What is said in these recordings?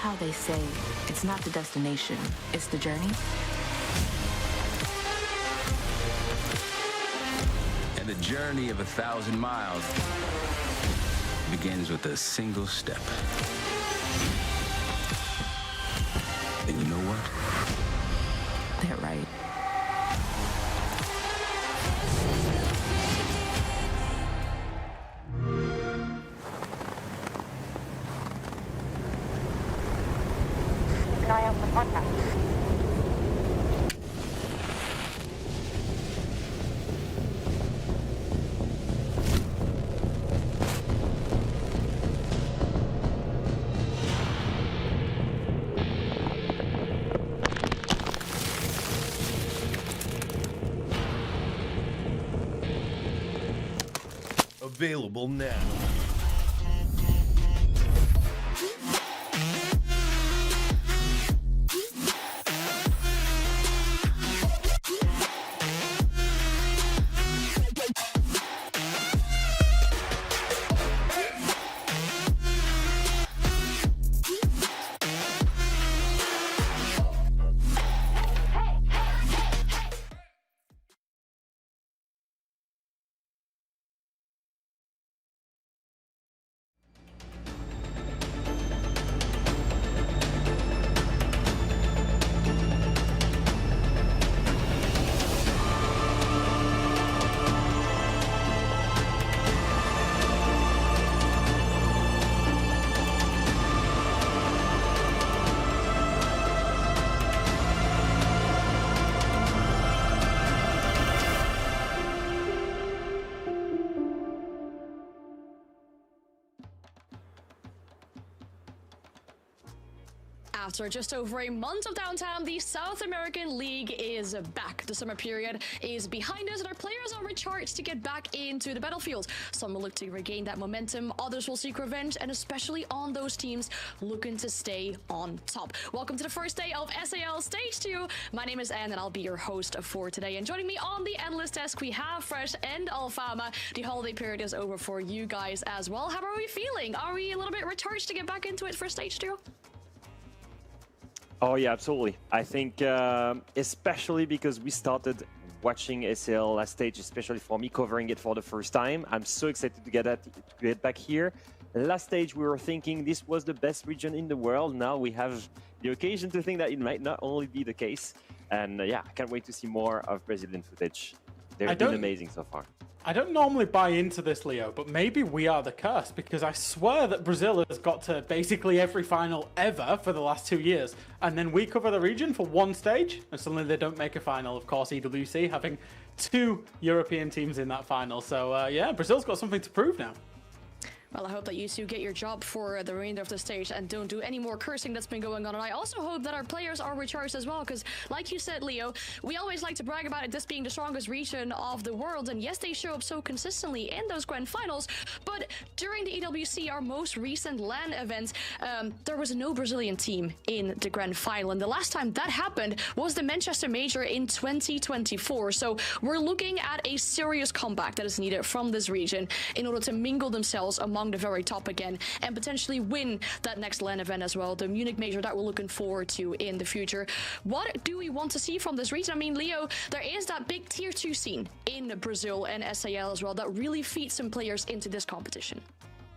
how they say it's not the destination, it's the journey? And the journey of 1,000 miles begins with a single step. And you know what? They're right. Keep an eye out for contact. Available now. After just over a month of downtime, the South American League is back. The summer period is behind us and our players are recharged to get back into the battlefield. Some will look to regain that momentum, others will seek revenge, and especially on those teams looking to stay on top. Welcome to the first day of SAL Stage 2. My name is Anne and I'll be your host for today. And joining me on the analyst desk, we have Fresh and Alfama. The holiday period is over for you guys as well. How are we feeling? Are we a little bit recharged to get back into it for Stage 2? Oh yeah, absolutely. I think especially because we started watching SL last stage, especially for me covering it for the first time. I'm so excited to get back here. Last stage we were thinking this was the best region in the world. Now we have the occasion to think that it might not only be the case. And yeah, I can't wait to see more of Brazilian footage. They've been amazing so far. I don't normally buy into this, Leo, but maybe we are the curse, because I swear that Brazil has got to basically every final ever for the last 2 years, and then we cover the region for one stage, and suddenly they don't make a final. Of course, EWC having 2 European teams in that final. So yeah, Brazil's got something to prove now. Well, I hope that you two get your job for the remainder of the stage and don't do any more cursing that's been going on. And I also hope that our players are recharged as well, because like you said, Leo, we always like to brag about it, this being the strongest region of the world. And yes, they show up so consistently in those grand finals, but during the EWC, our most recent LAN event, there was no Brazilian team in the grand final. And the last time that happened was the Manchester Major in 2024. So we're looking at a serious comeback that is needed from this region in order to mingle themselves among the very top again and potentially win that next LAN event as well, the Munich Major that we're looking forward to in the future. What do we want to see from this region? I mean, Leo, there is that big tier 2 scene in Brazil and SAL as well that really feeds some players into this competition.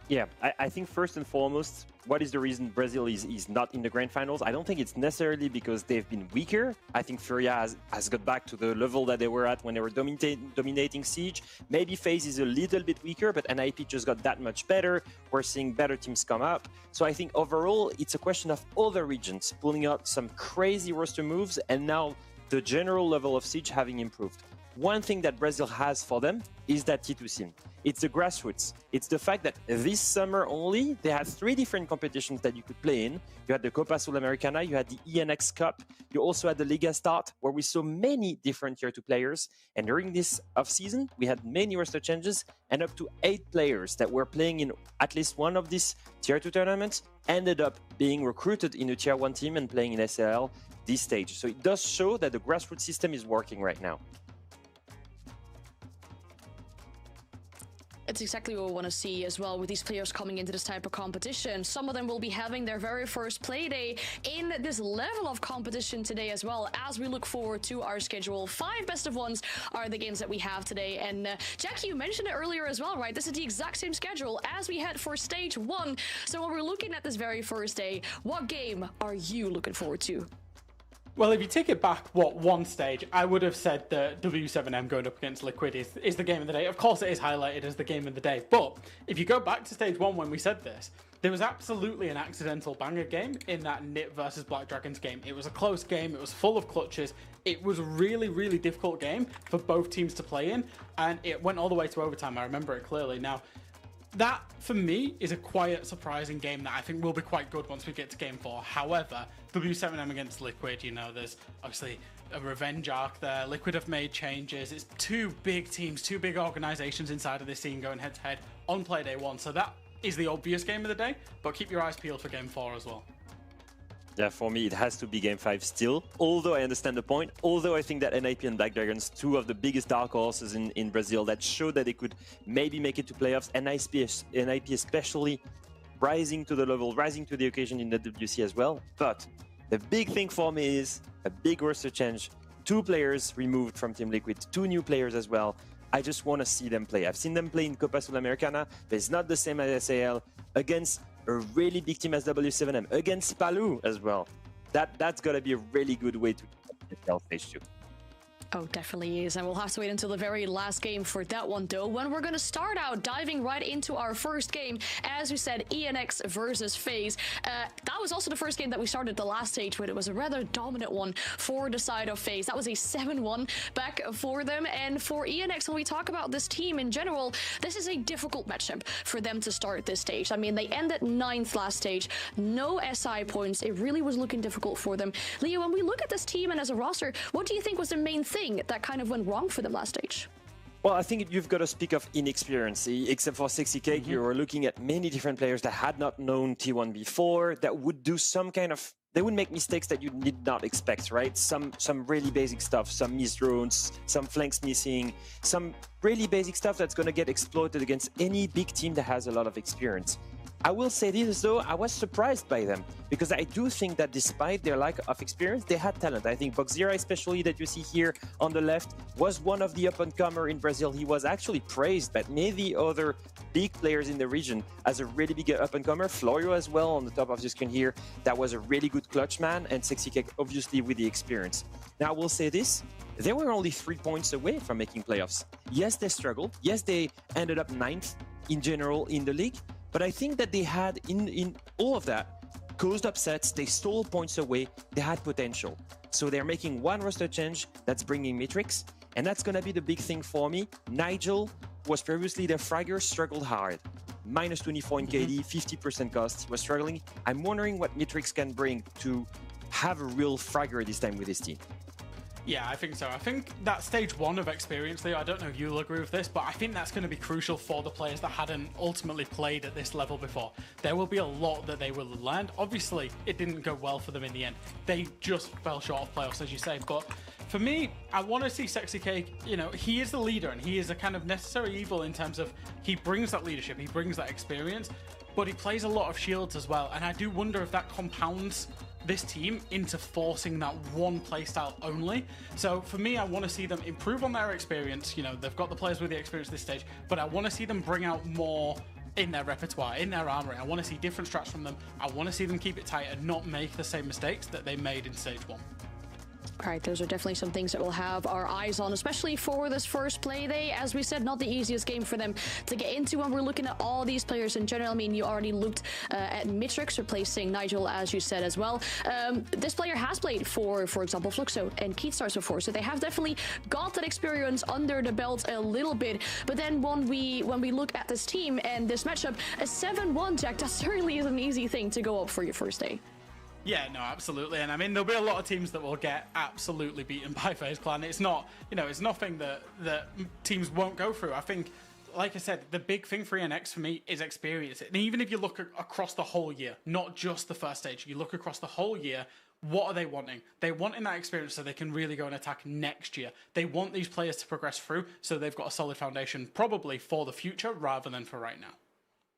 Yeah, I think first and foremost, what is the reason Brazil is not in the grand finals? I don't think it's necessarily because they've been weaker. I think Furia has got back to the level that they were at when they were dominating Siege. Maybe FaZe is a little bit weaker, but NIP just got that much better. We're seeing better teams come up. So I think overall, it's a question of other regions pulling out some crazy roster moves, and now the general level of Siege having improved. One thing that Brazil has for them is that T2 scene. It's the grassroots. It's the fact that this summer only, they had 3 different competitions that you could play in. You had the Copa Sul-Americana, you had the ENX Cup, you also had the Liga Start, where we saw many different tier 2 players. And during this off-season, we had many roster changes, and up to 8 players that were playing in at least one of these tier 2 tournaments ended up being recruited in a tier 1 team and playing in SAL this stage. So it does show that the grassroots system is working right now. It's exactly what we want to see as well with these players coming into this type of competition. Some of them will be having their very first play day in this level of competition today as well, as we look forward to our schedule. 5 best of ones are the games that we have today. And Jackie, you mentioned it earlier as well, right? This is the exact same schedule as we had for stage 1. So when we're looking at this very first day, what game are you looking forward to? Well, if you take it back, one stage, I would have said that W7M going up against Liquid is the game of the day. Of course, it is highlighted as the game of the day. But if you go back to stage 1 when we said this, there was absolutely an accidental banger game in that NiP versus Black Dragons game. It was a close game. It was full of clutches. It was a really, really difficult game for both teams to play in. And it went all the way to overtime. I remember it clearly. Now, that, for me, is a quiet, surprising game that I think will be quite good once we get to Game 4. However, W7M against Liquid, you know, there's obviously a revenge arc there. Liquid have made changes. It's 2 big teams, 2 big organizations inside of this scene going head-to-head on play day 1. So that is the obvious game of the day, but keep your eyes peeled for Game 4 as well. Yeah, for me, it has to be Game 5 still. Although I understand the point, although I think that NIP and Black Dragons, 2 of the biggest dark horses in Brazil that showed that they could maybe make it to playoffs, NIP especially rising to the level, rising to the occasion in the WC as well. But the big thing for me is a big roster change. 2 players removed from Team Liquid, 2 new players as well. I just want to see them play. I've seen them play in Copa Sudamericana, but it's not the same as SAL against a really big team as W7M, against Palu as well. That's got to be a really good way to get stage 2. Oh, definitely is. And we'll have to wait until the very last game for that one, though, when we're going to start out diving right into our first game. As we said, ENX versus FaZe. That was also the first game that we started the last stage with. It was a rather dominant one for the side of FaZe. That was a 7-1 back for them. And for ENX, when we talk about this team in general, this is a difficult matchup for them to start this stage. I mean, they ended 9th last stage. No SI points. It really was looking difficult for them. Leo, when we look at this team and as a roster, what do you think was the main thing that kind of went wrong for them last stage? Well, I think you've got to speak of inexperience. Except for Sexy Cake, you were looking at many different players that had not known T1 before, that would do some kind of... They would make mistakes that you did not expect, right? Some really basic stuff, some missed drones, some flanks missing, some really basic stuff that's going to get exploited against any big team that has a lot of experience. I will say this though, I was surprised by them because I do think that despite their lack of experience, they had talent. I think Boxzera, especially that you see here on the left, was one of the up-and-comer in Brazil. He was actually praised by many other big players in the region as a really big up-and-comer. Florio as well on the top of the screen here. That was a really good clutch man, and Sexy Cake obviously with the experience. Now I will say this, they were only 3 points away from making playoffs. Yes, they struggled. Yes, they ended up 9th in general in the league. But I think that they had, in all of that, caused upsets, they stole points away, they had potential. So they're making one roster change that's bringing Matrix, and that's going to be the big thing for me. Nigel was previously their fragger, struggled hard. Minus 24 in KD, 50% cost, he was struggling. I'm wondering what Matrix can bring to have a real fragger this time with his team. Yeah, I think so. I think that stage 1 of experience, Leo, I don't know if you'll agree with this, but I think that's going to be crucial for the players that hadn't ultimately played at this level before. There will be a lot that they will have learned. Obviously, it didn't go well for them in the end. They just fell short of playoffs, as you say. But for me, I want to see Sexy Cake, you know, he is the leader and he is a kind of necessary evil in terms of he brings that leadership, he brings that experience, but he plays a lot of shields as well. And I do wonder if that compounds this team into forcing that one playstyle only. So for me, I want to see them improve on their experience. You know, they've got the players with the experience at this stage, but I want to see them bring out more in their repertoire, in their armory. I want to see different strats from them. I want to see them keep it tight and not make the same mistakes that they made in stage 1. All right, those are definitely some things that we'll have our eyes on, especially for this first play day. As we said, not the easiest game for them to get into when we're looking at all these players in general. I mean, you already looked at Mitrix replacing Nigel, as you said as well. This player has played for example, Fluxo and Keystars before, so they have definitely got that experience under the belt a little bit. But then when we look at this team and this matchup, a 7-1, Jack, that certainly is an easy thing to go up for your first day. Yeah, no, absolutely. And I mean, there'll be a lot of teams that will get absolutely beaten by FaZe Clan. It's not, you know, it's nothing that teams won't go through. I think, like I said, the big thing for ENX for me is experience. And even if you look across the whole year, not just the first stage, you look across the whole year, what are they wanting? They wanting that experience so they can really go and attack next year. They want these players to progress through so they've got a solid foundation probably for the future rather than for right now.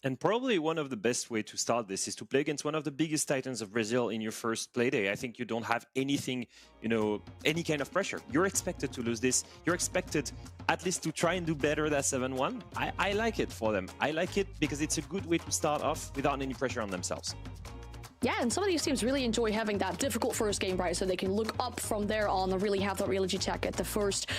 And probably one of the best way to start this is to play against one of the biggest titans of Brazil in your first play day. I think you don't have anything, any kind of pressure. You're expected to lose this. You're expected at least to try and do better than 7-1. I like it for them. I like it because it's a good way to start off without any pressure on themselves. Yeah, and some of these teams really enjoy having that difficult first game, right? So they can look up from there on and really have that reality check at the first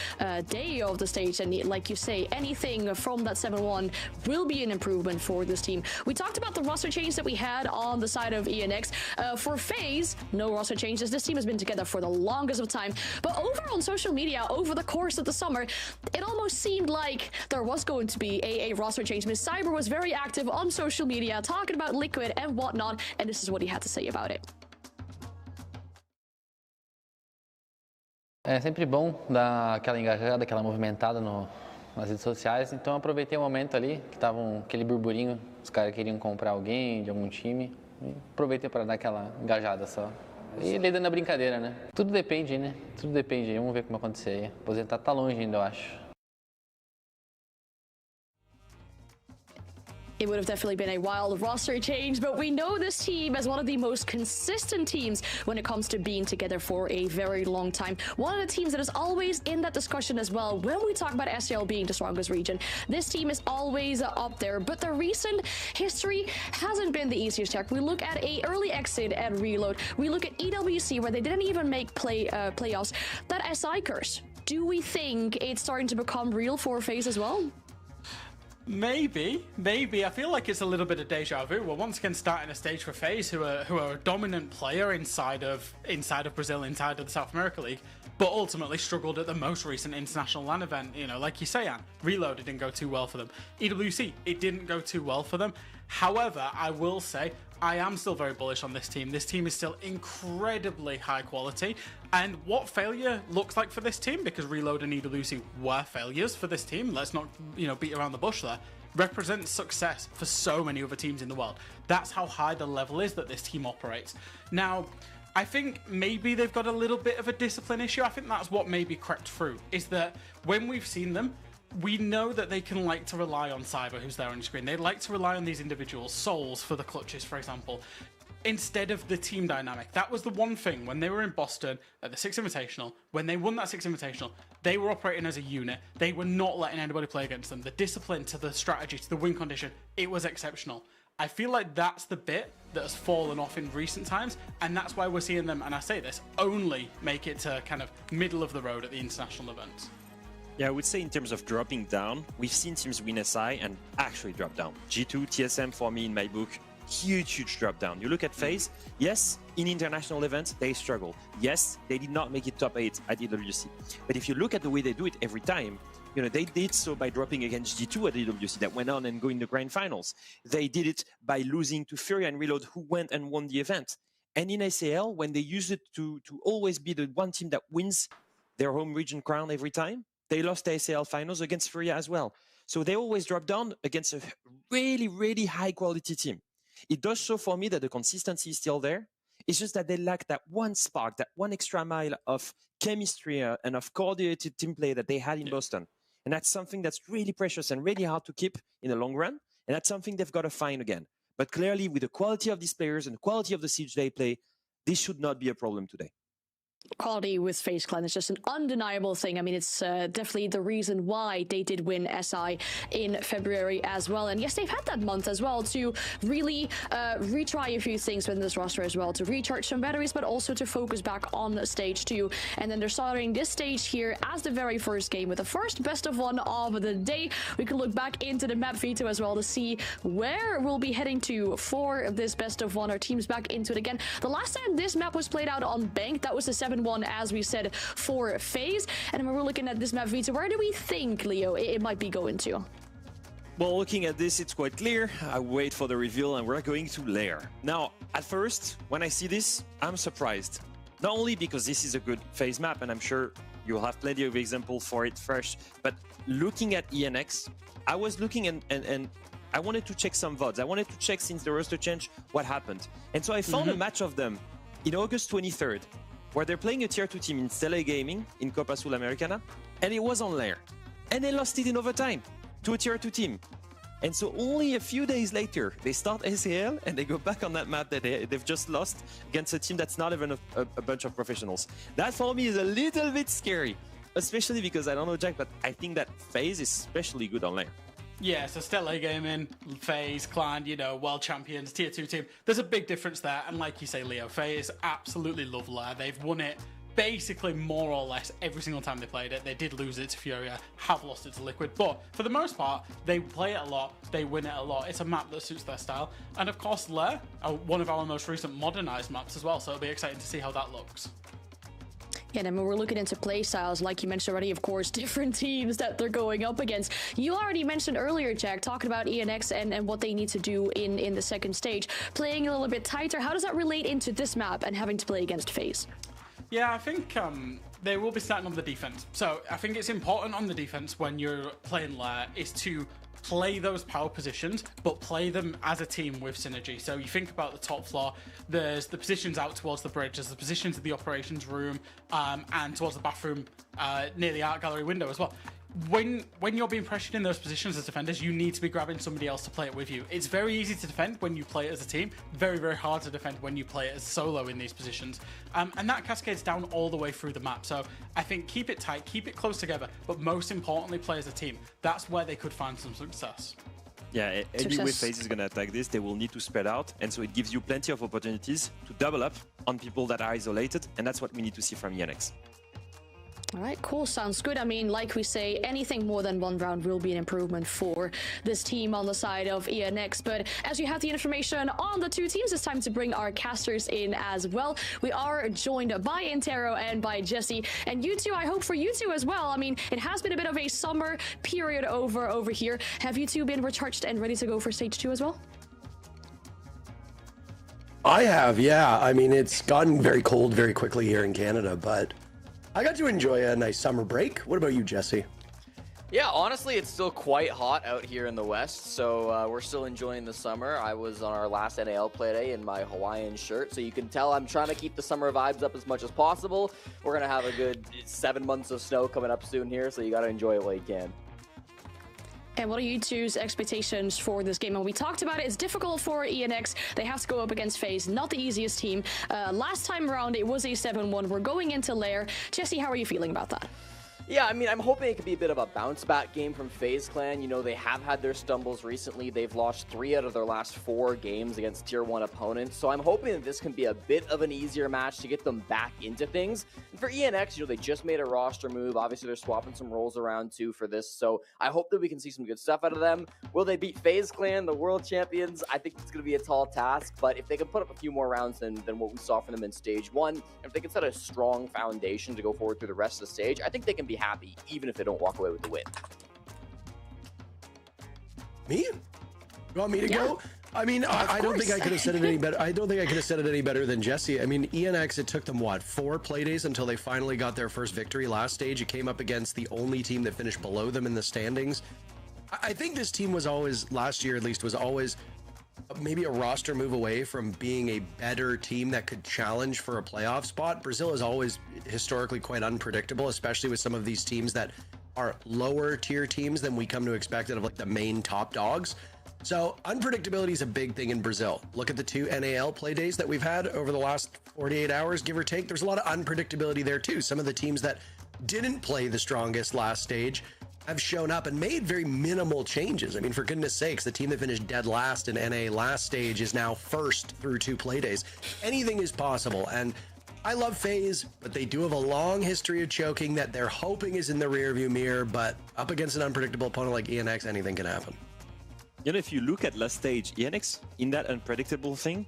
day of the stage. And like you say, anything from that 7-1 will be an improvement for this team. We talked about the roster change that we had on the side of ENX. For FaZe, no roster changes. This team has been together for the longest of time. But over on social media, over the course of the summer, it almost seemed like there was going to be a roster change. Miss Cyber was very active on social media, talking about Liquid and whatnot. And this is what he had to say about it. É sempre bom dar aquela engajada, aquela movimentada nas redes sociais. Então eu aproveitei o momento ali, que estavam aquele burburinho, os caras queriam comprar alguém de algum time. E aproveitei para dar aquela engajada só. E lidando na brincadeira, né? Tudo depende, né? Tudo depende. Vamos ver como vai acontecer aí. Aposentar tá longe ainda, eu acho. It would have definitely been a wild roster change, but we know this team as one of the most consistent teams when it comes to being together for a very long time. One of the teams that is always in that discussion as well when we talk about SEL being the strongest region. This team is always up there, but the recent history hasn't been the easiest check. We look at a early exit at Reload. We look at EWC where they didn't even make playoffs. That SI curse, do we think it's starting to become real for FaZe as well? Maybe. I feel like it's a little bit of deja vu. We're once again starting a stage for FaZe, who are a dominant player inside of Brazil, inside of the South America League, but ultimately struggled at the most recent international LAN event. Like you say, Anne, Reload, it didn't go too well for them. EWC, it didn't go too well for them. However, I will say, I am still very bullish on this team. This team is still incredibly high quality. And what failure looks like for this team, because Reload and EWC were failures for this team, let's not, beat around the bush there, represents success for so many other teams in the world. That's how high the level is that this team operates. Now, I think maybe they've got a little bit of a discipline issue. I think that's what maybe crept through, is that when we've seen them, we know that they can like to rely on Cyber, who's there on your screen. They like to rely on these individuals, Souls for the clutches, for example, instead of the team dynamic. That was the one thing when they were in Boston at the Six Invitational. When they won that Six Invitational, they were operating as a unit. They were not letting anybody play against them. The discipline to the strategy, to the win condition, it was exceptional. I feel like that's the bit that has fallen off in recent times, and that's why we're seeing them, and I say this, only make it to kind of middle of the road at the international events. Yeah, I would say in terms of dropping down, we've seen teams win SI and actually drop down. G2, TSM for me in my book, huge drop down. You look at FaZe, yes, in international events, they struggle. Yes, they did not make it top 8 at EWC. But if you look at the way they do it every time, they did so by dropping against G2 at EWC that went on and going to the grand finals. They did it by losing to Furia and Reload, who went and won the event. And in SAL, when they used it to always be the one team that wins their home region crown every time, they lost the SAL finals against Furia as well. So they always drop down against a really high quality team. It does show for me that the consistency is still there. It's just that they lack that one spark, that one extra mile of chemistry and of coordinated team play that they had in Boston. And that's something that's really precious and really hard to keep in the long run. And that's something they've got to find again. But clearly, with the quality of these players and the quality of the siege they play, this should not be a problem today. Quality with FaZe Clan is just an undeniable thing. I mean, it's definitely the reason why they did win SI in February as well. And yes, they've had that month as well to really retry a few things within this roster as well, to recharge some batteries, but also to focus back on stage 2. And then they're starting this stage here as the very first game with the first best of one of the day. We can look back into the map veto as well to see where we'll be heading to for this best of one. Our team's back into it again. The last time this map was played out on Bank, that was the 7-1, as we said, for FaZe. And when we're looking at this map veto, where do we think, Leo, it might be going to? Well, looking at this, it's quite clear. I wait for the reveal and we're going to Lair. Now, at first, when I see this, I'm surprised. Not only because this is a good FaZe map, and I'm sure you'll have plenty of examples for it fresh, but looking at ENX, I was looking and I wanted to check some VODs. I wanted to check, since the roster change, what happened. And so I found a match of them in August 23rd, where they're playing a tier 2 team in Stella Gaming in Copa Sudamericana, and it was on lair. And they lost it in overtime to a tier 2 team. And so only a few days later, they start ACL and they go back on that map that they've just lost against a team that's not even a bunch of professionals. That for me is a little bit scary, especially because I don't know, Jack, but I think that FaZe is especially good on lair. Yeah, so Stella Gaming, FaZe, Clan, you know, world champions, tier 2 team. There's a big difference there. And like you say, Leo, FaZe absolutely love lair. They've won it basically more or less every single time they played it. They did lose it to Furia, have lost it to Liquid, but for the most part, they play it a lot, they win it a lot. It's a map that suits their style. And of course, lair, one of our most recent modernized maps as well, so it'll be exciting to see how that looks. Yeah, and then when we're looking into play styles, like you mentioned already, of course, different teams that they're going up against. You already mentioned earlier, Jack, talking about ENX and what they need to do in the second stage. Playing a little bit tighter, how does that relate into this map and having to play against FaZe? Yeah, I think they will be starting on the defense. So I think it's important on the defense when you're playing lair is to play those power positions, but play them as a team with synergy. So you think about the top floor, there's the positions out towards the bridge, there's the positions of the operations room, and towards the bathroom near the art gallery window as well. When you're being pressured in those positions as defenders, you need to be grabbing somebody else to play it with you. It's very easy to defend when you play it as a team, very, very hard to defend when you play it as solo in these positions. And that cascades down all the way through the map. So I think keep it tight, keep it close together, but most importantly, play as a team. That's where they could find some success. Yeah, any way FaZe is going to attack this, they will need to spread out, and so it gives you plenty of opportunities to double up on people that are isolated, and that's what we need to see from ENX. All right, cool. Sounds good. I mean, like we say, anything more than one round will be an improvement for this team on the side of ENX. But as you have the information on the two teams, it's time to bring our casters in as well. We are joined by Intero and by Jesse. And you two, I hope for you two as well. I mean, it has been a bit of a summer period over here. Have you two been recharged and ready to go for stage 2 as well? I have, yeah. I mean, it's gotten very cold very quickly here in Canada, but I got to enjoy a nice summer break. What about you, Jesse? Yeah, honestly, it's still quite hot out here in the West, so we're still enjoying the summer. I was on our last NAL play day in my Hawaiian shirt, so you can tell I'm trying to keep the summer vibes up as much as possible. We're going to have a good 7 months of snow coming up soon here, so you got to enjoy it while you can. And what are you two's expectations for this game? And we talked about it. It's difficult for ENX. They have to go up against FaZe, not the easiest team. Last time around, it was a 7-1. We're going into lair. Jesse, how are you feeling about that? Yeah, I mean, I'm hoping it could be a bit of a bounce-back game from FaZe Clan. You know, they have had their stumbles recently. They've lost 3 out of their last 4 games against Tier 1 opponents. So I'm hoping that this can be a bit of an easier match to get them back into things. And for ENX, you know, they just made a roster move. Obviously, they're swapping some roles around, too, for this. So I hope that we can see some good stuff out of them. Will they beat FaZe Clan, the world champions? I think it's going to be a tall task. But if they can put up a few more rounds than what we saw from them in Stage 1, if they can set a strong foundation to go forward through the rest of the stage, I think they can be happy, even if they don't walk away with the win. Me? You want me to go? I mean, I don't think I could have said it any better. I don't think I could have said it any better than Jesse. I mean, ENX, it took them, what, 4 play days until they finally got their first victory last stage. It came up against the only team that finished below them in the standings. I think this team was always, last year at least, was always maybe a roster move away from being a better team that could challenge for a playoff spot. Brazil is always historically quite unpredictable, especially with some of these teams that are lower tier teams than we come to expect out of like the main top dogs. So unpredictability is a big thing in Brazil. Look at the 2 NAL play days that we've had over the last 48 hours, give or take. There's a lot of unpredictability there too. Some of the teams that didn't play the strongest last stage have shown up and made very minimal changes. I mean, for goodness sakes, the team that finished dead last in NA last stage is now first through 2 play days. Anything is possible. And I love FaZe, but they do have a long history of choking that they're hoping is in the rearview mirror, but up against an unpredictable opponent like ENX, anything can happen. You know, if you look at last stage, ENX, in that unpredictable thing,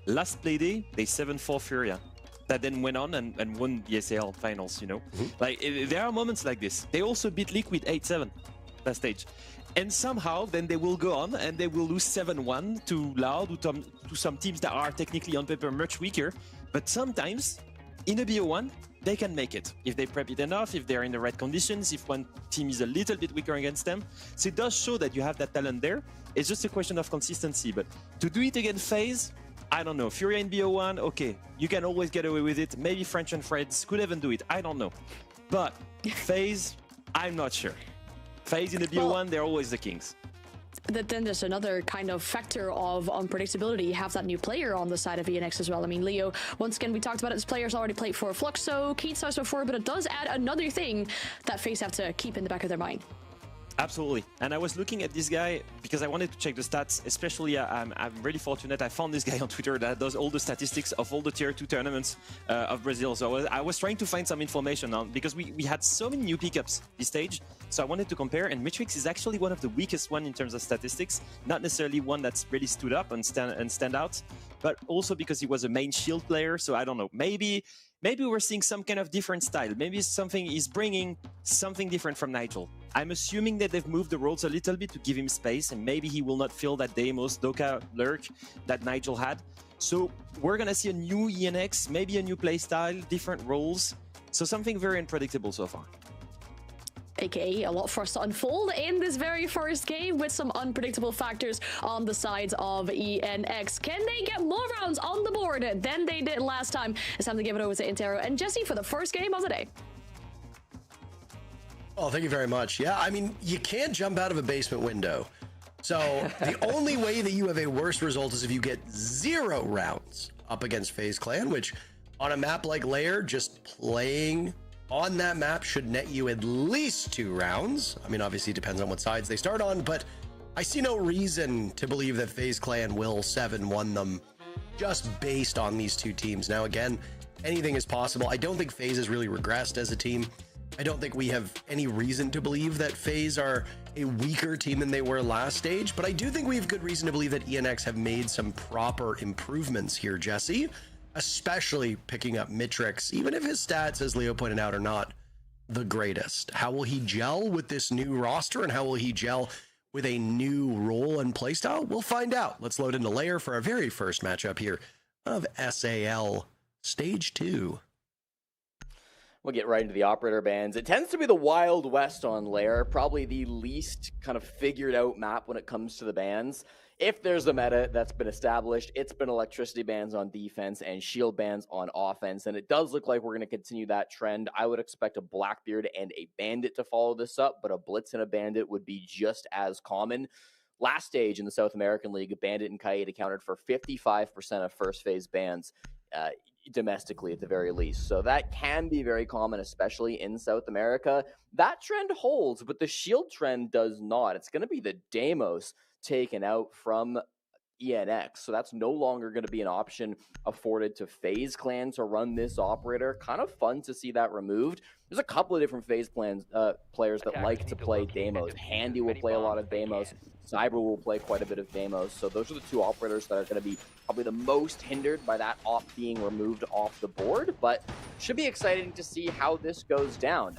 last play day, they 7-4 Furia. That then went on and won the ACL finals, you know? Like, there are moments like this. They also beat Liquid 8-7 last stage. And somehow, then they will go on and they will lose 7-1 to Loud, to some teams that are technically on paper much weaker. But sometimes, in a BO1, they can make it. If they prep it enough, if they're in the right conditions, if one team is a little bit weaker against them. So it does show that you have that talent there. It's just a question of consistency. But to do it against FaZe, I don't know. Furia in BO1, okay, you can always get away with it. Maybe French and Freds could even do it. I don't know. But FaZe, I'm not sure. FaZe in the BO1, they're always the kings. Then there's another kind of factor of unpredictability. You have that new player on the side of ENX as well. I mean, Leo, once again, we talked about it. This player's already played for Fluxo, Keatshouse before, but it does add another thing that FaZe have to keep in the back of their mind. Absolutely. And I was looking at this guy because I wanted to check the stats, especially I'm really fortunate. I found this guy on Twitter that does all the statistics of all the tier 2 tournaments of Brazil. So I was trying to find some information on, because we had so many new pickups this stage. So I wanted to compare, and Mitrix is actually one of the weakest one in terms of statistics. Not necessarily one that's really stood up and stand out, but also because he was a main shield player. So I don't know, maybe we're seeing some kind of different style. Maybe something is bringing something different from Nigel. I'm assuming that they've moved the roles a little bit to give him space, and maybe he will not feel that Deimos, Doka, Lurk that Nigel had. So we're going to see a new ENX, maybe a new playstyle, different roles. So something very unpredictable so far. AKA a lot for us to unfold in this very first game with some unpredictable factors on the sides of ENX. Can they get more rounds on the board than they did last time? It's time to give it over to Intero and Jesse for the first game of the day. Oh, thank you very much. Yeah, I mean, you can't jump out of a basement window. So the only way that you have a worse result is if you get 0 rounds up against FaZe Clan, which on a map like Lair, just playing on that map should net you at least 2 rounds. I mean, obviously it depends on what sides they start on, but I see no reason to believe that FaZe Clan will 7-1 them just based on these 2 teams. Now, again, anything is possible. I don't think FaZe has really regressed as a team. I don't think we have any reason to believe that FaZe are a weaker team than they were last stage, but I do think we have good reason to believe that ENX have made some proper improvements here, Jesse. Especially picking up Mitrix, even if his stats, as Leo pointed out, are not the greatest. How will he gel with this new roster, and how will he gel with a new role and playstyle? We'll find out. Let's load into Lair for our very first matchup here of SAL Stage 2. We'll get right into the operator bans. It tends to be the Wild West on Lair, probably the least kind of figured out map when it comes to the bans. If there's a meta that's been established, it's been electricity bans on defense and shield bans on offense, and it does look like we're going to continue that trend. I would expect a Blackbeard and a Bandit to follow this up, but a Blitz and a Bandit would be just as common. Last stage in the South American League, Bandit and Kaid accounted for 55% of first phase bans domestically at the very least. So that can be very common, especially in South America. That trend holds, but the shield trend does not. It's going to be the Deimos taken out from ENX. So that's no longer going to be an option afforded to FaZe Clan to run this operator. Kind of fun to see that removed. There's a couple of different FaZe players that like to play Deimos. Handy will play a lot of Deimos. Cyber will play quite a bit of Deimos. So those are the 2 operators that are going to be probably the most hindered by that op being removed off the board. But should be exciting to see how this goes down.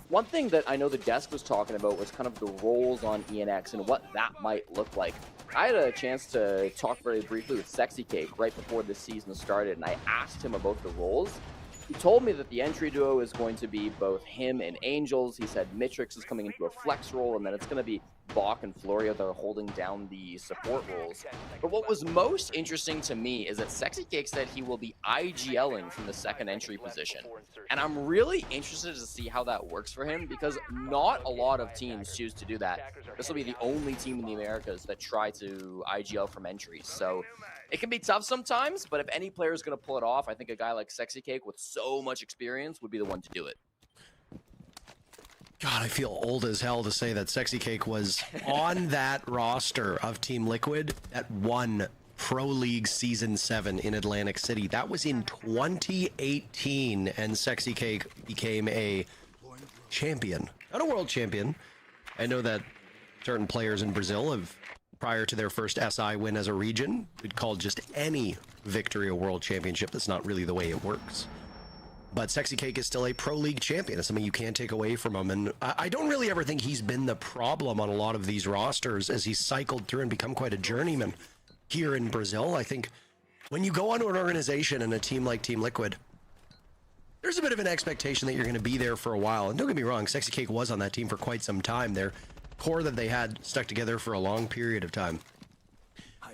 One thing that I know the desk was talking about was kind of the roles on ENX and what that might look like. I had a chance to talk very briefly with Sexy Cake right before this season started, and I asked him about the roles. He told me that the entry duo is going to be both him and Angels. He said Mitrix is coming into a flex role, and then it's going to be Bach and Furia that are holding down the support roles. But what was most interesting to me is that Sexy Cake said he will be IGLing from the second entry position. And I'm really interested to see how that works for him, because not a lot of teams choose to do that. This will be the only team in the Americas that try to IGL from entries. So it can be tough sometimes, but if any player is going to pull it off, I think a guy like Sexy Cake with so much experience would be the one to do it. God, I feel old as hell to say that Sexy Cake was on that roster of Team Liquid that won Pro League Season 7 in Atlantic City. That was in 2018, and Sexy Cake became a champion. Not a world champion. I know that certain players in Brazil have, prior to their first SI win as a region, would call just any victory a world championship. That's not really the way it works. But Sexy Cake is still a Pro League champion. It's something you can't take away from him. And I don't really ever think he's been the problem on a lot of these rosters as he's cycled through and become quite a journeyman here in Brazil. I think when you go onto an organization and a team like Team Liquid, there's a bit of an expectation that you're going to be there for a while. And don't get me wrong, Sexy Cake was on that team for quite some time. Their core that they had stuck together for a long period of time.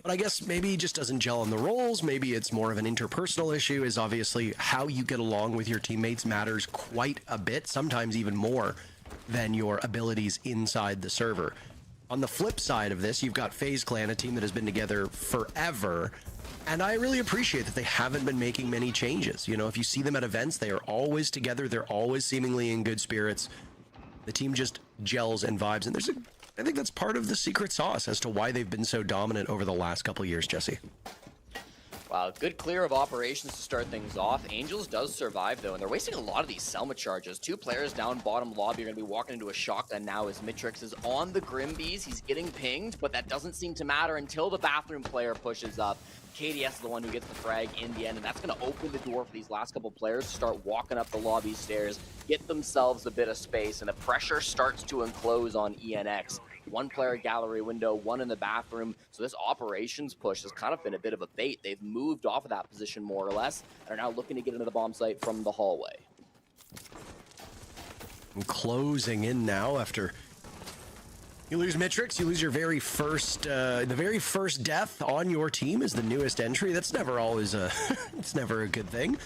But I guess maybe he just doesn't gel on the roles. Maybe it's more of an interpersonal issue, is obviously how you get along with your teammates matters quite a bit, sometimes even more than your abilities inside the server. On the flip side of this, you've got FaZe Clan, a team that has been together forever. And I really appreciate that they haven't been making many changes. You know, if you see them at events, they are always together. They're always seemingly in good spirits. The team just gels and vibes. And I think that's part of the secret sauce as to why they've been so dominant over the last couple of years, Jesse. Wow, good clear of operations to start things off. Angels does survive, though, and they're wasting a lot of these Selma charges. 2 players down bottom lobby are going to be walking into a shotgun now as Mitrix is on the Grimbees. He's getting pinged, but that doesn't seem to matter until the bathroom player pushes up. KDS is the one who gets the frag in the end, and that's going to open the door for these last couple players to start walking up the lobby stairs, get themselves a bit of space, and the pressure starts to enclose on ENX. 1 player gallery window, 1 in the bathroom. So this operations push has kind of been a bit of a bait. They've moved off of that position more or less and are now looking to get into the bomb site from the hallway. And closing in now after you lose Mitrix, you lose your very first, the very first death on your team is the newest entry. That's never always it's never a good thing.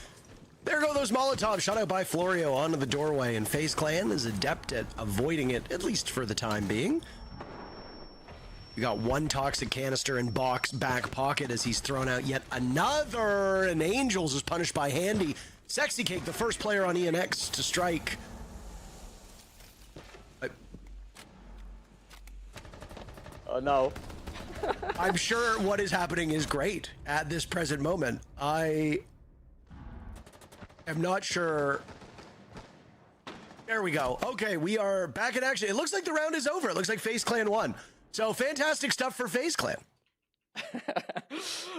There go those Molotovs shot out by Florio onto the doorway, and FaZe Clan is adept at avoiding it, at least for the time being. We got 1 toxic canister in Bach's back pocket as he's thrown out yet another, and Angels is punished by Handy. Sexy Cake, the first player on ENX to strike. Oh no. I'm sure what is happening is great at this present moment. I am not sure. There we go. Okay, we are back in action. It looks like the round is over. It looks like FaZe Clan won. So fantastic stuff for FaZe Clan.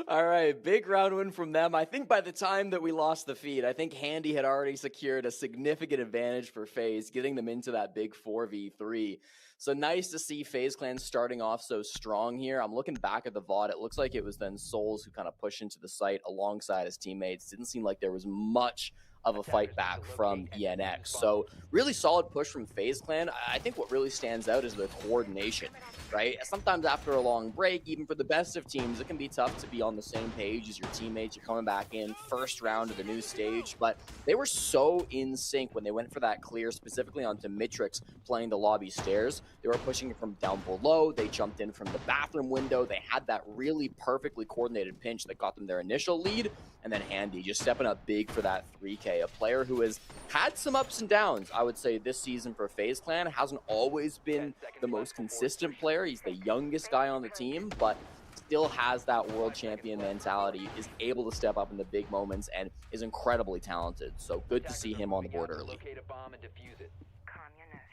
All right, big round win from them. I think by the time that we lost the feed, I think Handy had already secured a significant advantage for FaZe, getting them into that big 4v3. So nice to see FaZe Clan starting off so strong here. I'm looking back at the VOD. It looks like it was then Souls who kind of pushed into the site alongside his teammates. Didn't seem like there was much of a fight back from ENX. So really solid push from FaZe Clan. I think what really stands out is their coordination, right? Sometimes after a long break, even for the best of teams, it can be tough to be on the same page as your teammates. You're coming back in first round of the new stage, but they were so in sync when they went for that clear, specifically onto Mitrix playing the lobby stairs. They were pushing it from down below. They jumped in from the bathroom window. They had that really perfectly coordinated pinch that got them their initial lead. And then Handy just stepping up big for that 3K. A player who has had some ups and downs, I would say, this season for FaZe Clan. Hasn't always been the most consistent player. He's the youngest guy on the team, but still has that world champion mentality, is able to step up in the big moments, and is incredibly talented. So good to see him on the board early.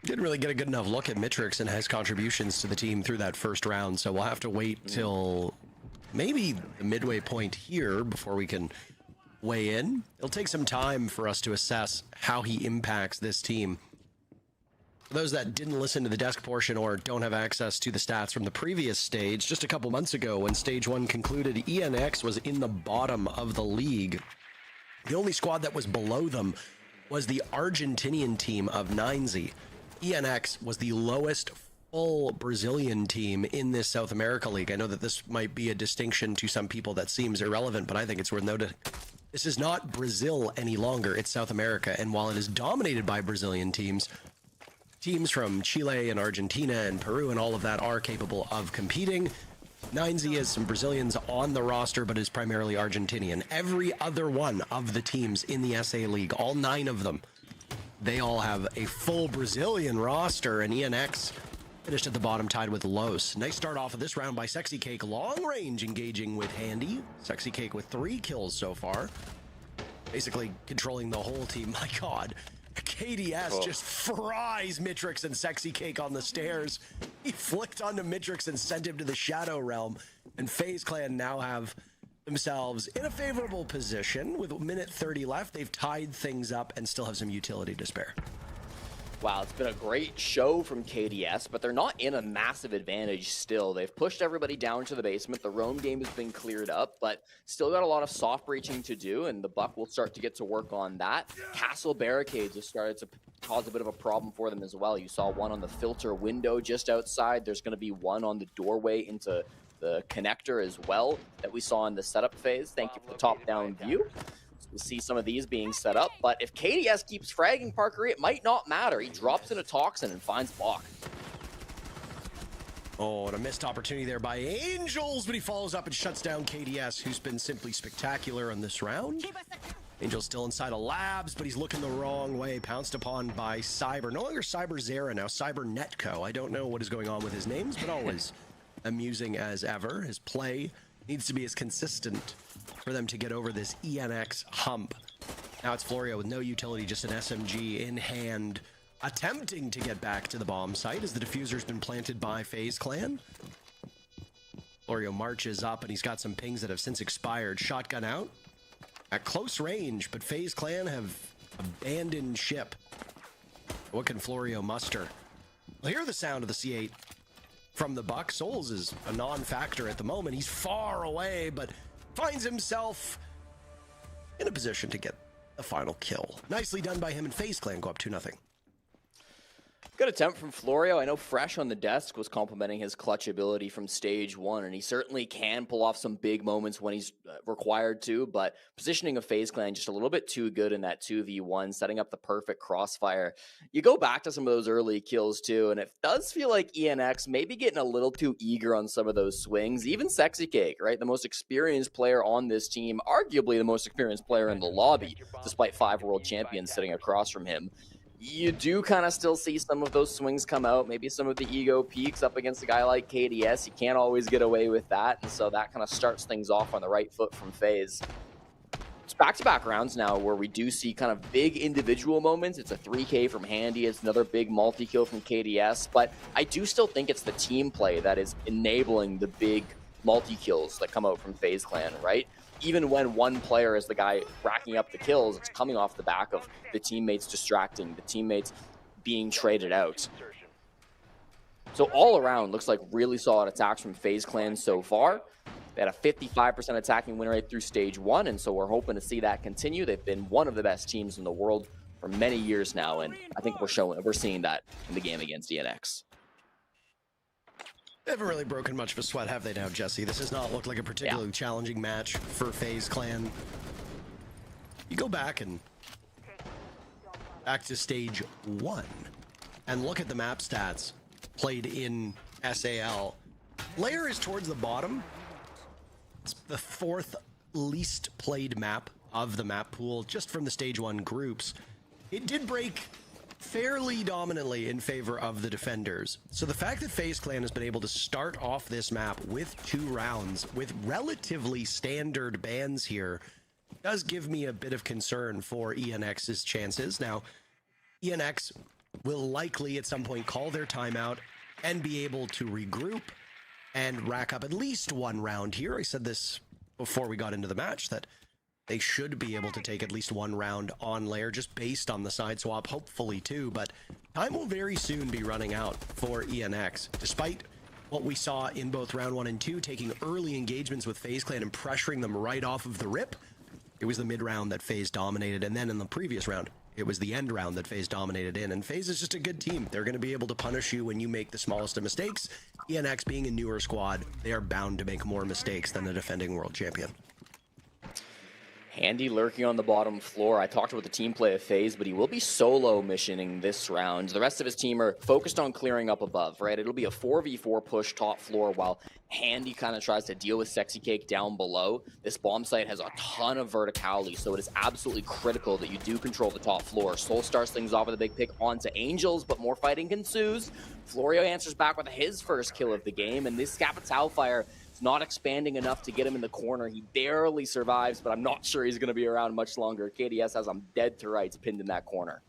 Didn't really get a good enough look at Mitrix and his contributions to the team through that first round, so we'll have to wait till maybe the midway point here before we can weigh in. It'll take some time for us to assess how he impacts this team. For those that didn't listen to the desk portion or don't have access to the stats from the previous stage, just a couple months ago when stage 1 concluded, ENX was in the bottom of the league. The only squad that was below them was the Argentinian team of 9Z. ENX was the lowest full Brazilian team in this South America League. I know that this might be a distinction to some people that seems irrelevant, but I think it's worth noting. This is not Brazil any longer, it's South America, and while it is dominated by Brazilian teams, teams from Chile and Argentina and Peru and all of that are capable of competing. 9Z has some Brazilians on the roster, but is primarily Argentinian. Every other one of the teams in the SA League, all 9 of them, they all have a full Brazilian roster, and ENX finished at the bottom, tied with Los. Nice start off of this round by Sexy Cake. Long range engaging with Handy. Sexy Cake with 3 kills so far. Basically controlling the whole team. My God. KDS just fries Mitrix and Sexy Cake on the stairs. He flicked onto Mitrix and sent him to the Shadow Realm. And FaZe Clan now have themselves in a favorable position. With a minute 30 left, they've tied things up and still have some utility to spare. Wow, it's been a great show from KDS, but they're not in a massive advantage still. They've pushed everybody down to the basement. The roam game has been cleared up, but still got a lot of soft breaching to do, and the Buck will start to get to work on that. Castle barricades have started to cause a bit of a problem for them as well. You saw one on the filter window just outside. There's going to be one on the doorway into the connector as well that we saw in the setup phase. Thank you for the top-down view. So we'll see some of these being set up, but if KDS keeps fragging Parker, it might not matter. He drops in a Toxin and finds Bach. Oh, and a missed opportunity there by Angels, but he follows up and shuts down KDS, who's been simply spectacular on this round. Angel's still inside of Labs, but he's looking the wrong way. Pounced upon by Cyber. No longer Cyber Zera, now Cyber Netco. I don't know what is going on with his names, but always amusing as ever. His play needs to be as consistent for them to get over this ENX hump. Now it's Florio with no utility, just an SMG in hand, attempting to get back to the bomb site as the diffuser's been planted by FaZe Clan. Florio marches up and he's got some pings that have since expired. Shotgun out at close range, but FaZe Clan have abandoned ship. What can Florio muster? Well, hear the sound of the C8 from the Buck. Souls is a non-factor at the moment. He's far away, but finds himself in a position to get the final kill. Nicely done by him, and FaZe Clan go up 2-0. Good attempt from Florio. I know Fresh on the desk was complimenting his clutch ability from stage 1, and he certainly can pull off some big moments when he's required to, but positioning of FaZe Clan just a little bit too good in that 2v1, setting up the perfect crossfire. You go back to some of those early kills too, and it does feel like ENX maybe getting a little too eager on some of those swings. Even Sexy Cake, right? The most experienced player on this team, arguably the most experienced player in the lobby, despite 5 world champions sitting across from him. You do kind of still see some of those swings come out, maybe some of the ego peaks up against a guy like KDS. You can't always get away with that, and so that kind of starts things off on the right foot from FaZe. It's back-to-back rounds now where we do see kind of big individual moments. It's a 3K from Handy, it's another big multi-kill from KDS, but I do still think it's the team play that is enabling the big multi-kills that come out from FaZe Clan, right? Even when one player is the guy racking up the kills, it's coming off the back of the teammates distracting, the teammates being traded out. So all around, looks like really solid attacks from FaZe Clan so far. They had a 55% attacking win rate through stage 1, and so we're hoping to see that continue. They've been one of the best teams in the world for many years now, and I think we're seeing that in the game against ENX. They haven't really broken much of a sweat, have they now, Jesse? This has not looked like a particularly challenging match for FaZe Clan. You go back to stage 1 and look at the map stats played in SAL. Lair is towards the bottom. It's the 4th least played map of the map pool, just from the stage 1 groups. It did break fairly dominantly in favor of the defenders. So the fact that FaZe Clan has been able to start off this map with 2 rounds with relatively standard bans here does give me a bit of concern for ENX's chances. Now, ENX will likely at some point call their timeout and be able to regroup and rack up at least 1 round here. I said this before we got into the match, that they should be able to take at least 1 round on Lair, just based on the side swap, hopefully too, but time will very soon be running out for ENX. Despite what we saw in both round 1 and 2, taking early engagements with FaZe Clan and pressuring them right off of the rip, it was the mid-round that FaZe dominated, and then in the previous round, it was the end round that FaZe dominated in, and FaZe is just a good team. They're going to be able to punish you when you make the smallest of mistakes. ENX being a newer squad, they are bound to make more mistakes than the defending world champion. Handy lurking on the bottom floor. I talked about the team play of FaZe, but he will be solo missioning this round. The rest of his team are focused on clearing up above, right? It'll be a 4v4 push top floor while Handy kind of tries to deal with Sexy Cake down below. This bomb site has a ton of verticality, so it is absolutely critical that you do control the top floor. Soul starts things off with a big pick onto Angels, but more fighting ensues. Florio answers back with his first kill of the game, and this Scapitao fire not expanding enough to get him in the corner. He barely survives, but I'm not sure he's going to be around much longer. KDS has him dead to rights, pinned in that corner.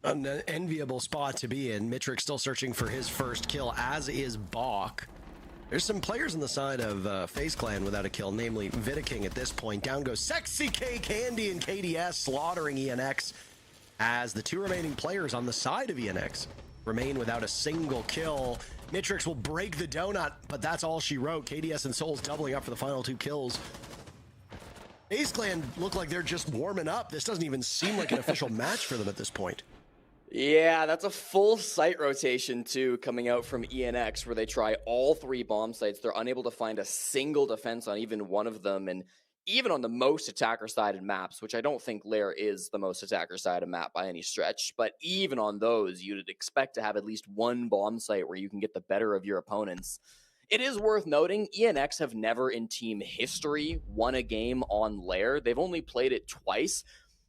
An enviable spot to be in. Mitrick still searching for his first kill, as is Bach. There's some players on the side of FaZe Clan without a kill, namely Vidaking at this point. Down goes Sexy Cake, Handy, and KDS slaughtering ENX, as the 2 remaining players on the side of ENX remain without a single kill. Mitrix will break the donut, but that's all she wrote. KDS and Souls doubling up for the final 2 kills. FaZe Clan look like they're just warming up. This doesn't even seem like an official match for them at this point. Yeah, that's a full site rotation too coming out from ENX where they try all 3 bomb sites. They're unable to find a single defense on even one of them, and even on the most attacker-sided maps, which I don't think Lair is the most attacker-sided map by any stretch, but even on those, you'd expect to have at least one bomb site where you can get the better of your opponents. It is worth noting, ENX have never in team history won a game on Lair. They've only played it twice.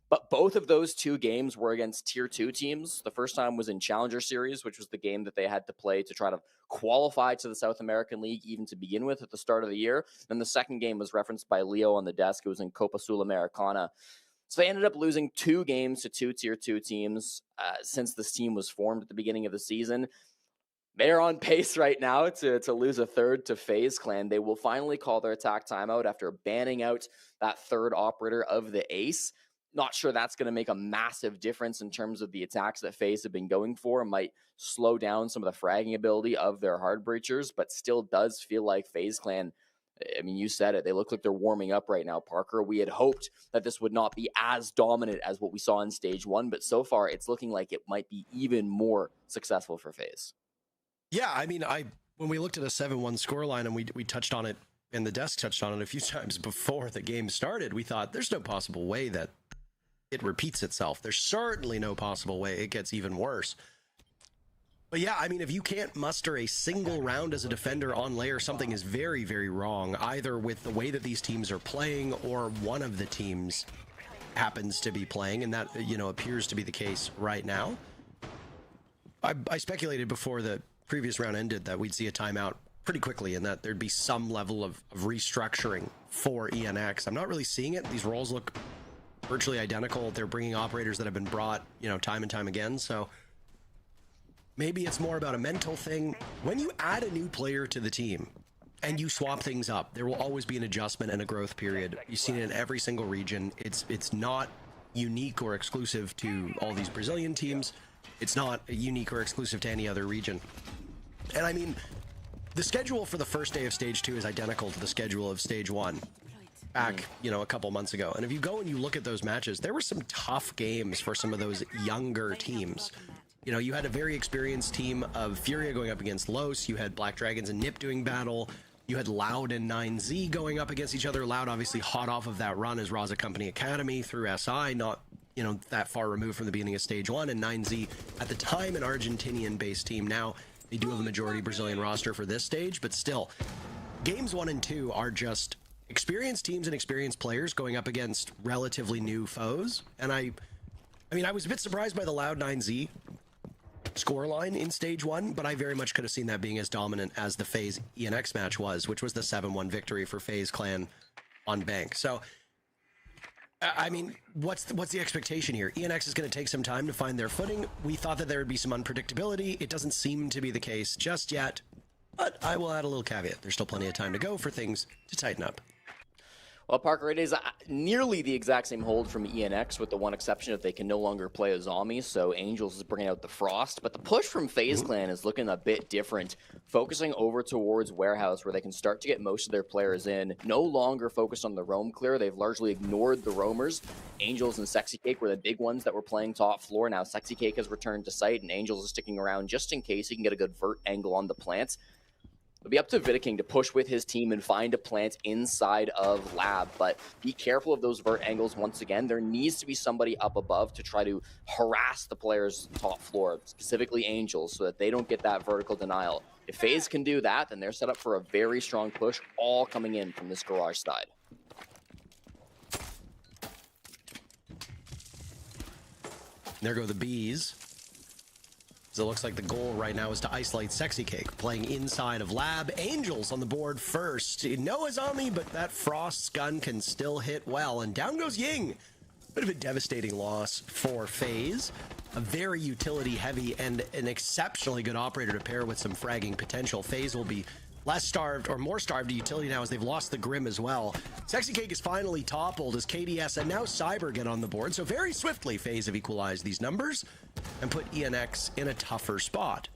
But both of those 2 games were against Tier 2 teams. The first time was in Challenger Series, which was the game that they had to play to try to qualify to the South American League even to begin with at the start of the year. Then the second game was referenced by Leo on the desk. It was in Copa Sudamericana. So they ended up losing 2 games to 2 Tier 2 teams since this team was formed at the beginning of the season. They're on pace right now to lose a third to FaZe Clan. They will finally call their attack timeout after banning out that third operator of the Ace. Not sure that's going to make a massive difference in terms of the attacks that FaZe have been going for. It might slow down some of the fragging ability of their hard breachers, but still does feel like FaZe Clan, I mean, you said it, they look like they're warming up right now, Parker. We had hoped that this would not be as dominant as what we saw in Stage 1, but so far it's looking like it might be even more successful for FaZe. Yeah, I mean, when we looked at a 7-1 scoreline and we touched on it, and the desk touched on it a few times before the game started, we thought there's no possible way that it repeats itself. There's certainly no possible way it gets even worse. But yeah, I mean, if you can't muster a single round as a defender on Lair, something is very, very wrong, either with the way that these teams are playing or one of the teams happens to be playing, and that, you know, appears to be the case right now. I speculated before the previous round ended that we'd see a timeout pretty quickly and that there'd be some level of restructuring for ENX. I'm not really seeing it. These roles look virtually identical. They're bringing operators that have been brought, you know, time and time again. So maybe it's more about a mental thing. When you add a new player to the team and you swap things up, there will always be an adjustment and a growth period. You've seen it in every single region. It's not unique or exclusive to all these Brazilian teams. It's not unique or exclusive to any other region. And I mean, the schedule for the first day of Stage 2 is identical to the schedule of Stage 1. Back, you know, a couple months ago. And if you go and you look at those matches, there were some tough games for some of those younger teams. You know, you had a very experienced team of Furia going up against Los. You had Black Dragons and Nip doing battle. You had Loud and 9Z going up against each other. Loud obviously hot off of that run as Raza Company Academy through SI, not, you know, that far removed from the beginning of Stage 1. And 9Z, at the time, an Argentinian-based team. Now, they do have a majority Brazilian roster for this stage, but still, games 1 and 2 are just experienced teams and experienced players going up against relatively new foes. And I mean, I was a bit surprised by the Loud 9Z scoreline in Stage 1, but I very much could have seen that being as dominant as the FaZe ENX match was, which was the 7-1 victory for FaZe Clan on Bank. So, I mean, what's the expectation here? ENX is going to take some time to find their footing. We thought that there would be some unpredictability. It doesn't seem to be the case just yet, but I will add a little caveat. There's still plenty of time to go for things to tighten up. Well, Parker, it is nearly the exact same hold from ENX, with the one exception that they can no longer play a zombie, so Angels is bringing out the Frost. But the push from FaZe Clan is looking a bit different, focusing over towards Warehouse, where they can start to get most of their players in. No longer focused on the roam clear. They've largely ignored the roamers. Angels and Sexy Cake were the big ones that were playing top floor. Now Sexy Cake has returned to site, and Angels is sticking around just in case he can get a good vert angle on the plants. It'll be up to Vidaking to push with his team and find a plant inside of Lab, but be careful of those vert angles once again. There needs to be somebody up above to try to harass the players top floor, specifically Angels, so that they don't get that vertical denial. If FaZe can do that, then they're set up for a very strong push, all coming in from this garage side. There go the Bees. So it looks like the goal right now is to isolate Sexy Cake, playing inside of Lab. Angels on the board first. Noah's on me, but that Frost's gun can still hit well. And down goes Ying. Bit of a devastating loss for FaZe. A very utility-heavy and an exceptionally good operator to pair with some fragging potential. FaZe will be less starved, or more starved to utility now, as they've lost the Grim as well. Sexy Cake is finally toppled as KDS and now Cyber get on the board. So very swiftly, FaZe have equalized these numbers and put ENX in a tougher spot.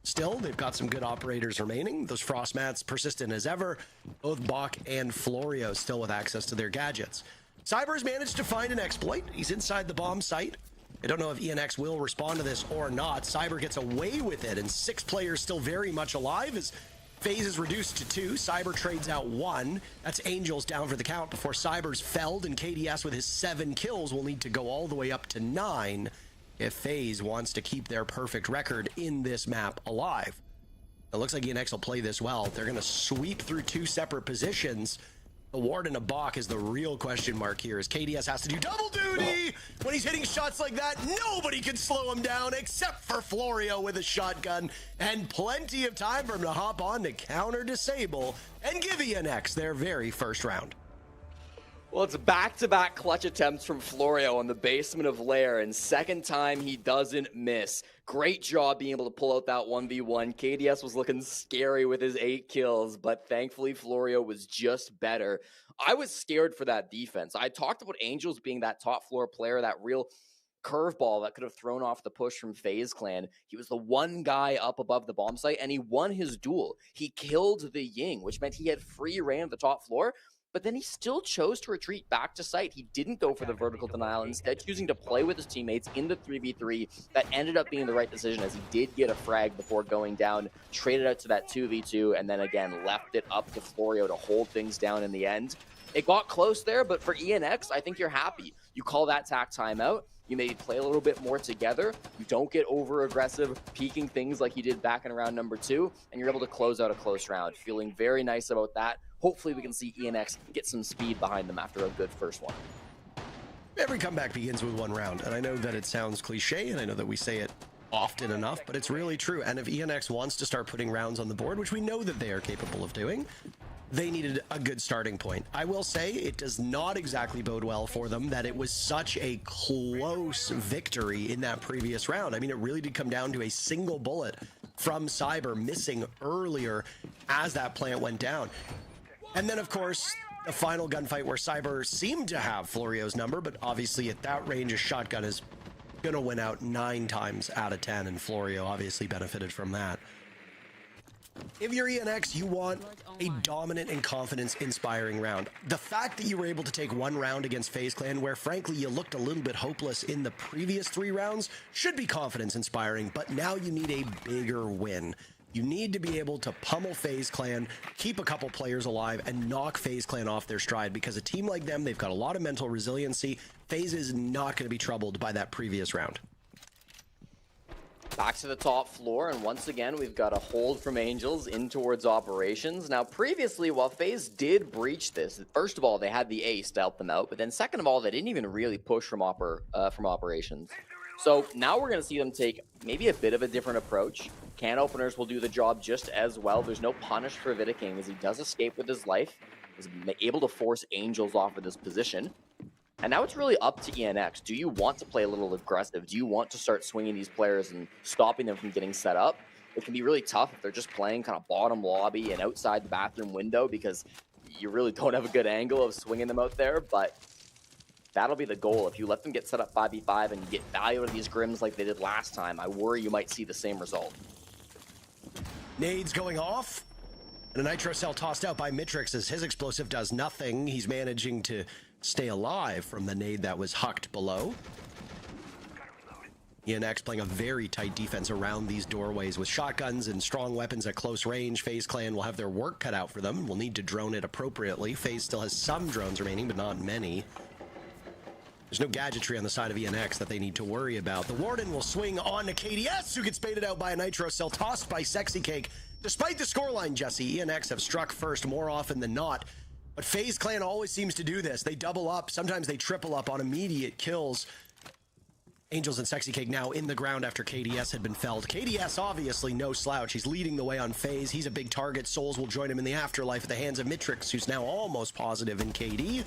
Still, they've got some good operators remaining. Those Frost Mats persistent as ever. Both Bach and Florio still with access to their gadgets. Cyber's managed to find an exploit. He's inside the bomb site. I don't know if ENX will respond to this or not. Cyber gets away with it, and 6 players still very much alive as FaZe is reduced to 2. Cyber trades out 1. That's Angels down for the count before Cyber's felled, and KDS with his 7 kills will need to go all the way up to 9 if FaZe wants to keep their perfect record in this map alive. It looks like ENX will play this well. They're going to sweep through 2 separate positions. The Warden of Bach is the real question mark here, as KDS has to do double duty. When he's hitting shots like that, nobody can slow him down except for Florio with a shotgun, and plenty of time for him to hop on to counter disable and give ENX their very first round. Well, it's back-to-back clutch attempts from Florio on the basement of Lair, and second time he doesn't miss. Great job being able to pull out that 1v1. KDS was looking scary with his 8 kills, but thankfully Florio was just better. I was scared for that defense. I talked about Angels being that top floor player, that real curveball that could have thrown off the push from FaZe Clan. He was the one guy up above the bomb site, and he won his duel. He killed the Ying, which meant he had free reign of the top floor. But then he still chose to retreat back to site. He didn't go for the vertical denial, instead choosing to play with his teammates in the 3v3. That ended up being the right decision, as he did get a frag before going down, traded out to that 2v2, and then again left it up to Florio to hold things down in the end. It got close there, but for ENX, I think you're happy. You call that tack timeout. You maybe play a little bit more together. You don't get over aggressive, peeking things like you did back in round number 2, and you're able to close out a close round. Feeling very nice about that. Hopefully we can see ENX get some speed behind them after a good first one. Every comeback begins with 1 round, and I know that it sounds cliche, and I know that we say it often enough, but it's really true. And if ENX wants to start putting rounds on the board, which we know that they are capable of doing, they needed a good starting point. I will say it does not exactly bode well for them that it was such a close victory in that previous round. I mean, it really did come down to a single bullet from Cyber missing earlier as that plant went down. And then, of course, the final gunfight where Cyber seemed to have Florio's number, but obviously at that range, a shotgun is going to win out 9 times out of 10, and Florio obviously benefited from that. If you're ENX, you want a dominant and confidence-inspiring round. The fact that you were able to take 1 round against FaZe Clan, where frankly you looked a little bit hopeless in the previous 3 rounds, should be confidence-inspiring, but now you need a bigger win. You need to be able to pummel FaZe Clan, keep a couple players alive, and knock FaZe Clan off their stride, because a team like them, they've got a lot of mental resiliency. FaZe is not going to be troubled by that previous round. Back to the top floor, and once again, we've got a hold from Angels in towards operations. Now, previously, while FaZe did breach this, first of all, they had the ace to help them out, but then second of all, they didn't even really push from operations. So now we're going to see them take maybe a bit of a different approach. Can openers will do the job just as well. There's no punish for Vidaking, as he does escape with his life. He's able to force Angels off of this position. And now it's really up to ENX. Do you want to play a little aggressive? Do you want to start swinging these players and stopping them from getting set up? It can be really tough if they're just playing kind of bottom lobby and outside the bathroom window, because you really don't have a good angle of swinging them out there. But that'll be the goal. If you let them get set up 5v5 and you get value out of these Grims like they did last time, I worry you might see the same result. Nades going off, and a nitro cell tossed out by Mitrix as his explosive does nothing. He's managing to stay alive from the nade that was hucked below. ENX playing a very tight defense around these doorways with shotguns and strong weapons at close range. FaZe Clan will have their work cut out for them and will need to drone it appropriately. FaZe still has some drones remaining, but not many. There's no gadgetry on the side of ENX that they need to worry about. The Warden will swing on to KDS, who gets baited out by a nitro cell tossed by Sexy Cake. Despite the scoreline, Jesse, ENX have struck first more often than not. But FaZe Clan always seems to do this. They double up. Sometimes they triple up on immediate kills. Angels and Sexy Cake now in the ground after KDS had been felled. KDS obviously no slouch. He's leading the way on FaZe. He's a big target. Souls will join him in the afterlife at the hands of Mitrix, who's now almost positive in KD.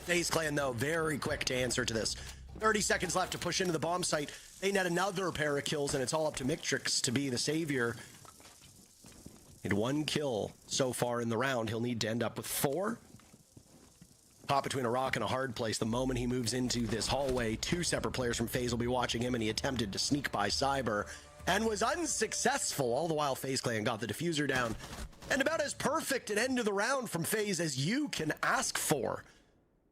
FaZe Clan, though, very quick to answer to this. 30 seconds left to push into the bomb site. They net another pair of kills, and it's all up to Mitrix to be the savior. Had 1 kill so far in the round. He'll need to end up with 4. Caught between a rock and a hard place. The moment he moves into this hallway, 2 separate players from FaZe will be watching him, and he attempted to sneak by Cyber and was unsuccessful. All the while, FaZe Clan got the diffuser down. And about as perfect an end to the round from FaZe as you can ask for.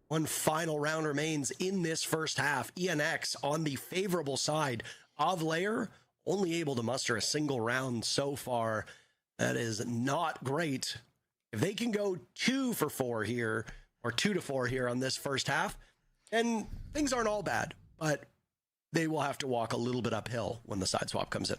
One final round remains in this first half. ENX on the favorable side of Lair, only able to muster a single round so far. That is not great. If they can go 2 for 4 here, or 2 to 4 here on this first half, then things aren't all bad, but they will have to walk a little bit uphill when the side swap comes in.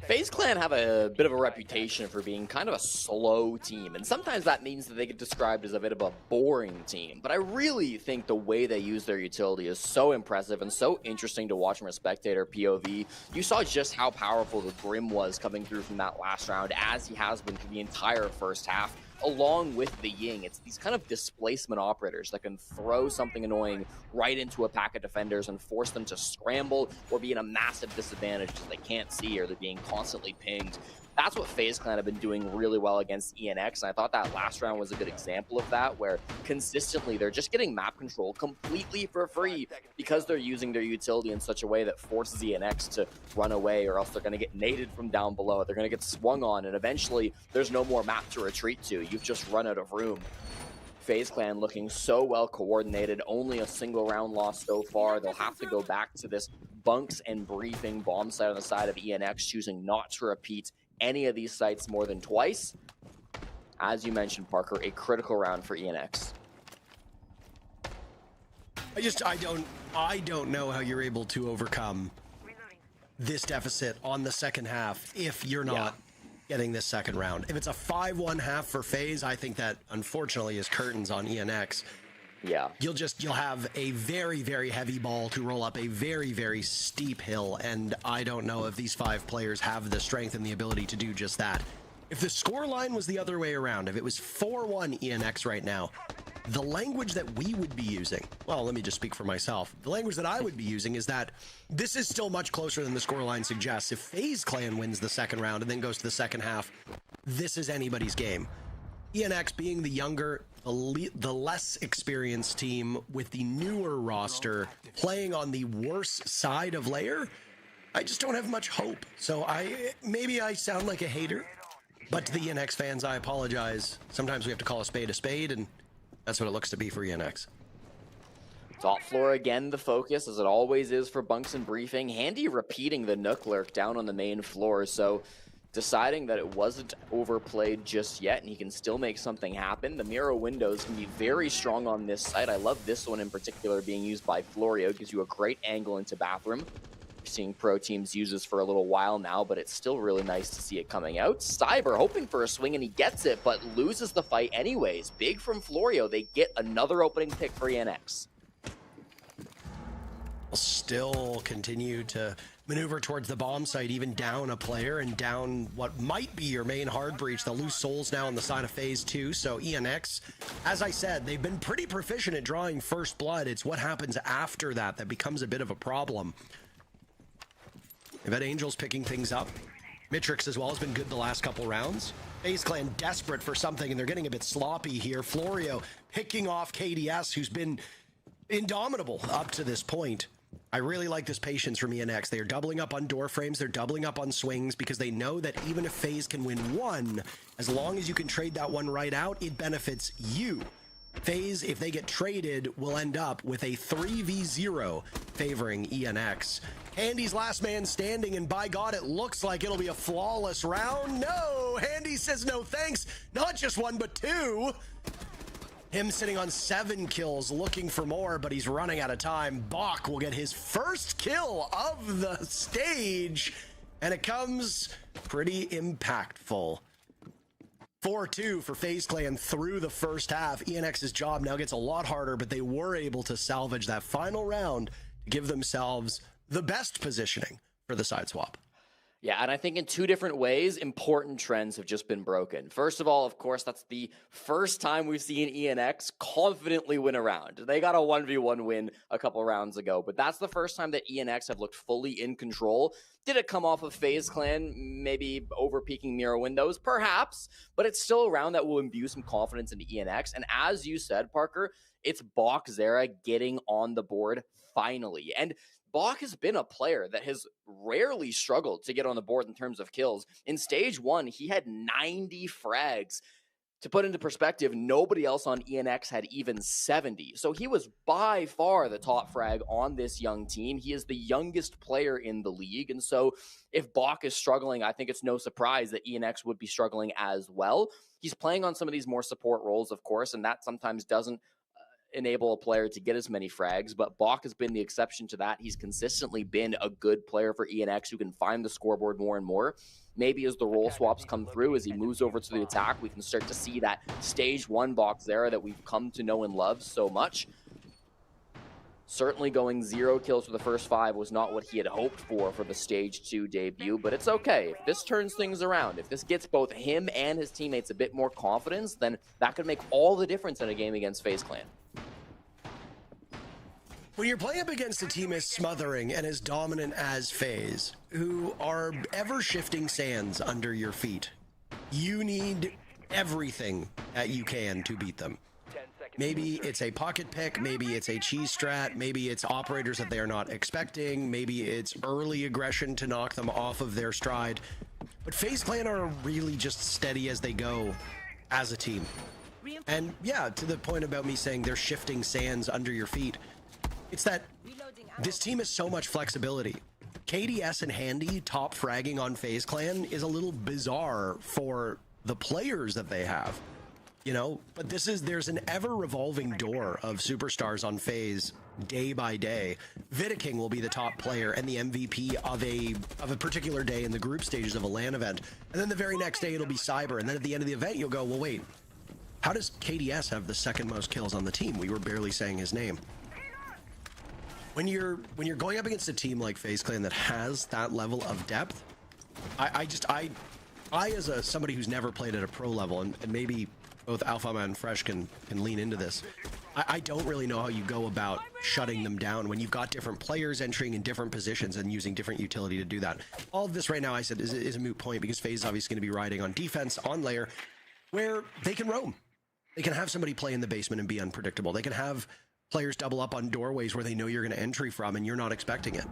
FaZe Clan have a bit of a reputation for being kind of a slow team, and sometimes that means that they get described as a bit of a boring team. But I really think the way they use their utility is so impressive and so interesting to watch from a spectator POV. You saw just how powerful the Grim was coming through from that last round, as he has been for the entire first half, along with the Ying. It's these kind of displacement operators that can throw something annoying right into a pack of defenders and force them to scramble or be in a massive disadvantage because they can't see or they're being constantly pinged. That's what FaZe Clan have been doing really well against ENX, and I thought that last round was a good example of that, where consistently they're just getting map control completely for free because they're using their utility in such a way that forces ENX to run away, or else they're going to get naded from down below. They're going to get swung on, and eventually there's no more map to retreat to. You've just run out of room. FaZe Clan looking so well coordinated, only a single round loss so far. They'll have to go back to this bunks and briefing bomb site on the side of ENX, choosing not to repeat any of these sites more than twice. As you mentioned, Parker, a critical round for ENX. I don't know how you're able to overcome this deficit on the second half if you're not getting this second round. If it's a 5-1 half for FaZe, I think that unfortunately is curtains on ENX. Yeah. You'll have a very, very heavy ball to roll up a very, very steep hill, and I don't know if these 5 players have the strength and the ability to do just that. If the score line was the other way around, if it was 4-1 ENX right now, the language that we would be using, well, let me just speak for myself. The language that I would be using is that this is still much closer than the scoreline suggests. If FaZe Clan wins the second round and then goes to the second half, this is anybody's game. ENX being the younger, the less experienced team with the newer roster playing on the worse side of Lair, I just don't have much hope. So maybe I sound like a hater, but to the ENX fans, I apologize. Sometimes we have to call a spade, and that's what it looks to be for ENX. Top floor again, the focus, as it always is for bunks and briefing. Handy repeating the Nook lurk down on the main floor, so deciding that it wasn't overplayed just yet and he can still make something happen. The mirror windows can be very strong on this site. I love this one in particular being used by Furia. It gives you a great angle into bathroom. We're seeing pro teams use this for a little while now, but it's still really nice to see it coming out. Cyber hoping for a swing and he gets it, but loses the fight anyways. Big from Florio. They get another opening pick for ENX. Still continue to maneuver towards the bomb site, even down a player and down what might be your main hard breach. They'll lose souls now on the side of phase 2. So ENX, as I said, they've been pretty proficient at drawing first blood. It's what happens after that that becomes a bit of a problem. They've had Angels picking things up. Mitrix as well has been good the last couple rounds. FaZe Clan desperate for something, and they're getting a bit sloppy here. Florio picking off KDS, who's been indomitable up to this point. I really like this patience from ENX. They are doubling up on door frames. They're doubling up on swings because they know that even if FaZe can win one, as long as you can trade that one right out, it benefits you. FaZe, if they get traded, will end up with a 3v0 favoring ENX. Handy's last man standing, and by God, it looks like it'll be a flawless round. No, Handy says no thanks. Not just one, but two. Him sitting on 7 kills, looking for more, but he's running out of time. Bach will get his first kill of the stage, and it comes pretty impactful. 4-2 for FaZe Clan through the first half. ENX's job now gets a lot harder, but they were able to salvage that final round to give themselves the best positioning for the side swap. Yeah, and I think in 2 different ways, important trends have just been broken. First of all, of course, that's the first time we've seen ENX confidently win a round. They got a 1v1 win a couple rounds ago, but that's the first time that ENX have looked fully in control. Did it come off of FaZe Clan, maybe over-peaking mirror windows? Perhaps, but it's still a round that will imbue some confidence into ENX. And as you said, Parker, it's Bach Zera getting on the board finally. And Bach has been a player that has rarely struggled to get on the board in terms of kills. In stage 1, he had 90 frags To put into perspective, nobody else on ENX had even 70. So he was by far the top frag on this young team. He is the youngest player in the league. And so if Bach is struggling, I think it's no surprise that ENX would be struggling as well. He's playing on some of these more support roles, of course, and that sometimes doesn't enable a player to get as many frags, but Bach has been the exception to that. He's consistently been a good player for ENX who can find the scoreboard more and more. Maybe as the role swaps come through, as he moves over to the attack, we can start to see that stage 1 Boxera that we've come to know and love so much. Certainly going 0 kills for the first 5 was not what he had hoped for the stage 2 debut, but it's okay. If this turns things around, if this gets both him and his teammates a bit more confidence, then that could make all the difference in a game against FaZe Clan. When you're playing up against a team as smothering and as dominant as FaZe, who are ever-shifting sands under your feet, you need everything that you can to beat them. Maybe it's a pocket pick, maybe it's a cheese strat, maybe it's operators that they are not expecting, maybe it's early aggression to knock them off of their stride. But FaZe Clan are really just steady as they go as a team. And yeah, to the point about me saying they're shifting sands under your feet, it's that this team has so much flexibility. KDS and Handy top fragging on FaZe Clan is a little bizarre for the players that they have, you know, but there's an ever revolving door of superstars on FaZe day by day. Vidaking will be the top player and the MVP of a particular day in the group stages of a LAN event. And then the very next day it'll be Cyber. And then at the end of the event, you'll go, well, wait, how does KDS have the second most kills on the team? We were barely saying his name. When you're going up against a team like FaZe Clan that has that level of depth, I as somebody who's never played at a pro level, and maybe both Alphama and Fresh can lean into this, I don't really know how you go about shutting them down when you've got different players entering in different positions and using different utility to do that. All of this right now, I said, is a moot point because FaZe is obviously going to be riding on defense, on layer, where they can roam. They can have somebody play in the basement and be unpredictable. They can have players double up on doorways where they know you're going to entry from and you're not expecting it.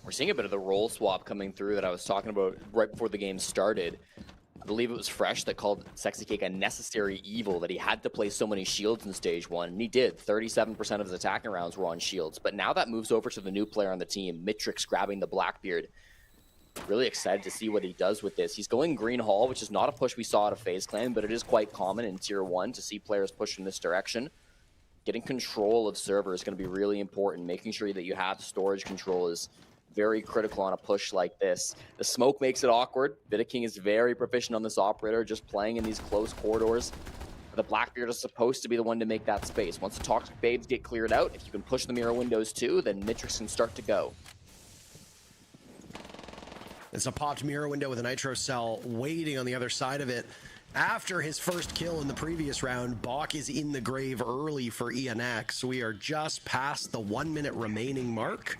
We're seeing a bit of the role swap coming through that I was talking about right before the game started. I believe it was Fresh that called Sexy Cake a necessary evil, that he had to play so many shields in stage 1, and he did. 37% of his attacking rounds were on shields, but now that moves over to the new player on the team, Mitrix grabbing the Blackbeard. Really excited to see what he does with this. He's going Green Hall, which is not a push we saw out of FaZe Clan, but it is quite common in Tier 1 to see players push in this direction. Getting control of server is going to be really important. Making sure that you have storage control is very critical on a push like this. The smoke makes it awkward. Vidaking is very proficient on this operator, just playing in these close corridors. The Blackbeard is supposed to be the one to make that space. Once the Toxic Babes get cleared out, if you can push the mirror windows too, then Mitrix can start to go. It's a popped mirror window with a nitro cell waiting on the other side of it. After his first kill in the previous round, Bach is in the grave early for ENX. We are just past the 1 minute remaining mark.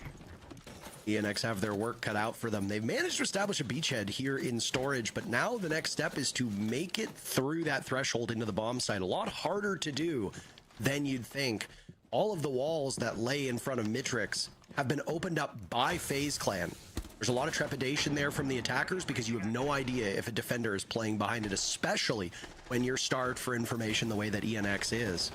ENX have their work cut out for them. They've managed to establish a beachhead here in storage, but now the next step is to make it through that threshold into the bomb site. A lot harder to do than you'd think. All of the walls that lay in front of Mitrix have been opened up by FaZe Clan. There's a lot of trepidation there from the attackers because you have no idea if a defender is playing behind it, especially when you're starved for information the way that ENX is.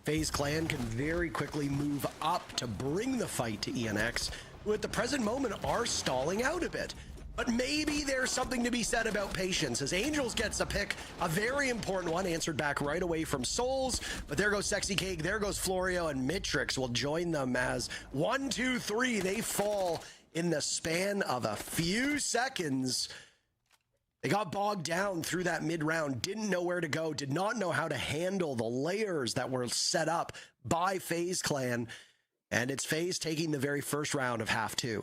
FaZe Clan can very quickly move up to bring the fight to ENX, who at the present moment are stalling out a bit. But maybe there's something to be said about patience, as Angels gets a pick, a very important one, answered back right away from Souls. But there goes Sexy Cake, there goes Florio, and Mitrix will join them as 1, 2, 3, they fall in the span of a few seconds. They got bogged down through that mid-round, didn't know where to go, did not know how to handle the layers that were set up by FaZe Clan, and it's FaZe taking the very first round of half 2.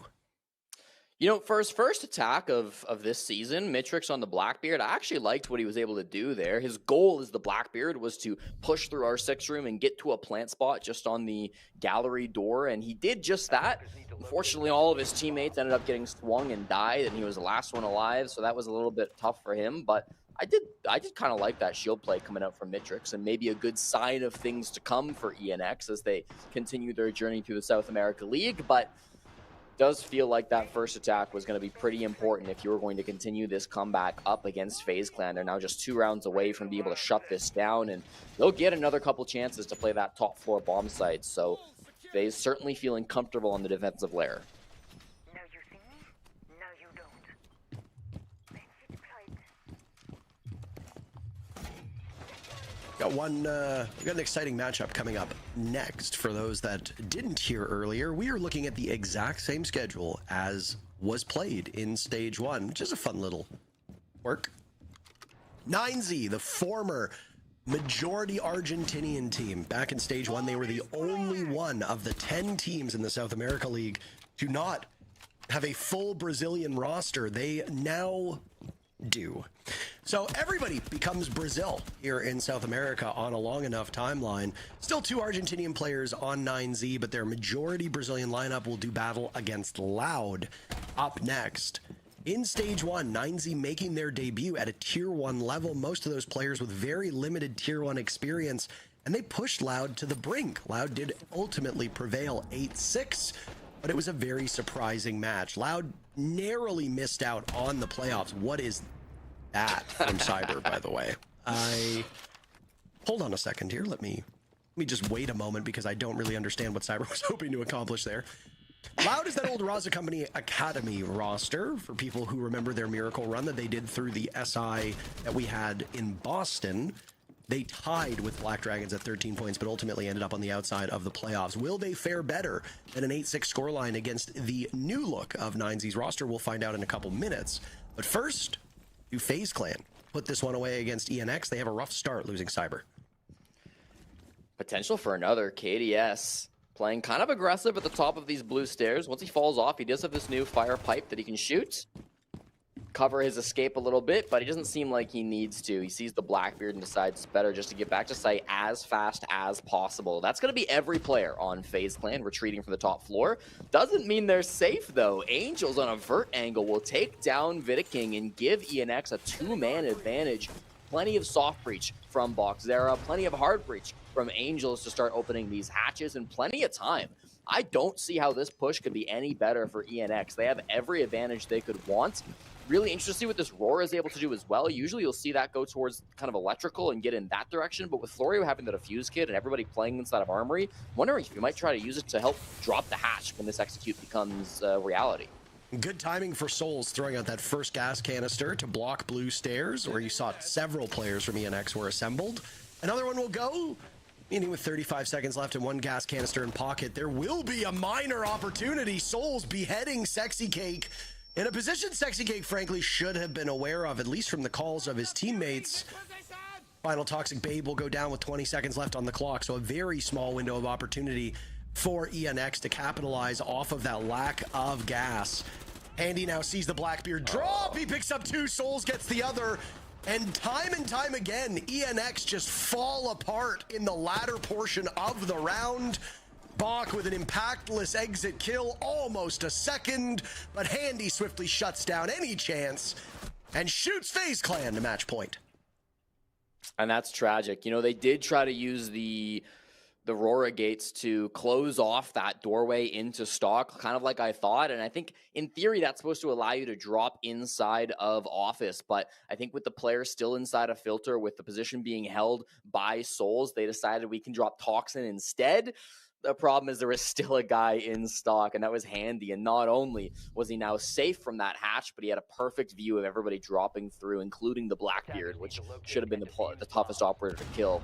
You know, for his first attack of this season, Mitrix on the Blackbeard, I actually liked what he was able to do there. His goal as the Blackbeard was to push through our 6 room and get to a plant spot just on the gallery door, and he did just that. Unfortunately, all of his teammates ended up getting swung and died, and he was the last one alive, so that was a little bit tough for him, but I did kind of like that shield play coming out from Mitrix, and maybe a good sign of things to come for ENX as they continue their journey through the South America League, but does feel like that first attack was going to be pretty important if you were going to continue this comeback up against FaZe Clan. They're now just 2 rounds away from being able to shut this down, and they'll get another couple chances to play that top floor bomb site. So FaZe certainly feeling comfortable on the defensive layer. Now you see me, now you don't. Let's We got an exciting matchup coming up next. For those that didn't hear earlier, we are looking at the exact same schedule as was played in stage 1, which is a fun little work. 9Z, the former majority Argentinian team, back in stage 1, they were the only one of the 10 teams in the South America League to not have a full Brazilian roster. They now do. So everybody becomes Brazil here in South America on a long enough timeline. Still 2 Argentinian players on 9Z, but their majority Brazilian lineup will do battle against Loud up next. In stage 1, 9Z making their debut at a tier 1 level. Most of those players with very limited tier 1 experience, and they pushed Loud to the brink. Loud did ultimately prevail 8-6, but it was a very surprising match. Loud narrowly missed out on the playoffs. What is that from Cyber, by the way? Hold on a second here. Let me just wait a moment, because I don't really understand what Cyber was hoping to accomplish there. Loud is that old Raza Company Academy roster, for people who remember their miracle run that they did through the SI that we had in Boston. They tied with Black Dragons at 13 points, but ultimately ended up on the outside of the playoffs. Will they fare better than an 8-6 scoreline against the new look of 9Z's roster? We'll find out in a couple minutes. But first, do FaZe Clan put this one away against ENX? They have a rough start, losing Cyber. Potential for another. KDS playing kind of aggressive at the top of these blue stairs. Once he falls off, he does have this new fire pipe that he can shoot, cover his escape a little bit, but he doesn't seem like he needs to. He sees the Blackbeard and decides it's better just to get back to site as fast as possible. That's going to be every player on FaZe Clan retreating from the top floor. Doesn't mean they're safe, though. Angels on a vert angle will take down Vidaking and give ENX a 2-man advantage. Plenty of soft breach from Boxzera, plenty of hard breach from Angels to start opening these hatches, and plenty of time. I don't see how this push could be any better for ENX. They have every advantage they could want. Really interesting to see what this Roar is able to do as well. Usually you'll see that go towards kind of electrical and get in that direction, but with Florio having the defuse kit and everybody playing inside of Armory, I'm wondering if you might try to use it to help drop the hatch when this execute becomes reality. Good timing for Souls throwing out that first gas canister to block blue stairs, where you saw several players from ENX were assembled. Another one will go, meaning with 35 seconds left and 1 gas canister in pocket, there will be a minor opportunity. Souls beheading Sexy Cake in a position Sexy Cake, frankly, should have been aware of, at least from the calls of his teammates. Final Toxic Babe will go down with 20 seconds left on the clock, so a very small window of opportunity for ENX to capitalize off of that lack of gas. Handy now sees the Blackbeard drop. He picks up 2, Souls gets the other. And time again, ENX just fall apart in the latter portion of the round. Bach with an impactless exit kill, almost a second, but Handy swiftly shuts down any chance and shoots FaZe Clan to match point. And that's tragic. You know, they did try to use the Aurora gates to close off that doorway into stock, kind of like I thought. And I think in theory, that's supposed to allow you to drop inside of office. But I think with the players still inside a filter, with the position being held by Souls, they decided we can drop Toxin instead. The problem is there is still a guy in stock, and that was Handy. And not only was he now safe from that hatch, but he had a perfect view of everybody dropping through, including the Blackbeard, which should have been the toughest operator to kill.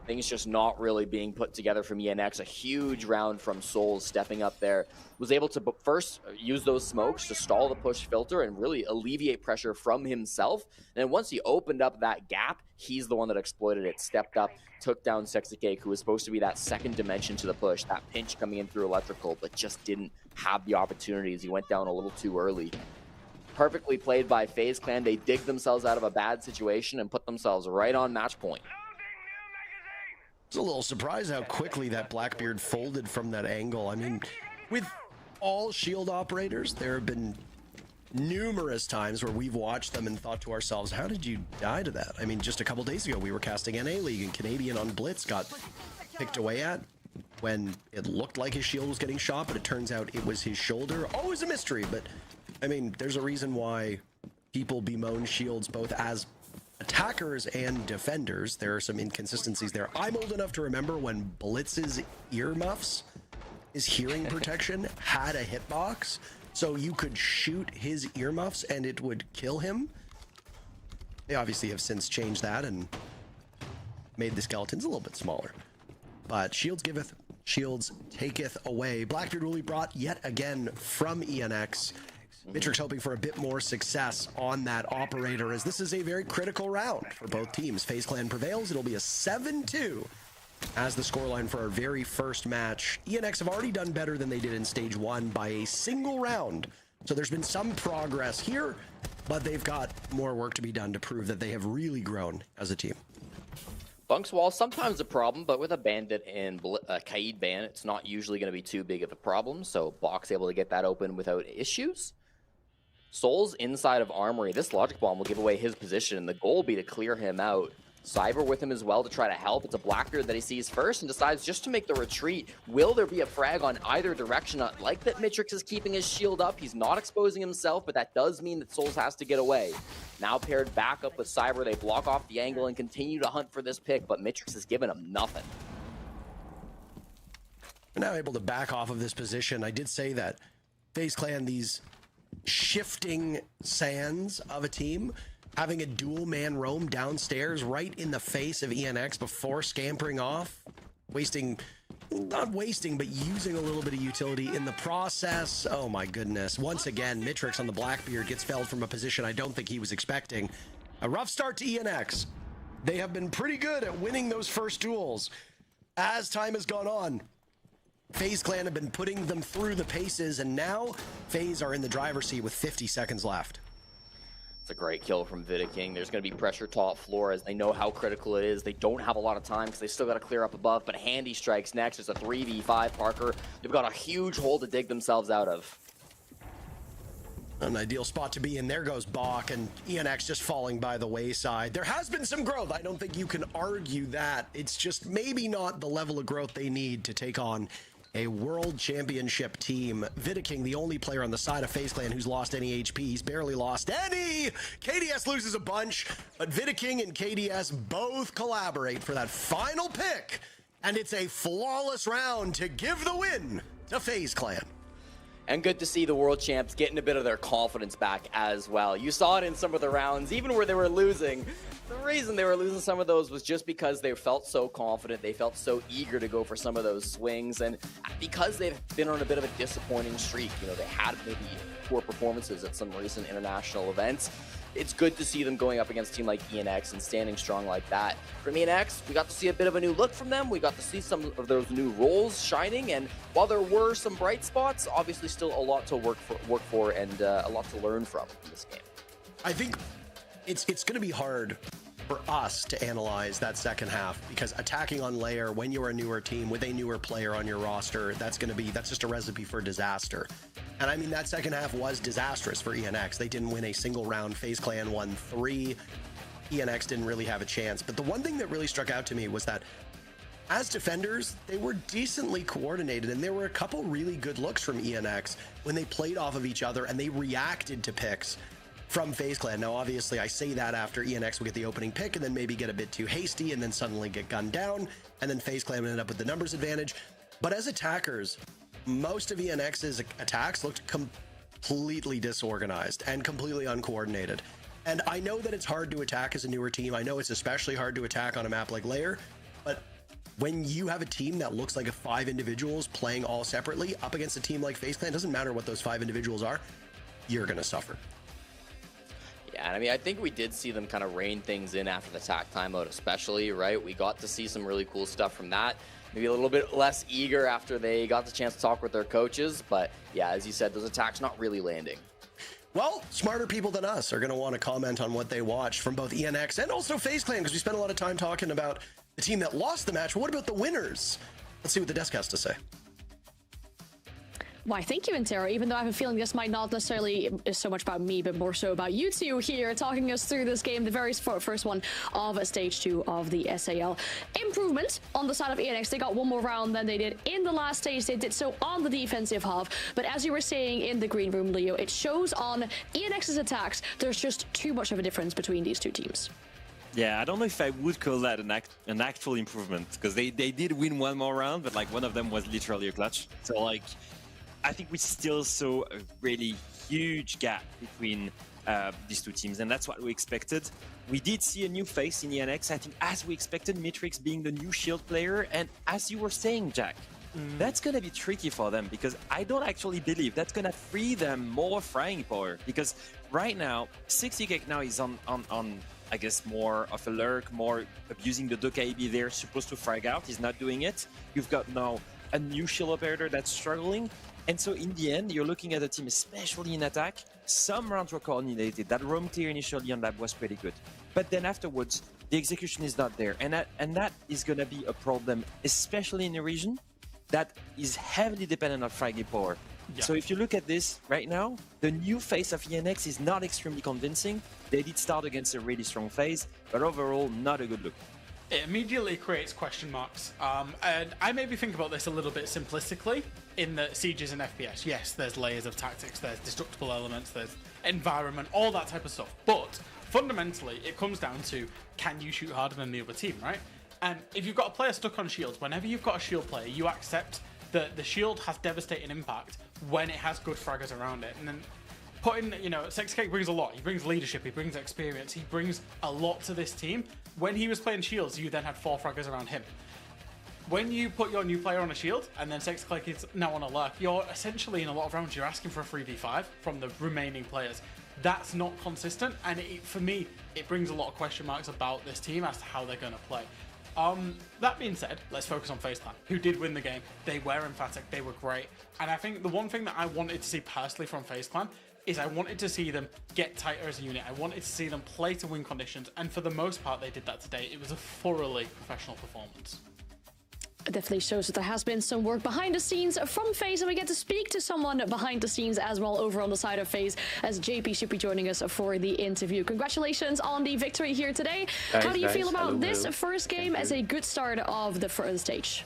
Things just not really being put together from ENX. A huge round from Souls stepping up there. Was able to first use those smokes to stall the push filter and really alleviate pressure from himself. And then once he opened up that gap, he's the one that exploited it. Stepped up, took down Sexy Cake, who was supposed to be that second dimension to the push. That pinch coming in through electrical, but just didn't have the opportunities. He went down a little too early. Perfectly played by FaZe Clan. They dig themselves out of a bad situation and put themselves right on match point. It's a little surprised how quickly that Blackbeard folded from that angle. I mean, with all shield operators, there have been numerous times where we've watched them and thought to ourselves, how did you die to that? I mean, just a couple days ago, we were casting NA League and Canadian on Blitz got picked away at. when it looked like his shield was getting shot, but it turns out it was his shoulder. Always a mystery, but I mean, there's a reason why people bemoan shields both as attackers and defenders. There are some inconsistencies there. I'm old enough to remember when Blitz's earmuffs, his hearing protection, had a hitbox, so you could shoot his earmuffs and it would kill him. They obviously have since changed that and made the skeletons a little bit smaller. But shields giveth, shields taketh away. Blackbeard will be brought yet again from ENX. Mitrix hoping for a bit more success on that operator, as this is a very critical round for both teams. FaZe Clan prevails. It'll be a 7-2 as the scoreline for our very first match. ENX have already done better than they did in stage 1 by a single round. So there's been some progress here, but they've got more work to be done to prove that they have really grown as a team. Bunks wall, sometimes a problem, but with a Bandit and Kaid ban, it's not usually going to be too big of a problem. So Box able to get that open without issues. Soul's inside of Armory. This Logic Bomb will give away his position, and the goal will be to clear him out. Cyber with him as well to try to help. It's a Blackbeard that he sees first and decides just to make the retreat. Will there be a frag on either direction? I like that Mitrix is keeping his shield up. He's not exposing himself, but that does mean that Souls has to get away. Now paired back up with Cyber, they block off the angle and continue to hunt for this pick, but Mitrix has given him nothing. We're now able to back off of this position. I did say that FaZe Clan, these shifting sands of a team, having a dual man roam downstairs right in the face of ENX before scampering off, not wasting, but using a little bit of utility in the process. Oh my goodness. Once again, Mitrix on the Blackbeard gets felled from a position I don't think he was expecting. A rough start to ENX. They have been pretty good at winning those first duels. As time has gone on, FaZe Clan have been putting them through the paces, and now FaZe are in the driver's seat with 50 seconds left. It's a great kill from Vidiking. There's going to be pressure top floor as they know how critical it is. They don't have a lot of time because they still got to clear up above, but Handy strikes next. It's a 3v5 Parker. They've got a huge hole to dig themselves out of. An ideal spot to be in. There goes Bach, and ENX just falling by the wayside. There has been some growth. I don't think you can argue that. It's just maybe not the level of growth they need to take on a world championship team. Vidiking, the only player on the side of FaZe Clan who's lost any HP. He's barely lost any. KDS loses a bunch, but Vidiking and KDS both collaborate for that final pick, and it's a flawless round to give the win to FaZe Clan. And good to see the world champs getting a bit of their confidence back as well. You saw it in some of the rounds, even where they were losing. The reason they were losing some of those was just because they felt so confident. They felt so eager to go for some of those swings. And because they've been on a bit of a disappointing streak, you know, they had maybe poor performances at some recent international events. It's good to see them going up against a team like ENX and standing strong like that. From ENX, we got to see a bit of a new look from them. We got to see some of those new roles shining. And while there were some bright spots, obviously still a lot to work for and a lot to learn from in this game. I think it's going to be hard for us to analyze that second half, because attacking on layer when you're a newer team with a newer player on your roster, that's just a recipe for disaster. And I mean, that second half was disastrous for ENX. They didn't win a single round. FaZe Clan won 3. ENX didn't really have a chance. But the one thing that really struck out to me was that as defenders, they were decently coordinated, and there were a couple really good looks from ENX when they played off of each other and they reacted to picks from FaZe Clan. Now, obviously, I say that after ENX will get the opening pick and then maybe get a bit too hasty and then suddenly get gunned down, and then FaZe Clan ended up with the numbers advantage. But as attackers, most of ENX's attacks looked completely disorganized and completely uncoordinated. And I know that it's hard to attack as a newer team. I know it's especially hard to attack on a map like Lair, but when you have a team that looks like 5 individuals playing all separately up against a team like FaZe Clan, doesn't matter what those 5 individuals are, you're going to suffer. Yeah, and I mean, I think we did see them kind of rein things in after the attack timeout especially, right? We got to see some really cool stuff from that. Maybe a little bit less eager after they got the chance to talk with their coaches. But yeah, as you said, those attacks not really landing. Well, smarter people than us are going to want to comment on what they watched from both ENX and also FaZe Clan, because we spent a lot of time talking about the team that lost the match. But what about the winners? Let's see what the desk has to say. Why, thank you, Intero. Even though I have a feeling this might not necessarily is so much about me, but more so about you two here, talking us through this game, the very first one of Stage 2 of the SAL. Improvement on the side of ENX. They got one more round than they did in the last stage. They did so on the defensive half. But as you were saying in the green room, Leo, it shows on ENX's attacks, there's just too much of a difference between these two teams. Yeah, I don't know if I would call that an actual improvement, because they did win one more round, but like one of them was literally a clutch. So like, I think we still saw a really huge gap between these two teams, and that's what we expected. We did see a new face in ENX, I think, as we expected, Mitrix being the new shield player, and as you were saying, Jack, that's going to be tricky for them, because I don't actually believe that's going to free them more frying power, because right now, 60K now is on I guess, more of a lurk, more abusing the Doka AB there, supposed to frag out. He's not doing it. You've got now a new shield operator that's struggling. And so in the end, you're looking at a team, especially in attack. Some rounds were coordinated. That roam clear initially on lab was pretty good. But then afterwards, the execution is not there. And that is going to be a problem, especially in a region that is heavily dependent on fragging power. Yeah. So if you look at this right now, the new face of ENX is not extremely convincing. They did start against a really strong phase, but overall, not a good look. It immediately creates question marks. And I maybe think about this a little bit simplistically in the sieges and FPS. Yes, there's layers of tactics, there's destructible elements, there's environment, all that type of stuff. But fundamentally, it comes down to, can you shoot harder than the other team, right? And if you've got a player stuck on shields, whenever you've got a shield player, you accept that the shield has devastating impact when it has good fraggers around it. And then putting, 6K brings a lot. He brings leadership, he brings experience, he brings a lot to this team. When he was playing shields, you then had 4 fraggers around him. When you put your new player on a shield, and then 6K is now on a lurk, you're essentially, in a lot of rounds, you're asking for a 3v5 from the remaining players. That's not consistent, and for me, it brings a lot of question marks about this team as to how they're going to play. That being said, let's focus on FaZe Clan, who did win the game. They were emphatic, they were great. And I think the one thing that I wanted to see personally from FaZe Clan is I wanted to see them get tighter as a unit. I wanted to see them play to win conditions. And for the most part, they did that today. It was a thoroughly professional performance. It definitely shows that there has been some work behind the scenes from FaZe, and we get to speak to someone behind the scenes as well over on the side of FaZe, as JP should be joining us for the interview. Congratulations on the victory here today. How do you feel about this first game as a good start of the first stage?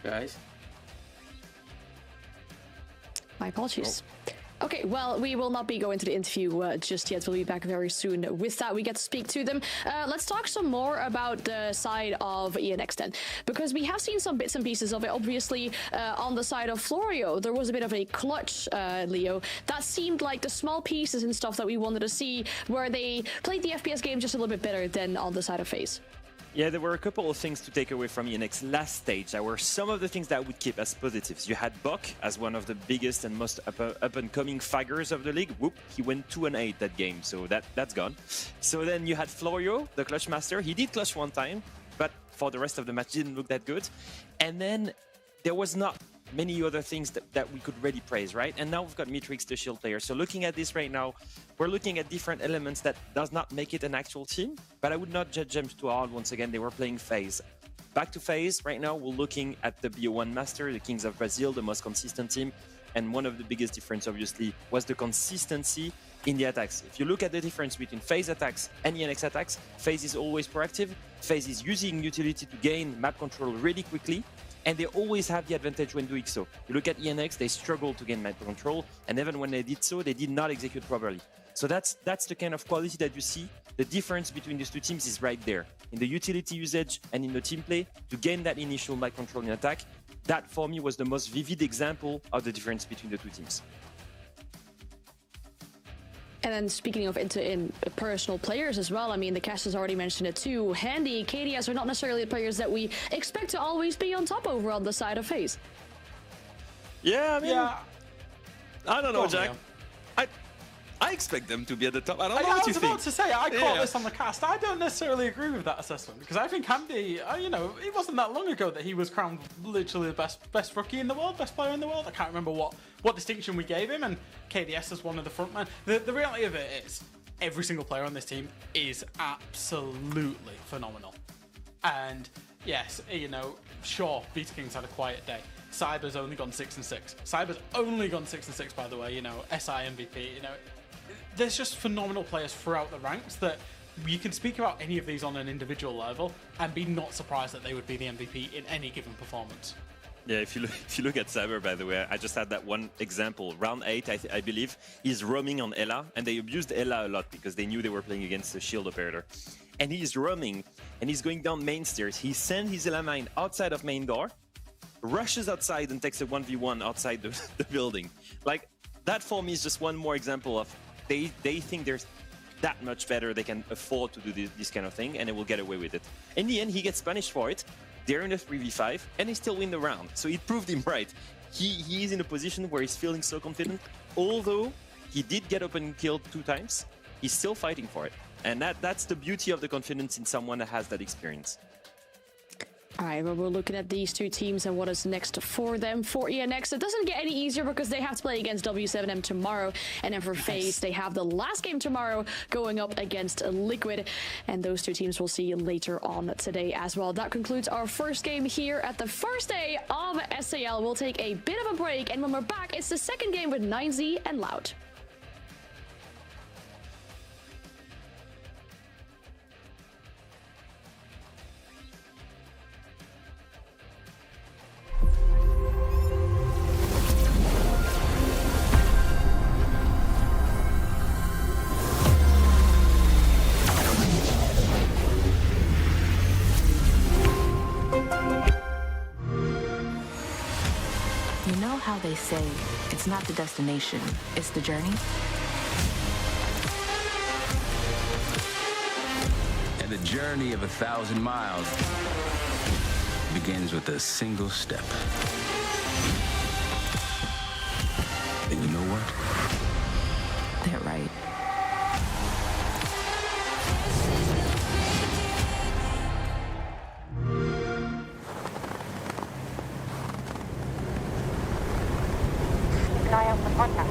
Guys? My apologies. Okay, well, we will not be going to the interview just yet. We'll be back very soon. With that, we get to speak to them. Let's talk some more about the side of ENX then, because we have seen some bits and pieces of it. Obviously, on the side of Florio, there was a bit of a clutch, Leo. That seemed like the small pieces and stuff that we wanted to see, where they played the FPS game just a little bit better than on the side of FaZe. Yeah, there were a couple of things to take away from ENX last stage. There were some of the things that I would keep as positives. You had Buck as one of the biggest and most up-and-coming fraggers of the league. Whoop, he went 2-8 that game, so that's gone. So then you had Florio, the clutch master. He did clutch one time, but for the rest of the match didn't look that good. And then there was not many other things that we could really praise, right? And now we've got Mitrix, the shield player. So looking at this right now, we're looking at different elements that does not make it an actual team, but I would not judge them too hard. Once again, they were playing FaZe. Back to FaZe, right now we're looking at the BO1 Master, the Kings of Brazil, the most consistent team. And one of the biggest difference, obviously, was the consistency in the attacks. If you look at the difference between FaZe attacks and ENX attacks, FaZe is always proactive. FaZe is using utility to gain map control really quickly, and they always have the advantage when doing so. You look at ENX, they struggle to gain map control, and even when they did so, they did not execute properly. So that's the kind of quality that you see. The difference between these two teams is right there. In the utility usage and in the team play, to gain that initial map control in attack, that for me was the most vivid example of the difference between the two teams. And then speaking of in personal players as well, I mean, the cast has already mentioned it too. Handy, KDS are not necessarily the players that we expect to always be on top over on the side of FaZe. Yeah, I mean, I don't know, on, Jack. Leo. I expect them to be at the top. I don't know I what you was think. about to say, I caught this on the cast. I don't necessarily agree with that assessment, because I think Handy, it wasn't that long ago that he was crowned literally the best rookie in the world, best player in the world. I can't remember what distinction we gave him, and KDS is one of the frontmen. The reality of it is, every single player on this team is absolutely phenomenal. And yes, you know, sure, Vita King's had a quiet day. Cyber's only gone 6-6. Cyber's only gone 6-6, by the way, you know, SI MVP, you know. There's just phenomenal players throughout the ranks that you can speak about any of these on an individual level and be not surprised that they would be the MVP in any given performance. Yeah, if you look at Cyber, by the way, I just had that one example. Round 8, I believe, he's roaming on Ella, and they abused Ella a lot because they knew they were playing against a shield operator. And he's roaming, and he's going down main stairs. He sends his Ella mine outside of main door, rushes outside and takes a 1v1 outside the building. Like, that for me is just one more example of they think they're that much better, they can afford to do this kind of thing, and they will get away with it. In the end, he gets punished for it. They're in a 3v5, and they still win the round. So it proved him right. He is in a position where he's feeling so confident. Although he did get open killed 2 times, he's still fighting for it. And that's the beauty of the confidence in someone that has that experience. All right, well, we're looking at these two teams and what is next for them. For ENX, it doesn't get any easier because they have to play against W7M tomorrow. And then for FaZe, they have the last game tomorrow going up against Liquid. And those two teams we'll see later on today as well. That concludes our first game here at the first day of SAL. We'll take a bit of a break. And when we're back, it's the second game with 9Z and Loud. You know how they say it's not the destination, it's the journey? And the journey of 1,000 miles begins with a single step. And you know what? They're right. Keep an eye out for contact.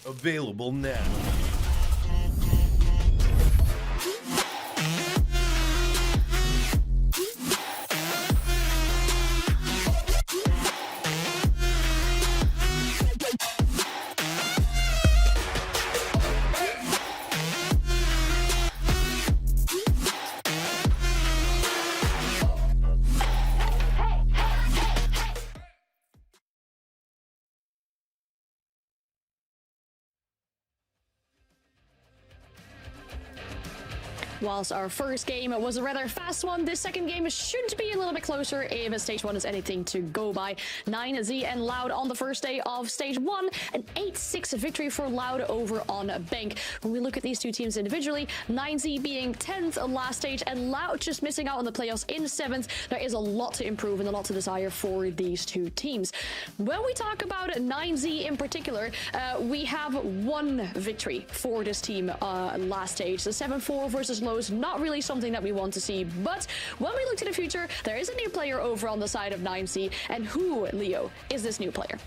Available now. Whilst our first game was a rather fast one, this second game should be a little bit closer if stage 1 is anything to go by. 9Z and Loud on the first day of stage 1, an 8-6 victory for Loud over on Bank. When we look at these two teams individually, 9Z being 10th last stage and Loud just missing out on the playoffs in 7th, there is a lot to improve and a lot to desire for these two teams. When we talk about 9Z in particular, we have one victory for this team last stage. The 7-4 versus Low is not really something that we want to see, but when we look to the future, there is a new player over on the side of 9Z, and who, Leo, is this new player?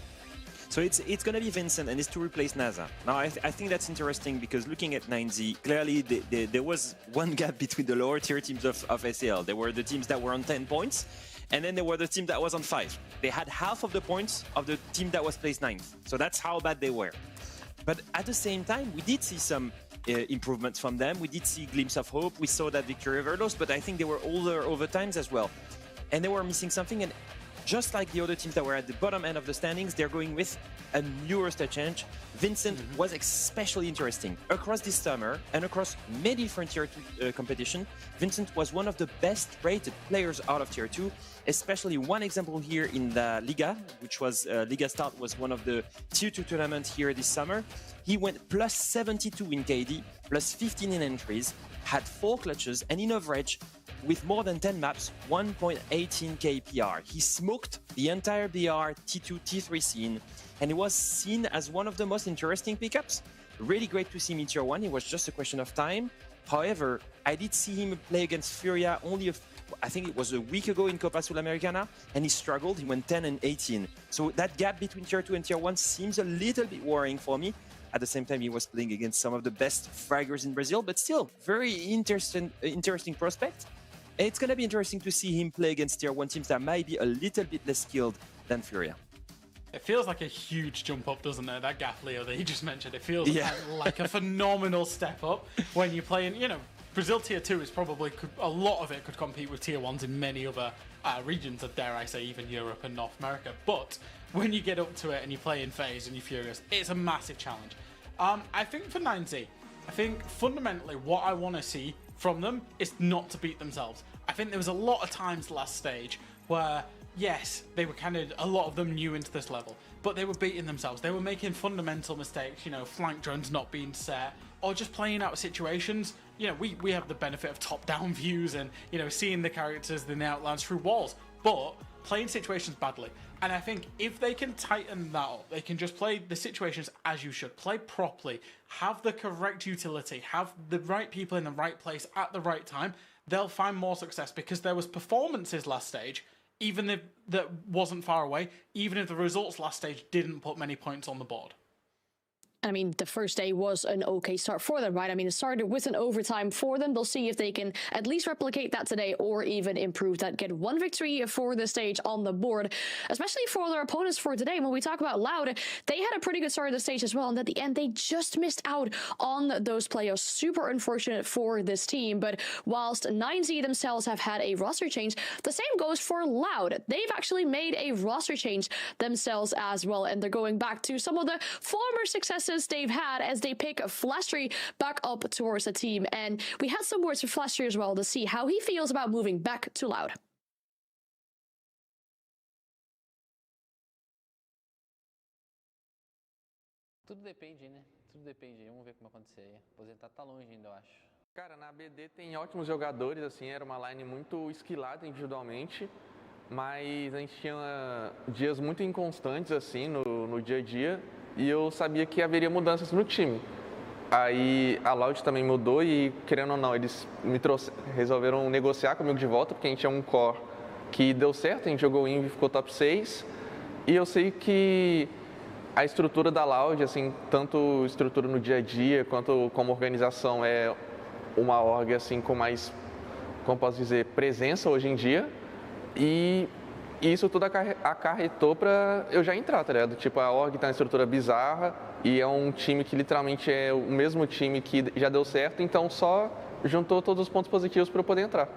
So it's going to be Vincent, and it's to replace NASA. Now, I think that's interesting because looking at 9Z, clearly there was one gap between the lower tier teams of SAL. There were the teams that were on 10 points, and then there were the team that was on 5. They had half of the points of the team that was placed 9th. So that's how bad they were. But at the same time, we did see some improvements from them. We did see a glimpse of hope. We saw that victory over loss, but I think they were older over times as well. And they were missing something. And just like the other teams that were at the bottom end of the standings, they're going with a newer stage change. Vincent was especially interesting. Across this summer and across many different tier 2 competition, Vincent was one of the best rated players out of tier 2, especially one example here in the Liga, which was Liga Start was one of the tier 2 tournaments here this summer. He went plus 72 in KD, plus 15 in entries, had 4 clutches, and in average, with more than 10 maps, 1.18k PR. He smoked the entire BR T2, T3 scene, and he was seen as one of the most interesting pickups. Really great to see him in Tier 1. It was just a question of time. However, I did see him play against Furia only I think it was a week ago in Copa Sudamericana, and he struggled. He went 10 and 18. So that gap between Tier 2 and Tier 1 seems a little bit worrying for me. At the same time, he was playing against some of the best fraggers in Brazil, but still, very interesting prospect. And it's going to be interesting to see him play against Tier 1 teams that might be a little bit less skilled than Furia. It feels like a huge jump up, doesn't it? That gap, Leo, that he just mentioned. It feels like a phenomenal step up when you're playing, you know, Brazil Tier 2 is probably, a lot of it could compete with Tier 1s in many other regions of, dare I say, even Europe and North America. But when you get up to it and you play in FaZe and you're furious, it's a massive challenge. I think for 9Z, I think fundamentally what I want to see from them is not to beat themselves. I think there was a lot of times last stage where, yes, they were kind of, a lot of them new into this level, but they were beating themselves. They were making fundamental mistakes, you know, flank drones not being set, or just playing out situations. You know, we have the benefit of top-down views and, you know, seeing the characters in the outlines through walls, but playing situations badly. And I think if they can tighten that up, they can just play the situations as you should, play properly, have the correct utility, have the right people in the right place at the right time, they'll find more success, because there was performances last stage, even if that wasn't far away, even if the results last stage didn't put many points on the board. I mean, the first day was an okay start for them, right? I mean, it started with an overtime for them. They'll see if they can at least replicate that today, or even improve that, get one victory for the stage on the board, especially for their opponents for today. When we talk about Loud, they had a pretty good start of the stage as well, and at the end, they just missed out on those playoffs. Super unfortunate for this team, but whilst 9Z themselves have had a roster change, the same goes for Loud. They've actually made a roster change themselves as well, and they're going back to some of the former successes they've had as they pick Flastry back up towards the team. And we had some words with Flastry as well to see how he feels about moving back to Loud. Tudo depende, né? Tudo depende. Vamos ver como vai acontecer aí. Aposentar tá longe ainda, eu acho. Cara, na BD tem ótimos jogadores, assim, era uma line muito esquilada individualmente, mas a gente tinha dias muito inconstantes, assim, no dia a dia, e eu sabia que haveria mudanças no time. Aí a Loud também mudou e, querendo ou não, eles resolveram negociar comigo de volta, porque a gente é um core que deu certo, a gente jogou Inv e ficou top 6, e eu sei que a estrutura da Loud, assim, tanto estrutura no dia a dia, quanto como organização, é uma org, assim, com mais, como posso dizer, presença hoje em dia, e isso tudo acarretou pra eu já entrar, tá ligado? Tipo, a org tá em estrutura bizarra e é um time que literalmente é o mesmo time que já deu certo, então só juntou todos os pontos positivos para eu poder entrar.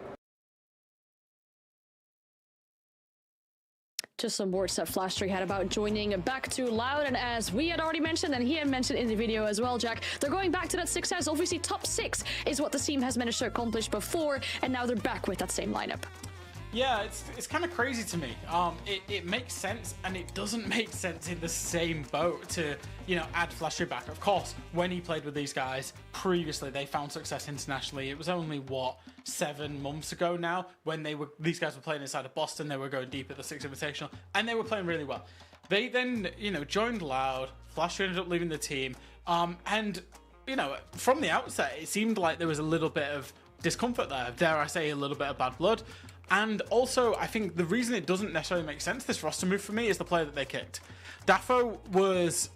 Just some words that Flastry had about joining back to Loud, and as we had already mentioned, and he had mentioned in the video as well, Jack, they're going back to that success. Obviously, top 6 is what the team has managed to accomplish before, and now they're back with that same lineup. Yeah, it's kind of crazy to me. It makes sense, and it doesn't make sense in the same boat to, you know, add Flastry back. Of course, when he played with these guys previously, they found success internationally. It was only, what, 7 months ago now, when these guys were playing inside of Boston. They were going deep at the Six Invitational, and they were playing really well. They then, you know, joined Loud. Flastry ended up leaving the team, and, you know, from the outset, it seemed like there was a little bit of discomfort there. Dare I say, a little bit of bad blood. And also, I think the reason it doesn't necessarily make sense, this roster move for me, is the player that they kicked. Daffo was,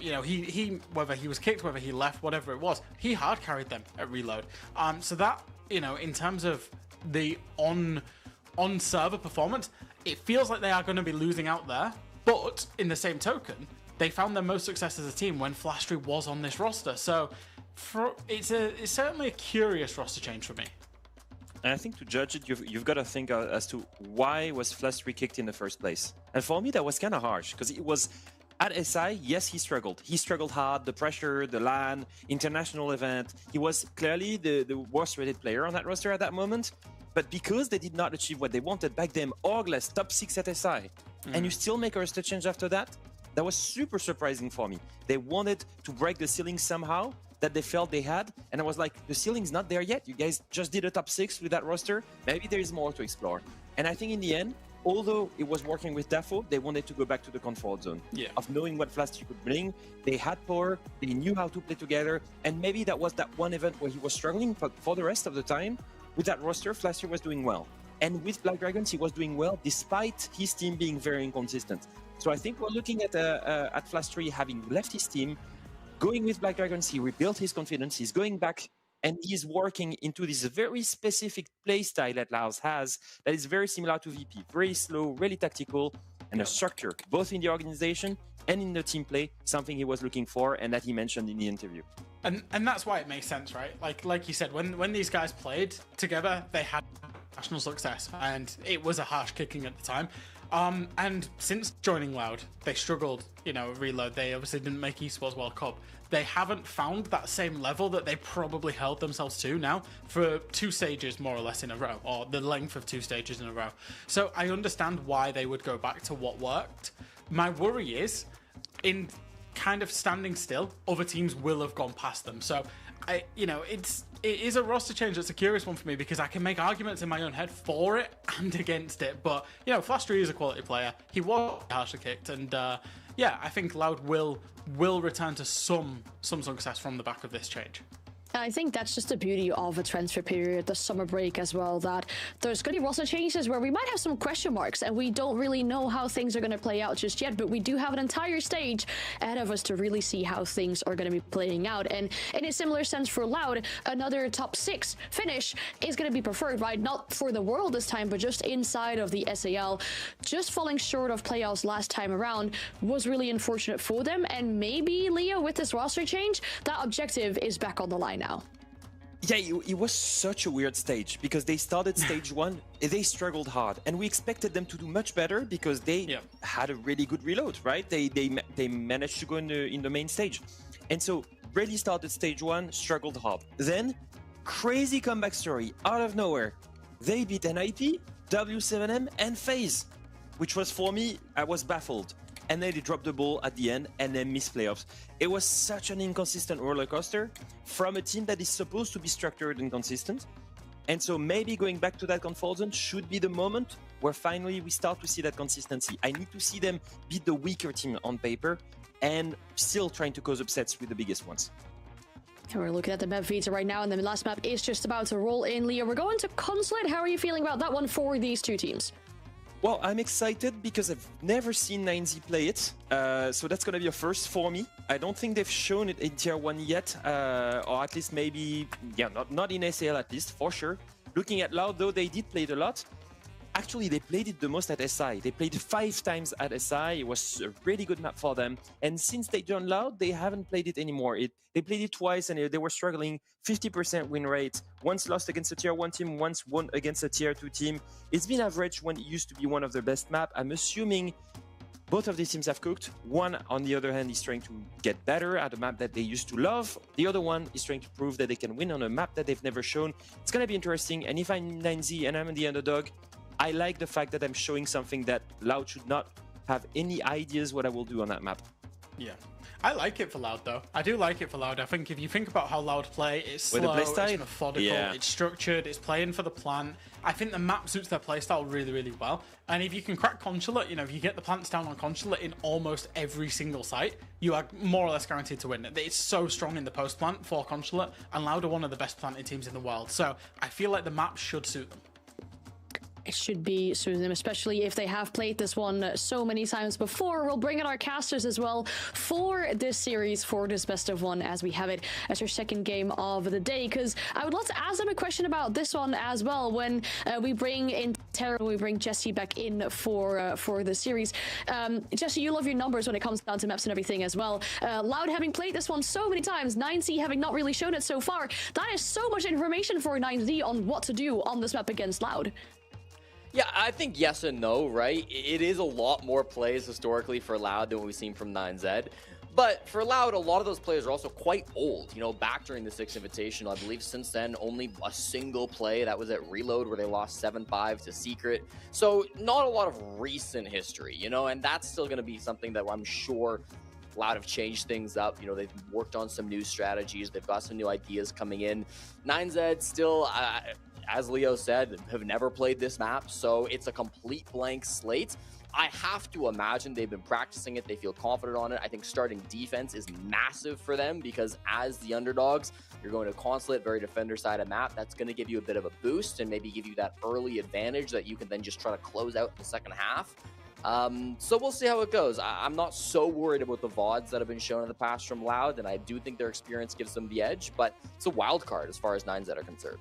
you know, he whether he was kicked, whether he left, whatever it was, he hard carried them at reload. So that, you know, in terms of the on-server performance, it feels like they are going to be losing out there. But in the same token, they found their most success as a team when Flastry was on this roster. So it's certainly a curious roster change for me. And I think to judge it, you've got to think as to why was Flastry kicked in the first place. And for me, that was kind of harsh, because it was at SI, yes, he struggled. He struggled hard, the pressure, the LAN, international event. He was clearly the worst rated player on that roster at that moment. But because they did not achieve what they wanted back then, Orgless, top 6 at SI, and you still make a roster change after that, that was super surprising for me. They wanted to break the ceiling somehow that they felt they had, and I was like, the ceiling's not there yet. You guys just did a top 6 with that roster. Maybe there is more to explore. And I think in the end, although it was working with Dafo, they wanted to go back to the comfort zone of knowing what Flash could bring. They had power, they knew how to play together, and maybe that was that one event where he was struggling, but for the rest of the time, with that roster, Flash was doing well. And with Black Dragons, he was doing well despite his team being very inconsistent. So I think we're looking at Flash having left his team, going with Black Dragons, he rebuilt his confidence, he's going back, and he's working into this very specific play style that Laos has that is very similar to VP. Very slow, really tactical, and a structure, both in the organization and in the team play, something he was looking for and that he mentioned in the interview. And that's why it makes sense, right? Like you said, when these guys played together, they had national success, and it was a harsh kicking at the time. And since joining Loud, they struggled, Reload. They obviously didn't make Esports World Cup. They haven't found that same level that they probably held themselves to now for 2 stages more or less in a row, or the length of 2 stages in a row. So I understand why they would go back to what worked. My worry is, in kind of standing still, other teams will have gone past them. So it is a roster change that's a curious one for me, because I can make arguments in my own head for it and against it. But Flash is a quality player. He was harshly kicked, and I think Loud will return to some success from the back of this change. I think that's just the beauty of a transfer period, the summer break as well, that there's going to be roster changes where we might have some question marks and we don't really know how things are going to play out just yet, but we do have an entire stage ahead of us to really see how things are going to be playing out. And in a similar sense for Loud, another top 6 finish is going to be preferred, right? Not for the world this time, but just inside of the SAL. Just falling short of playoffs last time around was really unfortunate for them, and maybe, Leo, with this roster change, that objective is back on the line now. Yeah, it was such a weird stage, because they started stage 1, they struggled hard, and we expected them to do much better because they had a really good reload, right? They managed to go in the main stage, and so really started stage 1, struggled hard. Then crazy comeback story out of nowhere. They beat NIP, W7M, and FaZe, which was, for me, I was baffled. And then they dropped the ball at the end and then missed playoffs. It was such an inconsistent roller coaster from a team that is supposed to be structured and consistent. And so maybe going back to that comfort zone should be the moment where finally we start to see that consistency. I need to see them beat the weaker team on paper and still trying to cause upsets with the biggest ones. And we're looking at the map feeds right now, and the last map is just about to roll in. Leo, we're going to Consulate. How are you feeling about that one for these 2 teams? Well, I'm excited because I've never seen 9Z play it, so that's going to be a first for me. I don't think they've shown it in Tier 1 yet, or at least maybe, not in SAL at least, for sure. Looking at Loud, though, they did play it a lot. Actually, they played it the most at SI. They played 5 times at SI. It was a really good map for them. And since they joined Loud, they haven't played it anymore. They played it twice and they were struggling. 50% win rate. Once lost against a Tier 1 team, once won against a Tier 2 team. It's been average when it used to be one of their best maps. I'm assuming both of these teams have cooked. One, on the other hand, is trying to get better at a map that they used to love. The other one is trying to prove that they can win on a map that they've never shown. It's going to be interesting. And if I'm 9Z and I'm the underdog, I like the fact that I'm showing something that Loud should not have any ideas what I will do on that map. Yeah. I like it for Loud, though. I do like it for Loud. I think if you think about how Loud play, it's slow, it's methodical, it's structured, it's playing for the plant. I think the map suits their playstyle really, really well. And if you can crack Consulate, if you get the plants down on Consulate in almost every single site, you are more or less guaranteed to win. It's so strong in the post plant for Consulate, and Loud are one of the best planted teams in the world. So I feel like the map should suit them. It should be suiting them, especially if they have played this one so many times before. We'll bring in our casters as well for this series, for this best of 1, as we have it as our second game of the day, because I would love to ask them a question about this one as well when we bring in Tara, we bring Jesse back in for the series. Jesse, you love your numbers when it comes down to maps and everything as well. Loud having played this one so many times, 9Z having not really shown it so far, that is so much information for 9Z on what to do on this map against Loud. Yeah, I think yes and no, right? It is a lot more plays historically for Loud than we've seen from 9Z. But for Loud, a lot of those players are also quite old. Back during the 6th Invitational, I believe since then, only a single play. That was at Reload, where they lost 7-5 to Secret. So not a lot of recent history, and that's still going to be something that I'm sure Loud have changed things up. They've worked on some new strategies. They've got some new ideas coming in. 9Z still... as Leo said, have never played this map, so it's a complete blank slate. I have to imagine they've been practicing it. They feel confident on it. I think starting defense is massive for them because as the underdogs, you're going to consulate, very defender side of map. That's going to give you a bit of a boost and maybe give you that early advantage that you can then just try to close out in the second half. So we'll see how it goes. I'm not so worried about the VODs that have been shown in the past from Loud, and I do think their experience gives them the edge, but it's a wild card as far as 9Z are concerned.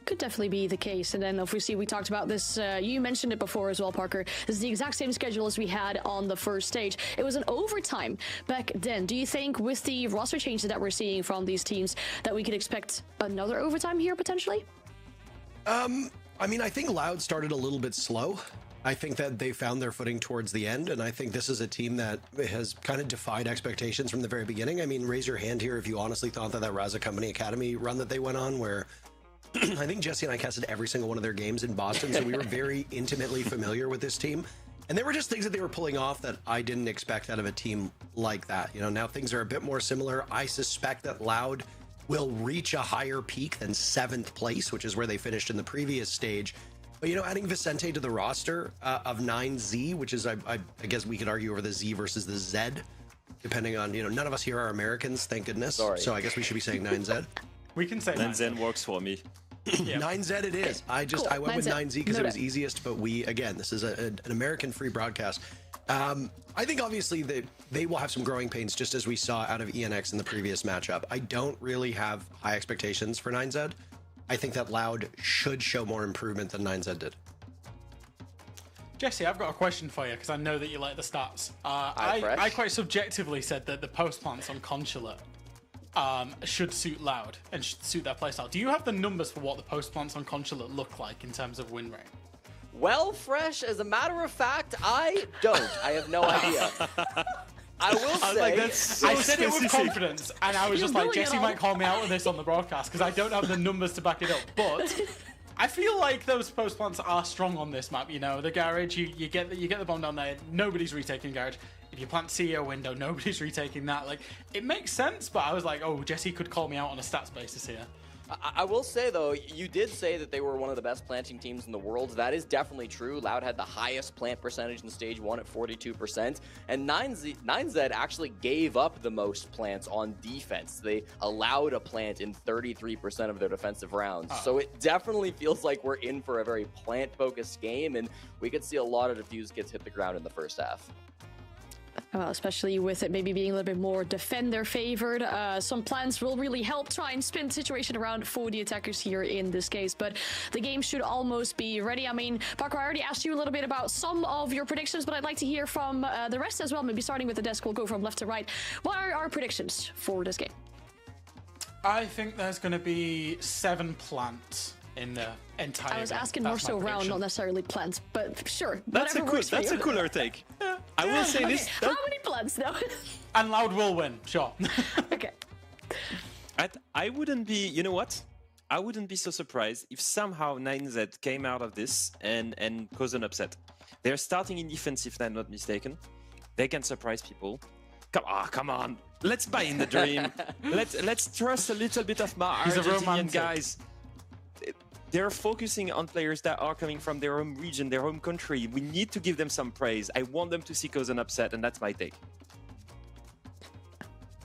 Could definitely be the case. And then obviously we talked about this, you mentioned it before as well, Parker. This is the exact same schedule as we had on the first stage. It was an overtime back then. Do you think with the roster changes that we're seeing from these teams that we could expect another overtime here potentially? I mean, I think Loud started a little bit slow. I think that they found their footing towards the end, and I think this is a team that has kind of defied expectations from the very beginning. I mean, raise your hand here if you honestly thought that Raza Company Academy run that they went on, where I think Jesse and I casted every single one of their games in Boston, so we were very intimately familiar with this team. And there were just things that they were pulling off that I didn't expect out of a team like that. You know, now things are a bit more similar. I suspect that Loud will reach a higher peak than 7th place, which is where they finished in the previous stage. But, you know, adding Vicente to the roster of 9Z, which is, I guess we could argue over the Z versus the Z, depending on, you know, none of us here are Americans, thank goodness. Sorry. So I guess we should be saying 9Z. We can say 9Z works for me. Yeah. 9Z it is. I went with 9Z because it was easiest, but again, this is an American free broadcast. I think obviously they will have some growing pains, just as we saw out of ENX in the previous matchup. I don't really have high expectations for 9Z. I think that Loud should show more improvement than 9Z did. Jesse, I've got a question for you because I know that you like the stats. I quite subjectively said that the post plants on Consulate should suit Loud and should suit their playstyle. Do you have the numbers for what the post plants on Consulate look like in terms of win rate? Well, Fresh, as a matter of fact, I don't. I have no idea. I will say, I said it with confidence, and I was just like, Jesse might call me out on this on the broadcast because I don't have the numbers to back it up. But I feel like those post plants are strong on this map. You know, the garage, you get the bomb down there. Nobody's retaking garage. If you plant CEO window, nobody's retaking that. Like, it makes sense, but I was like, oh, Jesse could call me out on a stats basis here. I will say, though, you did say that they were one of the best planting teams in the world. That is definitely true. Loud had the highest plant percentage in stage 1 at 42%. And 9Z actually gave up the most plants on defense. They allowed a plant in 33% of their defensive rounds. So it definitely feels like we're in for a very plant-focused game, and we could see a lot of defuse kits hit the ground in the first half. Especially with it maybe being a little bit more defender favored. Some plans will really help try and spin the situation around for the attackers here in this case, but the game should almost be ready. I mean, Parker, I already asked you a little bit about some of your predictions, but I'd like to hear from the rest as well. Maybe starting with the desk, we'll go from left to right. What are our predictions for this game? I think there's going to be 7 plants in the entire I was game. asking That's more so my round, prediction. not necessarily plants, but sure. That's a cooler take. I will say Okay, this. how many plants though? And Loud will win, sure. Okay. I wouldn't be, you know what? I wouldn't be so surprised if somehow 9Z came out of this and caused an upset. They're starting in defense, if I'm not mistaken. They can surprise people. Come on. Let's buy in the dream. Let's trust a little bit of my Argentinian guys. They're focusing on players that are coming from their home region, their home country. We need to give them some praise. I want them to see cause an upset, and that's my take.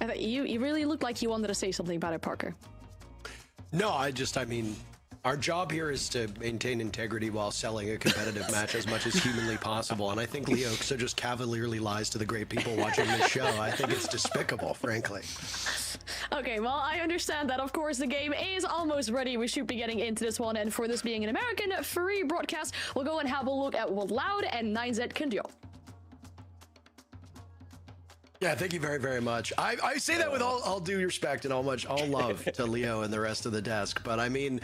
I thought you really looked like you wanted to say something about it, Parker. No, I mean, our job here is to maintain integrity while selling a competitive match as much as humanly possible. And I think Leo so just cavalierly lies to the great people watching this show. I think it's despicable, frankly. Okay, well, I understand that, of course, the game is almost ready. We should be getting into this one, and for this being an American free broadcast, we'll go and have a look at what Loud and 9Z can do. Yeah, thank you very, very much. I say that with all due respect and all love to Leo and the rest of the desk, but I mean,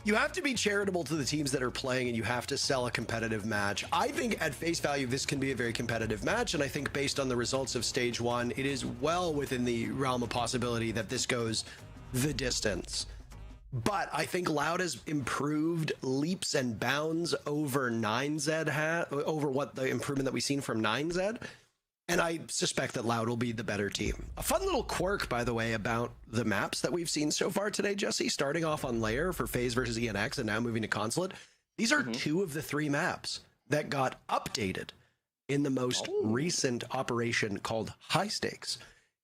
you have to be charitable to the teams that are playing, and you have to sell a competitive match. I think at face value, this can be a very competitive match, and I think based on the results of stage 1, it is well within the realm of possibility that this goes the distance. But I think Loud has improved leaps and bounds over 9Z over what the improvement that we've seen from 9Z. And I suspect that Loud will be the better team. A fun little quirk, by the way, about the maps that we've seen so far today, Jesse, starting off on Lair for FaZe versus ENX and now moving to Consulate. These are 2 of the 3 maps that got updated in the most recent operation called High Stakes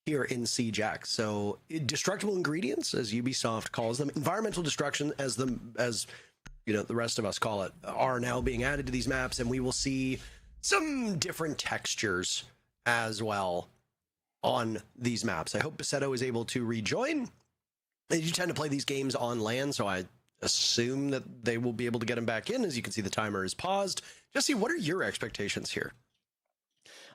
here in CJAX. So destructible ingredients, as Ubisoft calls them, environmental destruction, as you know, the rest of us call it, are now being added to these maps, and we will see some different textures as well on these maps. I hope Basetto is able to rejoin. You tend to play these games on LAN, so I assume that they will be able to get him back in. As you can see, the timer is paused. Jesse, what are your expectations here?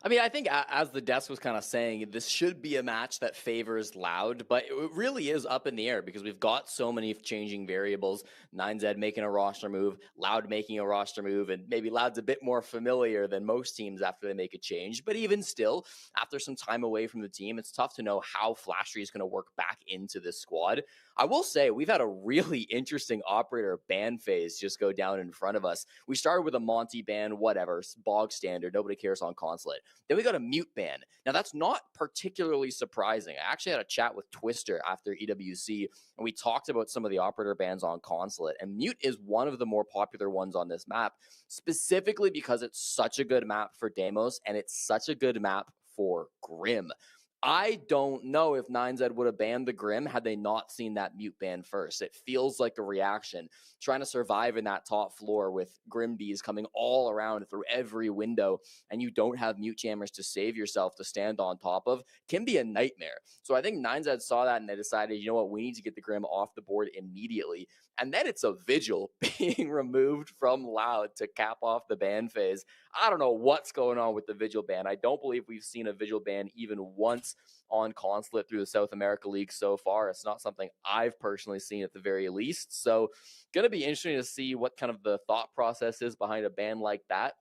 I mean, I think as the desk was kind of saying, this should be a match that favors Loud, but it really is up in the air because we've got so many changing variables. 9Z making a roster move, Loud making a roster move, and maybe Loud's a bit more familiar than most teams after they make a change. But even still, after some time away from the team, it's tough to know how Flashery is going to work back into this squad. I will say we've had a really interesting operator ban phase just go down in front of us. We started with a Monty ban, whatever, bog standard, nobody cares on Consulate. Then we got a mute ban. Now that's not particularly surprising. I actually had a chat with Twister after EWC, and we talked about some of the operator bans on Consulate, and mute is one of the more popular ones on this map, specifically because it's such a good map for Demos, and it's such a good map for Grim. I don't know if 9Z would have banned the Grim had they not seen that mute ban first. It feels like a reaction. Trying to survive in that top floor with Grim bees coming all around through every window, and you don't have mute jammers to save yourself to stand on top of, can be a nightmare. So I think 9Z saw that and they decided, you know what, we need to get the Grim off the board immediately. And then it's a Vigil being removed from Loud to cap off the ban phase. I don't know what's going on with the Vigil ban. I don't believe we've seen a Vigil ban even once on Consulate through the South America League so far. It's not something I've personally seen at the very least. So going to be interesting to see what kind of the thought process is behind a ban like that.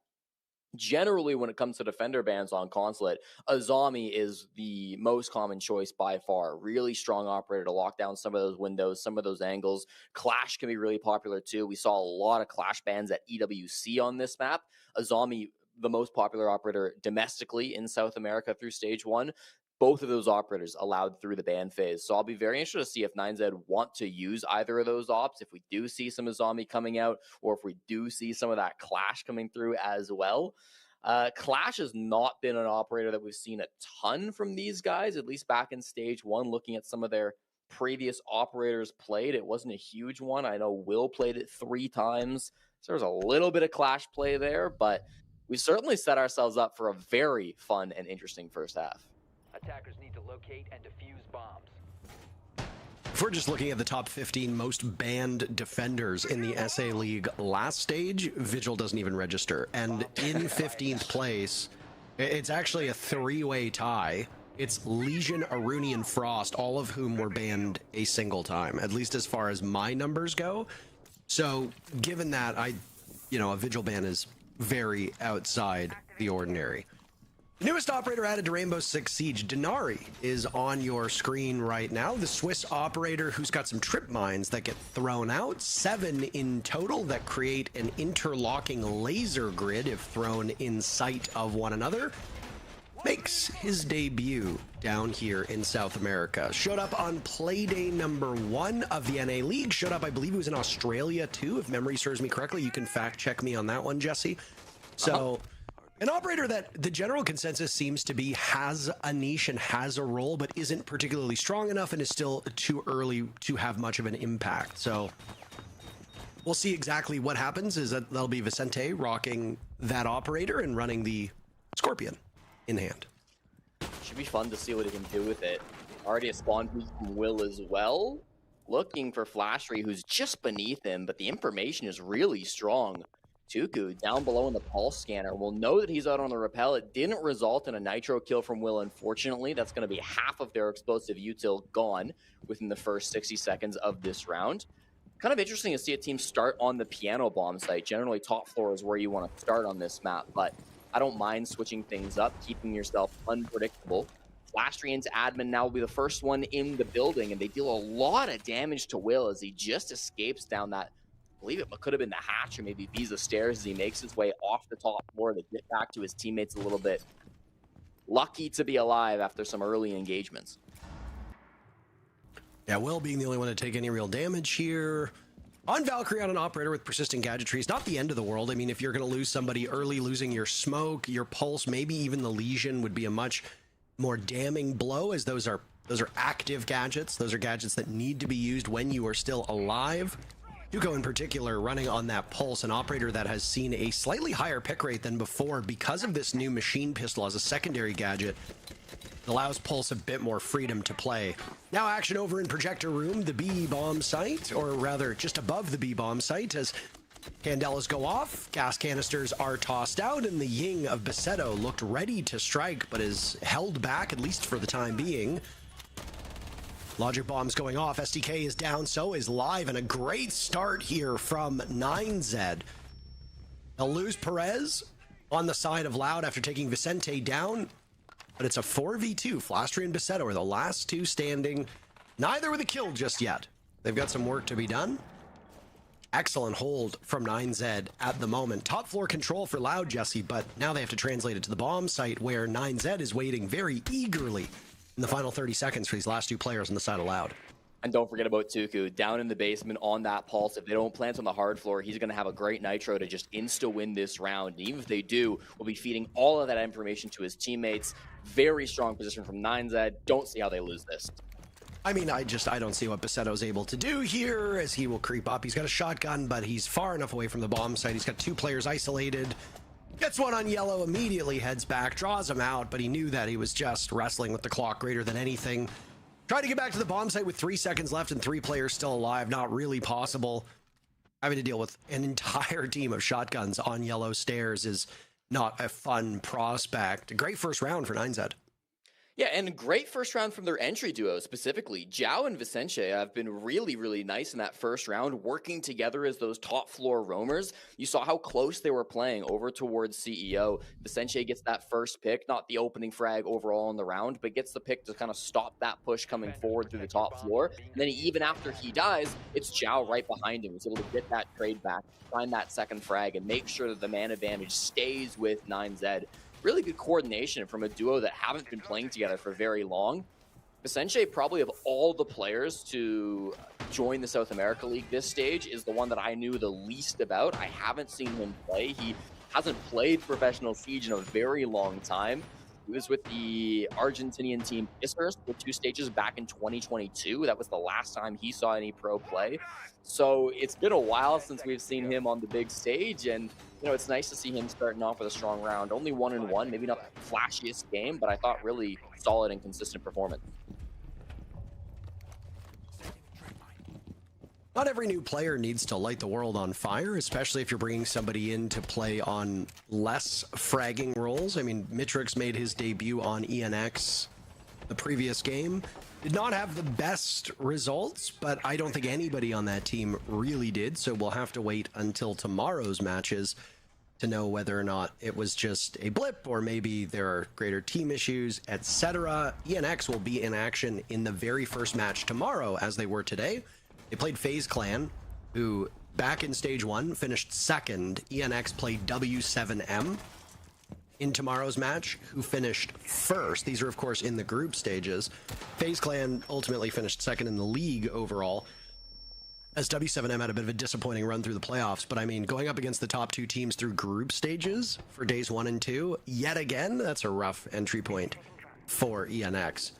Generally, when it comes to defender bans on Consulate, Azami is the most common choice by far. Really strong operator to lock down some of those windows, some of those angles. Clash can be really popular too. We saw a lot of Clash bans at EWC on this map. Azami, the most popular operator domestically in South America through stage 1. Both of those operators allowed through the ban phase. So I'll be very interested to see if 9Z want to use either of those ops, if we do see some Azami coming out, or if we do see some of that Clash coming through as well. Clash has not been an operator that we've seen a ton from these guys, at least back in stage 1, looking at some of their previous operators played. It wasn't a huge one. I know Will played it 3 times. So there's a little bit of Clash play there, but we certainly set ourselves up for a very fun and interesting first half. Attackers need to locate and defuse bombs. If we're just looking at the top 15 most banned defenders in the SA League last stage, Vigil doesn't even register. And in 15th place, it's actually a 3-way tie. It's Legion, Aruni, and Frost, all of whom were banned a single time, at least as far as my numbers go. So given that, a Vigil ban is very outside the ordinary. Newest operator added to Rainbow Six Siege, Denari, is on your screen right now. The Swiss operator who's got some trip mines that get thrown out, 7 in total that create an interlocking laser grid if thrown in sight of one another, makes his debut down here in South America. Showed up on Playday number 1 of the NA League. Showed up, I believe he was in Australia too, if memory serves me correctly. You can fact check me on that one, Jesse. So... an operator that the general consensus seems to be has a niche and has a role, but isn't particularly strong enough and is still too early to have much of an impact. So we'll see exactly what happens. Is that that'll be Vicente rocking that operator and running the Scorpion in hand. Should be fun to see what he can do with it. Already a spawn boost from Will as well. Looking for Flashery, who's just beneath him, but the information is really strong. Tuku down below in the pulse scanner will know that he's out on the rappel. It didn't result in a nitro kill from Will, unfortunately. That's going to be half of their explosive util gone within the first 60 seconds of this round. Kind of interesting to see a team start on the piano bomb site. Generally, top floor is where you want to start on this map, but I don't mind switching things up, keeping yourself unpredictable. Flashery's admin now will be the first one in the building, and they deal a lot of damage to Will as he just escapes down that, I believe it could have been the hatch or maybe Visa stairs as he makes his way off the top floor to get back to his teammates a little bit lucky to be alive after some early engagements. Yeah, Will being the only one to take any real damage here. On Valkyrie on an operator with persistent gadgetry is not the end of the world. I mean, if you're going to lose somebody early, losing your smoke, your pulse, maybe even the lesion would be a much more damning blow, as those are active gadgets. Those are gadgets that need to be used when you are still alive. Duco in particular running on that pulse, an operator that has seen a slightly higher pick rate than before because of this new machine pistol as a secondary gadget. It allows Pulse a bit more freedom to play. Now action over in Projector Room, the B-bomb site, or rather just above the B-bomb site, as candelas go off, gas canisters are tossed out, and the Ying of Besetto looked ready to strike, but is held back, at least for the time being. Logic bombs going off, SDK is down, so is Live, and a great start here from 9Z. They'll lose Perez on the side of Loud after taking Vicente down. But it's a 4v2. Flastry and Besetto are the last two standing. Neither with a kill just yet. They've got some work to be done. Excellent hold from 9Z at the moment. Top floor control for Loud, Jesse, but now they have to translate it to the bomb site where 9Z is waiting very eagerly in the final 30 seconds for these last two players on the side of Loud. And don't forget about Tuku down in the basement on that Pulse. If they don't plant on the hard floor, he's going to have a great nitro to just insta-win this round. And even if they do, we'll be feeding all of that information to his teammates. Very strong position from 9Z. Don't see how they lose this. I mean, I don't see what Besetto's able to do here as he will creep up. He's got a shotgun, but he's far enough away from the bomb site. He's got two players isolated. Gets one on yellow, immediately heads back, draws him out, but he knew that he was just wrestling with the clock greater than anything. Tried to get back to the bomb site with 3 seconds left and 3 players still alive. Not really possible. Having to deal with an entire team of shotguns on yellow stairs is not a fun prospect. A great first round for 9Z. Yeah, and a great first round from their entry duo specifically. Zhao and Vicente have been really, really nice in that first round, working together as those top floor roamers. You saw how close they were playing over towards CEO. Vicente gets that first pick, not the opening frag overall in the round, but gets the pick to kind of stop that push coming forward through the top floor. And then even after he dies, it's Zhao right behind him. He's able to get that trade back, find that second frag, and make sure that the man advantage stays with 9Z. Really good coordination from a duo that haven't been playing together for very long. Vicente, probably of all the players to join the South America League this stage, is the one that I knew the least about. I haven't seen him play. He hasn't played professional Siege in a very long time. He was with the Argentinian team Pissers for 2 stages back in 2022. That was the last time he saw any pro play. So it's been a while since we've seen him on the big stage, and you know, it's nice to see him starting off with a strong round. Only 1-1, maybe not the flashiest game, but I thought really solid and consistent performance. Not every new player needs to light the world on fire, especially if you're bringing somebody in to play on less fragging roles. I mean, Mitrix made his debut on ENX the previous game. Did not have the best results, but I don't think anybody on that team really did, so we'll have to wait until tomorrow's matches to know whether or not it was just a blip or maybe there are greater team issues, etc. ENX will be in action in the very first match tomorrow, as they were today. They played FaZe Clan, who back in stage 1 finished second. ENX played W7M in tomorrow's match, who finished first. These are, of course, in the group stages. FaZe Clan ultimately finished second in the league overall, as W7M had a bit of a disappointing run through the playoffs. But I mean, going up against the top 2 teams through group stages for days 1 and 2, yet again, that's a rough entry point for ENX.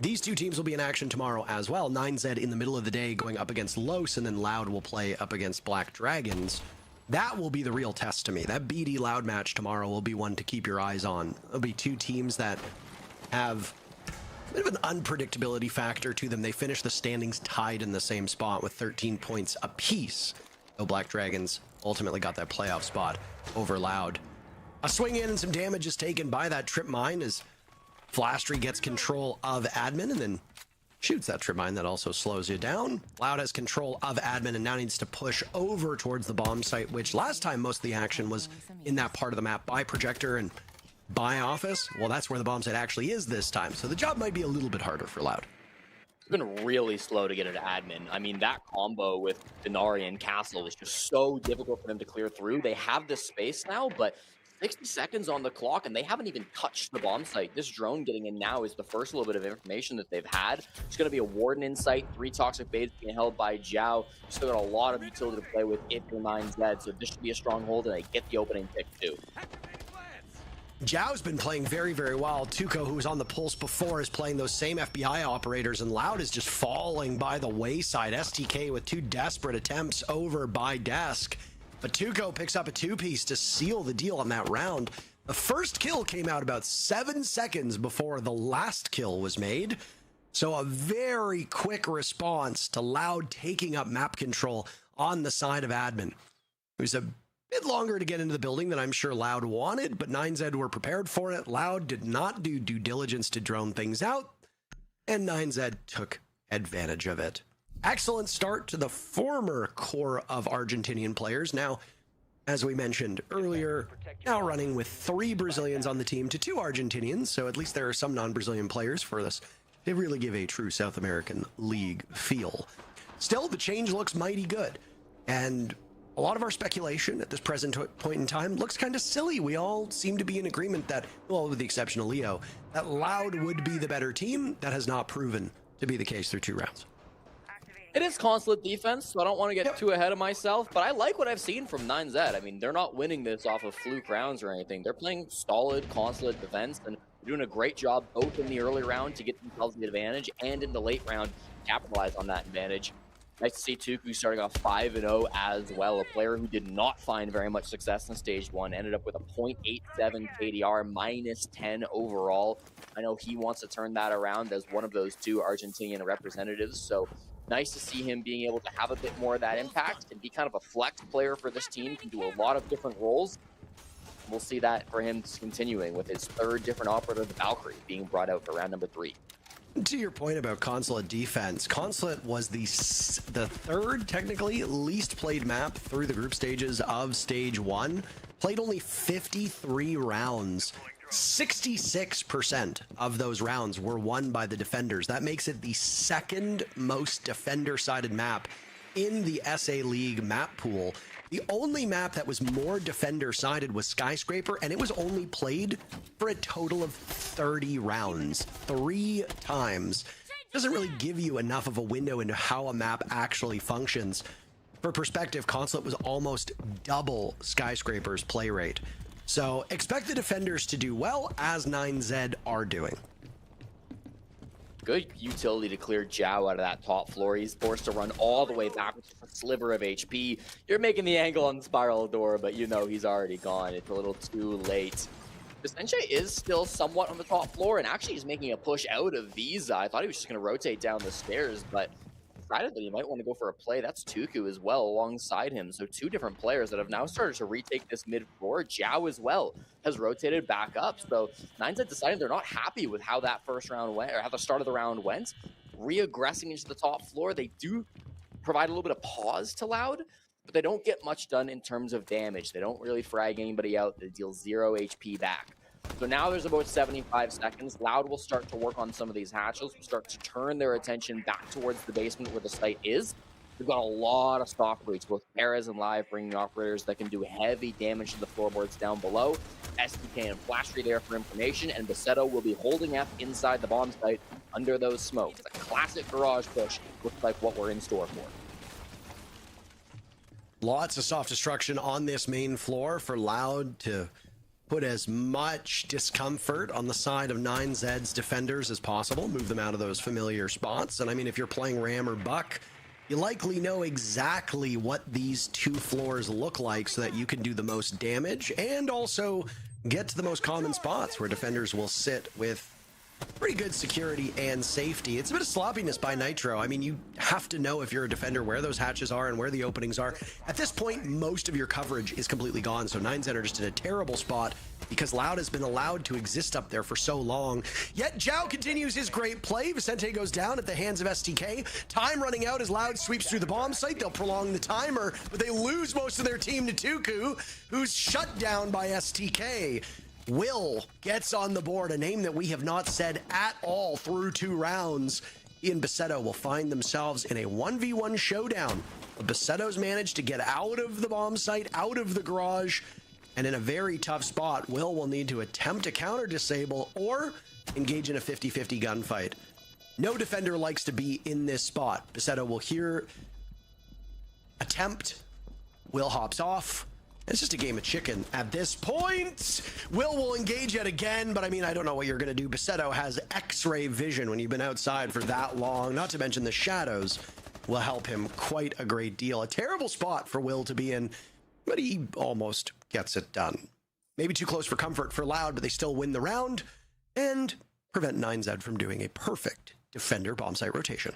These 2 teams will be in action tomorrow as well. 9Z in the middle of the day going up against Los, and then Loud will play up against Black Dragons. That will be the real test to me. That BD Loud match tomorrow will be one to keep your eyes on. There'll be 2 teams that have a bit of an unpredictability factor to them. They finish the standings tied in the same spot with 13 points apiece. Though Black Dragons ultimately got that playoff spot over Loud. A swing in and some damage is taken by that trip mine as Flastry gets control of admin and then shoots that trip mine that also slows you down. Loud has control of admin and now needs to push over towards the bomb site, which last time most of the action was in that part of the map by Projector and by Office. Well, that's where the bomb site actually is this time, so the job might be a little bit harder for Loud. It's been really slow to get it to admin. I mean, that combo with Denari and Castle is just so difficult for them to clear through. They have the space now, but 60 seconds on the clock, and they haven't even touched the bomb site. This drone getting in now is the first little bit of information that they've had. It's going to be a Warden in sight, 3 Toxic Bades being held by Zhao. Still got a lot of utility to play with if you're 9Z, so this should be a stronghold, and they get the opening pick too. Zhao's been playing very, very well. Tuco, who was on the pulse before, is playing those same FBI operators, and Loud is just falling by the wayside. STK with 2 desperate attempts over by Desk. But Tuco picks up a 2-piece to seal the deal on that round. The first kill came out about 7 seconds before the last kill was made. So a very quick response to Loud taking up map control on the side of admin. It was a bit longer to get into the building than I'm sure Loud wanted, but 9Z were prepared for it. Loud did not do due diligence to drone things out, and 9Z took advantage of it. Excellent start to the former core of Argentinian players. Now, as we mentioned earlier, now running with 3 Brazilians on the team to 2 Argentinians, so at least there are some non-Brazilian players for this. They really give a true South American league feel. Still, the change looks mighty good, and a lot of our speculation at this present point in time looks kind of silly. We all seem to be in agreement that, well, with the exception of Leo, that Loud would be the better team. That has not proven to be the case through 2 rounds. It is consulate defense, so I don't want to get too ahead of myself, but I like what I've seen from 9Z. I mean, they're not winning this off of fluke rounds or anything. They're playing solid consulate defense, and they're doing a great job both in the early round to get themselves the advantage and in the late round to capitalize on that advantage. Nice to see Tuku starting off 5-0 as well. A player who did not find very much success in Stage 1, ended up with a .87 KDR, -10 overall. I know he wants to turn that around as one of those 2 Argentinian representatives, so nice to see him being able to have a bit more of that impact and be kind of a flex player for this team, can do a lot of different roles. We'll see that for him continuing with his 3rd different operator, the Valkyrie, being brought out for round number 3. To your point about Consulate defense, Consulate was the 3rd, technically, least played map through the group stages of Stage 1. Played only 53 rounds. 66% of those rounds were won by the defenders. That makes it the 2nd most defender-sided map in the SA League map pool. The only map that was more defender-sided was Skyscraper, and it was only played for a total of 30 rounds, 3 times. Doesn't really give you enough of a window into how a map actually functions. For perspective, Consulate was almost double Skyscraper's play rate. So expect the defenders to do well, as 9Z are doing. Good utility to clear Zhao out of that top floor. He's forced to run all the way back with a sliver of HP. You're making the angle on the spiral door, but you know he's already gone. It's a little too late. Vicenche is still somewhat on the top floor, and actually he's making a push out of Visa. I thought he was just going to rotate down the stairs, but decided that he might want to go for a play. That's Tuku as well alongside him. So 2 different players that have now started to retake this mid floor. Zhao as well has rotated back up. So 9Z decided they're not happy with how that first round went, or how the start of the round went. Reaggressing into the top floor. They do provide a little bit of pause to Loud, but they don't get much done in terms of damage. They don't really frag anybody out. They deal 0 HP back. So now there's about 75 seconds. Loud will start to work on some of these hatches. We'll start to turn their attention back towards the basement where the site is. We've got a lot of stock breaks, both Perez and Live bringing operators that can do heavy damage to the floorboards down below. SDK and Flashery there for information, and Basetto will be holding F inside the bomb site under those smokes. A classic garage push. Looks like what we're in store for. Lots of soft destruction on this main floor for Loud to put as much discomfort on the side of 9Z's defenders as possible, move them out of those familiar spots. And I mean, if you're playing Ram or Buck, you likely know exactly what these 2 floors look like so that you can do the most damage and also get to the most common spots where defenders will sit with pretty good security and safety. It's a bit of sloppiness by Nitro. I mean, you have to know if you're a defender where those hatches are and where the openings are. At this point, most of your coverage is completely gone, so 9Z are just in a terrible spot because Loud has been allowed to exist up there for so long. Yet Zhao continues his great play. Vicente goes down at the hands of STK. Time running out as Loud sweeps through the bomb site. They'll prolong the timer, but they lose most of their team to Tuku, who's shut down by STK. Will gets on the board, a name that we have not said at all through 2 rounds. He and Basetto will find themselves in a 1v1 showdown. Basetto's managed to get out of the bomb site, out of the garage, And in a very tough spot, will need to attempt to counter disable or engage in a 50-50 gunfight. No defender likes to be in this spot. Basetto will hear attempt. Will hops off. It's just a game of chicken at this point. Will engage yet again, but I mean, I don't know what you're going to do. Basetto has X-ray vision when you've been outside for that long, not to mention the shadows will help him quite a great deal. A terrible spot for Will to be in, but he almost gets it done. Maybe too close for comfort for Loud, but they still win the round and prevent 9Z from doing a perfect defender bomb site rotation.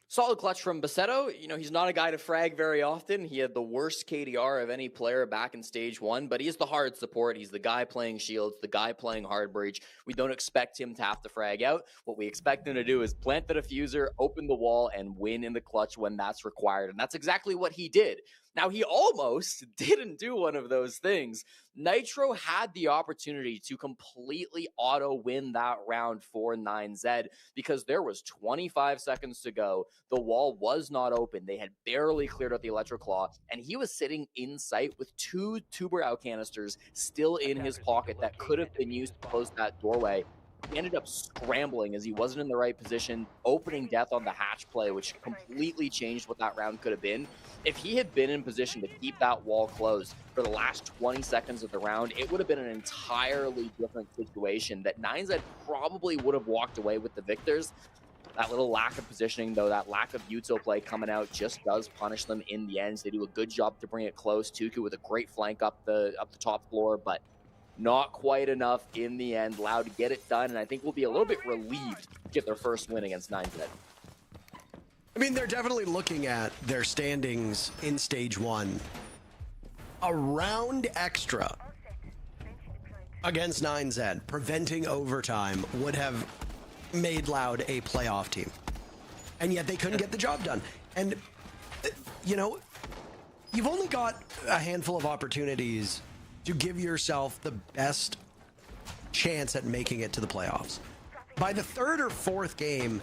Solid clutch from Basetto. You know, he's not a guy to frag very often. He had the worst KDR of any player back in stage 1, but he's the hard support. He's the guy playing shields, the guy playing hard breach. We don't expect him to have to frag out. What we expect him to do is plant the diffuser, open the wall, and win in the clutch when that's required. And that's exactly what he did. Now, he almost didn't do one of those things. Nitro had the opportunity to completely auto-win that round for 9Z because there was 25 seconds to go. The wall was not open. They had barely cleared out the Electroclaw, and he was sitting in sight with 2 tuber out canisters still in his pocket that could have been used to close that doorway. He ended up scrambling as he wasn't in the right position, opening death on the hatch play, which completely changed what that round could have been. If he had been in position to keep that wall closed for the last 20 seconds of the round, it would have been an entirely different situation that 9Z probably would have walked away with the victors. That little lack of positioning, though, that lack of Yuto play coming out just does punish them in the end. They do a good job to bring it close. Tuku with a great flank up the top floor, but not quite enough in the end. Loud to get it done, and I think we'll be a little bit relieved to get their first win against 9Z. I mean, they're definitely looking at their standings in stage 1. A round extra against 9Z, preventing overtime, would have made Loud a playoff team. And yet they couldn't get the job done. And, you know, you've only got a handful of opportunities to give yourself the best chance at making it to the playoffs. By the 3rd or 4th game,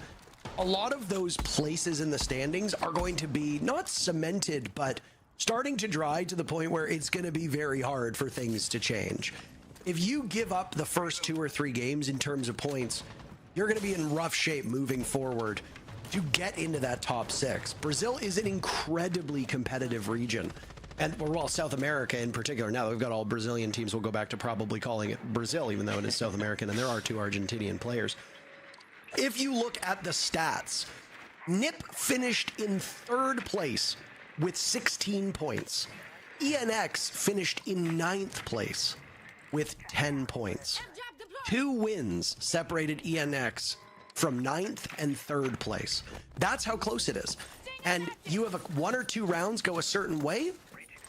a lot of those places in the standings are going to be not cemented, but starting to dry to the point where it's going to be very hard for things to change. If you give up the first 2 or 3 games in terms of points, you're going to be in rough shape moving forward to get into that top 6. Brazil is an incredibly competitive region. And, well, South America in particular. Now that we've got all Brazilian teams, we'll go back to probably calling it Brazil, even though it is South American, and there are 2 Argentinian players. If you look at the stats, NIP finished in 3rd place with 16 points. ENX finished in 9th place with 10 points. 2 wins separated ENX from 9th and 3rd place. That's how close it is. And you have 1 or 2 rounds go a certain way,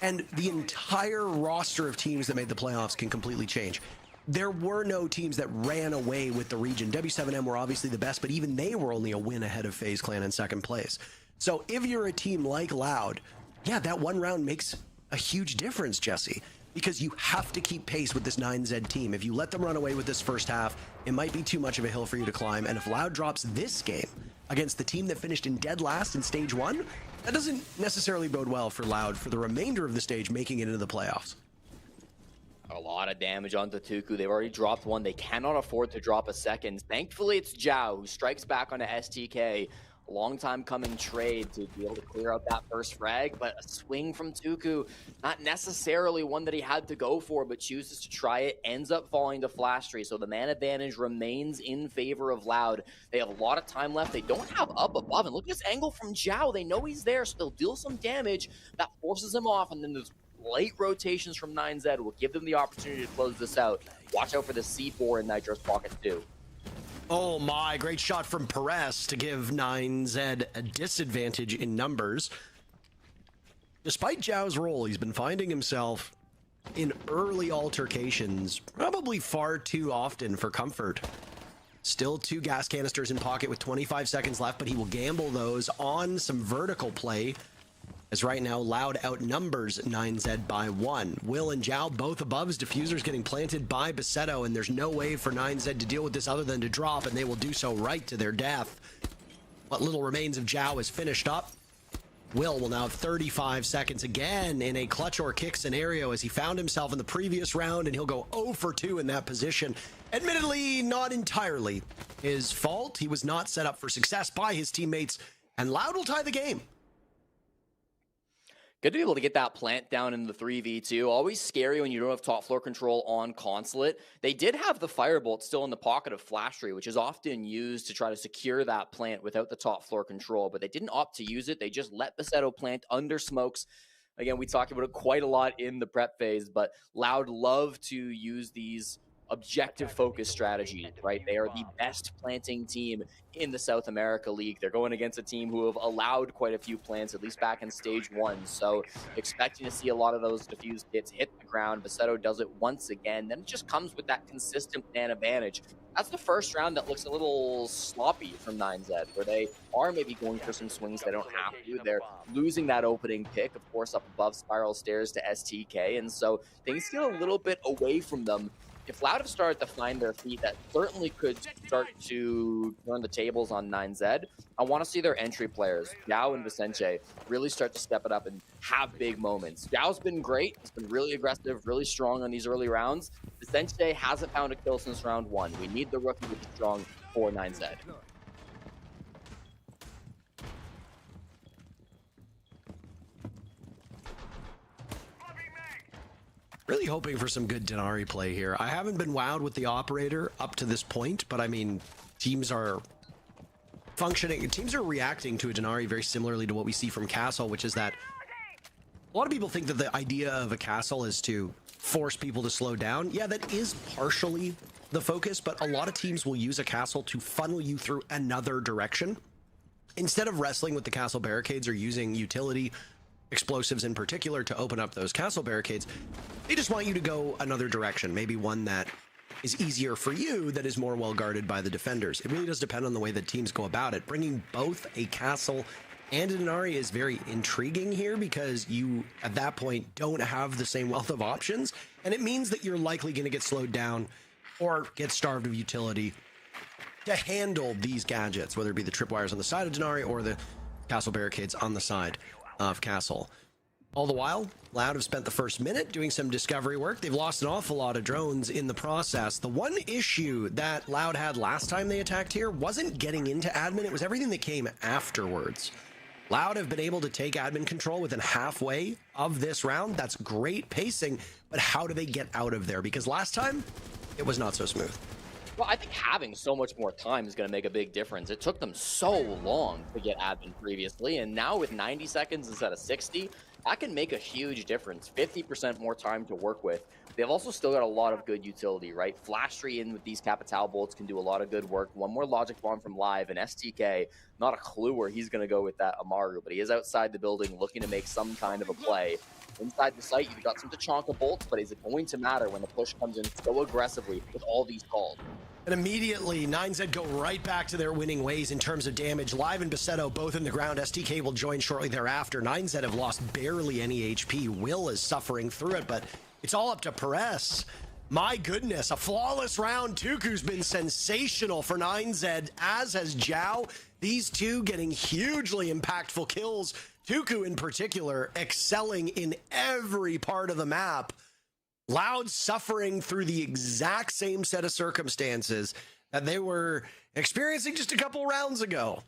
and the entire roster of teams that made the playoffs can completely change. There were no teams that ran away with the region. W7M were obviously the best, but even they were only a win ahead of FaZe Clan in 2nd place. So if you're a team like Loud, yeah, that 1 round makes a huge difference, Jesse, because you have to keep pace with this 9Z team. If you let them run away with this first half, it might be too much of a hill for you to climb. And if Loud drops this game against the team that finished in dead last in stage 1, that doesn't necessarily bode well for Loud for the remainder of the stage making it into the playoffs. A lot of damage onto Tuku. They've already dropped 1. They cannot afford to drop a second. Thankfully, it's Zhao who strikes back onto STK. A long time coming trade to be able to clear out that first frag, but a swing from Tuku, not necessarily one that he had to go for, but chooses to try it, ends up falling to Flash Tree. So the man advantage remains in favor of Loud. They have a lot of time left. They don't have up above, and look at this angle from Zhao. They know he's there, so they'll deal some damage. That forces him off, and then there's late rotations from 9Z will give them the opportunity to close this out. Watch out for the C4 in Nitro's pockets too. Oh my, great shot from Perez to give 9Z a disadvantage in numbers. Despite Zhao's role, he's been finding himself in early altercations, probably far too often for comfort. Still 2 gas canisters in pocket with 25 seconds left, but he will gamble those on some vertical play. As right now, Loud outnumbers 9Z by 1. Will and Zhao both above as diffusers getting planted by Basetto, and there's no way for 9Z to deal with this other than to drop, and they will do so right to their death. What little remains of Zhao is finished up. Will now have 35 seconds again in a clutch or kick scenario as he found himself in the previous round, and he'll go 0 for 2 in that position. Admittedly, not entirely his fault. He was not set up for success by his teammates, and Loud will tie the game. Good to be able to get that plant down in the 3v2. Always scary when you don't have top floor control on Consulate. They did have the Firebolt still in the pocket of Flashtree, which is often used to try to secure that plant without the top floor control, but they didn't opt to use it. They just let Basetto plant under smokes. Again, we talked about it quite a lot in the prep phase, but Loud love to use these objective focus strategies, right? They are the best planting team in the South America League. They're going against a team who have allowed quite a few plants, at least back in stage 1. So expecting to see a lot of those diffused hits hit the ground. Basetto does it once again. Then it just comes with that consistent man advantage. That's the first round that looks a little sloppy from 9Z, where they are maybe going for some swings they don't have to. They're losing that opening pick, of course, up above spiral stairs to STK. And so things get a little bit away from them. If Loud have started to find their feet, that certainly could start to turn the tables on 9Z. I want to see their entry players, Yao and Vicente, really start to step it up and have big moments. Yao's been great. He's been really aggressive, really strong on these early rounds. Vicente hasn't found a kill since round 1. We need the rookie to be strong for 9Z. Really hoping for some good Denari play here. I haven't been wowed with the operator up to this point, but I mean, teams are functioning. Teams are reacting to a Denari very similarly to what we see from Castle, which is that a lot of people think that the idea of a Castle is to force people to slow down. Yeah, that is partially the focus, but a lot of teams will use a Castle to funnel you through another direction. Instead of wrestling with the Castle barricades or using utility explosives in particular to open up those castle barricades, they just want you to go another direction, maybe one that is easier for you, that is more well guarded by the defenders. It really does depend on the way that teams go about it. Bringing both a castle and an Inari is very intriguing here because you, at that point, don't have the same wealth of options, and it means that you're likely going to get slowed down or get starved of utility to handle these gadgets, whether it be the tripwires on the side of Denari or the castle barricades on the side of Castle. All the while, Loud have spent the first minute doing some discovery work. They've lost an awful lot of drones in the process. The one issue that Loud had last time they attacked here wasn't getting into admin, it was everything that came afterwards. Loud have been able to take admin control within halfway of this round. That's great pacing, but how do they get out of there? Because last time, it was not so smooth. Well, I think having so much more time is going to make a big difference. It took them so long to get admin previously, and now with 90 seconds instead of 60, that can make a huge difference. 50% more time to work with. They've also still got a lot of good utility, right? Flashtree in with these Capital bolts can do a lot of good work. One more logic bomb from Live, and STK, not a clue where he's going to go with that Amaru, but he is outside the building looking to make some kind of a play. Inside the site, you've got some Tachanka bolts, but is it going to matter when the push comes in so aggressively with all these calls? And immediately, 9Z go right back to their winning ways in terms of damage. Live and Basetto both in the ground. STK will join shortly thereafter. 9Z have lost barely any HP. Will is suffering through it, but it's all up to Perez. My goodness, a flawless round. Tuku's been sensational for 9Z, as has Zhao. These two getting hugely impactful kills. Tuku in particular excelling in every part of the map. Loud suffering through the exact same set of circumstances that they were experiencing just a couple rounds ago.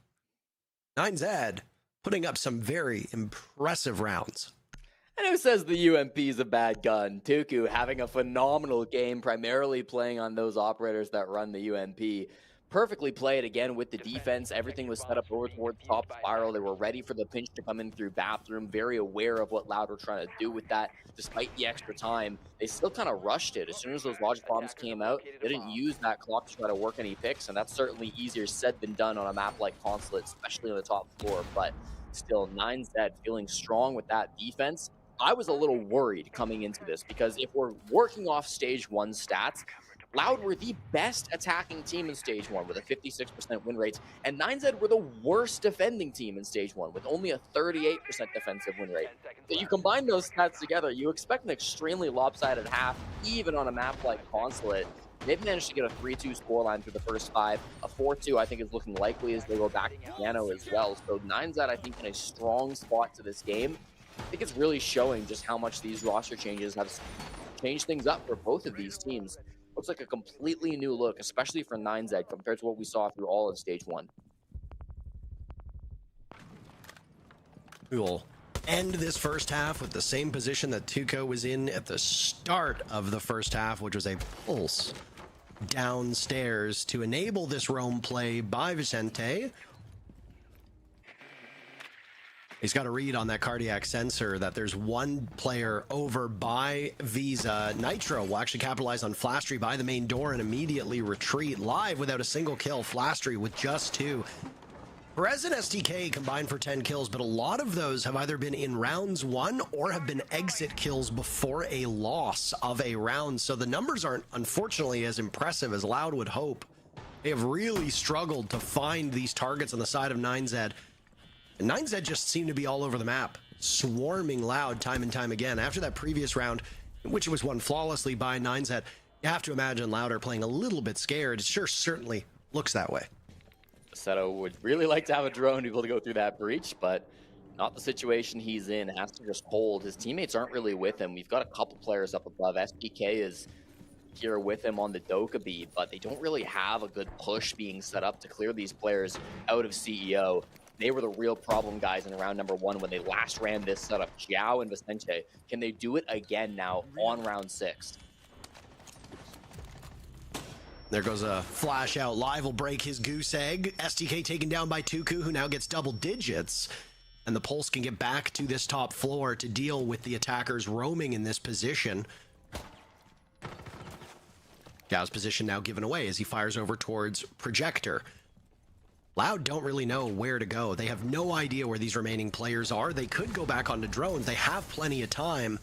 9Z putting up some very impressive rounds. And who says the UMP is a bad gun? Tuku having a phenomenal game, primarily playing on those operators that run the UMP. Perfectly played again with the defense. Everything was set up over towards top spiral. They were ready for the pinch to come in through bathroom. Very aware of what Loud were trying to do with that. Despite the extra time, they still kind of rushed it. As soon as those logic bombs came out, they didn't use that clock to try to work any picks, and that's certainly easier said than done on a map like Consulate, especially on the top floor. But still, 9Z feeling strong with that defense. I was a little worried coming into this because if we're working off stage 1 stats, Loud were the best attacking team in stage 1 with a 56% win rate, and 9Z were the worst defending team in stage 1 with only a 38% defensive win rate. So you combine those stats together, you expect an extremely lopsided half, even on a map like Consulate. They've managed to get a 3-2 scoreline through the first 5. A 4-2, I think, is looking likely as they go back to piano as well. So 9Z, I think, in a strong spot to this game. I think it's really showing just how much these roster changes have changed things up for both of these teams. Looks like a completely new look, especially for 9Z, compared to what we saw through all of Stage 1. We will end this first half with the same position that Tuco was in at the start of the first half, which was a pulse downstairs to enable this roam play by Vicente. He's got a read on that cardiac sensor that there's one player over by Visa. Nitro will actually capitalize on Flastry by the main door and immediately retreat live without a single kill. Flastry with just 2. Perez and STK combined for 10 kills, but a lot of those have either been in rounds 1 or have been exit kills before a loss of a round. So the numbers aren't, unfortunately, as impressive as Loud would hope. They have really struggled to find these targets on the side of 9Z. And 9Z just seem to be all over the map, swarming Loud time and time again. After that previous round, which was won flawlessly by 9Z, you have to imagine Loud are playing a little bit scared. It sure certainly looks that way. Seto would really like to have a drone to be able to go through that breach, but not the situation he's in. Has to just hold. His teammates aren't really with him. We've got a couple players up above. SPK is here with him on the Dokkaebi, but they don't really have a good push being set up to clear these players out of CEO. They were the real problem guys in round number 1 when they last ran this setup. Xiao and Vicente, can they do it again now on round 6? There goes a flash out. Live will break his goose egg. STK taken down by Tuku, who now gets double digits. And the Pulse can get back to this top floor to deal with the attackers roaming in this position. Gao's position now given away as he fires over towards Projector. Loud don't really know where to go. They have no idea where these remaining players are. They could go back onto drones. They have plenty of time.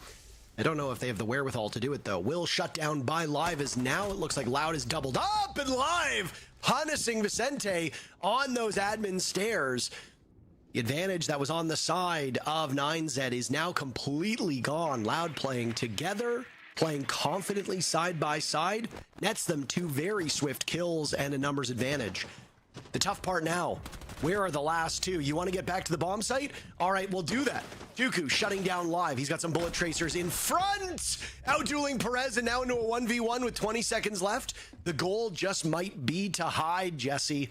I don't know if they have the wherewithal to do it, though. Will shut down by Live as now it looks like Loud is doubled up, and Live punishing Vicente on those admin stairs. The advantage that was on the side of 9Z is now completely gone. Loud playing together, playing confidently side by side, nets them 2 very swift kills and a numbers advantage. The tough part now, where are the last 2? You want to get back to the bomb site? All right, we'll do that. Dooku shutting down Live. He's got some bullet tracers in front. Outdueling Perez and now into a 1v1 with 20 seconds left. The goal just might be to hide Jesse.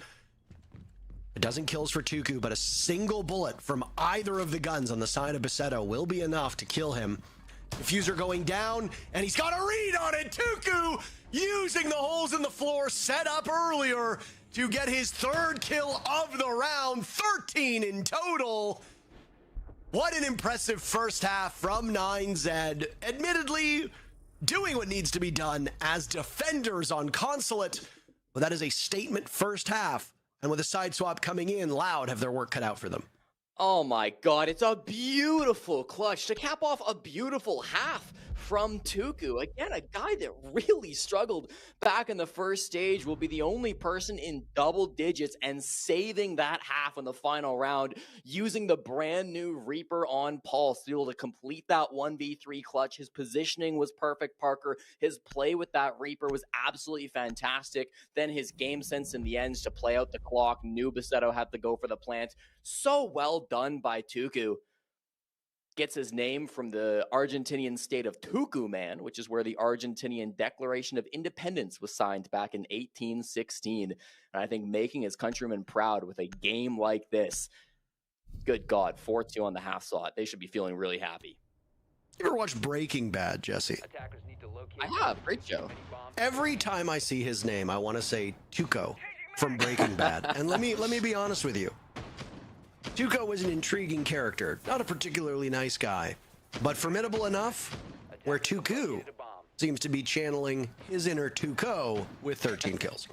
A dozen kills for Tuku, but a single bullet from either of the guns on the side of Baseto will be enough to kill him. Diffuser going down, and he's got a read on it. Tuku using the holes in the floor set up earlier to get his 3rd kill of the round, 13 in total. What an impressive first half from 9Z. Admittedly, doing what needs to be done as defenders on Consulate, but that is a statement first half. And with a side swap coming in, Loud have their work cut out for them. Oh my god, it's a beautiful clutch to cap off a beautiful half from Tuku. Again, a guy that really struggled back in the first stage will be the only person in double digits and saving that half in the final round using the brand new Reaper on Pulse to be able to complete that 1v3 clutch. His positioning was perfect, Parker. His play with that Reaper was absolutely fantastic. Then his game sense in the ends to play out the clock. Knew Baseto had to go for the plant. So well done by Tuku. Gets his name from the Argentinian state of Tucumán, which is where the Argentinian Declaration of Independence was signed back in 1816. And I think making his countrymen proud with a game like this, good God, 4-2 on the half slot. They should be feeling really happy. You ever watch Breaking Bad, Jesse? I have. Great show. Every time I see his name, I want to say Tuco from Breaking Bad. And let me be honest with you. Tuco was an intriguing character, not a particularly nice guy, but formidable enough where Tuku seems to be channeling his inner Tuco with 13 kills.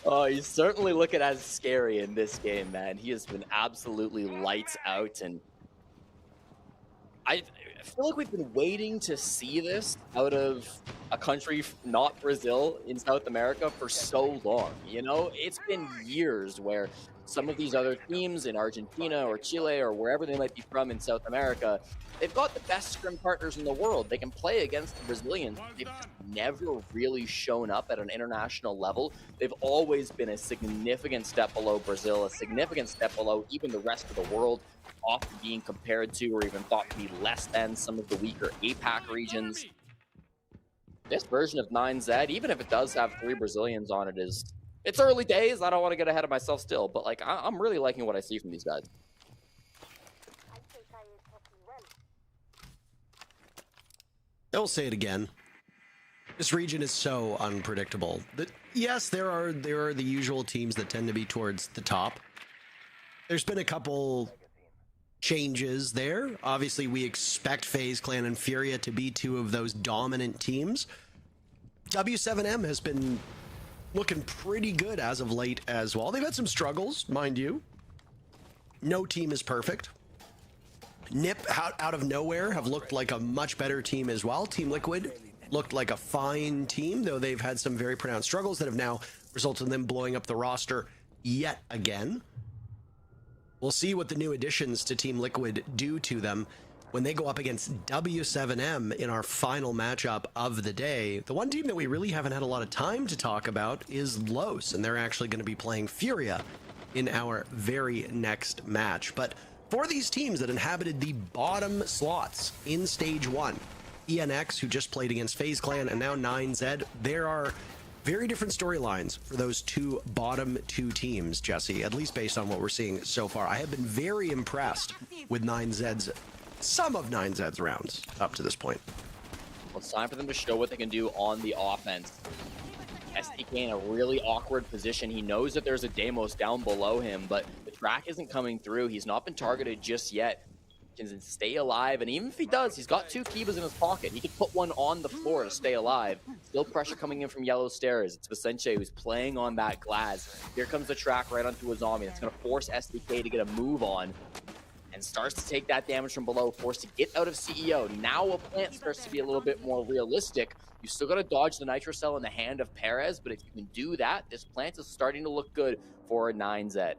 Oh, he's certainly looking as scary in this game, man. He has been absolutely lights out, and I feel like we've been waiting to see this out of a country not Brazil in South America for so long. You know, it's been years where some of these other teams in Argentina or Chile or wherever they might be from in South America, they've got the best scrim partners in the world. They can play against the Brazilians. They've just never really shown up at an international level. They've always been a significant step below Brazil, a significant step below even the rest of the world, often being compared to or even thought to be less than some of the weaker APAC regions. This version of 9Z, even if it does have 3 Brazilians on it, it's early days. I don't want to get ahead of myself still, but like I'm really liking what I see from these guys. I'll say it again. This region is so unpredictable. That yes, there are the usual teams that tend to be towards the top. There's been a couple changes there. Obviously, we expect FaZe Clan and Furia to be 2 of those dominant teams. W7M has been looking pretty good as of late as well. They've had some struggles, mind you. No team is perfect. NIP out of nowhere have looked like a much better team as well. Team Liquid looked like a fine team, though they've had some very pronounced struggles that have now resulted in them blowing up the roster yet again. We'll see what the new additions to Team Liquid do to them when they go up against W7M in our final matchup of the day. The one team that we really haven't had a lot of time to talk about is Los, and they're actually going to be playing Furia in our very next match. But for these teams that inhabited the bottom slots in Stage 1, ENX, who just played against FaZe Clan, and now 9Z, there are very different storylines for those bottom two teams, Jesse, at least based on what we're seeing so far. I have been very impressed with some of 9Z's rounds up to this point. Well, it's time for them to show what they can do on the offense. SDK in a really awkward position. He knows that there's a Deimos down below him, but the track isn't coming through. He's not been targeted just yet. He can stay alive, and even if he does, he's got 2 Kibas in his pocket. He could put one on the floor to stay alive. Still pressure coming in from Yellow Stairs. It's Vicente who's playing on that glass. Here comes the track right onto a zombie. It's going to force SDK to get a move on, and starts to take that damage from below, forced to get out of CEO. Now a plant starts to be a little bit more realistic. You still got to dodge the Nitro Cell in the hand of Perez, but if you can do that, this plant is starting to look good for 9Z.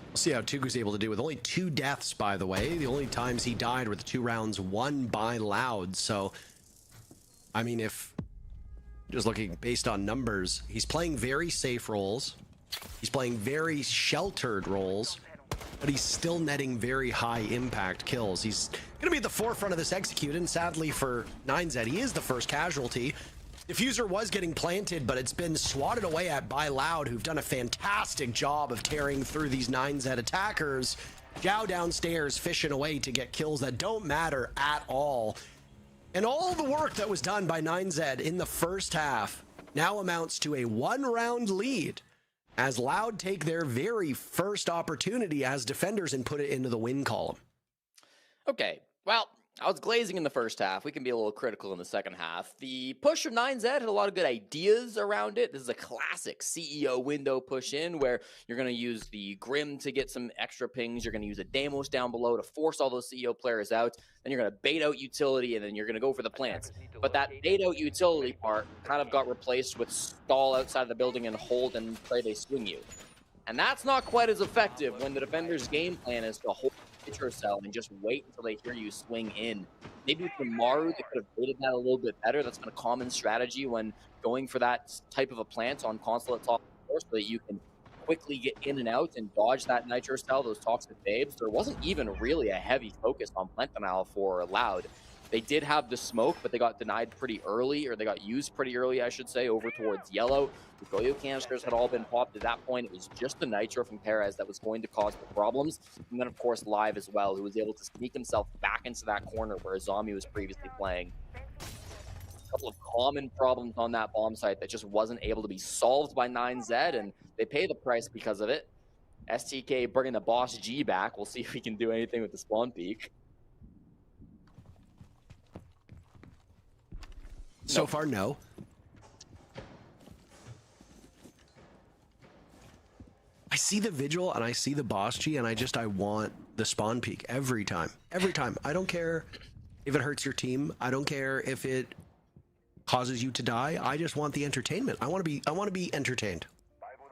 We'll see how Tugu's able to do with only 2 deaths, by the way. The only times he died were the 2 rounds won by Loud. So, I mean, if just looking based on numbers, he's playing very safe roles. He's playing very sheltered roles, but he's still netting very high impact kills. He's going to be at the forefront of this execute, and sadly for 9Z, he is the first casualty. Diffuser was getting planted, but it's been swatted away at by Loud, who've done a fantastic job of tearing through these 9Z attackers. Zhao downstairs fishing away to get kills that don't matter at all. And all the work that was done by 9Z in the first half now amounts to a 1-round lead as Loud take their very first opportunity as defenders and put it into the win column. Okay, well, I was glazing in the first half. We can be a little critical in the second half. The push of 9Z had a lot of good ideas around it. This is a classic CEO window push in where you're going to use the Grim to get some extra pings. You're going to use a Deimos down below to force all those CEO players out. Then you're going to bait out utility, and then you're going to go for the plants. But that bait out utility part kind of got replaced with stall outside the building and hold and play they swing you. And that's not quite as effective when the defender's game plan is to hold Nitro Cell and just wait until they hear you swing in. Maybe for Maru, they could have baited that a little bit better. That's been a common strategy when going for that type of a plant on console at top floor so that you can quickly get in and out and dodge that Nitro Cell, those toxic babes. There wasn't even really a heavy focus on plant denial for Loud. They did have the smoke, but they got denied pretty early, or they got used pretty early, I should say, over towards yellow. The Goyo canisters had all been popped at that point. It was just the Nitro from Perez that was going to cause the problems. And then, of course, Live as well, who was able to sneak himself back into that corner where Zombie was previously playing. A couple of common problems on that bomb site that just wasn't able to be solved by 9Z, and they pay the price because of it. STK bringing the Boss G back. We'll see if we can do anything with the spawn peak. So far, no. I see the Vigil and I see the Boss G, and I want the spawn peak every time. Every time. I don't care if it hurts your team. I don't care if it causes you to die. I just want the entertainment. I want to be entertained.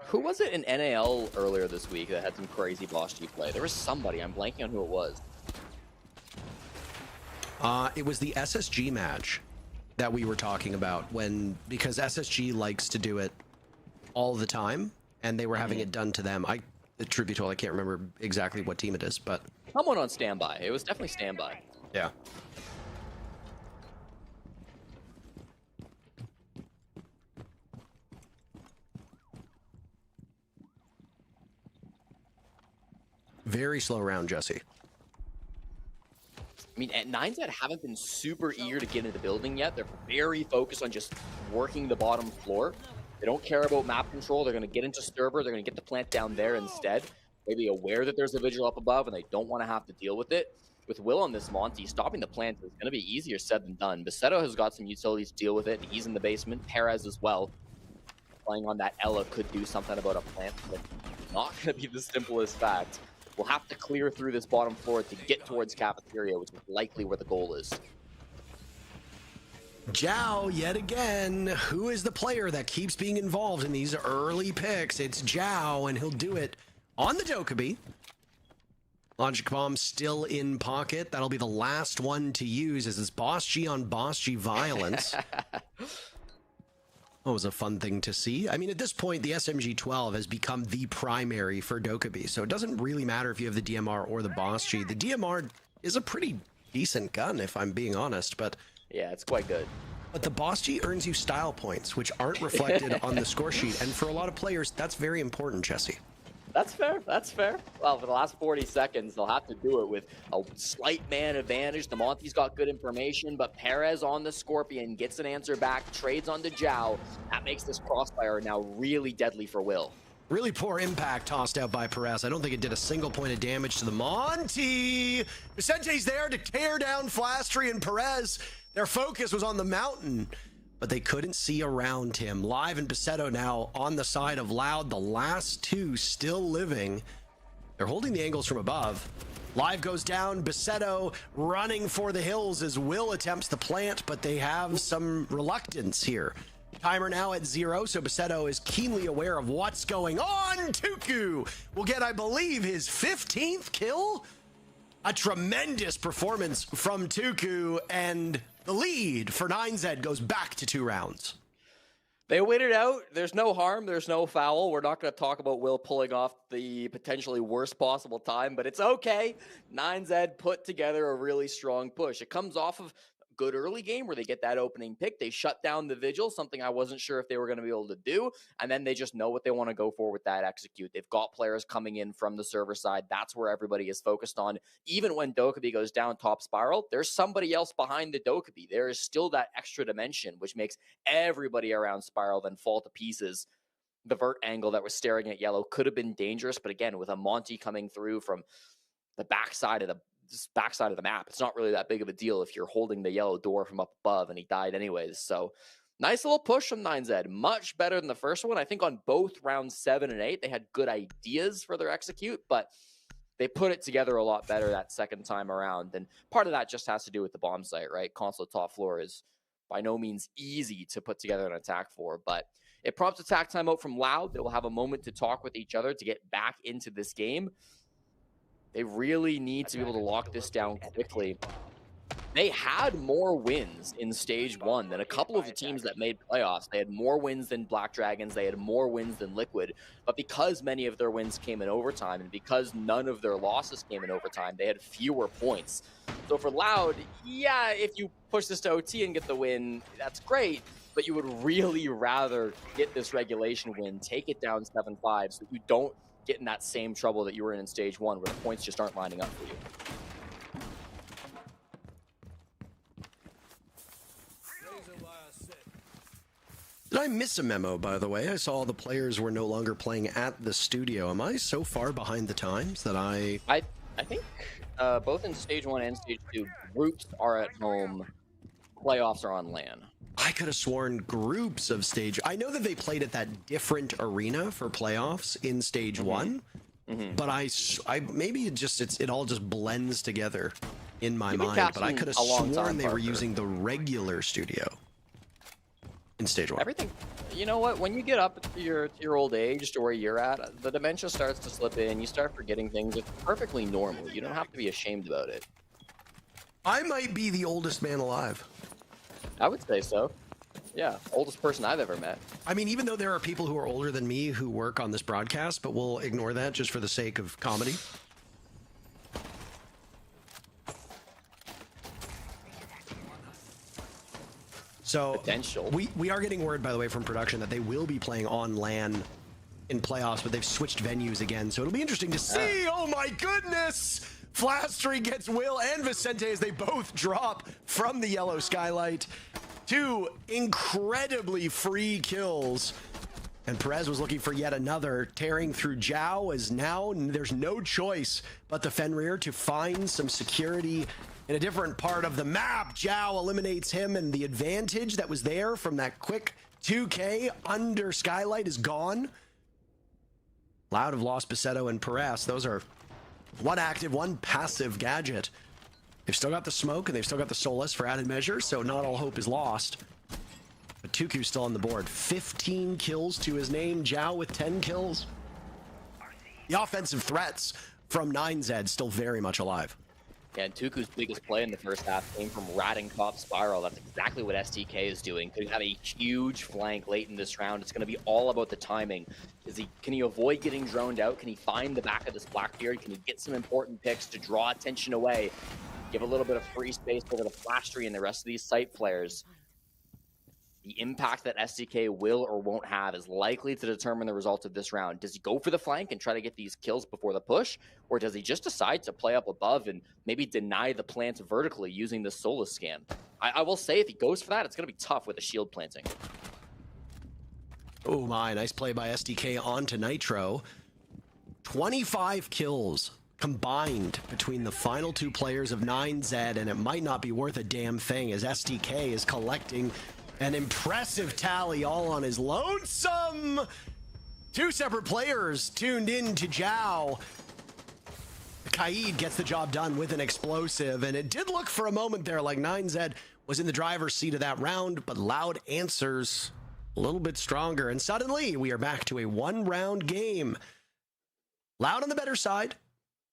Who was it in NAL earlier this week that had some crazy boss G play? There was somebody. I'm blanking on who it was. It was the SSG match that we were talking about because SSG likes to do it all the time, and they were having it done to them. I can't remember exactly what team it is, but Someone on standby. It was definitely standby. yeah. Very slow round, Jesse. I mean, at 9Z haven't been super eager to get into the building yet. They're very focused on just working the bottom floor. They don't care about map control. They're going to get into Sturber. They're going to get the plant down there instead. They'll be aware that there's a vigil up above, and they don't want to have to deal with it. With Will on this Monty, stopping the plant is going to be easier said than done. Basetto has got some utilities to deal with it. He's in the basement. Perez as well. Playing on that Ella could do something about a plant, but not going to be the simplest fact. We'll have to clear through this bottom floor to get towards cafeteria, which is likely where the goal is. Zhao, yet again. Who is the player that keeps being involved in these early picks? It's Zhao, and he'll do it on the Dokkaebi. Logic Bomb still in pocket. That'll be the last one to use as this Boss G on Boss G violence. That was a fun thing to see. I mean, at this point, the SMG-12 has become the primary for Dokkaebi, so it doesn't really matter if you have the DMR or the Boss G. The DMR is a pretty decent gun, if I'm being honest, but yeah, it's quite good. But the Boss G earns you style points, which aren't reflected on the score sheet, and for a lot of players, that's very important, Jesse. That's fair. That's fair. Well, for the last 40 seconds, they'll have to do it with a slight man advantage. The Monty's got good information, but Perez on the Scorpion gets an answer back, trades onto Zhao. That makes this crossfire now really deadly for Will. Really poor impact tossed out by Perez. I don't think it did a single point of damage to the Monty. Vicente's there to tear down Flastry and Perez. Their focus was on the mountain, but they couldn't see around him. Live and Basetto now on the side of Loud, the last two still living. They're holding the angles from above. Live goes down, Basetto running for the hills as Will attempts the plant, but they have some reluctance here. Timer now at 0, so Basetto is keenly aware of what's going on. Tuku will get, I believe, his 15th kill. A tremendous performance from Tuku, and the lead for 9Z goes back to 2 rounds. They waited out. There's no harm. There's no foul. We're not going to talk about Will pulling off the potentially worst possible time, but it's okay. 9Z put together a really strong push. It comes off of good early game where they get that opening pick. They shut down the vigil, something I wasn't sure if they were going to be able to do. And then they just know what they want to go for with that execute. They've got players coming in from the server side. That's where everybody is focused on. Even when Dokkaebi goes down top spiral, there's somebody else behind the Dokkaebi. There is still that extra dimension, which makes everybody around spiral then fall to pieces. The vert angle that was staring at yellow could have been dangerous, but again, with a Monty coming through from the backside of the map, it's not really that big of a deal if you're holding the yellow door from up above, and he died anyways. So nice little push from 9Z. Much better than the first one. I think on both rounds 7 and 8, they had good ideas for their execute, but they put it together a lot better that second time around. And part of that just has to do with the bomb site, right? Console top floor is by no means easy to put together an attack for, but it prompts attack timeout from Loud. They will have a moment to talk with each other to get back into this game. They really need to be able to lock this down quickly. They had more wins in stage 1 than a couple of the teams that made playoffs. They had more wins than Black Dragons. They had more wins than Liquid. But because many of their wins came in overtime, and because none of their losses came in overtime, they had fewer points. So for Loud, yeah, if you push this to OT and get the win, that's great. But you would really rather get this regulation win, take it down 7-5, so that you don't get in that same trouble that you were in stage 1, where the points just aren't lining up for you. Did I miss a memo, by the way? I saw all the players were no longer playing at the studio. Am I so far behind the times that I think both in stage 1 and stage 2, groups are at home, playoffs are on LAN. I could have sworn groups of stage. I know that they played at that different arena for playoffs in stage 1, but I maybe it all just blends together in my mind. But I could have sworn they were using the regular studio. in stage 1. Everything, you know what? When you get up to your old age to where you're at, the dementia starts to slip in. You start forgetting things. It's perfectly normal. You don't have to be ashamed about it. I might be the oldest man alive. I would say so. Yeah, oldest person I've ever met. I mean, even though there are people who are older than me who work on this broadcast, but we'll ignore that just for the sake of comedy. So potential. We are getting word, by the way, from production that they will be playing on LAN in playoffs, but they've switched venues again. So it'll be interesting to see. Oh my goodness! Flastry gets Will and Vicente as they both drop from the yellow skylight. 2 incredibly free kills. And Perez was looking for yet another, tearing through Zhao, as now there's no choice but the Fenrir to find some security in a different part of the map. Zhao eliminates him, and the advantage that was there from that quick 2K under skylight is gone. Loud have lost Basetto and Perez. Those are one active, one passive gadget. They've still got the smoke and they've still got the Solus for added measure, so not all hope is lost. But Tuku's still on the board. 15 kills to his name. Zhao with 10 kills. The offensive threats from 9Z still very much alive. Yeah, and Tuku's biggest play in the first half came from ratting top spiral. That's exactly what STK is doing. Could have a huge flank late in this round. It's going to be all about the timing. Can he avoid getting droned out? Can he find the back of this Blackbeard? Can he get some important picks to draw attention away? Give a little bit of free space over the Flashtree and the rest of these site players. The impact that SDK will or won't have is likely to determine the result of this round. Does he go for the flank and try to get these kills before the push? Or does he just decide to play up above and maybe deny the plant vertically using the Solus scan? I will say if he goes for that, it's going to be tough with a shield planting. Oh my, nice play by SDK onto Nitro. 25 kills combined between the final 2 players of 9Z, and it might not be worth a damn thing as SDK is collecting an impressive tally all on his lonesome. 2 separate players tuned in to Zhao. Kaid gets the job done with an explosive, and it did look for a moment there like 9Z was in the driver's seat of that round, but Loud answers a little bit stronger, and suddenly we are back to a 1-round game. Loud on the better side,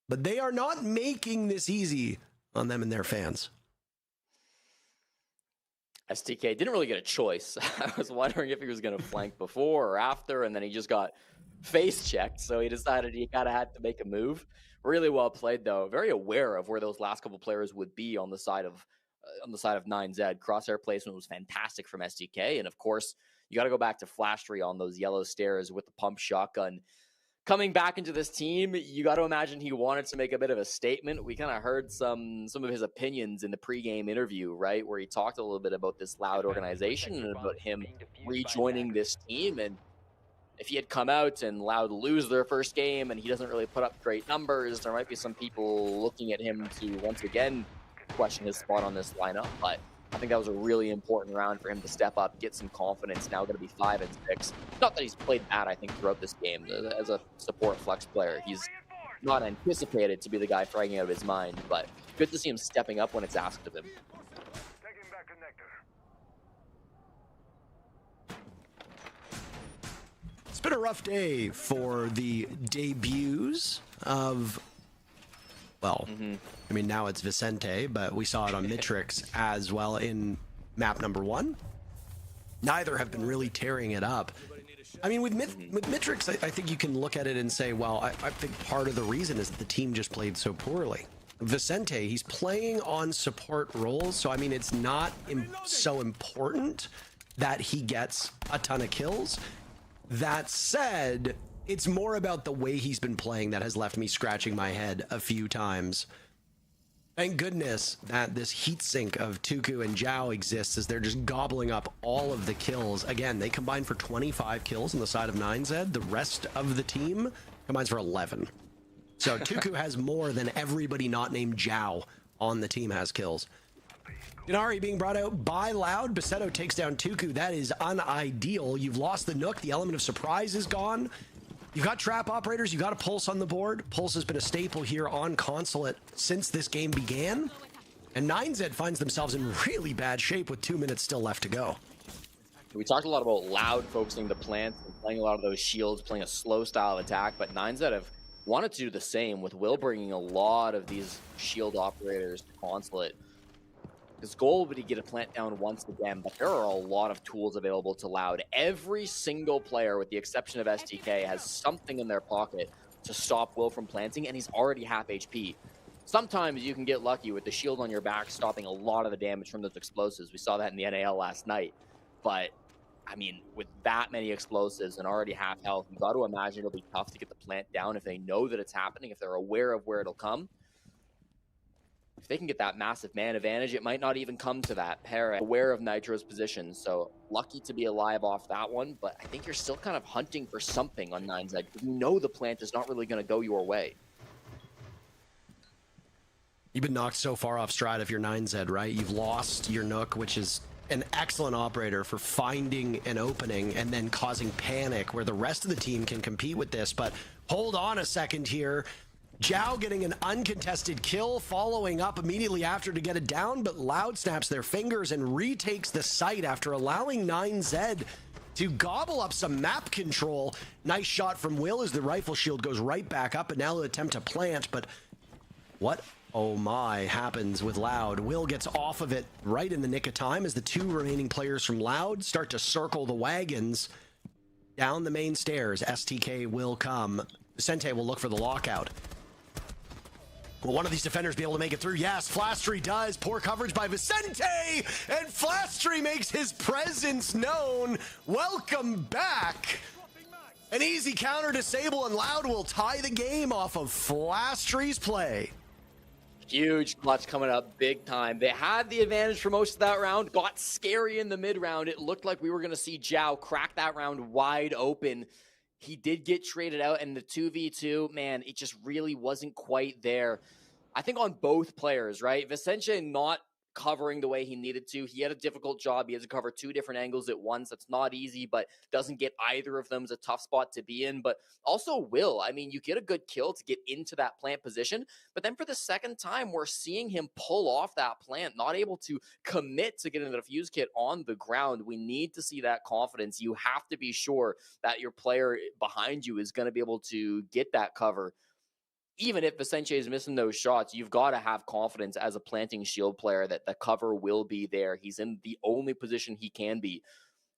but they are not making this easy on them and their fans. STK didn't really get a choice. I was wondering if he was going to flank before or after, and then he just got face checked, so he decided he kind of had to make a move. Really well played, though. Very aware of where those last couple players would be on the side of 9Z. Crosshair placement was fantastic from STK, and of course, you got to go back to Flashtree on those yellow stairs with the pump shotgun. Coming back into this team, you got to imagine he wanted to make a bit of a statement. We kind of heard some of his opinions in the pregame interview, right, where he talked a little bit about this Loud organization and about him rejoining this team. And if he had come out and Loud lose their first game and he doesn't really put up great numbers, there might be some people looking at him to once again question his spot on this lineup. But I think that was a really important round for him to step up, get some confidence. Now going to be 5 and 6. Not that he's played bad, I think, throughout this game. As a support flex player, he's not anticipated to be the guy fragging out of his mind, but good to see him stepping up when it's asked of him. It's been a rough day for the debuts of, well, I mean, now it's Vicente, but we saw it on Mitrix as well in map number 1. Neither have been really tearing it up. I mean, with Mitrix, I think you can look at it and say, well, I think part of the reason is that the team just played so poorly. Vicente, he's playing on support roles, so I mean, it's not so important that he gets a ton of kills. That said, it's more about the way he's been playing that has left me scratching my head a few times. Thank goodness that this heat sink of Tuku and Zhao exists as they're just gobbling up all of the kills. Again, they combined for 25 kills on the side of 9Z. The rest of the team combines for 11. So Tuku has more than everybody not named Zhao on the team has kills. Denari being brought out by Loud. Basetto takes down Tuku. That is unideal. You've lost the Nook. The element of surprise is gone. You've got trap operators, you've got a Pulse on the board. Pulse has been a staple here on Consulate since this game began. And 9Z finds themselves in really bad shape with 2 minutes still left to go. We talked a lot about Loud focusing the plants and playing a lot of those shields, playing a slow style of attack, but 9Z have wanted to do the same, with Will bringing a lot of these shield operators to Consulate. His goal would be to get a plant down once again, but there are a lot of tools available to Loud. Every single player, with the exception of STK, has something in their pocket to stop Will from planting, and he's already half HP. Sometimes you can get lucky with the shield on your back stopping a lot of the damage from those explosives. We saw that in the NAL last night. But, I mean, with that many explosives and already half health, you got to imagine it'll be tough to get the plant down if they know that it's happening, if they're aware of where it'll come. If they can get that massive man advantage, it might not even come to that. Para aware of Nitro's position, so lucky to be alive off that one, but I think you're still kind of hunting for something on 9Z. You know the plant is not really going to go your way. You've been knocked so far off stride if you're 9Z, right? You've lost your Nook, which is an excellent operator for finding an opening and then causing panic where the rest of the team can compete with this. But hold on a second here. Zhao getting an uncontested kill, following up immediately after to get it down, but Loud snaps their fingers and retakes the site after allowing 9Z to gobble up some map control. Nice shot from Will as the rifle shield goes right back up, and now they'll attempt to plant, but what? Oh my, happens with Loud. Will gets off of it right in the nick of time as the two remaining players from Loud start to circle the wagons down the main stairs. STK will come. Sente will look for the lockout. Will one of these defenders be able to make it through? Yes, Flastry does. Poor coverage by Vicente, and Flastry makes his presence known. Welcome back. An easy counter disable, and Loud will tie the game off of Flastry's play. Huge clutch coming up big time. They had the advantage for most of that round, got scary in the mid round. It looked like we were going to see Zhao crack that round wide open. He did get traded out, and the 2v2, man, it just really wasn't quite there. I think on both players, right? Vicente not covering the way he needed to. He had a difficult job. He had to cover two different angles at once. That's not easy, but doesn't get either of them is a tough spot to be in. But also Will, I mean, you get a good kill to get into that plant position, but then for the second time, we're seeing him pull off that plant, not able to commit to getting the defuse kit on the ground. We need to see that confidence. You have to be sure that your player behind you is going to be able to get that cover. Even if Vicente is missing those shots, you've got to have confidence as a planting shield player that the cover will be there. He's in the only position he can be.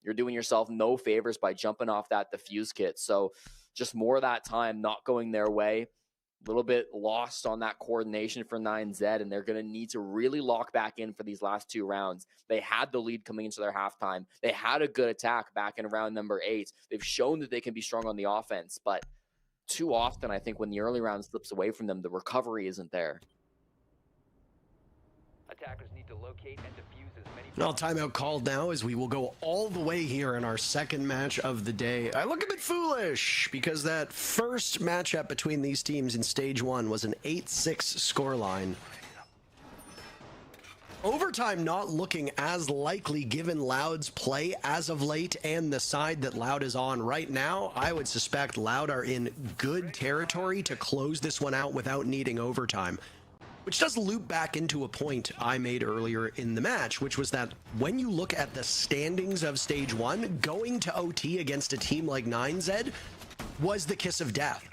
You're doing yourself no favors by jumping off that diffuse kit. So just more of that time not going their way. A little bit lost on that coordination for 9Z, and they're going to need to really lock back in for these last two rounds. They had the lead coming into their halftime. They had a good attack back in round number 8. They've shown that they can be strong on the offense, but too often, I think when the early round slips away from them, the recovery isn't there. Attackers need to locate and defuse as many. Well, timeout called now as we will go all the way here in our second match of the day. I look a bit foolish because that first matchup between these teams in stage 1 was an 8-6 scoreline. Overtime not looking as likely given Loud's play as of late and the side that Loud is on right now. I would suspect Loud are in good territory to close this one out without needing overtime. Which does loop back into a point I made earlier in the match, which was that when you look at the standings of stage 1, going to OT against a team like 9Z was the kiss of death.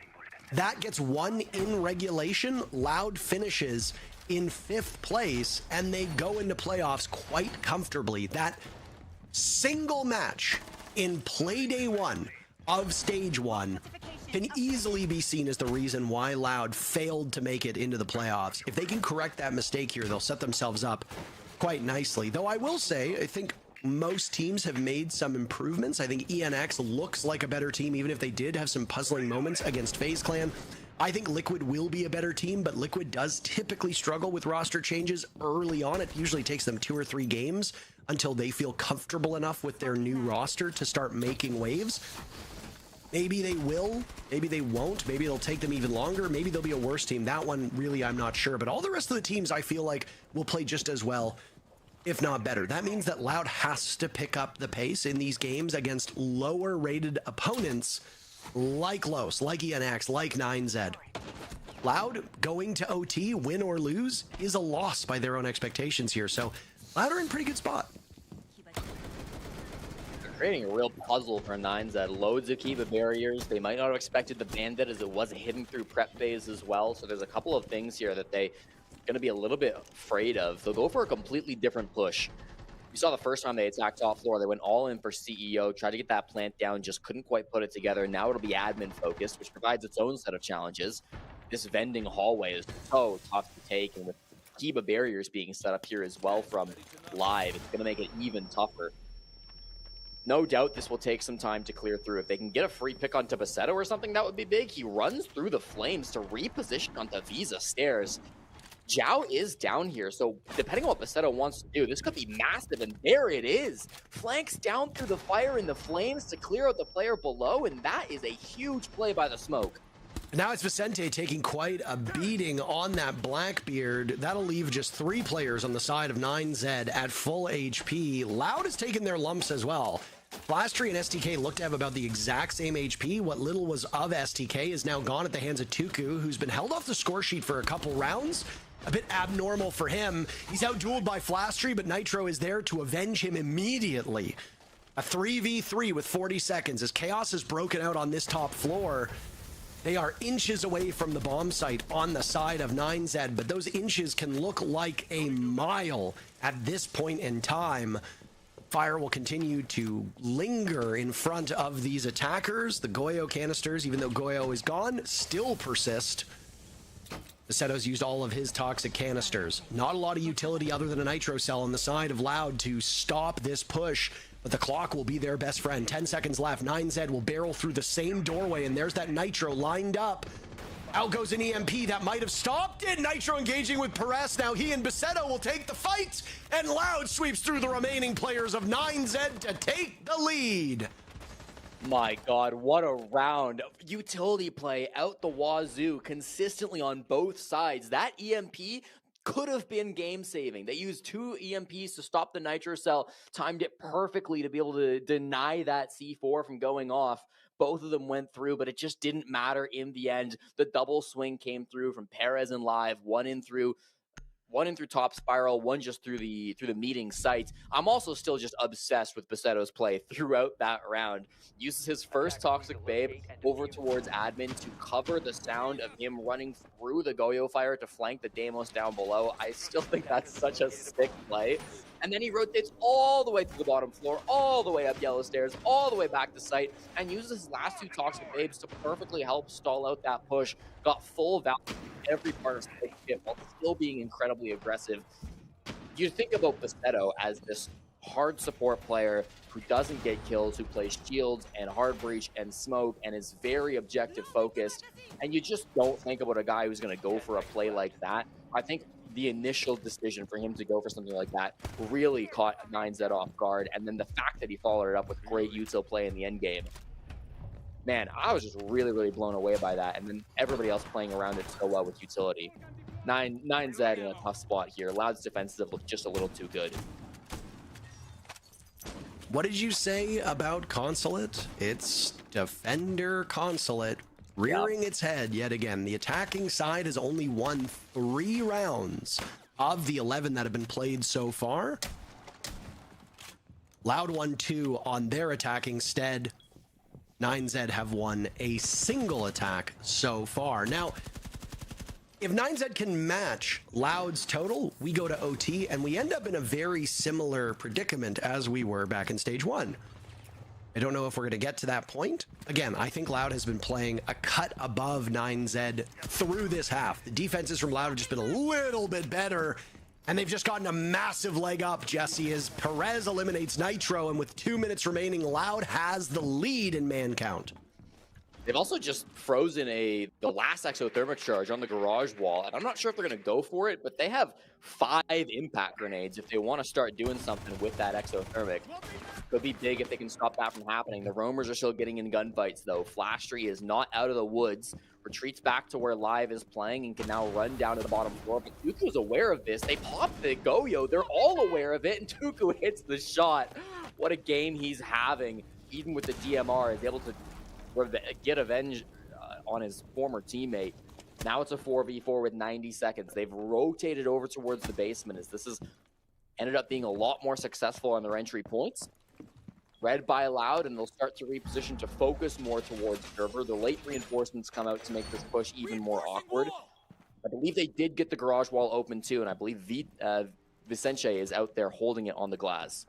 That gets won in regulation. Loud finishes in 5th place, and they go into playoffs quite comfortably. That single match in play day 1 of stage 1 can easily be seen as the reason why Loud failed to make it into the playoffs. If they can correct that mistake here, they'll set themselves up quite nicely. Though I will say, I think most teams have made some improvements. I think ENX looks like a better team, even if they did have some puzzling moments against FaZe Clan. I think Liquid will be a better team, but Liquid does typically struggle with roster changes early on. It usually takes them 2 or 3 games until they feel comfortable enough with their new roster to start making waves. Maybe they will, maybe they won't, maybe it'll take them even longer, maybe they'll be a worse team. That one, really, I'm not sure. But all the rest of the teams, I feel like, will play just as well, if not better. That means that Loud has to pick up the pace in these games against lower-rated opponents like Los, like ENX, like 9Z. Loud going to OT, win or lose, is a loss by their own expectations here. So Loud are in pretty good spot. creating a real puzzle for Nines that loads of Kiba barriers. They might not have expected the Bandit as it was hidden through prep phase as well. So there's a couple of things here that they going to be a little bit afraid of. They'll go for a completely different push. You saw the first time they attacked top floor, they went all in for CEO, tried to get that plant down, just couldn't quite put it together. Now it'll be admin focused, which provides its own set of challenges. This vending hallway is so tough to take, and with Kiba barriers being set up here as well from live, it's going to make it even tougher. No doubt this will take some time to clear through. If they can get a free pick onto Basetto or something, that would be big. He runs through the flames to reposition onto Visa stairs. Zhao is down here, so depending on what Basetto wants to do, this could be massive, and there it is. Flanks down through the fire and the flames to clear out the player below, and that is a huge play by the smoke. Now it's Vicente taking quite a beating on that Blackbeard. That'll leave just 3 players on the side of 9Z at full HP. Loud has taken their lumps as well. Blastry and STK looked to have about the exact same HP. What little was of STK is now gone at the hands of Tuku, who's been held off the score sheet for a couple rounds. A bit abnormal for him. He's out-dueled by Flastry, but Nitro is there to avenge him immediately. A 3v3 with 40 seconds as Chaos is broken out on this top floor. They are inches away from the bomb site on the side of 9Z, but those inches can look like a mile at this point in time. Fire will continue to linger in front of these attackers. The Goyo canisters, even though Goyo is gone, still persist. Basetto's used all of his toxic canisters. Not a lot of utility other than a nitro cell on the side of Loud to stop this push, but the clock will be their best friend. 10 seconds left. 9Z will barrel through the same doorway, and there's that nitro lined up. Out goes an EMP that might have stopped it. Nitro engaging with Perez. Now he and Basetto will take the fight, and Loud sweeps through the remaining players of 9Z to take the lead. My God, what a round. Utility play out the wazoo consistently on both sides. That EMP could have been game-saving. They used 2 EMPs to stop the Nitro Cell, timed it perfectly to be able to deny that C4 from going off. Both of them went through, but it just didn't matter in the end. The double swing came through from Perez and Live, one in through top spiral, one just through the meeting site. I'm also still just obsessed with Basetto's play throughout that round. Uses his first toxic babe over towards admin to cover the sound of him running through the Goyo fire to flank the Deimos down below. I still think that's such a sick play. And then he rotates all the way to the bottom floor, all the way up yellow stairs, all the way back to site, and uses his last 2 toxic babes to perfectly help stall out that push. Got full value every part of the ship while still being incredibly aggressive. You think about Basetto as this hard support player who doesn't get kills, who plays shields and hard breach and smoke and is very objective focused, and you just don't think about a guy who's going to go for a play like that. I think the initial decision for him to go for something like that really caught 9Z off guard, and then the fact that he followed it up with great util play in the end game. Man, I was just really, really blown away by that, and then everybody else playing around it so well with utility. 9Z in a tough spot here. Loud's defenses have looked just a little too good. What did you say about Consulate? It's Defender Consulate rearing its head yet again. The attacking side has only won 3 rounds of the 11 that have been played so far. Loud won 2 on their attacking stead. 9Z have won a single attack so far. Now, if 9Z can match Loud's total, we go to OT, and we end up in a very similar predicament as we were back in stage 1. I don't know if we're going to get to that point. Again, I think Loud has been playing a cut above 9Z through this half. The defenses from Loud have just been a little bit better, and they've just gotten a massive leg up, Jesse, as Perez eliminates Nitro, and with 2 minutes remaining, Loud has the lead in man count. They've also just frozen the last exothermic charge on the garage wall, and I'm not sure if they're going to go for it, but they have 5 impact grenades if they want to start doing something with that exothermic. Could be big if they can stop that from happening. The roamers are still getting in gunfights, though. Flashtree is not out of the woods, retreats back to where Live is playing, and can now run down to the bottom floor. But Tuku's aware of this. They pop the Goyo. They're all aware of it, and Tuku hits the shot. What a game he's having, even with the DMR, is able to get avenge on his former teammate. Now it's a 4v4 with 90 seconds. They've rotated over towards the basement as this has ended up being a lot more successful on their entry points. read by Loud, and they'll start to reposition to focus more towards server. The late reinforcements come out to make this push even more awkward. I believe they did get the garage wall open too, and I believe Vicente is out there holding it on the glass.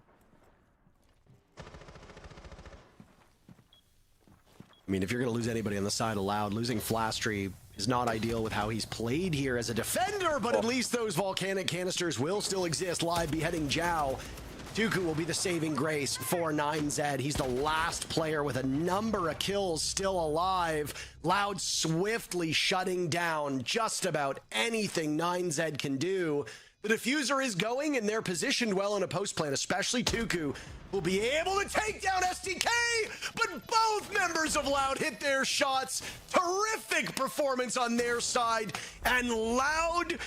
I mean, if you're going to lose anybody on the side of Loud, losing Flastry is not ideal with how he's played here as a defender, but at least those volcanic canisters will still exist. Live beheading Zhao. Dooku will be the saving grace for 9Z. He's the last player with a number of kills still alive. Loud swiftly shutting down just about anything 9Z can do. The diffuser is going, and they're positioned well in a post plan, especially Dooku, will be able to take down SDK, but both members of Loud hit their shots. Terrific performance on their side, and Loud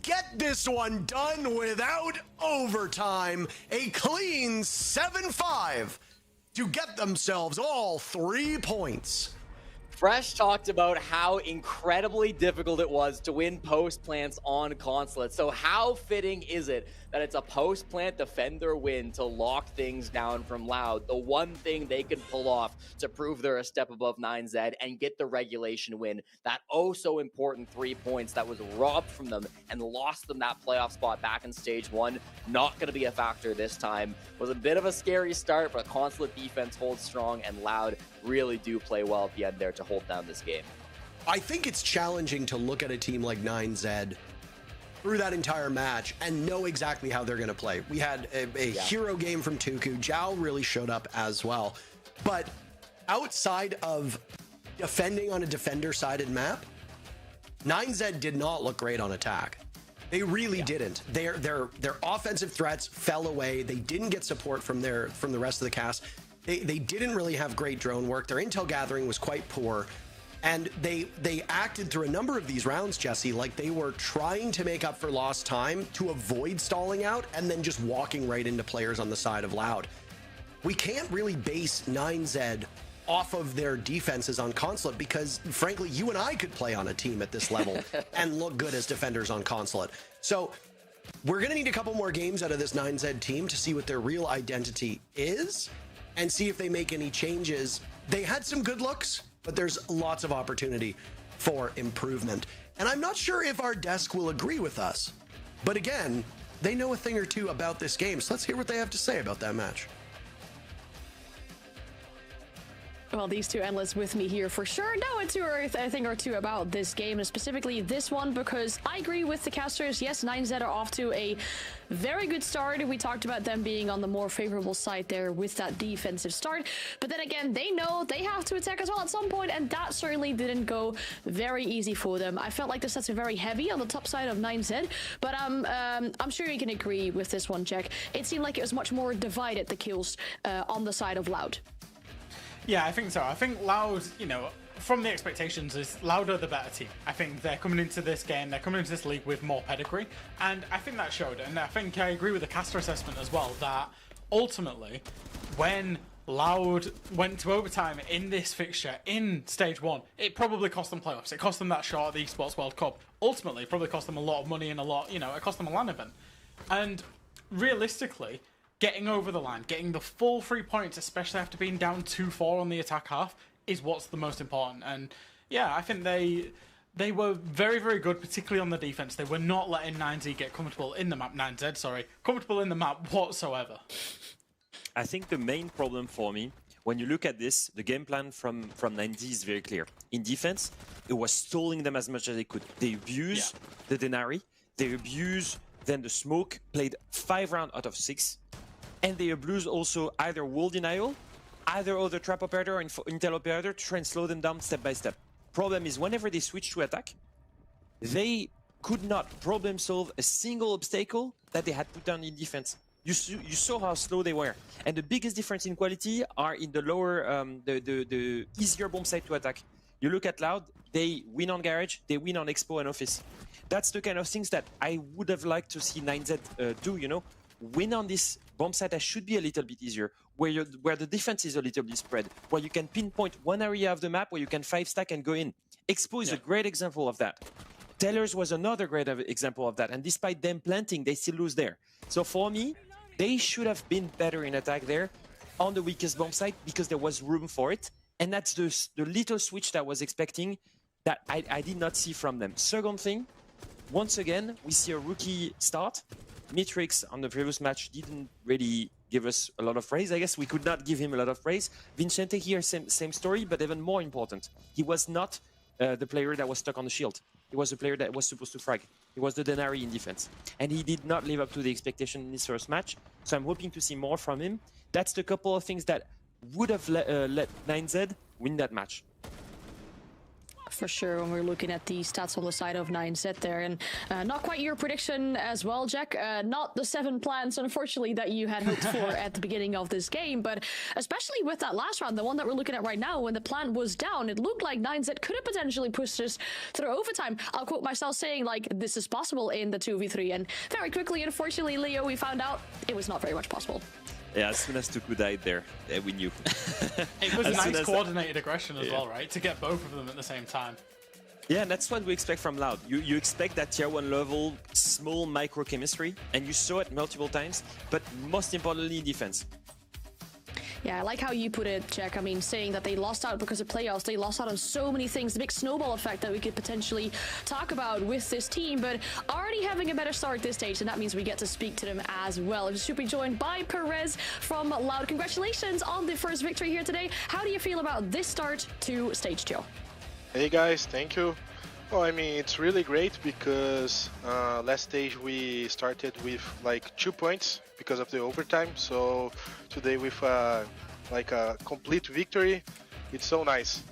get this one done without overtime. A clean 7-5 to get themselves all 3 points. Fresh talked about how incredibly difficult it was to win post plants on Consulate. So how fitting is it that it's a post plant defender win to lock things down from Loud? The one thing they can pull off to prove they're a step above 9Z and get the regulation win. That oh so important 3 points that was robbed from them and lost them that playoff spot back in stage 1. Not going to be a factor this time. Was a bit of a scary start, but Consulate defense holds strong, and Loud really do play well at the end there to hold down this game. I think it's challenging to look at a team like 9Z through that entire match and know exactly how they're going to play. We had a hero game from Dooku. Zhao really showed up as well. But outside of defending on a defender-sided map, 9Z did not look great on attack. They really didn't. Their offensive threats fell away. They didn't get support from the rest of the cast. They didn't really have great drone work. Their intel gathering was quite poor. And they acted through a number of these rounds, Jesse, like they were trying to make up for lost time to avoid stalling out and then just walking right into players on the side of Loud. We can't really base 9Z off of their defenses on Consulate because, frankly, you and I could play on a team at this level and look good as defenders on Consulate. So we're going to need a couple more games out of this 9Z team to see what their real identity is and see if they make any changes. They had some good looks, but there's lots of opportunity for improvement. And I'm not sure if our desk will agree with us. But again, they know a thing or two about this game, so let's hear what they have to say about that match. Well, these two analysts with me here for sure know a thing or two about this game, and specifically this one, because I agree with the casters. Yes, 9Z are off to a very good start. We talked about them being on the more favorable side there with that defensive start. But then again, they know they have to attack as well at some point, and that certainly didn't go very easy for them. I felt like the sets are very heavy on the top side of 9Z, but I'm sure you can agree with this one, Jack. It seemed like it was much more divided, the kills on the side of Loud. Yeah, I think so. I think Loud, from the expectations, is Loud are the better team. I think they're coming into this game, they're coming into this league with more pedigree, and I think that showed. And I think I agree with the caster assessment as well, that ultimately, when Loud went to overtime in this fixture in stage 1, it probably cost them playoffs. It cost them that shot at the Esports World Cup. Ultimately, it probably cost them a lot of money and a lot, it cost them a LAN event. And realistically, getting over the line, getting the full 3 points, especially after being down 2-4 on the attack half, is what's the most important. And yeah, I think they were very, very good, particularly on the defense. They were not letting 9Z get comfortable in the map, 9Z, sorry, comfortable in the map whatsoever. I think the main problem for me, when you look at this, the game plan from 9Z is very clear. In defense, it was stalling them as much as they could. They abused the Denari, they abused then the smoke, played 5 rounds out of 6. And they abuse also either wall denial, either other trap operator or intel operator to try and slow them down step by step. Problem is, whenever they switch to attack, they could not problem solve a single obstacle that they had put down in defense. You saw how slow they were. And the biggest difference in quality are in the lower, the easier bomb site to attack. You look at Loud, they win on Garage, they win on Expo and Office. That's the kind of things that I would have liked to see 9Z do, Win on this bomb site that should be a little bit easier, where the defense is a little bit spread, where you can pinpoint one area of the map where you can 5-stack and go in. Expo is a great example of that. Tellers was another great example of that, and despite them planting, they still lose there. So for me, they should have been better in attack there. on the weakest bomb site because there was room for it. And that's the little switch that I was expecting that I did not see from them. Second thing, once again, we see a rookie start. Mitrix on the previous match didn't really give us a lot of praise. I guess we could not give him a lot of praise. Vincente here, same story, but even more important. He was not the player that was stuck on the shield. He was the player that was supposed to frag. He was the Denari in defense. And he did not live up to the expectation in his first match. So I'm hoping to see more from him. That's the couple of things that would have let 9Z win that match. For sure, when we're looking at the stats on the side of 9Z there. And not quite your prediction as well, Jack. Not the 7 plants, unfortunately, that you had hoped for at the beginning of this game. But especially with that last round, the one that we're looking at right now, when the plant was down, it looked like 9Z could have potentially pushed us through overtime. I'll quote myself saying, like, this is possible in the 2v3. And very quickly, unfortunately, Leo, we found out it was not very much possible. Yeah, as soon as Tuku died there, we knew. It was a nice coordinated aggression as well, right? To get both of them at the same time. Yeah, and that's what we expect from Loud. You expect that tier 1 level, small micro chemistry, and you saw it multiple times, but most importantly in defense. Yeah, I like how you put it, Jack. I mean, saying that they lost out because of playoffs, they lost out on so many things, the big snowball effect that we could potentially talk about with this team, but already having a better start at this stage, and that means we get to speak to them as well. We should be joined by Perez from Loud. Congratulations on the first victory here today. How do you feel about this start to stage 2? Hey guys, thank you. Well, I mean, it's really great because last stage we started with like 2 points because of the overtime. So today with like a complete victory, it's so nice.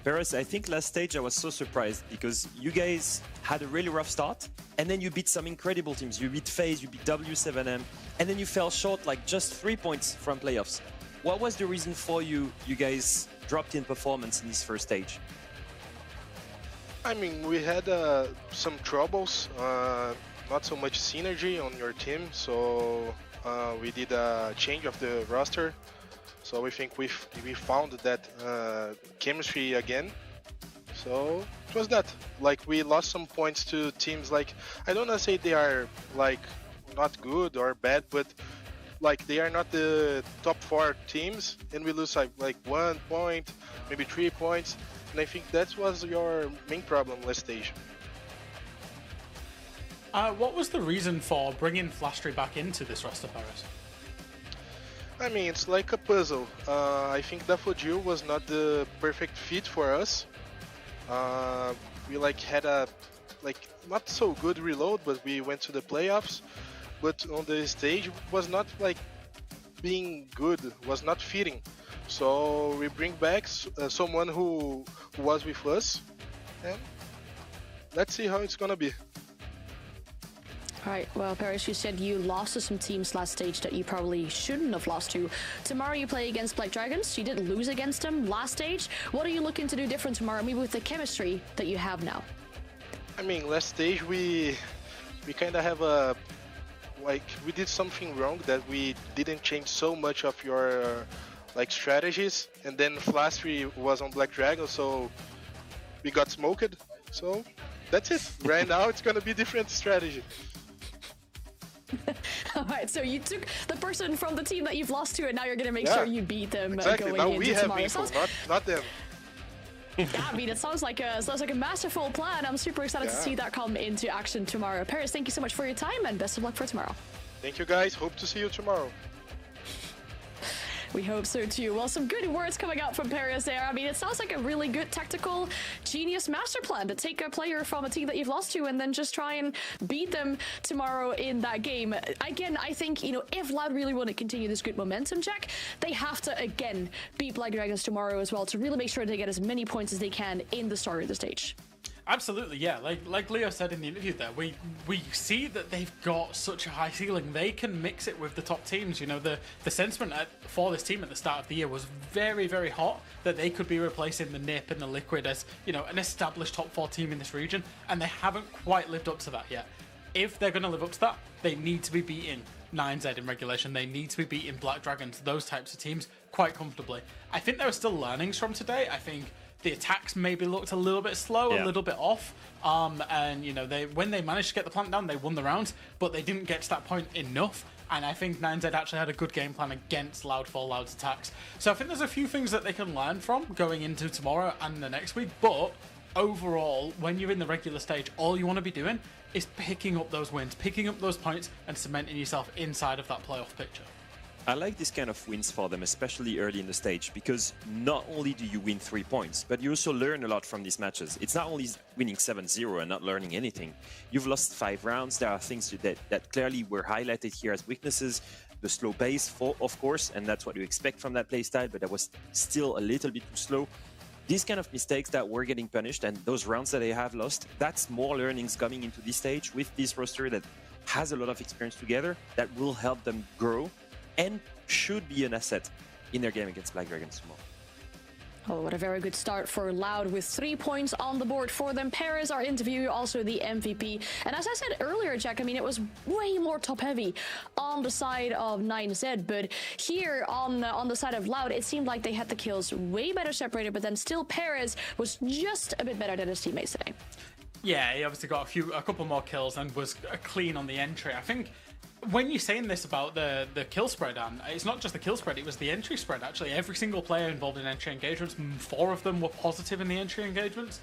Perez, I think last stage I was so surprised because you guys had a really rough start and then you beat some incredible teams. You beat FaZe, you beat W7M, and then you fell short like just 3 points from playoffs. What was the reason for you guys dropped in performance in this first stage? I mean, we had some troubles, not so much synergy on your team, so we did a change of the roster. So we think we found that chemistry again. So it was that. Like, we lost some points to teams like, I don't want to say they are like not good or bad, but like they are not the top 4 teams, and we lose like 1 point, maybe 3 points. And I think that was your main problem last stage. What was the reason for bringing Flashtree back into this roster, Paris? I mean, it's like a puzzle. I think Daffodil was not the perfect fit for us. We like had a not so good reload, but we went to the playoffs. But on the stage was not like being good, was not fitting. So we bring back someone who was with us, and let's see how it's gonna be. All right, well, Paris, you said you lost to some teams last stage that you probably shouldn't have lost to. Tomorrow you play against Black Dragons. You did lose against them last stage. What are you looking to do different tomorrow, maybe with the chemistry that you have now? I mean, last stage we kind of have a like we did something wrong that we didn't change so much of your like strategies, and then Flashtree was on Black Dragon, so we got smoked. So that's it. Right now it's gonna be different strategy. All right, so you took the person from the team that you've lost to, and now you're gonna make sure you beat them exactly. going Now into we have tomorrow. info, not them. Yeah, I mean, it sounds like a masterful plan. I'm super excited to see that come into action tomorrow. Paris, thank you so much for your time, and best of luck for tomorrow. Thank you, guys. Hope to see you tomorrow. We hope so too. Well, some good words coming out from Paris there. I mean, it sounds like a really good tactical genius master plan to take a player from a team that you've lost to and then just try and beat them tomorrow in that game. Again, I think, you know, if Loud really want to continue this good momentum, Jack, they have to, again, beat Black Dragons tomorrow as well to really make sure they get as many points as they can in the start of the stage. Absolutely, yeah. Like Leo said in the interview there, we see that they've got such a high ceiling. They can mix it with the top teams. You know, the sentiment for this team at the start of the year was very, very hot that they could be replacing the NiP and the Liquid as, you know, an established top 4 team in this region, and they haven't quite lived up to that yet. If they're going to live up to that, they need to be beating 9Z in regulation. They need to be beating Black Dragons, those types of teams, quite comfortably. I think there are still learnings from today. I think the attacks maybe looked a little bit slow, a little bit off. And, you know, when they managed to get the plant down, they won the round, but they didn't get to that point enough. And I think 9Z actually had a good game plan against Loud for Loud's attacks. So I think there's a few things that they can learn from going into tomorrow and the next week. But overall, when you're in the regular stage, all you want to be doing is picking up those wins, picking up those points, and cementing yourself inside of that playoff picture. I like this kind of wins for them, especially early in the stage, because not only do you win 3 points, but you also learn a lot from these matches. It's not only winning 7-0 and not learning anything. You've lost 5 rounds. There are things that clearly were highlighted here as weaknesses. The slow pace, of course, and that's what you expect from that playstyle, but that was still a little bit too slow. These kind of mistakes that were getting punished and those rounds that they have lost, that's more learnings coming into this stage with this roster that has a lot of experience together that will help them grow and should be an asset in their game against Black Dragons tomorrow. Oh, what a very good start for Loud with 3 points on the board for them. Perez, our interview, also the MVP. And as I said earlier, Jack, I mean, it was way more top-heavy on the side of 9Z, but here on the side of Loud, it seemed like they had the kills way better separated, but then still Perez was just a bit better than his teammates today. Yeah, he obviously got a couple more kills and was clean on the entry. I think when you're saying this about the kill spread, and it's not just the kill spread, it was the entry spread, actually. Every single player involved in entry engagements, 4 of them were positive in the entry engagements.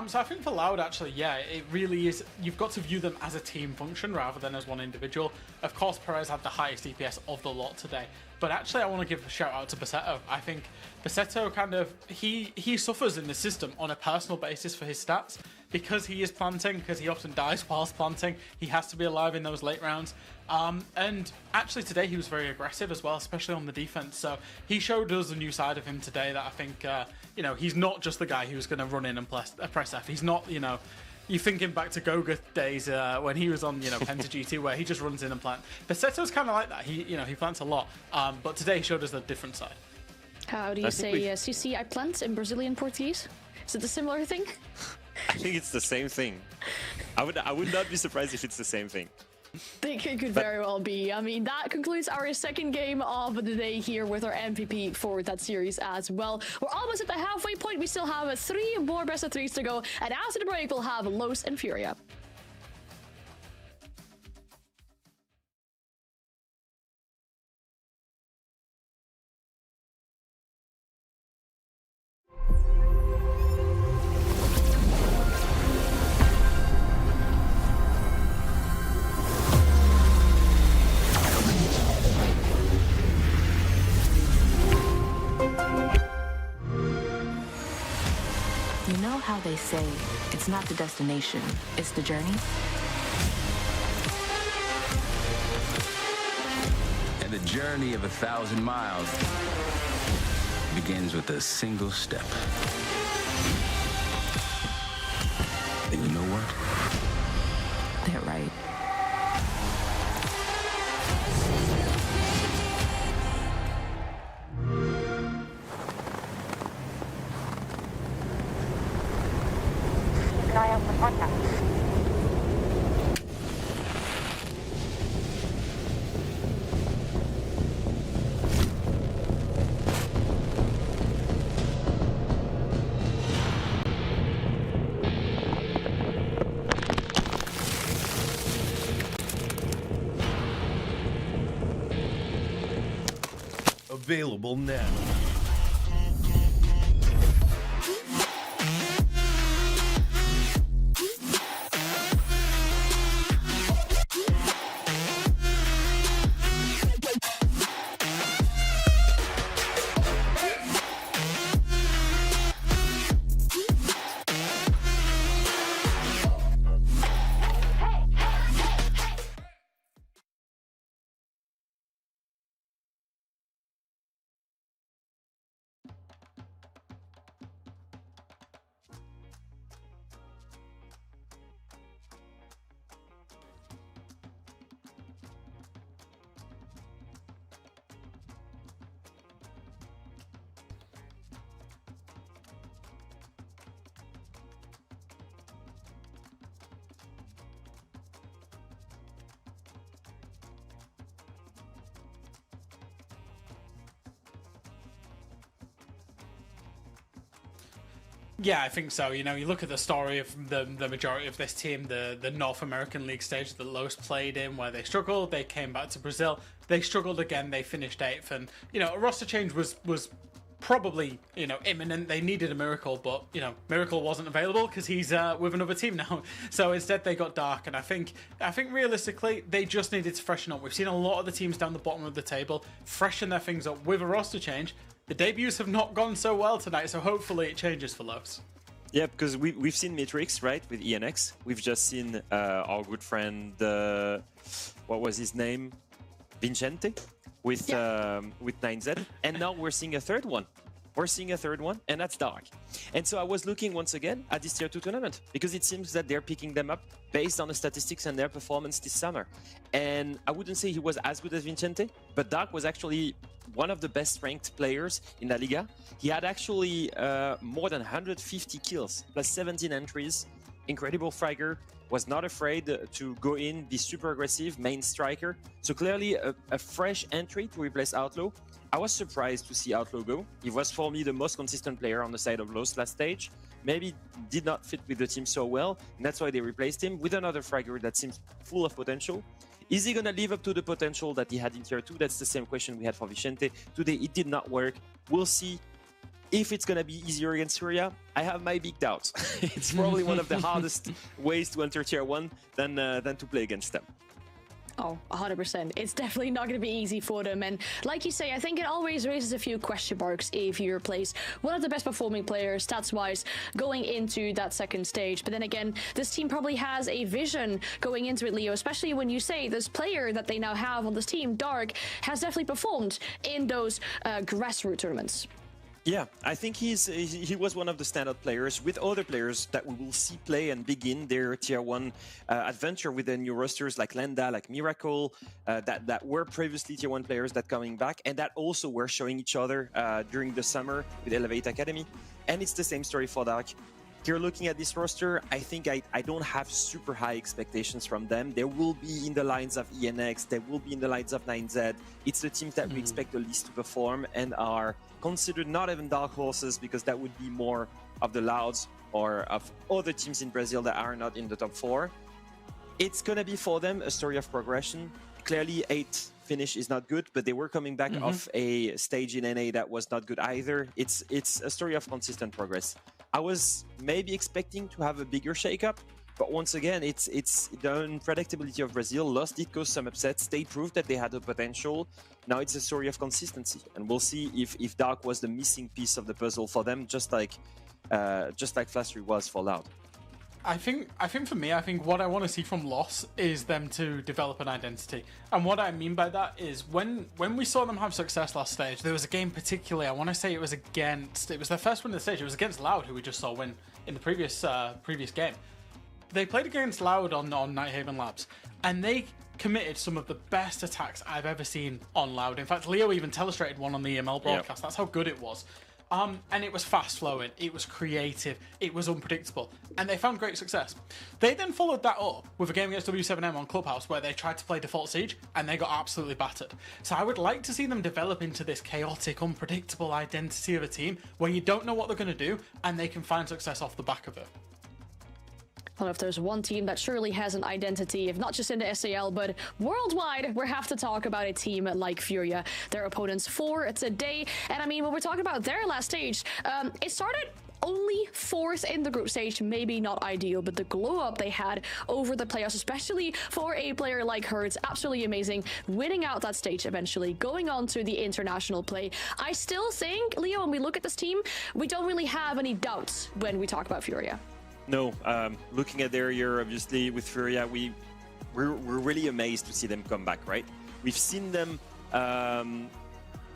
So I think for Loud, actually, yeah, it really is. You've got to view them as a team function rather than as one individual. Of course, Perez had the highest DPS of the lot today. But actually, I want to give a shout out to Bassetto. I think Bassetto kind of, he suffers in the system on a personal basis for his stats. Because he is planting, because he often dies whilst planting, he has to be alive in those late rounds. And actually today he was very aggressive as well, especially on the defense. So he showed us a new side of him today that I think, you know, he's not just the guy who's going to run in and press F. He's not, you know, you thinking back to Goga days when he was on, you know, Penta GT where he just runs in and plant. Bassetto's kind of like that. He, you know, he plants a lot. But today he showed us a different side. How do you say CC I plant in Brazilian Portuguese? Is it a similar thing? I think it's the same thing. I would not be surprised if it's the same thing. It could very well be. I mean, that concludes our second game of the day here with our MVP for that series as well. We're almost at the halfway point. We still have 3 more best of 3s to go. And after the break, we'll have Los and Furia. You know how they say, it's not the destination, it's the journey? And the journey of 1,000 miles begins with a single step. And you know what? They're right. Keep an eye out for contact. Available now. Yeah, I think so. You know, you look at the story of the majority of this team, the North American League stage that Los played in, where they struggled, they came back to Brazil, they struggled again, they finished 8th, and you know, a roster change was probably, you know, imminent. They needed a miracle, but you know, miracle wasn't available because he's with another team now. So instead they got Dark, and I think realistically they just needed to freshen up. We've seen a lot of the teams down the bottom of the table freshen their things up with a roster change. The debuts have not gone so well tonight, so hopefully it changes for Los. Yeah, because we've seen Matrix, right, with ENX. We've just seen our good friend, what was his name, Vincente, with 9Z, and now we're seeing a third one. And that's Dark. And so I was looking once again at this Tier 2 tournament, because it seems that they're picking them up based on the statistics and their performance this summer. And I wouldn't say he was as good as Vincente, but Dark was actually one of the best ranked players in La Liga. He had actually more than 150 kills, plus 17 entries. Incredible fragger, was not afraid to go in, be super aggressive, main striker. So clearly a fresh entry to replace Outlaw. I was surprised to see Outlaw go. He was for me the most consistent player on the side of Los last stage. Maybe did not fit with the team so well, and that's why they replaced him with another fragger that seems full of potential. Is he going to live up to the potential that he had in Tier 2? That's the same question we had for Vicente. Today, it did not work. We'll see if it's going to be easier against Furia. I have my big doubts. It's probably one of the hardest ways to enter Tier 1 than to play against them. Oh, 100%. It's definitely not going to be easy for them. And like you say, I think it always raises a few question marks if you replace one of the best performing players, stats-wise, going into that second stage. But then again, this team probably has a vision going into it, Leo, especially when you say this player that they now have on this team, Dark, has definitely performed in those grassroots tournaments. Yeah, I think he was one of the standout players with other players that we will see play and begin their Tier 1 adventure with the new rosters like Lenda, like Miracle, that were previously Tier 1 players that coming back, and that also were showing each other during the summer with Elevate Academy. And it's the same story for Dark. Here, looking at this roster, I think I don't have super high expectations from them. They will be in the lines of ENX, they will be in the lines of 9Z. It's the teams that we expect the least to perform and are considered not even dark horses, because that would be more of the Louds or of other teams in Brazil that are not in the top 4. It's going to be for them a story of progression. Clearly, 8th finish is not good, but they were coming back off a stage in NA that was not good either. It's a story of consistent progress. I was maybe expecting to have a bigger shakeup, but once again, it's the unpredictability of Brazil. Lost did cause some upsets. They proved that they had the potential. Now it's a story of consistency, and we'll see if Dark was the missing piece of the puzzle for them, just like Flash3 was for Loud. I think for me, I think what I want to see from Loss is them to develop an identity. And what I mean by that is when we saw them have success last stage, there was a game particularly, I want to say it was their first win of the stage. It was against Loud, who we just saw win in the previous game. They played against Loud on Nighthaven Labs, and they committed some of the best attacks I've ever seen on Loud. In fact, Leo even telestrated one on the EML broadcast. Yep. That's how good it was. And it was fast-flowing, it was creative, it was unpredictable, and they found great success. They then followed that up with a game against W7M on Clubhouse where they tried to play default Siege, and they got absolutely battered. So I would like to see them develop into this chaotic, unpredictable identity of a team where you don't know what they're going to do, and they can find success off the back of it. Well, if there's one team that surely has an identity, if not just in the SAL, but worldwide, we have to talk about a team like Furia. Their opponents 4 today. And I mean, when we're talking about their last stage, it started only 4th in the group stage, maybe not ideal, but the glow up they had over the playoffs, especially for a player like her, it's absolutely amazing. Winning out that stage eventually, going on to the international play. I still think, Leo, when we look at this team, we don't really have any doubts when we talk about Furia. No, looking at their year, obviously, with Furia, we're really amazed to see them come back, right? We've seen them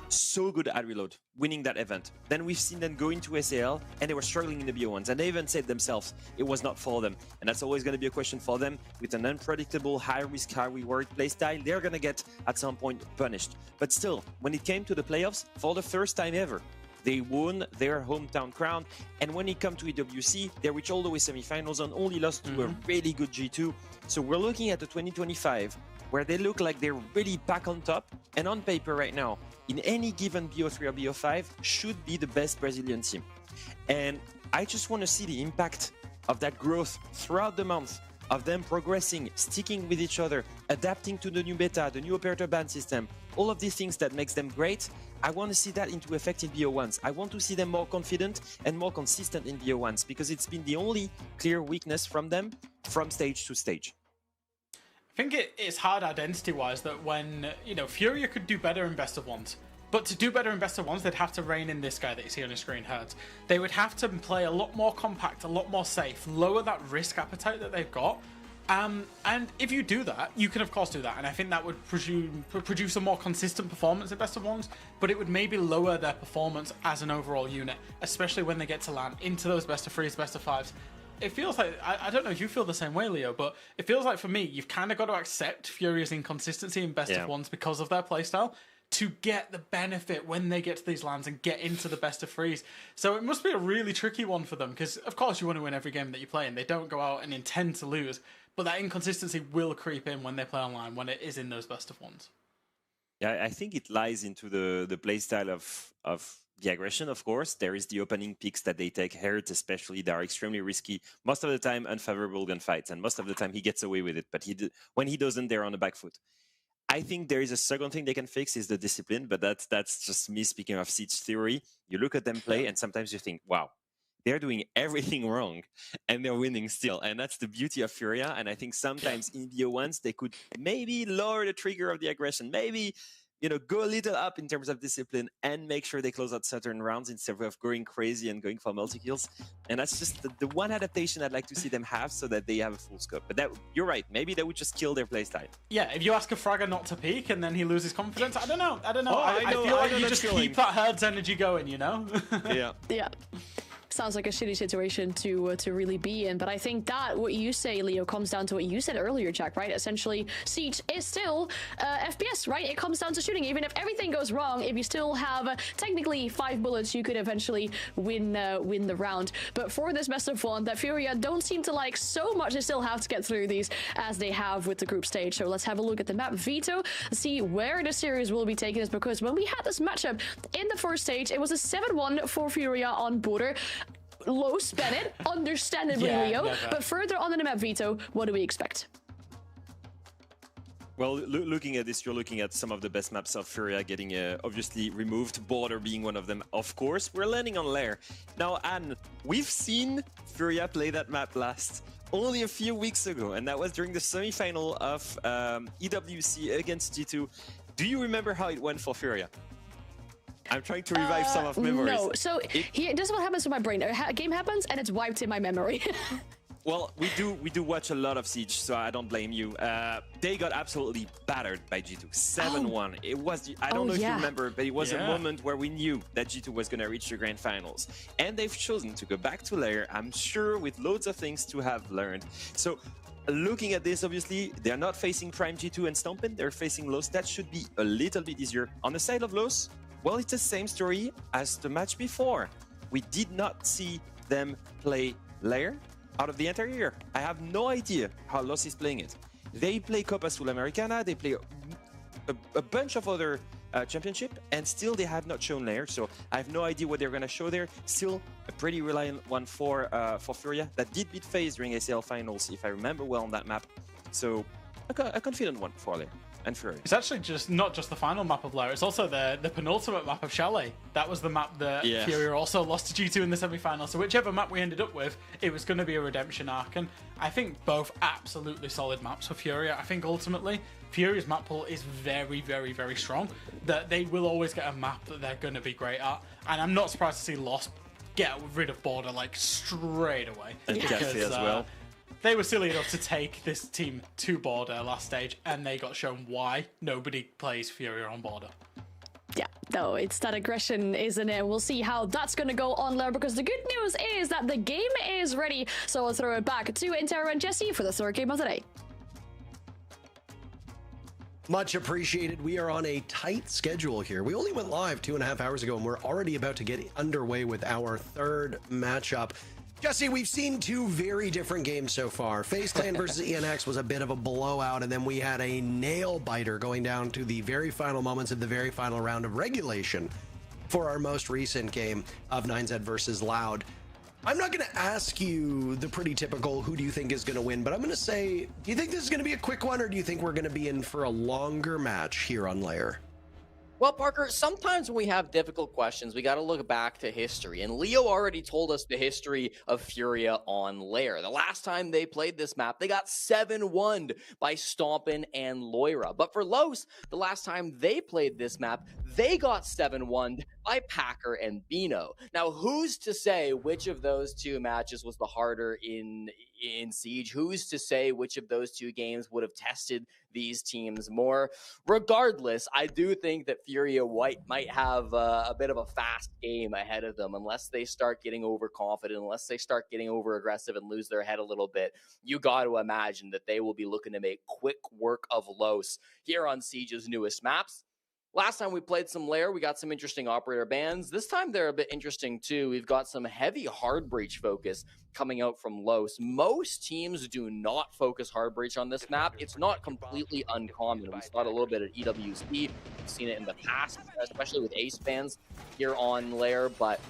so good at Reload, winning that event. Then we've seen them go into SAL, and they were struggling in the BO1s, and they even said themselves it was not for them. And that's always going to be a question for them. With an unpredictable, high-risk, high-reward playstyle, they're going to get, at some point, punished. But still, when it came to the playoffs, for the first time ever, they won their hometown crown, and when it comes to EWC, they reached all the way semifinals and only lost to a really good G2. So we're looking at the 2025 where they look like they're really back on top, and on paper right now, in any given BO3 or BO5, should be the best Brazilian team. And I just want to see the impact of that growth throughout the month, of them progressing, sticking with each other, adapting to the new beta, the new operator ban system, all of these things that makes them great. I want to see that into effect in BO1s. I want to see them more confident and more consistent in BO1s, because it's been the only clear weakness from them from stage to stage. I think it's hard identity-wise that when, you know, Furia could do better in best of ones. But to do better in best of ones, they'd have to rein in this guy that you see on your screen, Herds. They would have to play a lot more compact, a lot more safe, lower that risk appetite that they've got. And if you do that, you can of course do that. And I think that would produce a more consistent performance in best of ones, but it would maybe lower their performance as an overall unit, especially when they get to land into those best of threes, best of fives. It feels like, I don't know if you feel the same way, Leo, but it feels like for me, you've kind of got to accept Furia's inconsistency in best of ones because of their playstyle to get the benefit when they get to these lands and get into the best of threes. So it must be a really tricky one for them, because of course you want to win every game that you play and they don't go out and intend to lose, but that inconsistency will creep in when they play online, when it is in those best of ones. Yeah, I think it lies into the playstyle of the aggression, of course. There is the opening picks that they take, Hertz especially, that are extremely risky. Most of the time, unfavorable gunfights, and most of the time he gets away with it. But when he doesn't, they're on the back foot. I think there is a second thing they can fix is the discipline, but that's just me speaking of Siege theory. You look at them play, and sometimes you think, wow, they're doing everything wrong, and they're winning still. And that's the beauty of Furia. And I think sometimes in BO1s, they could maybe lower the trigger of the aggression, maybe, you know, go a little up in terms of discipline and make sure they close out certain rounds instead of going crazy and going for multi-kills. And that's just the one adaptation I'd like to see them have so that they have a full scope. But you're right, maybe that would just kill their playstyle. Yeah, if you ask a Fragger not to peek and then he loses confidence, I don't know. Oh, I feel like you just feeling. keep that Herd's energy going, you know? Yeah. Yeah. Sounds like a shitty situation to really be in, but I think that what you say, Leo, comes down to what you said earlier, Jack, right? Essentially, Siege is still FPS, right? It comes down to shooting. Even if everything goes wrong, if you still have technically 5 bullets, you could eventually win the round. But for this best of one, that Furia don't seem to like so much, they still have to get through these as they have with the group stage. So let's have a look at the map Veto, see where the series will be taking us, because when we had this matchup in the first stage, it was a 7-1 for Furia on border. Low spin it, understandably, Leo. Never. But further on in the map, Veto, what do we expect? Well, looking at this, you're looking at some of the best maps of Furia getting obviously removed, Border being one of them, of course. We're landing on Lair. Now, Anne, we've seen Furia play that map last only a few weeks ago, and that was during the semi-final of EWC against G2. Do you remember how it went for Furia? I'm trying to revive some of memories. No, so this is what happens to my brain. A game happens and it's wiped in my memory. Well, we do watch a lot of Siege, so I don't blame you. They got absolutely battered by G2, 7-1. It was, I don't know if you remember, but it was a moment where we knew that G2 was going to reach the grand finals. And they've chosen to go back to Lair, I'm sure with loads of things to have learned. So looking at this, obviously, they're not facing Prime G2 and Stompin', they're facing Los. That should be a little bit easier. On the side of Los, well, it's the same story as the match before. We did not see them play Lair out of the entire year. I have no idea how Los is playing it. They play Copa Sudamericana, they play a bunch of other championship, and still they have not shown Lair, so I have no idea what they're going to show there. Still a pretty reliant one for Furia that did beat FaZe during ACL finals, if I remember well on that map. So a confident one for Lair. And Furia. It's actually not just the final map of Lair, it's also the penultimate map of Chalet. That was the map that Furia also lost to G2 in the semi-final. So whichever map we ended up with, it was going to be a redemption arc. And I think both absolutely solid maps for Furia. I think ultimately, Furia's map pool is very, very, very strong. That they will always get a map that they're going to be great at. And I'm not surprised to see Lost get rid of Border like straight away. And Cafe as well. They were silly enough to take this team to Border last stage, and they got shown why nobody plays Furia on Border. Yeah, no, it's that aggression, isn't it? We'll see how that's going to go on Lair, because the good news is that the game is ready. So I'll throw it back to Intero and Jesse for the third game of the day. Much appreciated. We are on a tight schedule here. We only went live 2.5 hours ago, and we're already about to get underway with our third matchup. Jesse, we've seen two very different games so far. FaZe Clan versus ENX was a bit of a blowout, and then we had a nail-biter going down to the very final moments of the very final round of regulation for our most recent game of 9Z versus Loud. I'm not going to ask you the pretty typical who do you think is going to win, but I'm going to say, do you think this is going to be a quick one, or do you think we're going to be in for a longer match here on Lair? Well, Parker, sometimes when we have difficult questions, we got to look back to history. And Leo already told us the history of Furia on Lair. The last time they played this map, they got 7-1'd by Stompin' and Loira. But for Los, the last time they played this map, they got 7-1'd by Packer and Bino. Now, who's to say which of those two matches was the harder in Siege? Who's to say which of those two games would have tested these teams more? Regardless, I do think that Furia White might have a bit of a fast game ahead of them unless they start getting overconfident, unless they start getting over aggressive and lose their head a little bit. You got to imagine that they will be looking to make quick work of Los here on Siege's newest maps. Last time we played some Lair, we got some interesting operator bans. This time they're a bit interesting too. We've got some heavy hard breach focus coming out from Los. Most teams do not focus hard breach on this map. It's not completely uncommon. We saw it a little bit at EWC. We've seen it in the past, especially with Ace bans here on Lair, but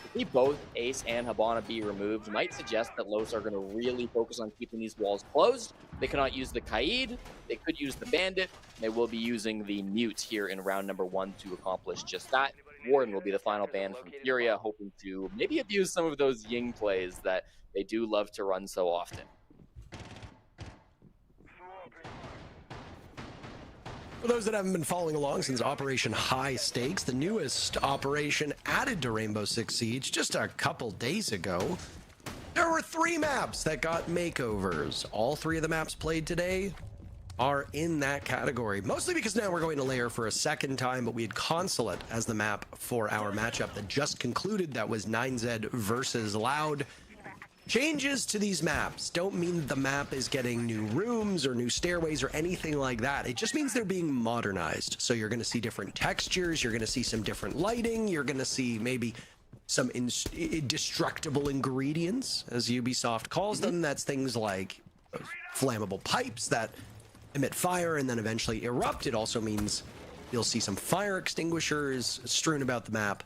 to see both Ace and Habana be removed might suggest that Los are going to really focus on keeping these walls closed. They cannot use the Kaid. They could use the Bandit. They will be using the Mute here in round number 1 to accomplish just that. Warden will be the final ban from Furia, hoping to maybe abuse some of those Ying plays that they do love to run so often. For those that haven't been following along since Operation High Stakes, the newest operation added to Rainbow Six Siege just a couple days ago, there were 3 maps that got makeovers. All 3 of the maps played today are in that category, mostly because now we're going to Lair for a second time, but we had Consulate as the map for our matchup that just concluded. That was 9Z versus Loud. Changes to these maps don't mean that the map is getting new rooms or new stairways or anything like that. It just means they're being modernized. So you're going to see different textures, you're going to see some different lighting, you're going to see maybe some indestructible ingredients, as Ubisoft calls them. That's things like flammable pipes that emit fire and then eventually erupt. It also means you'll see some fire extinguishers strewn about the map.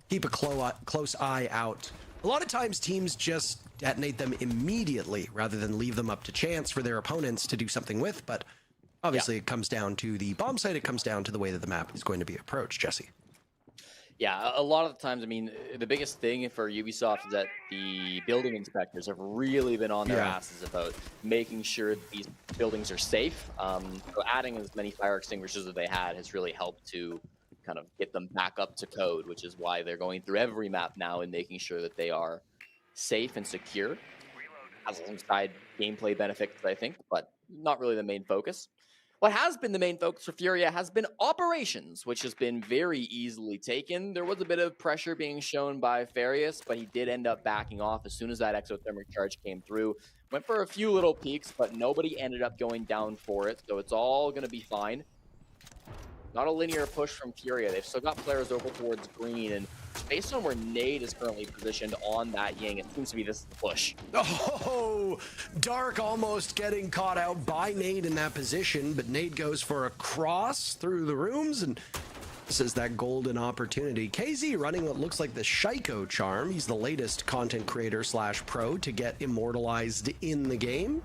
Keep a close eye out. A lot of times teams just detonate them immediately rather than leave them up to chance for their opponents to do something with, but obviously it comes down to the bomb site, it comes down to the way that the map is going to be approached, Jesse. Yeah, a lot of the times, I mean, the biggest thing for Ubisoft is that the building inspectors have really been on their asses about making sure that these buildings are safe. So adding as many fire extinguishers as they had has really helped to kind of get them back up to code, which is why they're going through every map now and making sure that they are safe and secure. Has some side gameplay benefits, I think, but not really the main focus. What has been the main focus for Furia has been operations, which has been very easily taken. There was a bit of pressure being shown by Farius, but he did end up backing off as soon as that exothermic charge came through. Went for a few little peaks, but nobody ended up going down for it, so it's all going to be fine. Not a linear push from Furia. They've still got players over towards green, and based on where Nade is currently positioned on that Ying, it seems to be this push. Oh, Dark almost getting caught out by Nade in that position, but Nade goes for a cross through the rooms, and this is that golden opportunity. KZ running what looks like the Shaiko charm. He's the latest content creator / pro to get immortalized in the game.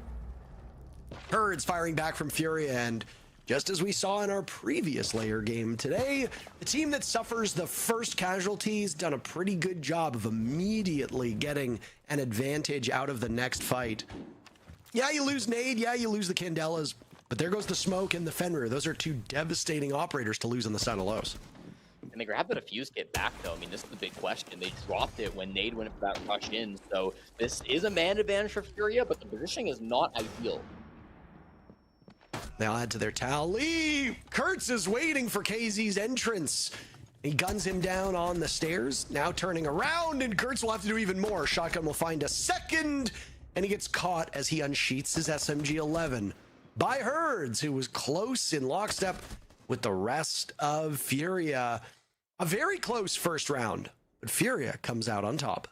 Herds firing back from Furia, and just as we saw in our previous Lair game today, the team that suffers the first casualties done a pretty good job of immediately getting an advantage out of the next fight. Yeah, you lose Nade, yeah, you lose the Candelas, but there goes the Smoke and the Fenrir. Those are 2 devastating operators to lose on the side of Los. And they grabbed the fuse kit back, though. I mean, this is the big question. They dropped it when Nade went for that rush in, so this is a man advantage for Furia, but the positioning is not ideal. They'll add to their tally. Kurtz is waiting for KZ's entrance. He guns him down on the stairs, now turning around, and Kurtz will have to do even more. Shotgun will find a second, and he gets caught as he unsheaths his SMG-11 by Herds, who was close in lockstep with the rest of Furia. A very close first round, but Furia comes out on top.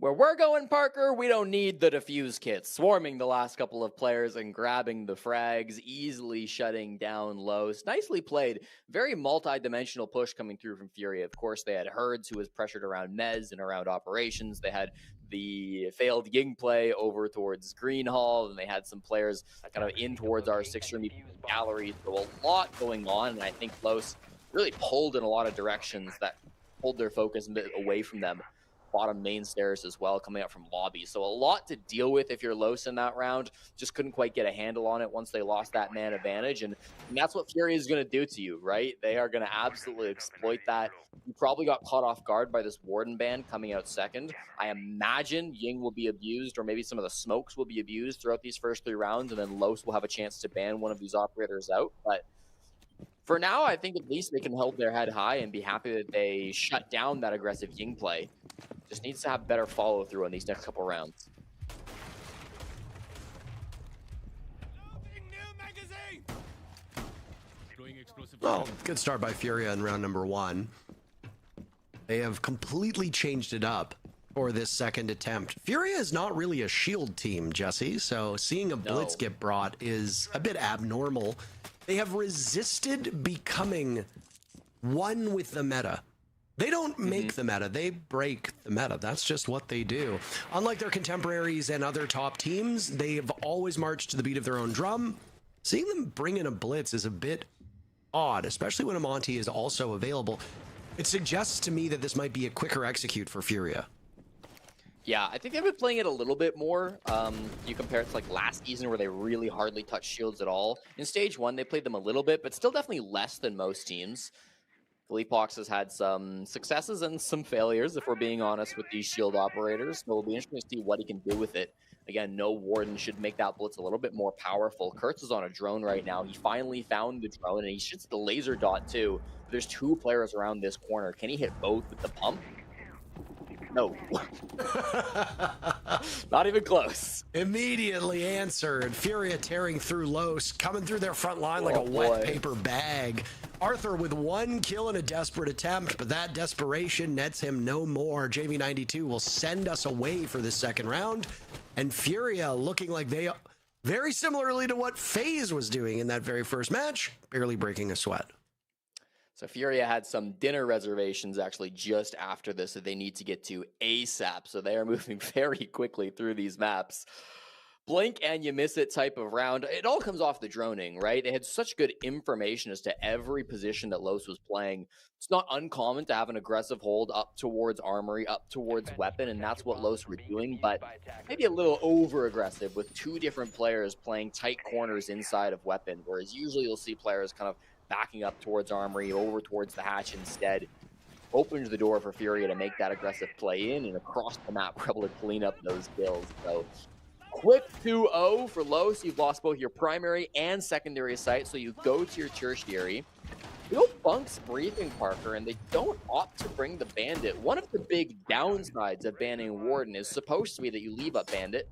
Where we're going, Parker, we don't need the defuse kits. Swarming the last couple of players and grabbing the frags, easily shutting down Los. Nicely played. Very multi-dimensional push coming through from Furia. Of course, they had Herds, who was pressured around Mez and around operations. They had the failed Ying play over towards Green Hall, and they had some players kind of in towards our 6-room gallery. So a lot going on, and I think Los really pulled in a lot of directions that pulled their focus a bit away from them. Bottom main stairs as well, coming out from lobby. So a lot to deal with if you're Los in that round. Just couldn't quite get a handle on it once they lost that man advantage. And that's what Furia is going to do to you, right? They are going to absolutely exploit that. You probably got caught off guard by this Warden ban coming out second. I imagine Ying will be abused, or maybe some of the smokes will be abused throughout these first 3 rounds, and then Los will have a chance to ban one of these operators out. But for now, I think at least they can hold their head high and be happy that they shut down that aggressive Ying play. Just needs to have better follow through on these next couple rounds. Well, good start by Furia in round number 1. They have completely changed it up for this second attempt. Furia is not really a shield team, Jesse, so seeing a blitz get brought is a bit abnormal. They have resisted becoming one with the meta. They don't make the meta, they break the meta. That's just what they do. Unlike their contemporaries and other top teams, they have always marched to the beat of their own drum. Seeing them bring in a blitz is a bit odd, especially when Amonte is also available. It suggests to me that this might be a quicker execute for Furia. Yeah, I think they've been playing it a little bit more. You compare it to like last season where they really hardly touched shields at all. In stage 1, they played them a little bit, but still definitely less than most teams. Philippox has had some successes and some failures, if we're being honest, with these shield operators. So it'll be interesting to see what he can do with it. Again, no Warden should make that blitz a little bit more powerful. Kurtz is on a drone right now. He finally found the drone, and he shoots the laser dot too. There's 2 players around this corner. Can he hit both with the pump? No. Not even close. Immediately answered. Furia tearing through Los, coming through their front line like a wet paper bag. Arthur with 1 kill in a desperate attempt, but that desperation nets him no more. JV92 will send us away for the second round, and Furia looking like they, very similarly to what FaZe was doing in that very first match, barely breaking a sweat. So Furia had some dinner reservations actually just after this that they need to get to ASAP. So they are moving very quickly through these maps. Blink and you miss it type of round. It all comes off the droning, right? They had such good information as to every position that Los was playing. It's not uncommon to have an aggressive hold up towards armory, up towards weapon, and that's what Los were doing, but maybe a little over-aggressive with 2 different players playing tight corners inside of weapon, whereas usually you'll see players kind of backing up towards armory, over towards the hatch instead. Opens the door for Furia to make that aggressive play in, and across the map, we're able to clean up those kills. So quick 2-0 for Los. You've lost both your primary and secondary site, so you go to your tertiary. Bill Bunk's briefing, Parker, and they don't opt to bring the Bandit. One of the big downsides of banning Warden is supposed to be that you leave up Bandit.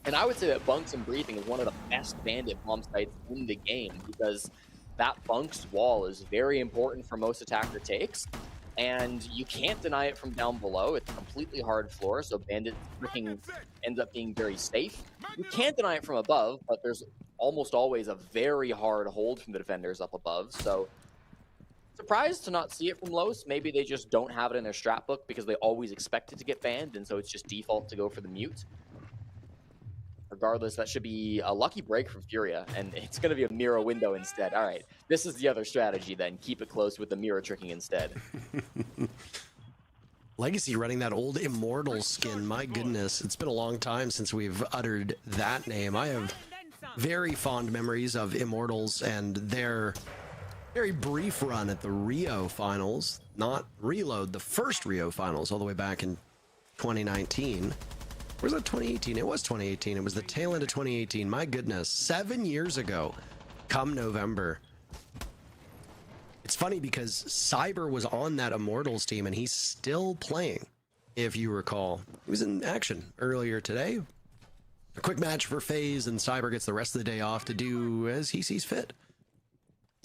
And I would say that Bunks and briefing is one of the best Bandit bomb sites in the game, because that Bunk's wall is very important for most attacker takes, and you can't deny it from down below. It's a completely hard floor, so Bandit freaking ends up being very safe. You can't deny it from above, but there's almost always a very hard hold from the defenders up above, so surprised to not see it from Los. Maybe they just don't have it in their strat book because they always expect it to get banned, and so it's just default to go for the mute. Regardless, that should be a lucky break from Furia, and it's going to be a mirror window instead. All right, this is the other strategy then. Keep it close with the mirror tricking instead. Legacy running that old Immortal skin. My goodness, it's been a long time since we've uttered that name. I have very fond memories of Immortals and their very brief run at the Rio Finals. Not Reload, the first Rio Finals, all the way back in 2019. Or was that 2018? It was 2018. It was the tail end of 2018. My goodness, 7 years ago, come November. It's funny because Cyber was on that Immortals team and he's still playing, if you recall. He was in action earlier today. A quick match for FaZe, and Cyber gets the rest of the day off to do as he sees fit.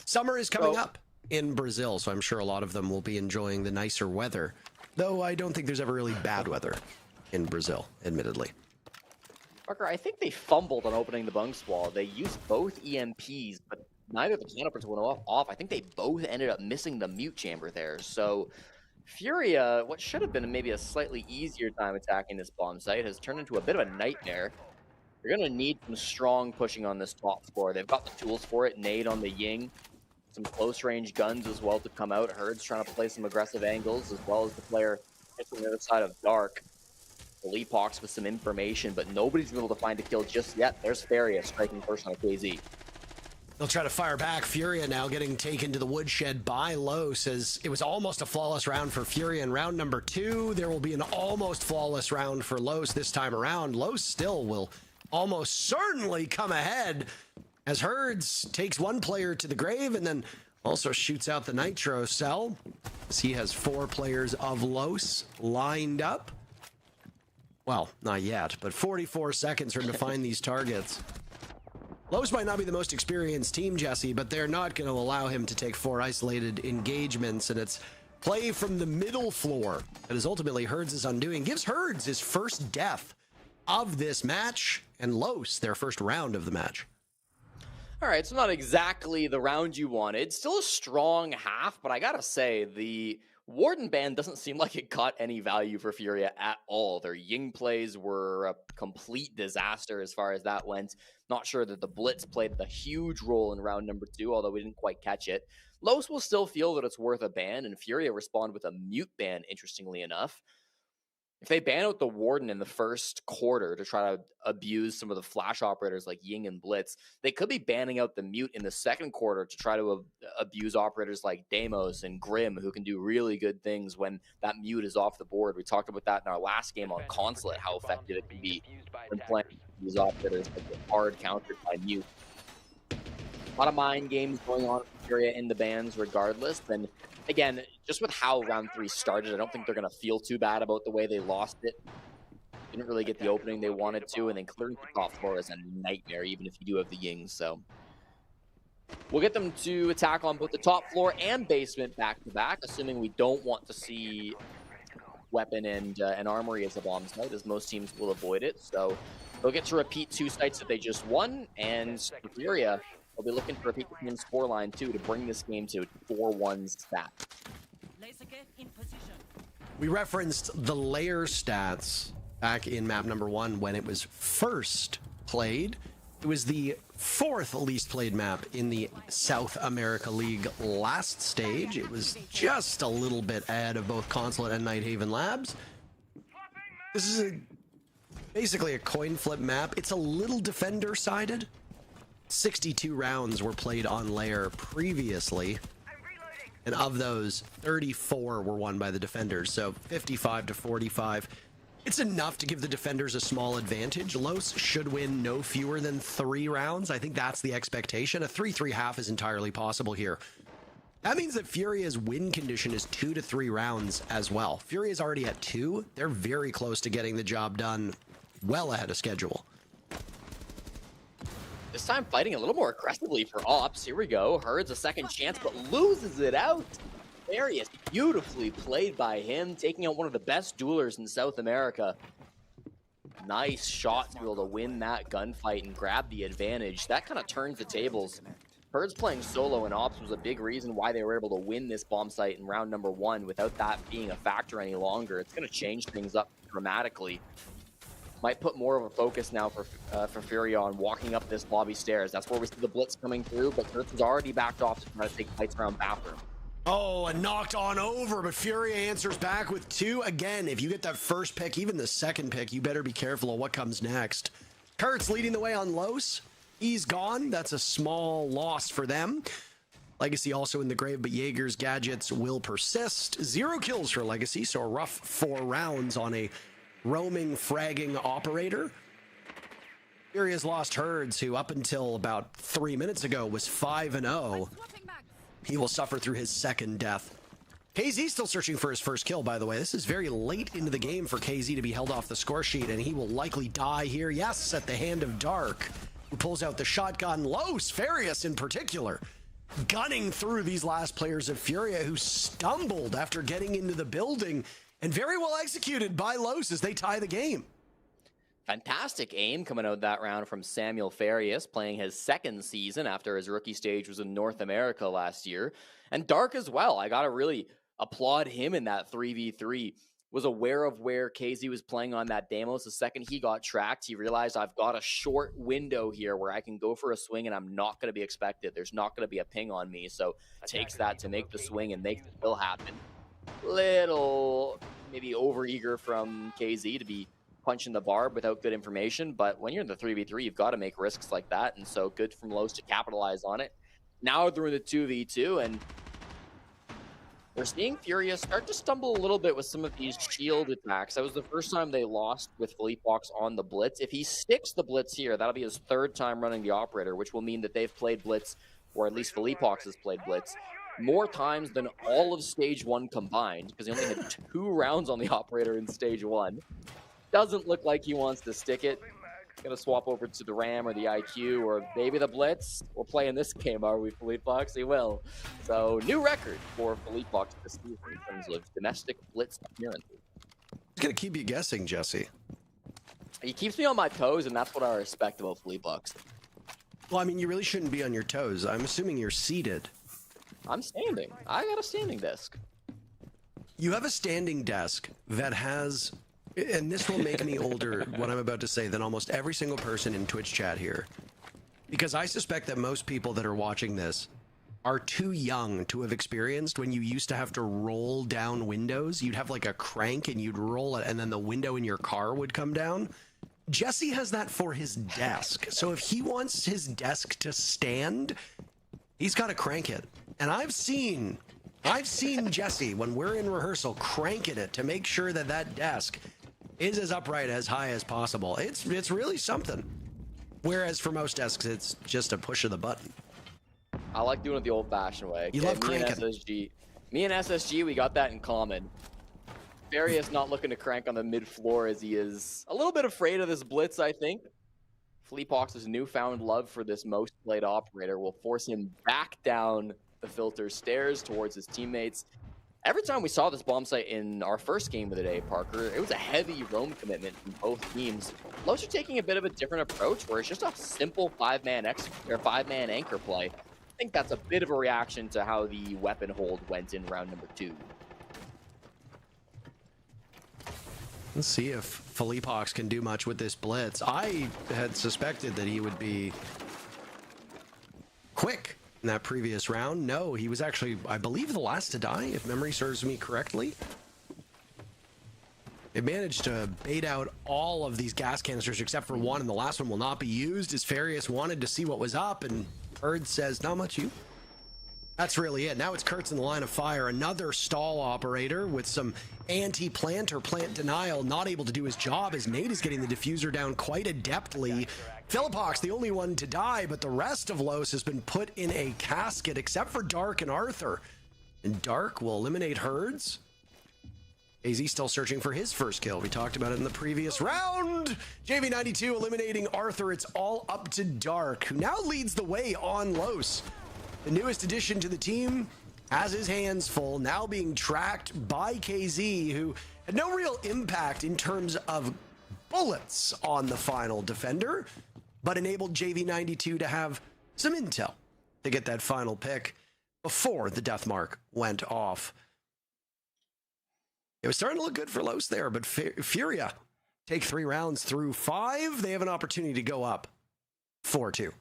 Summer is coming up in Brazil, so I'm sure a lot of them will be enjoying the nicer weather, though I don't think there's ever really bad weather. in Brazil, admittedly. Parker, I think they fumbled on opening the bung wall. They used both EMPs, but neither of the canopers went off. I think they both ended up missing the mute chamber there. So Furia, what should have been maybe a slightly easier time attacking this bomb site, has turned into a bit of a nightmare. They're going to need some strong pushing on this top floor. They've got the tools for it. Nade on the Ying. Some close-range guns as well to come out. Herd's trying to play some aggressive angles, as well as the player hits on the other side of Dark. Leapox with some information, but nobody's been able to find a kill just yet. There's Furia striking first on a KZ. They'll try to fire back. Furia now getting taken to the woodshed by Los, as it was almost a flawless round for Furia in round number 2. There will be an almost flawless round for Los this time around. Los still will almost certainly come ahead as Herds takes one player to the grave and then also shoots out the nitro cell, as he has 4 players of Los lined up. Well, not yet, but 44 seconds for him to find these targets. Los might not be the most experienced team, Jesse, but they're not going to allow him to take 4 isolated engagements, and it's play from the middle floor that is ultimately Herds' undoing. Gives Herds his first death of this match, and Los their first round of the match. All right, so not exactly the round you wanted. Still a strong half, but I gotta say, the Warden ban doesn't seem like it got any value for Furia at all. Their Ying plays were a complete disaster as far as that went. Not sure that the Blitz played a huge role in round number 2, although we didn't quite catch it. Los will still feel that it's worth a ban, and Furia respond with a mute ban, interestingly enough. If they ban out the Warden in the first quarter to try to abuse some of the flash operators like Ying and Blitz, they could be banning out the mute in the second quarter to try to abuse operators like Deimos and Grim, who can do really good things when that mute is off the board. We talked about that in our last game on Consulate, how effective it can be when playing these operators that get hard countered by mute. A lot of mind games going on with Furia in the bans regardless, and again, just with how round 3 started, I don't think they're going to feel too bad about the way they lost it. Didn't really get the opening they wanted to, and then clearing the top floor is a nightmare, even if you do have the Yings. So we'll get them to attack on both the top floor and basement back-to-back, assuming we don't want to see weapon and armory as a bomb site, as most teams will avoid it. So they'll get to repeat 2 sites that they just won, and Furia will be looking to repeat the team's scoreline too to bring this game to 4-1 stat. We referenced the layer stats back in map number 1 when it was first played. It was the 4th least played map in the South America League last stage. It was just a little bit ahead of both Consulate and Nighthaven Labs. This is basically a coin flip map. It's a little defender sided. 62 rounds were played on layer previously, and of those 34 were won by the defenders, so 55 to 45. It's enough to give the defenders a small advantage. Los should win no fewer than 3 rounds. I think that's the expectation. A 3-3 half is entirely possible here. That means that Furia's win condition is 2 to 3 rounds as well. Furia's already at 2. They're very close to getting the job done well ahead of schedule. This time fighting a little more aggressively for Ops. Here we go. Herds a second chance, but loses it out. Various beautifully played by him, taking out one of the best duelers in South America. Nice shot to be able to win that gunfight and grab the advantage. That kind of turns the tables. Herds playing solo in Ops was a big reason why they were able to win this bomb site in round number 1 without that being a factor any longer. It's going to change things up dramatically. Might put more of a focus now for Furia on walking up this lobby stairs. That's where we see the Blitz coming through, but Kurtz is already backed off to try to take fights around bathroom. Oh, and knocked on over, but Furia answers back with 2. Again, if you get that first pick, even the second pick, you better be careful of what comes next. Kurtz leading the way on Los. He's gone. That's a small loss for them. Legacy also in the grave, but Jaeger's gadgets will persist. 0 kills for Legacy, so a rough 4 rounds on a roaming, fragging operator. Furia's lost Herds, who up until about 3 minutes ago was 5-0. He will suffer through his second death. KZ still searching for his first kill, by the way. This is very late into the game for KZ to be held off the score sheet, and he will likely die here. Yes, at the hand of Dark, who pulls out the shotgun. Los, Farius in particular, gunning through these last players of Furia, who stumbled after getting into the building. And very well executed by Los as they tie the game. Fantastic aim coming out that round from Samuel Farias, playing his second season after his rookie stage was in North America last year. And Dark as well. I got to really applaud him in that 3v3. Was aware of where KZ was playing on that Damos. The second he got tracked, he realized I've got a short window here where I can go for a swing and I'm not going to be expected. There's not going to be a ping on me. So takes that to make the swing and makes the kill happen. Little maybe overeager from KZ to be punching the barb without good information, but when you're in the 3v3, you've got to make risks like that, and so good from Los to capitalize on it. Now they're in the 2v2, and we're seeing Furia start to stumble a little bit with some of these shield attacks. That was the first time they lost with Philippox on the Blitz. If he sticks the Blitz here, that'll be his third time running the Operator, which will mean that they've played Blitz, or at least Philippox has played Blitz, more times than all of Stage 1 combined, because he only had 2 rounds on the Operator in Stage 1. Doesn't look like he wants to stick it. Gonna swap over to the Ram or the IQ or maybe the Blitz. We're playing this game, are we, Philippox? He will. So, new record for Philippox this season in terms of domestic Blitz appearances. He's gonna keep you guessing, Jesse. He keeps me on my toes, and that's what I respect about Philippox. Well, I mean, you really shouldn't be on your toes. I'm assuming you're seated. I'm standing. I got a standing desk. You have a standing desk that has... And this will make me older, what I'm about to say, than almost every single person in Twitch chat here. Because I suspect that most people that are watching this are too young to have experienced when you used to have to roll down windows. You'd have like a crank and you'd roll it and then the window in your car would come down. Jesse has that for his desk. So if he wants his desk to stand, he's got to crank it. And I've seen Jesse, when we're in rehearsal, cranking it to make sure that that desk is as upright, as high as possible. It's really something. Whereas for most desks, it's just a push of the button. I like doing it the old-fashioned way. You love cranking. Me and SSG, we got that in common. Farias not looking to crank on the mid-floor as he is a little bit afraid of this Blitz, I think. Philippox's newfound love for this most played Operator will force him back down the filter stairs towards his teammates. Every time we saw this bomb site in our first game of the day, Parker, it was a heavy roam commitment from both teams. Los are taking a bit of a different approach where it's just a simple five-man anchor play. I think that's a bit of a reaction to how the weapon hold went in round number 2. Let's see if Philippox can do much with this Blitz. I had suspected that he would be quick in that previous round. No, he was actually, I believe, the last to die, if memory serves me correctly. It managed to bait out all of these gas canisters except for one, and the last one will not be used as Farias wanted to see what was up, and Bird says, not much you. That's really it. Now it's Kurtz in the line of fire. Another stall Operator with some anti-plant or plant denial, not able to do his job as Nate is getting the diffuser down quite adeptly. Philippox, the only one to die, but the rest of Los has been put in a casket except for Dark and Arthur. And Dark will eliminate Herds. AZ still searching for his first kill. We talked about it in the previous round. JV92 eliminating Arthur. It's all up to Dark, who now leads the way on Los. The newest addition to the team has his hands full, now being tracked by KZ, who had no real impact in terms of bullets on the final defender, but enabled JV92 to have some intel to get that final pick before the death mark went off. It was starting to look good for Los there, but Furia take 3 rounds through 5. They have an opportunity to go up 4-2.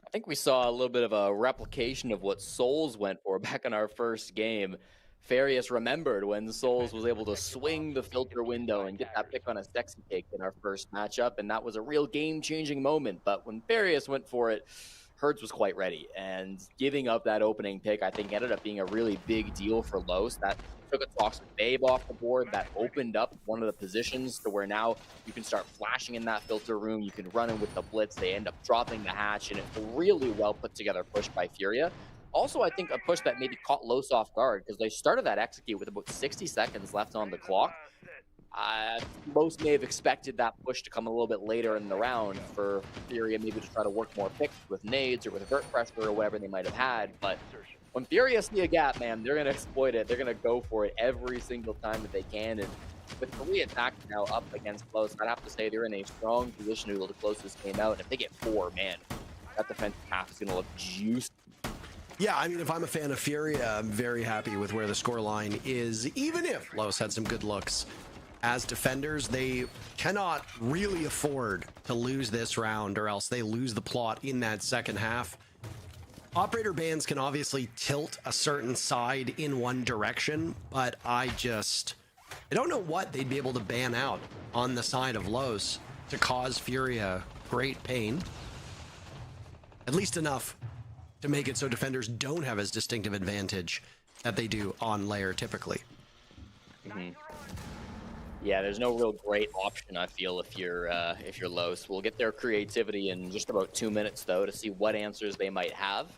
I think we saw a little bit of a replication of what Souls went for back in our first game. Farias remembered when Souls was able to swing the filter window and get that pick on a sexy cake in our first matchup, and that was a real game-changing moment. But when Farias went for it, Hertz was quite ready, and giving up that opening pick, I think, ended up being a really big deal for Los. That took a Toxic Babe off the board, that opened up one of the positions to where now you can start flashing in that filter room, you can run in with the Blitz, they end up dropping the hatch, and it's a really well put together push by Furia. Also, I think a push that maybe caught Los off guard, because they started that execute with about 60 seconds left on the clock. Most may have expected that push to come a little bit later in the round for Furia maybe to try to work more picks with nades or with vert pressure or whatever they might have had, but when Furia see a gap, man, they're going to exploit it. They're going to go for it every single time that they can. And with 3 attacks now up against Close, I'd have to say they're in a strong position to be able to close this game out. And if they get 4, man, that defensive half is going to look juicy. Yeah, I mean, if I'm a fan of Furia, I'm very happy with where the scoreline is, even if Los had some good looks. As defenders, they cannot really afford to lose this round, or else they lose the plot in that second half. Operator bans can obviously tilt a certain side in one direction, but I don't know what they'd be able to ban out on the side of Los to cause Furia great pain. At least enough to make it so defenders don't have as distinctive advantage that they do on layer typically. Yeah, there's no real great option, I feel, if you're Los. We'll get their creativity in just about 2 minutes, though, to see what answers they might have.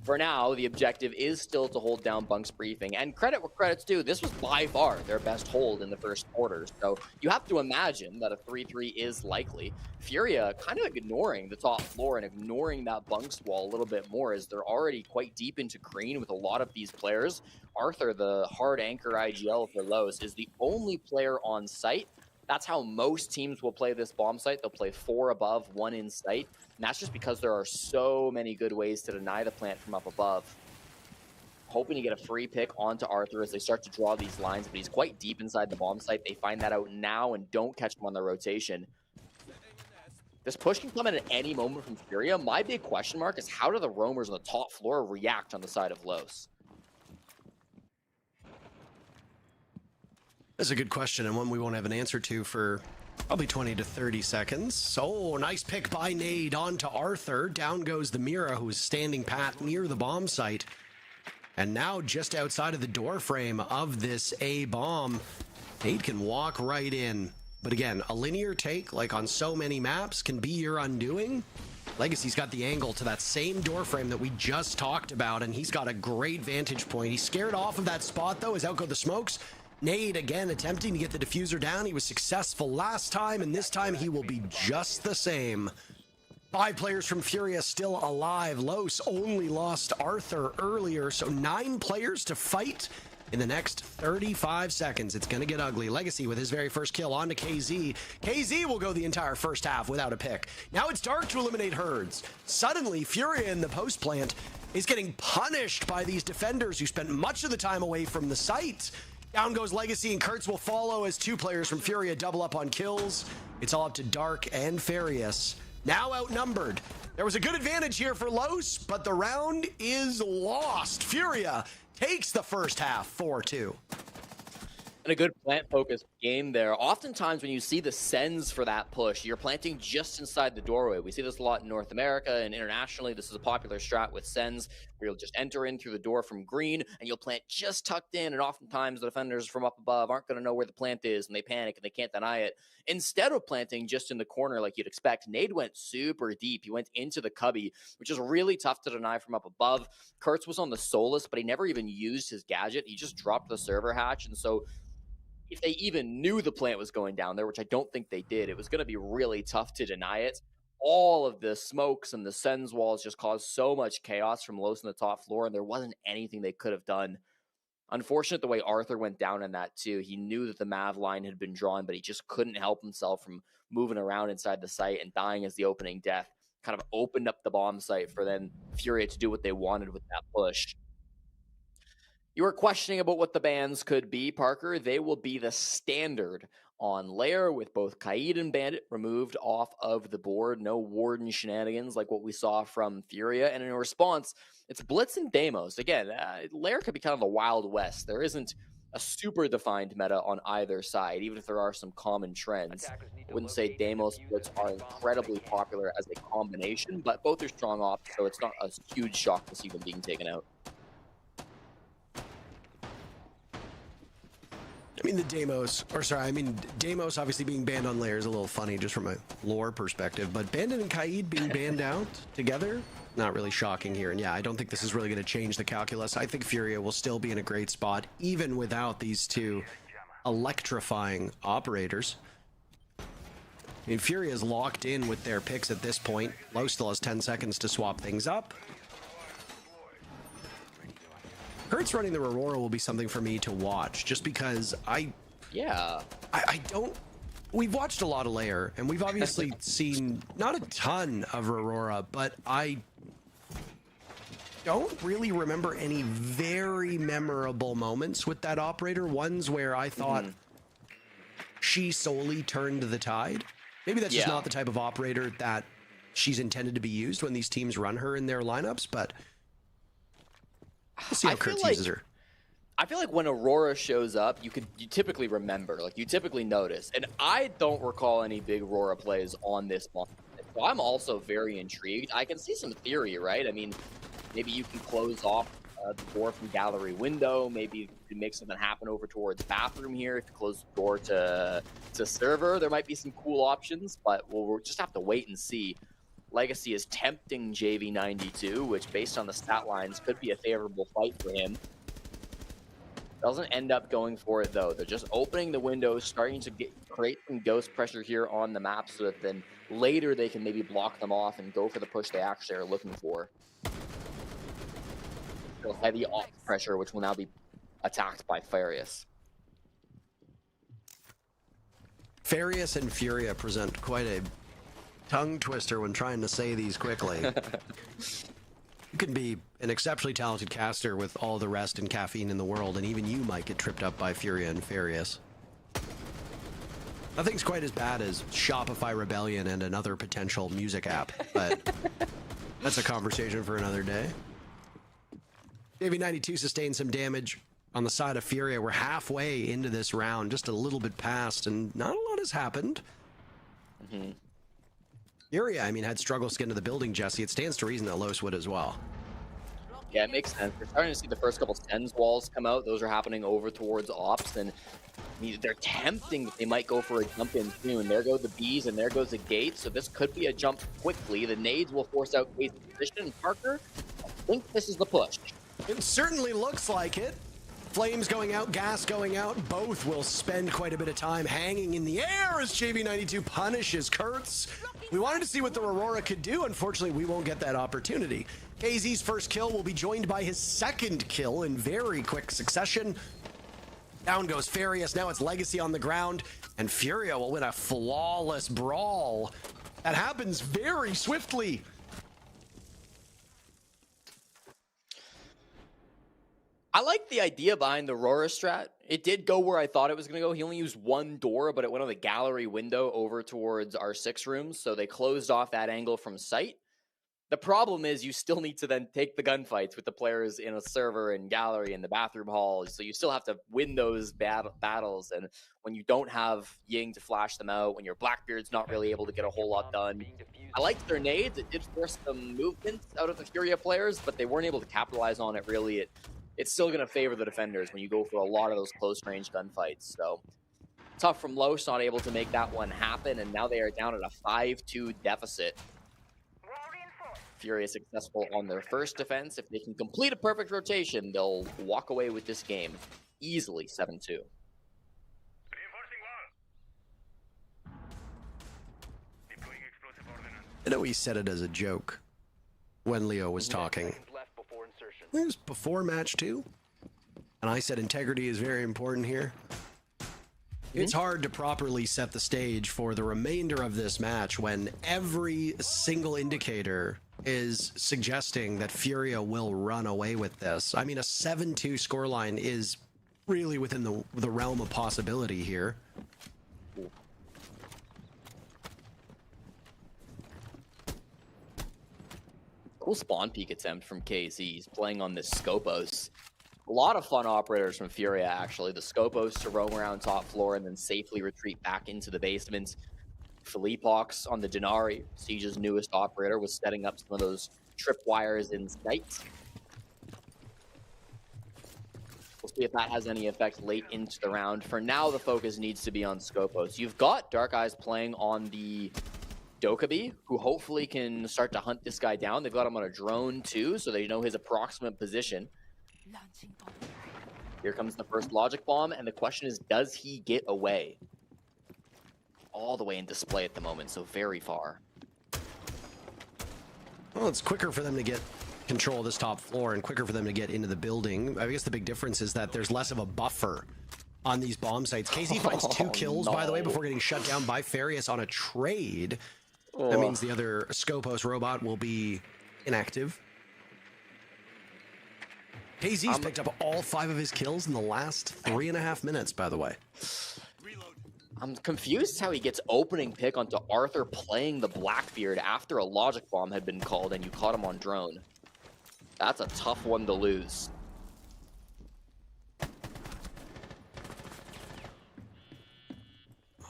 For now, the objective is still to hold down Bunk's briefing, and credit where credit's due, this was by far their best hold in the first quarter, so you have to imagine that a 3-3 is likely. Furia kind of ignoring the top floor and ignoring that Bunk's wall a little bit more, as they're already quite deep into green with a lot of these players. Arthur, the hard anchor IGL for Los, is the only player on site. That's how most teams will play this bomb site. They'll play 4 above, 1 in sight. And that's just because there are so many good ways to deny the plant from up above. Hoping to get a free pick onto Arthur as they start to draw these lines, but he's quite deep inside the bomb site. They find that out now and don't catch him on the rotation. This push can come in at any moment from Furia. My big question mark is, how do the roamers on the top floor react on the side of Los? That's a good question, and one we won't have an answer to for probably 20 to 30 seconds. So, nice pick by Nade onto Arthur. Down goes the Mira, who is standing pat near the bomb site. And now just outside of the door frame of this A bomb, Nade can walk right in. But again, a linear take, like on so many maps, can be your undoing. Legacy's got the angle to that same door frame that we just talked about, and he's got a great vantage point. He's scared off of that spot, though, as out go the smokes. Nade again attempting to get the diffuser down. He was successful last time, and this time he will be just the same. 5 players from Furia still alive. Los only lost Arthur earlier, so 9 players to fight in the next 35 seconds. It's going to get ugly. Legacy with his very first kill onto KZ. KZ will go the entire first half without a pick. Now it's Dark to eliminate Herds. Suddenly, Furia in the post plant is getting punished by these defenders who spent much of the time away from the site. Down goes Legacy, and Kurtz will follow as 2 players from Furia double up on kills. It's all up to Dark and Farius. Now outnumbered. There was a good advantage here for Los, but the round is lost. Furia takes the first half 4-2. And a good plant-focused game there. Oftentimes when you see the sends for that push, you're planting just inside the doorway. We see this a lot in North America and internationally. This is a popular strat with sends, where you'll just enter in through the door from green, and you'll plant just tucked in, and oftentimes the defenders from up above aren't going to know where the plant is, and they panic, and they can't deny it. Instead of planting just in the corner like you'd expect, Nade went super deep. He went into the cubby, which is really tough to deny from up above. Kurtz was on the Solus, but he never even used his gadget. He just dropped the server hatch, and so if they even knew the plant was going down there, which I don't think they did, it was going to be really tough to deny it. All of the smokes and the sends walls just caused so much chaos from Los on the top floor, and there wasn't anything they could have done. Unfortunate the way Arthur went down in that too. He knew that the Mav line had been drawn, but he just couldn't help himself from moving around inside the site, and dying as the opening death kind of opened up the bomb site for then Furia to do what they wanted with that push. You were questioning about what the bans could be, Parker. They will be the standard on layer, with both Kaid and Bandit removed off of the board. No Warden shenanigans like what we saw from Furia. And in response, it's Blitz and Deimos. Again, layer could be kind of the Wild West. There isn't a super defined meta on either side, even if there are some common trends. I wouldn't say Deimos Blitz are incredibly popular as a combination, but both are strong ops, so it's not a huge shock to see them being taken out. I mean, Deimos obviously being banned on layer is a little funny just from a lore perspective, but Bandit and Kaid being banned out together, not really shocking here. And yeah, I don't think this is really going to change the calculus. I think Furia will still be in a great spot, even without these 2 electrifying operators. I mean, Furia is locked in with their picks at this point. Low still has 10 seconds to swap things up. Kurtz running the Aurora will be something for me to watch, just because I don't. We've watched a lot of Lair, and we've obviously seen not a ton of Aurora, but I don't really remember any very memorable moments with that operator. Ones where I thought she solely turned the tide. Maybe that's just not the type of operator that she's intended to be used when these teams run her in their lineups, but we'll see how Kurtz uses her. I feel like when Aurora shows up, you typically remember, like you typically notice. And I don't recall any big Aurora plays on this one. So I'm also very intrigued. I can see some theory, right? I mean, maybe you can close off the door from gallery window. Maybe you can make something happen over towards bathroom here. If you close the door to server, there might be some cool options, but we'll just have to wait and see. Legacy is tempting JV92, which based on the stat lines could be a favorable fight for him. Doesn't end up going for it though. They're just opening the windows, starting to create some ghost pressure here on the map so that then later they can maybe block them off and go for the push they actually are looking for. So heavy off pressure, which will now be attacked by Farius. Farius and Furia present quite a tongue twister when trying to say these quickly. You can be an exceptionally talented caster with all the rest and caffeine in the world, and even you might get tripped up by Furia and Farius. Nothing's quite as bad as Shopify Rebellion and another potential music app, but that's a conversation for another day. JV92 sustained some damage on the side of Furia. We're halfway into this round, just a little bit past, and not a lot has happened. Furia, I mean, had struggles to get into the building, Jesse. It stands to reason that Los would as well. Yeah, it makes sense. We're starting to see the first couple Sens walls come out. Those are happening over towards Ops, and I mean, they're tempting that they might go for a jump in soon. There go the Bs, and there goes the gate, so this could be a jump quickly. The nades will force out Case's position, and Parker, I think this is the push. It certainly looks like it. Flames going out, gas going out. Both will spend quite a bit of time hanging in the air as JV92 punishes Kurtz. We wanted to see what the Aurora could do. Unfortunately, we won't get that opportunity. KZ's first kill will be joined by his second kill in very quick succession. Down goes Farius. Now it's Legacy on the ground, and Furia will win a flawless brawl. That happens very swiftly. I like the idea behind the Aurora strat. It did go where I thought it was going to go. He only used one door, but it went on the gallery window over towards our 6 rooms, so they closed off that angle from sight. The problem is you still need to then take the gunfights with the players in a server and gallery and the bathroom hall, so you still have to win those battles, and when you don't have Ying to flash them out, when your Blackbeard's not really able to get a whole lot done. I liked their nades. It did force some movement out of the Furia players, but they weren't able to capitalize on it really. It's still going to favor the defenders when you go for a lot of those close-range gunfights. So, tough from Los, not able to make that one happen, and now they are down at a 5-2 deficit. Furia successful on their first defense. If they can complete a perfect rotation, they'll walk away with this game easily 7-2. I know he said it as a joke when Leo was talking. It was before match 2, and I said integrity is very important here. It's hard to properly set the stage for the remainder of this match when every single indicator is suggesting that Furia will run away with this. I mean, a 7-2 scoreline is really within the realm of possibility here. Cool spawn peek attempt from KZ. He's playing on this Scopos. A lot of fun operators from Furia, actually. The Scopos to roam around top floor and then safely retreat back into the basement. Philippox on the Denari, Siege's newest operator, was setting up some of those tripwires in sight. We'll see if that has any effect late into the round. For now, the focus needs to be on Scopos. You've got Dark Eyes playing on the Dokkaebi, who hopefully can start to hunt this guy down. They've got him on a drone too, so they know his approximate position. Here comes the first logic bomb, and the question is, does he get away? All the way in display at the moment, so very far. Well, it's quicker for them to get control this top floor and quicker for them to get into the building. I guess the big difference is that there's less of a buffer on these bomb sites. KZ finds 2 kills, by the way, before getting shut down by Farius on a trade. That means the other Scopos robot will be inactive. KZ's picked up all 5 of his kills in the last 3.5 minutes, by the way. I'm confused how he gets opening pick onto Arthur playing the Blackbeard after a logic bomb had been called and you caught him on drone. That's a tough one to lose.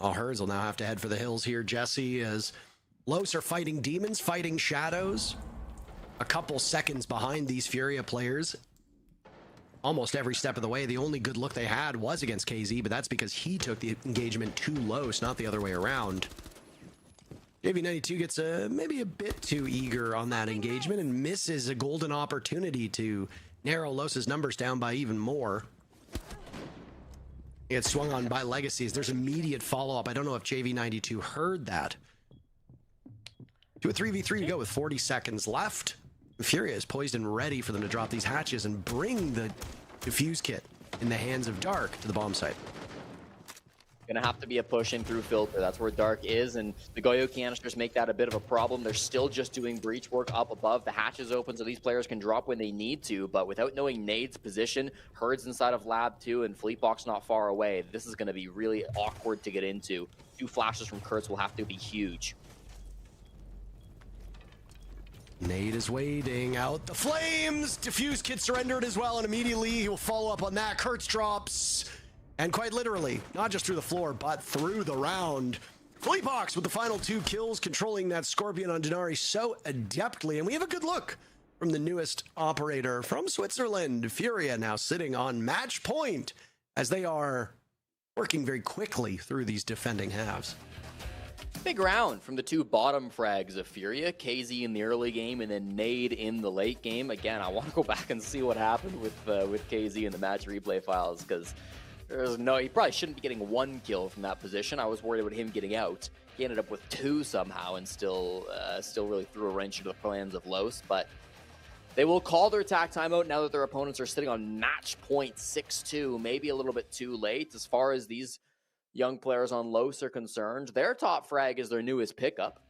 Herds will now have to head for the hills here, Jesse, as Los are fighting demons, fighting shadows. A couple seconds behind these Furia players. Almost every step of the way. The only good look they had was against KZ, but that's because he took the engagement too Los, not the other way around. JV92 gets maybe a bit too eager on that engagement and misses a golden opportunity to narrow Los's numbers down by even more. He gets swung on by Legacies. There's immediate follow-up. I don't know if JV92 heard that. To a 3v3 to go with 40 seconds left. Furia is poised and ready for them to drop these hatches and bring the defuse kit in the hands of Dark to the bomb site. Gonna have to be a push in through filter. That's where Dark is, and the Goyo canisters make that a bit of a problem. They're still just doing breach work up above. The hatch is open, so these players can drop when they need to, but without knowing Nade's position, Herd's inside of Lab 2, and Fleetbox not far away, this is gonna be really awkward to get into. 2 flashes from Kurtz will have to be huge. Nade is waiting out the flames. Diffuse kit surrendered as well, and immediately he will follow up on that. Kurtz drops, and quite literally, not just through the floor, but through the round. Fleetbox with the final 2 kills, controlling that Scorpion on Denari so adeptly, and we have a good look from the newest operator from Switzerland. Furia now sitting on match point as they are working very quickly through these defending halves. Big round from the 2 bottom frags of Furia, KZ in the early game and then Nade in the late game. Again, I want to go back and see what happened with KZ in the match replay files, because he probably shouldn't be getting 1 kill from that position. I was worried about him getting out. He ended up with 2 somehow and still really threw a wrench into the plans of Los, but they will call their attack timeout now that their opponents are sitting on match point 6-2, maybe a little bit too late as far as these young players on Los are concerned. Their top frag is their newest pickup.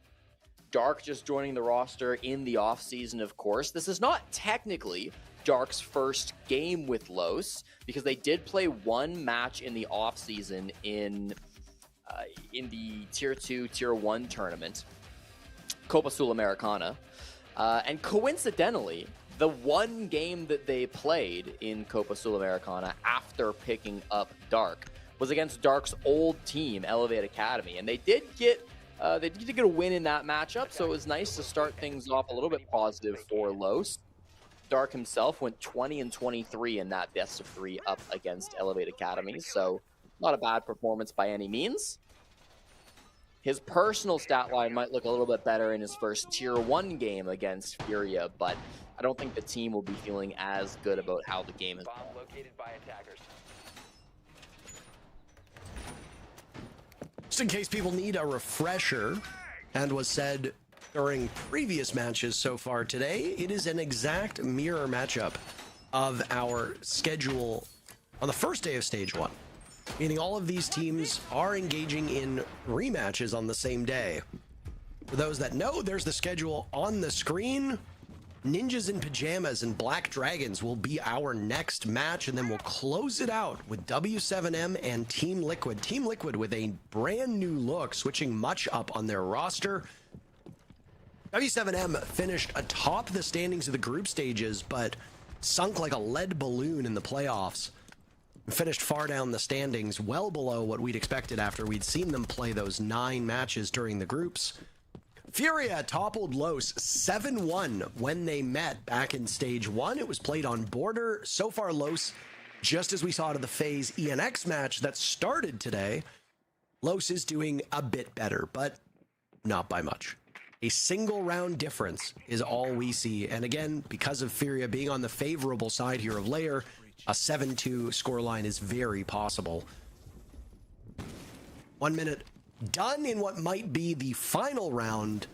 Dark just joining the roster in the offseason, of course. This is not technically Dark's first game with Los, because they did play 1 match in the offseason in the Tier 2, Tier 1 tournament, Copa Sudamericana. And coincidentally, the 1 game that they played in Copa Sudamericana after picking up Dark was against Dark's old team, Elevate Academy, and they did get a win in that matchup, so it was nice to start things off a little bit positive for Los. Dark himself went 20-23 in that best of 3 up against Elevate Academy, so not a bad performance by any means. His personal stat line might look a little bit better in his first Tier 1 game against Furia, but I don't think the team will be feeling as good about how the game is. Bomb located by attackers. Just in case people need a refresher, and was said during previous matches so far today, it is an exact mirror matchup of our schedule on the first day of Stage 1. Meaning all of these teams are engaging in rematches on the same day. For those that know, there's the schedule on the screen. Ninjas in Pajamas and Black Dragons will be our next match, and then we'll close it out with W7M and Team Liquid. Team Liquid with a brand new look, switching much up on their roster. W7M finished atop the standings of the group stages, but sunk like a lead balloon in the playoffs. Finished far down the standings, well below what we'd expected after we'd seen them play those 9 matches during the groups. Furia toppled Los 7-1 when they met back in Stage 1. It was played on Border. So far, Los, just as we saw to the FaZe ENX match that started today, Los is doing a bit better, but not by much. A single round difference is all we see. And again, because of Furia being on the favorable side here of Layer, a 7-2 scoreline is very possible. 1 minute done in what might be the final round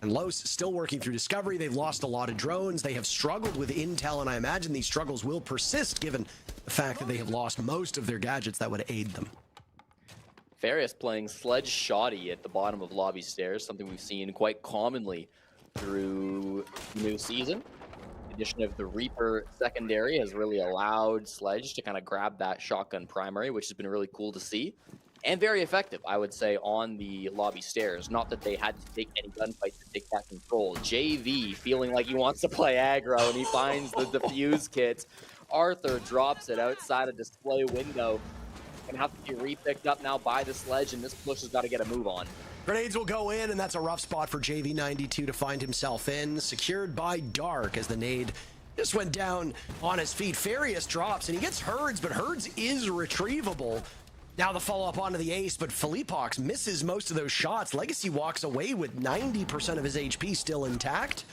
And Los still working through Discovery. They've lost a lot of drones. They have struggled with intel, and I imagine these struggles will persist given the fact that they have lost most of their gadgets that would aid them. Farius playing Sledge Shoddy at the bottom of lobby stairs, something we've seen quite commonly through the new season. The addition of the Reaper secondary has really allowed Sledge to kind of grab that shotgun primary, which has been really cool to see. And very effective, I would say, on the lobby stairs. Not that they had to take any gunfights to take that control. JV feeling like he wants to play aggro, and he finds the defuse kit. Arthur drops it outside a display window. Gonna have to be re-picked up now by the Sledge, and this push has got to get a move on. Grenades will go in, and that's a rough spot for JV92 to find himself in. Secured by Dark as the nade just went down on his feet. Farius drops, and he gets Herds, but Herds is retrievable. Now the follow-up onto the ace, but Philippox misses most of those shots. Legacy walks away with 90% of his HP still intact.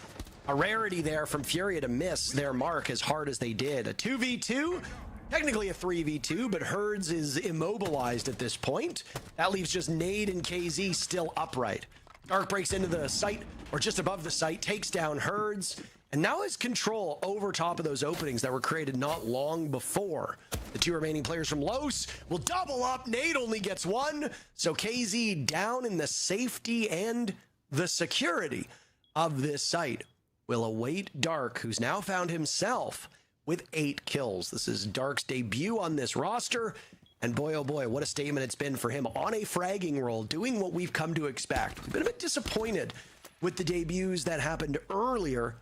A rarity there from Furia to miss their mark as hard as they did. A 2v2, technically a 3v2, but Herds is immobilized at this point. That leaves just Nade and KZ still upright. Dark breaks into the site, or just above the site, takes down Herds, and now has control over top of those openings that were created not long before. The two remaining players from Los will double up. Nade only gets one, so KZ down in the safety and the security of this site will await Dark, who's now found himself with 8 kills. This is Dark's debut on this roster, and boy, oh boy, what a statement it's been for him on a fragging role, doing what we've come to expect. We've been a bit disappointed with the debuts that happened earlier.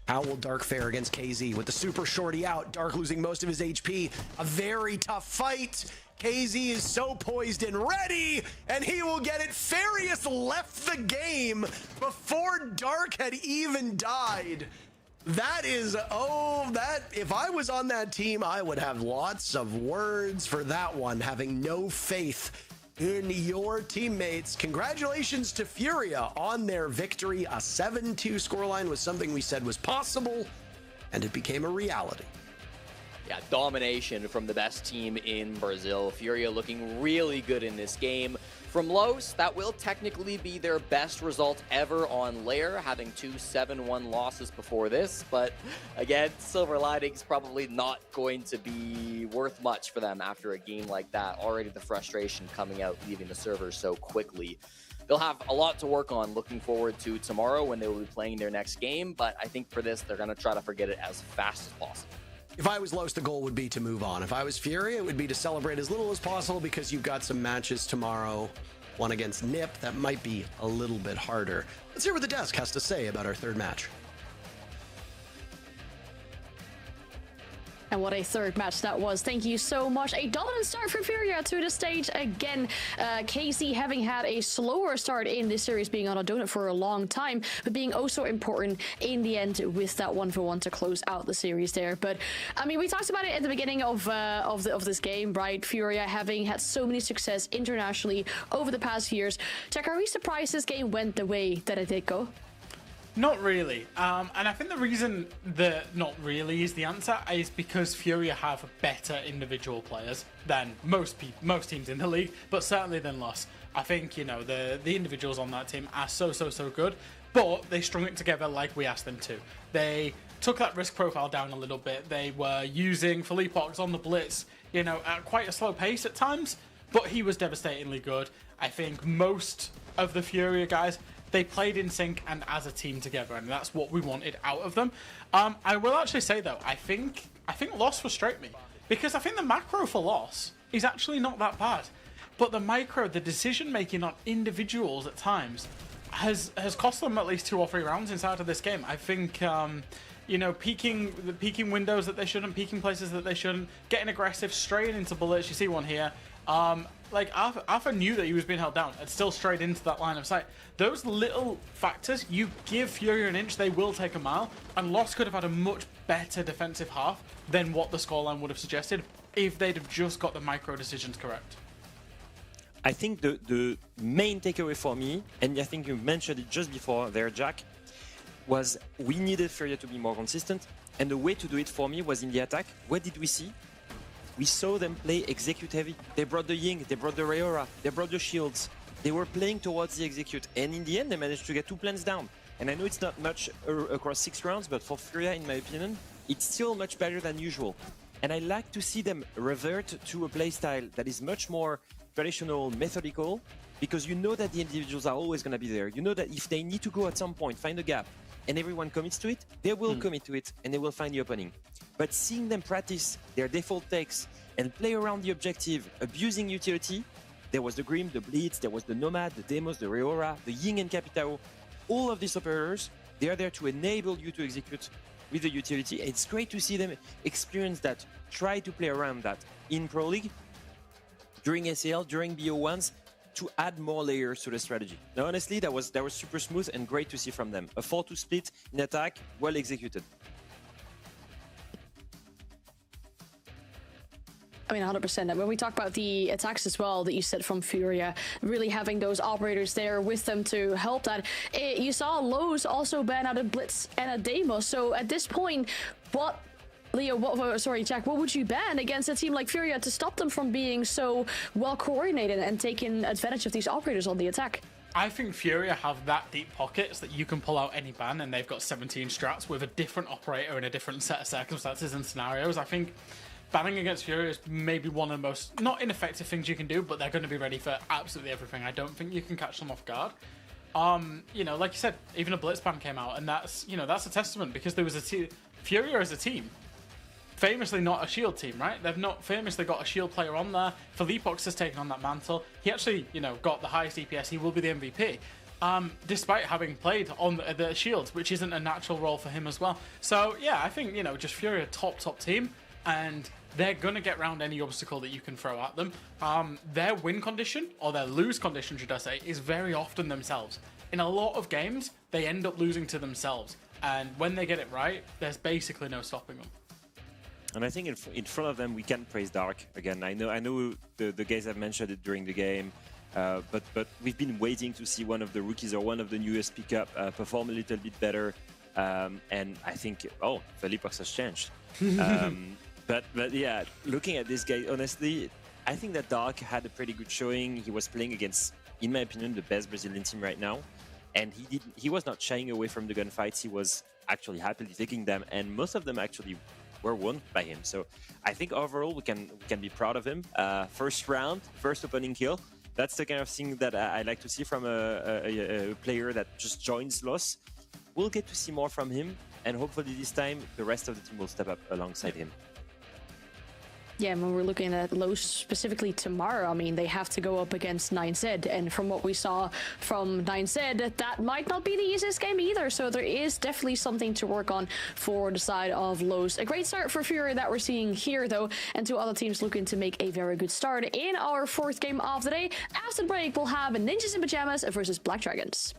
How will Dark fare against KZ with the super shorty out? Dark losing most of his HP. A very tough fight. KZ is so poised and ready, and he will get it. Farius left the game before Dark had even died. That is, if I was on that team, I would have lots of words for that one, having no faith in your teammates. Congratulations to Furia on their victory. A 7-2 scoreline was something we said was possible, and it became a reality. Yeah, domination from the best team in Brazil. Furia looking really good in this game. From Los, that will technically be their best result ever on Lair, having 2 7-1 losses before this. But again, silver linings probably not going to be worth much for them after a game like that. Already the frustration coming out, leaving the servers so quickly. They'll have a lot to work on. Looking forward to tomorrow when they will be playing their next game. But I think for this, they're going to try to forget it as fast as possible. If I was Los, the goal would be to move on. If I was Furia, it would be to celebrate as little as possible because you've got some matches tomorrow. One against Nip, that might be a little bit harder. Let's hear what the desk has to say about our third match. And what a third match that was. Thank you so much. A dominant start for Furia to the stage again. KC having had a slower start in this series, being on a donut for a long time, but being oh so important in the end with that 1-for-1 to close out the series there. But I mean, we talked about it at the beginning of this game, right? Furia having had so many success internationally over the past years. Jack, are we surprised this game went the way that it did go? Not really. And I think the reason that not really is the answer is because Furia have better individual players than most teams in the league, but certainly than Los. I think, you know, the individuals on that team are so good, but they strung it together like we asked them to. They took that risk profile down a little bit. They were using Philippox on the blitz, you know, at quite a slow pace at times, but he was devastatingly good. I think most of the Furia guys, they played in sync and as a team together, and that's what we wanted out of them. I will actually say though, I think Loss frustrate me, because I think the macro for Loss is actually not that bad, but the micro, the decision making on individuals at times has cost them at least 2 or 3 rounds inside of this game. I think you know, peeking windows that they shouldn't, peeking places that they shouldn't, getting aggressive, straying into bullets. You see one here. Like, Arthur knew that he was being held down and still strayed into that line of sight. Those little factors, you give Furia an inch, they will take a mile, and Lost could have had a much better defensive half than what the scoreline would have suggested if they'd have just got the micro decisions correct. I think the main takeaway for me, and I think you mentioned it just before there, Jack, was we needed Furia to be more consistent, and the way to do it for me was in the attack. What did we see? We saw them play execute heavy. They brought the Ying, they brought the Rayora, they brought the shields. They were playing towards the execute, and in the end they managed to get 2 plants down. And I know it's not much across 6 rounds, but for Furia, in my opinion, it's still much better than usual. And I like to see them revert to a playstyle that is much more traditional, methodical, because you know that the individuals are always going to be there. You know that if they need to go at some point, find a gap, and everyone commits to it, they will commit to it, and they will find the opening. But seeing them practice their default takes and play around the objective, abusing utility, there was the Grim, the Blitz, there was the Nomad, the Demos, the Reora, the Ying and Capitao. All of these operators, they are there to enable you to execute with the utility. It's great to see them experience that, try to play around that in Pro League, during ACL, during BO1s, to add more layers to the strategy. Now, honestly, that was super smooth and great to see from them. A 4-2 split in attack, well executed. I mean, 100%. And when we talk about the attacks as well that you said from Furia, really having those operators there with them to help that. You saw Lowe's also ban out a Blitz and a Demos. So at this point, Jack, what would you ban against a team like Furia to stop them from being so well coordinated and taking advantage of these operators on the attack? I think Furia have that deep pockets that you can pull out any ban, and they've got 17 strats with a different operator in a different set of circumstances and scenarios. I think banning against Furia is maybe one of the most, not ineffective things you can do, but they're going to be ready for absolutely everything. I don't think you can catch them off guard. You know, like you said, even a Blitz ban came out, and that's, you know, that's a testament, because there was Furia as a team, famously not a shield team, right? They've not famously got a shield player on there. Philippox has taken on that mantle. He actually, you know, got the highest DPS. He will be the MVP. Despite having played on the shields, which isn't a natural role for him as well. So yeah, I think, you know, just Furia top team, and they're gonna get around any obstacle that you can throw at them. Their win condition, or their lose condition, should I say, is very often themselves. In a lot of games, they end up losing to themselves, and when they get it right, there's basically no stopping them. And I think in front of them, we can praise Dark again. I know the guys have mentioned it during the game, but we've been waiting to see one of the rookies or one of the newest pickup perform a little bit better. And I think, Philippox has changed. But yeah, looking at this guy, honestly, I think that Dark had a pretty good showing. He was playing against, in my opinion, the best Brazilian team right now, and he was not shying away from the gunfights. He was actually happily taking them, and most of them actually were won by him. So I think overall we can be proud of him. First round, first opening kill. That's the kind of thing that I like to see from a player that just joins LoS. We'll get to see more from him, and hopefully this time the rest of the team will step up alongside him. Yeah, when we're looking at LoS specifically tomorrow, I mean, they have to go up against 9Z, and from what we saw from 9Z, that might not be the easiest game either, so there is definitely something to work on for the side of LoS. A great start for Fury that we're seeing here, though, and two other teams looking to make a very good start in our fourth game of the day. After the break, we'll have Ninjas in Pajamas versus Black Dragons.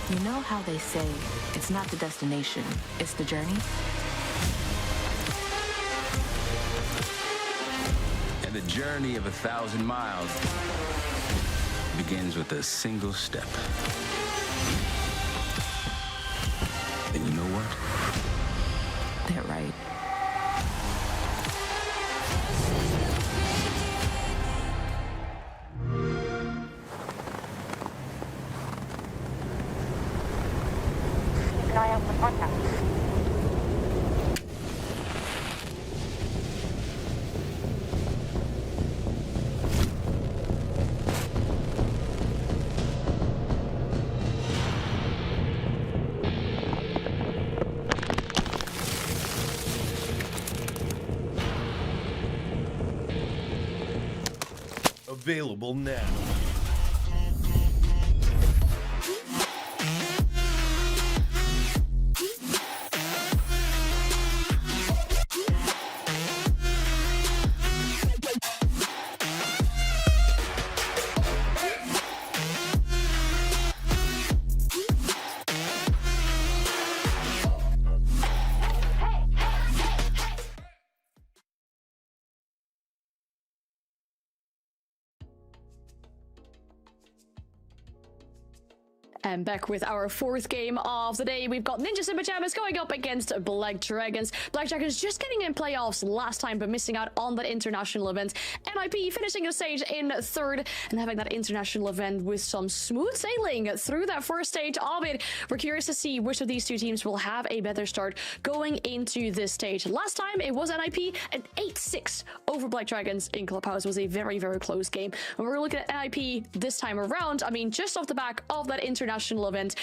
You know how they say, it's not the destination, it's the journey? And the journey of 1,000 miles begins with a single step. And you know what? They're right. Keep an eye out for contact. Available now. And back with our fourth game of the day, we've got Ninja Super Champions going up against Black Dragons. Black Dragons just getting in playoffs last time, but missing out on that international event. NIP finishing the stage in third and having that international event with some smooth sailing through that first stage of it. We're curious to see which of these two teams will have a better start going into this stage. Last time it was NIP, an 8-6 over Black Dragons in Clubhouse. It was a very, very close game. When we're looking at NIP this time around, I mean, just off the back of that international event,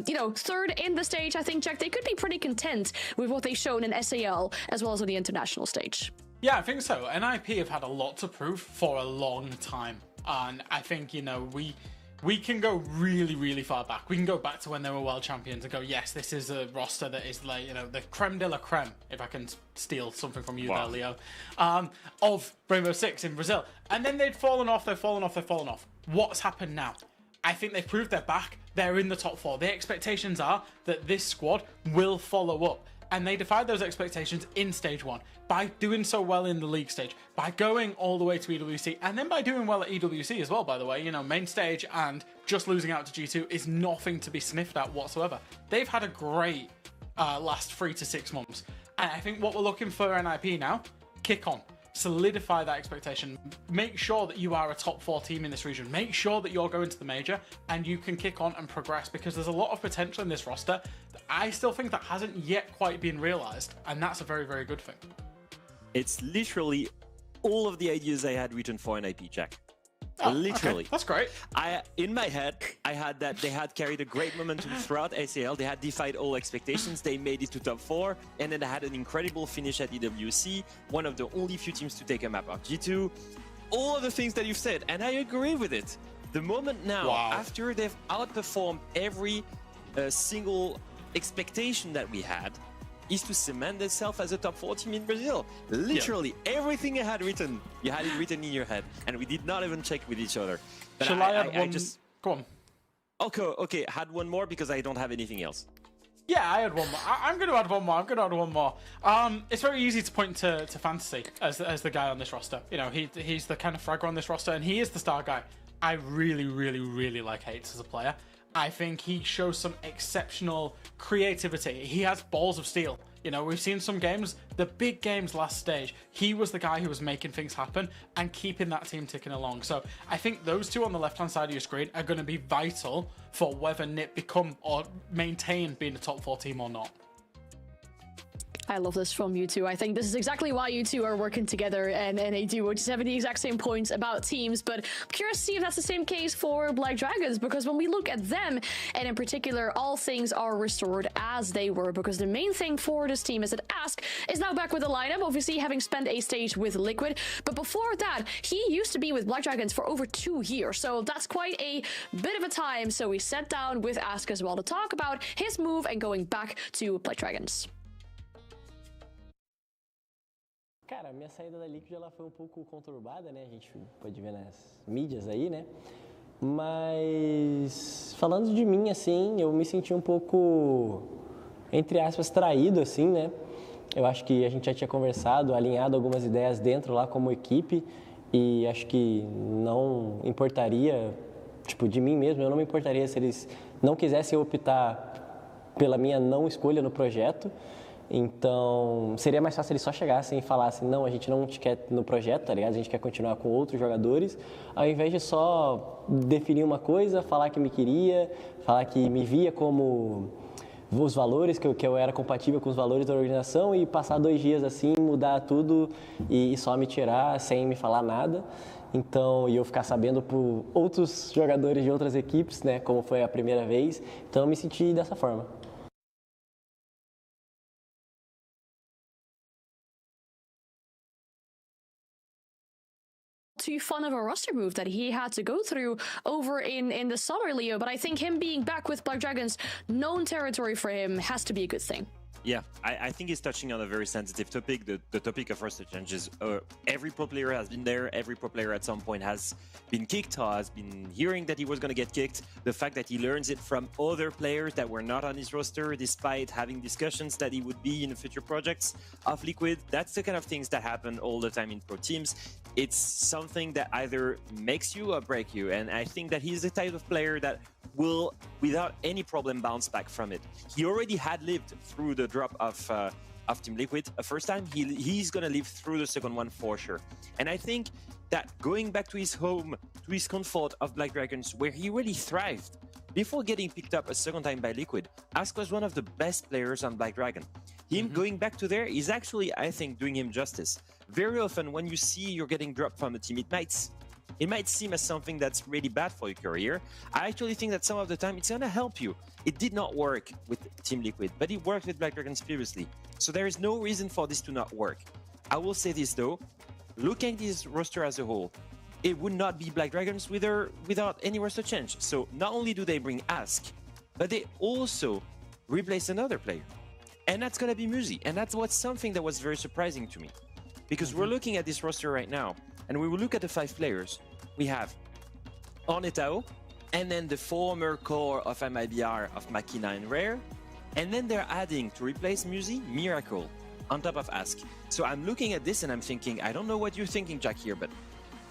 you know, third in the stage, I think, Jack, they could be pretty content with what they've shown in SAL as well as on the international stage. Yeah, I think so. NIP have had a lot to prove for a long time. And I think, you know, we can go really, really far back. We can go back to when they were world champions and go, yes, this is a roster that is like, you know, the creme de la creme, if I can steal something from you there, Leo, of Rainbow Six in Brazil. And then they'd fallen off. What's happened now? I think they've proved they're back. They're in the top 4. The expectations are that this squad will follow up. And they defied those expectations in stage 1 by doing so well in the league stage, by going all the way to EWC, and then by doing well at EWC as well, by the way. You know, main stage and just losing out to G2 is nothing to be sniffed at whatsoever. They've had a great last 3 to 6 months. And I think what we're looking for NIP now, kick on. Solidify that expectation. Make sure that you are a top 4 team in this region. Make sure that you're going to the major and you can kick on and progress, because there's a lot of potential in this roster that I still think that hasn't yet quite been realized, and that's a very, very good thing. It's literally all of the ideas I had written for NIP, Jack. Literally. Okay. That's great. In my head, I had that they had carried a great momentum throughout ACL. They had defied all expectations. They made it to top 4, and then they had an incredible finish at EWC, one of the only few teams to take a map of G2. All of the things that you've said, and I agree with it. The moment now, after they've outperformed every single expectation that we had, is to cement themselves as a top 4 team in Brazil. Literally, everything I had written, you had it written in your head, and we did not even check with each other. But Shall I add one? Go on. Okay, I had one more because I don't have anything else. Yeah, I had one more. I'm going to add one more. It's very easy to point to Fantasy as the guy on this roster. You know, he's the kind of fragger on this roster, and he is the star guy. I really, really, really like Hates as a player. I think he shows some exceptional creativity. He has balls of steel. You know, we've seen some games, the big games last stage, he was the guy who was making things happen and keeping that team ticking along. So I think those two on the left-hand side of your screen are going to be vital for whether NIP become or maintain being a top 4 team or not. I love this from you two. I think this is exactly why you two are working together and a duo, just having the exact same points about teams. But I'm curious to see if that's the same case for Black Dragons, because when we look at them, and in particular, all things are restored as they were, because the main thing for this team is that Ask is now back with the lineup, obviously having spent a stage with Liquid. But before that, he used to be with Black Dragons for over 2 years. So that's quite a bit of a time. So we sat down with Ask as well to talk about his move and going back to Black Dragons. Cara, a minha saída da Liquid ela foi um pouco conturbada, né? A gente pode ver nas mídias aí, né? Mas falando de mim, assim, eu me senti um pouco, entre aspas, traído, assim, né? Eu acho que a gente já tinha conversado, alinhado algumas ideias dentro lá como equipe, e acho que não importaria, tipo, de mim mesmo, eu não me importaria se eles não quisessem optar pela minha não escolha no projeto. Então, seria mais fácil eles só chegassem e falassem, não, a gente não te quer no projeto, tá ligado? A gente quer continuar com outros jogadores, ao invés de só definir uma coisa, falar que me queria, falar que me via como os valores, que eu era compatível com os valores da organização, e passar 2 dias assim, mudar tudo e só me tirar sem me falar nada. Então, e eu ficar sabendo por outros jogadores de outras equipes, né, como foi a primeira vez. Então, eu me senti dessa forma. Too fun of a roster move that he had to go through over in the summer, Leo, but I think him being back with Black Dragons, known territory for him, has to be a good thing. Yeah, I think he's touching on a very sensitive topic, the topic of roster changes. Every pro player has been there, every pro player at some point has been kicked or has been hearing that he was going to get kicked. The fact that he learns it from other players that were not on his roster, despite having discussions that he would be in the future projects of Liquid, that's the kind of things that happen all the time in pro teams. It's something that either makes you or break you, and I think that he's the type of player that will, without any problem, bounce back from it. He already had lived through the drop of Team Liquid a first time. He's going to live through the second one for sure. And I think that going back to his home, to his comfort of Black Dragons, where he really thrived, before getting picked up a second time by Liquid, Ask was one of the best players on Black Dragon. Him going back to there is actually, I think, doing him justice. Very often when you see you're getting dropped from a team, it might seem as something that's really bad for your career. I actually think that some of the time it's going to help you. It did not work with Team Liquid, but it worked with Black Dragons previously. So there is no reason for this to not work. I will say this though, looking at this roster as a whole, it would not be Black Dragons without any roster change. So not only do they bring Ask, but they also replace another player. And that's going to be Muzi. And that's what's something that was very surprising to me. Because we're looking at this roster right now, and we will look at the 5 players. We have Ornetao, and then the former core of MIBR of Makina and Rare. And then they're adding, to replace Muzi, Miracle, on top of Ask. So I'm looking at this and I'm thinking, I don't know what you're thinking, Jack, here, but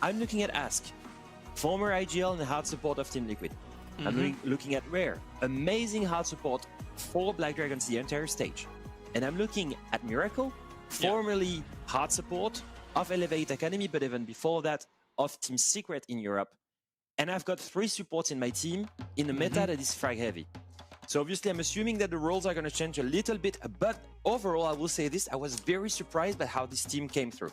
I'm looking at Ask, former IGL and hard support of Team Liquid. I'm looking at Rare, amazing hard support for Black Dragons the entire stage. And I'm looking at Miracle, formerly hard support of Elevate Academy, but even before that, of Team Secret in Europe. And I've got 3 supports in my team in a meta that is frag heavy. So obviously I'm assuming that the roles are going to change a little bit, but overall I will say this, I was very surprised by how this team came through.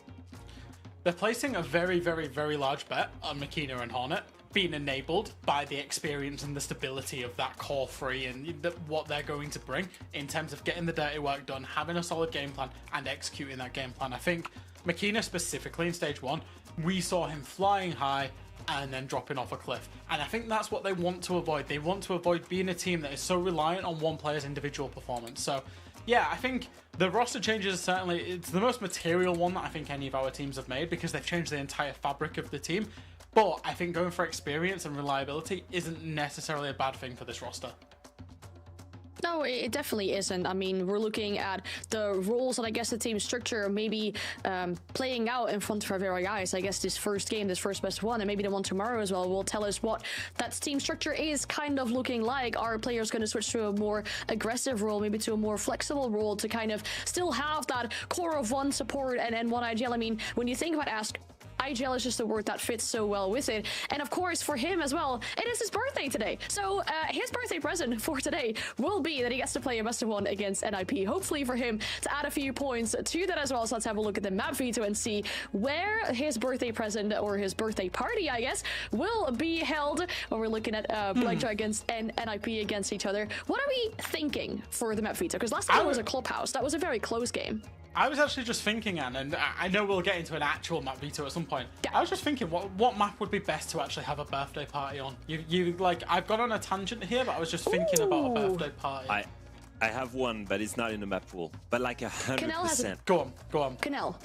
They're placing a very, very, very large bet on Makina and Hornet, being enabled by the experience and the stability of that core 3 and what they're going to bring in terms of getting the dirty work done, having a solid game plan and executing that game plan. I think Makina specifically in stage 1, we saw him flying high and then dropping off a cliff. And I think that's what they want to avoid. They want to avoid being a team that is so reliant on one player's individual performance. So yeah, I think the roster changes certainly, it's the most material one that I think any of our teams have made because they've changed the entire fabric of the team. But I think going for experience and reliability isn't necessarily a bad thing for this roster. No, it definitely isn't. I mean, we're looking at the roles and I guess the team structure maybe playing out in front of our very eyes. I guess this first game, this first best one, and maybe the one tomorrow as well will tell us what that team structure is kind of looking like. Are players going to switch to a more aggressive role, maybe to a more flexible role to kind of still have that core of 1 support and 1 IGL? I mean, when you think about Ask, IGL is just a word that fits so well with it. And of course, for him as well, it is his birthday today. So his birthday present for today will be that he gets to play a best of 1 against NIP. Hopefully for him to add a few points to that as well. So let's have a look at the map veto and see where his birthday present or his birthday party, I guess, will be held when we're looking at Black Dragons and NIP against each other. What are we thinking for the map veto? Because last time it was a clubhouse. That was a very close game. I was actually just thinking, Anne, and I know we'll get into an actual map veto at some point. Yeah. I was just thinking, what map would be best to actually have a birthday party on? You like, I've gone on a tangent here, but I was just thinking about a birthday party. I have one, but it's not in the map pool. But like 100%. Go on. Canal.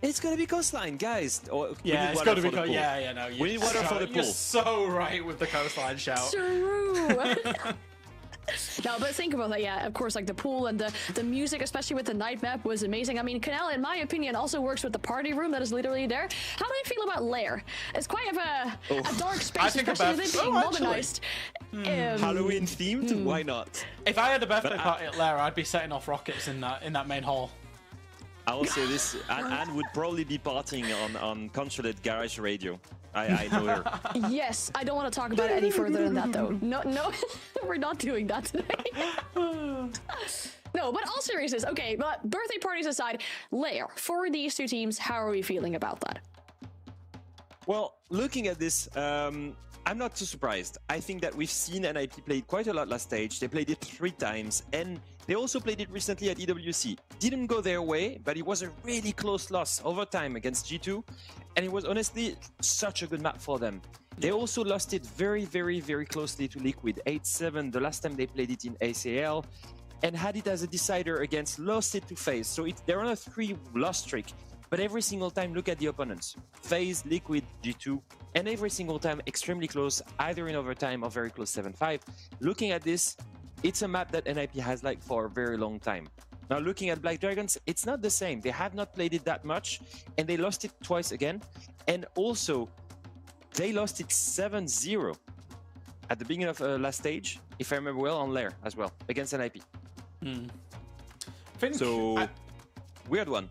It's gonna be coastline, guys. Yeah, it's gotta be. Yeah, no. We need water for the pool. You're so right with the coastline shout. True. No, but think about that. Yeah, of course, like the pool and the music, especially with the night map, was amazing. I mean, Canal, in my opinion, also works with the party room that is literally there. How do you feel about Lair? It's quite of a dark space, especially with it being modernized. Halloween themed? Why not? If I had a birthday party at Lair, I'd be setting off rockets in that main hall. I will say this, Anne would probably be partying on Consulate Garage Radio. I know her. Yes, I don't want to talk about it any further than that, though. No, we're not doing that today. No, but all seriousness, okay, but birthday parties aside, Lair, for these 2 teams, how are we feeling about that? Well, looking at this, I'm not too surprised. I think that we've seen NIP play it quite a lot last stage. They played it 3 times, and they also played it recently at EWC. Didn't go their way, but it was a really close loss overtime against G2, and it was honestly such a good map for them. They also lost it very, very, very closely to Liquid, 8-7 the last time they played it in ACL, and had it as a decider against, lost it to FaZe. So they're on a 3-loss streak. But every single time, look at the opponents. FaZe, Liquid, G2, and every single time extremely close, either in overtime or very close 7-5. Looking at this, it's a map that NIP has liked for a very long time. Now looking at Black Dragons, it's not the same. They have not played it that much, and they lost it twice again. And also, they lost it 7-0. at the beginning of last stage, if I remember well, on Lair as well, against NIP. So, weird one.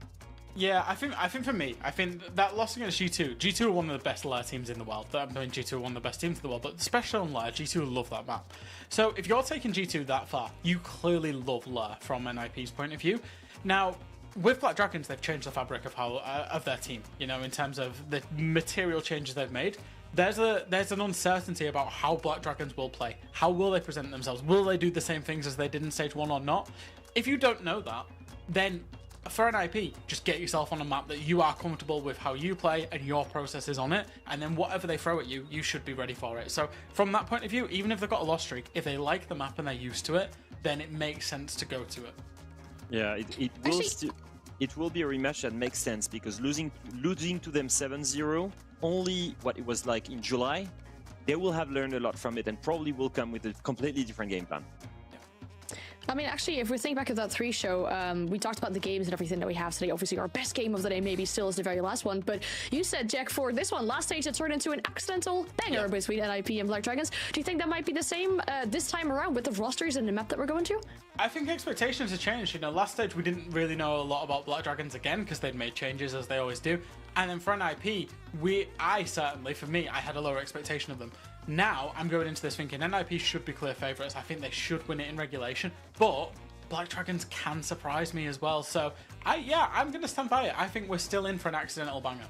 Yeah, I think for me, I think that loss against G2, G2 are one of the best Lair teams in the world. I mean, G2 are one of the best teams in the world, but especially on Lair, G2 love that map. So if you're taking G2 that far, you clearly love Lair from NIP's point of view. Now, with Black Dragons, they've changed the fabric of how of their team. You know, in terms of the material changes they've made. There's an uncertainty about how Black Dragons will play. How will they present themselves? Will they do the same things as they did in Stage 1 or not? If you don't know that, then for NIP, just get yourself on a map that you are comfortable with how you play and your processes on it, and then whatever they throw at you, you should be ready for it. So from that point of view, even if they've got a loss streak, if they like the map and they're used to it, then it makes sense to go to it. Yeah, it will be a rematch that makes sense, because losing to them 7-0, only what it was like in July, they will have learned a lot from it and probably will come with a completely different game plan. I mean, actually, if we think back at that 3 show, we talked about the games and everything that we have today. Obviously, our best game of the day maybe still is the very last one. But you said, Jack, for this one, last stage, it turned into an accidental banger between NIP and Black Dragons. Do you think that might be the same this time around with the rosters and the map that we're going to? I think expectations have changed. You know, last stage, we didn't really know a lot about Black Dragons again because they'd made changes as they always do. And then for NIP, I certainly, for me, I had a lower expectation of them. Now, I'm going into this thinking NIP should be clear favourites. I think they should win it in regulation. But Black Dragons can surprise me as well. So, I'm going to stand by it. I think we're still in for an accidental banger.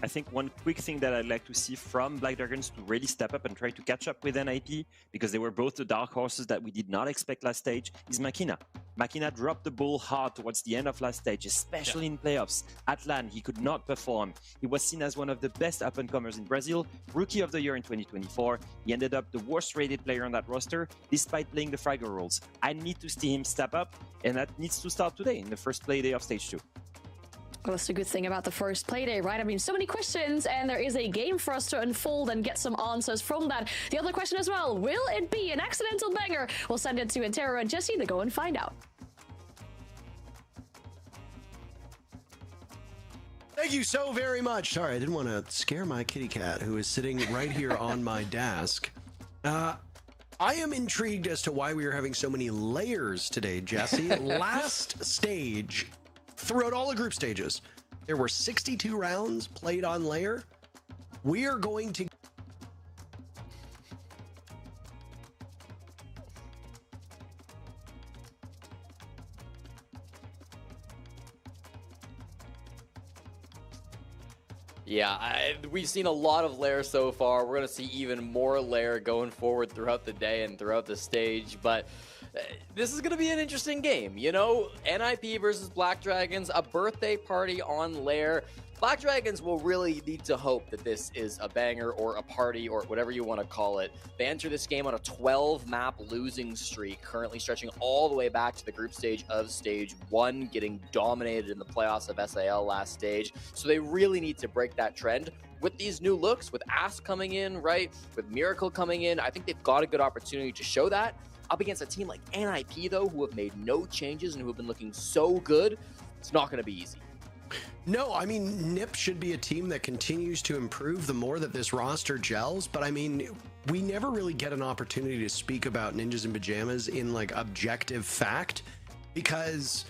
I think one quick thing that I'd like to see from Black Dragons to really step up and try to catch up with NIP, because they were both the dark horses that we did not expect last stage, is Makina. Makina dropped the ball hard towards the end of last stage, especially in playoffs. At LAN, he could not perform. He was seen as one of the best up-and-comers in Brazil, Rookie of the Year in 2024. He ended up the worst-rated player on that roster, despite playing the Fraggle roles. I need to see him step up, and that needs to start today, in the first play day of Stage 2. Well, that's the good thing about the first playday, right? I mean, so many questions, and there is a game for us to unfold and get some answers from that. The other question as well, will it be an accidental banger? We'll send it to Intero and Jesse to go and find out. Thank you so very much. Sorry, I didn't want to scare my kitty cat, who is sitting right here on my desk. I am intrigued as to why we are having so many layers today, Jesse. Last stage, throughout all the group stages, there were 62 rounds played on layer. We are going to... Yeah, we've seen a lot of Lair so far. We're going to see even more Lair going forward throughout the day and throughout the stage, but this is going to be an interesting game. You know, NIP versus Black Dragons, a birthday party on Lair. Black Dragons will really need to hope that this is a banger or a party or whatever you want to call it. They enter this game on a 12-map losing streak, currently stretching all the way back to the group stage of Stage 1, getting dominated in the playoffs of SAL last stage. So they really need to break that trend. With these new looks, with Ask coming in, right, with Miracle coming in, I think they've got a good opportunity to show that. Up against a team like NIP, though, who have made no changes and who have been looking so good, it's not going to be easy. No, I mean, NIP should be a team that continues to improve the more that this roster gels, but I mean, we never really get an opportunity to speak about Ninjas in Pajamas in like objective fact, because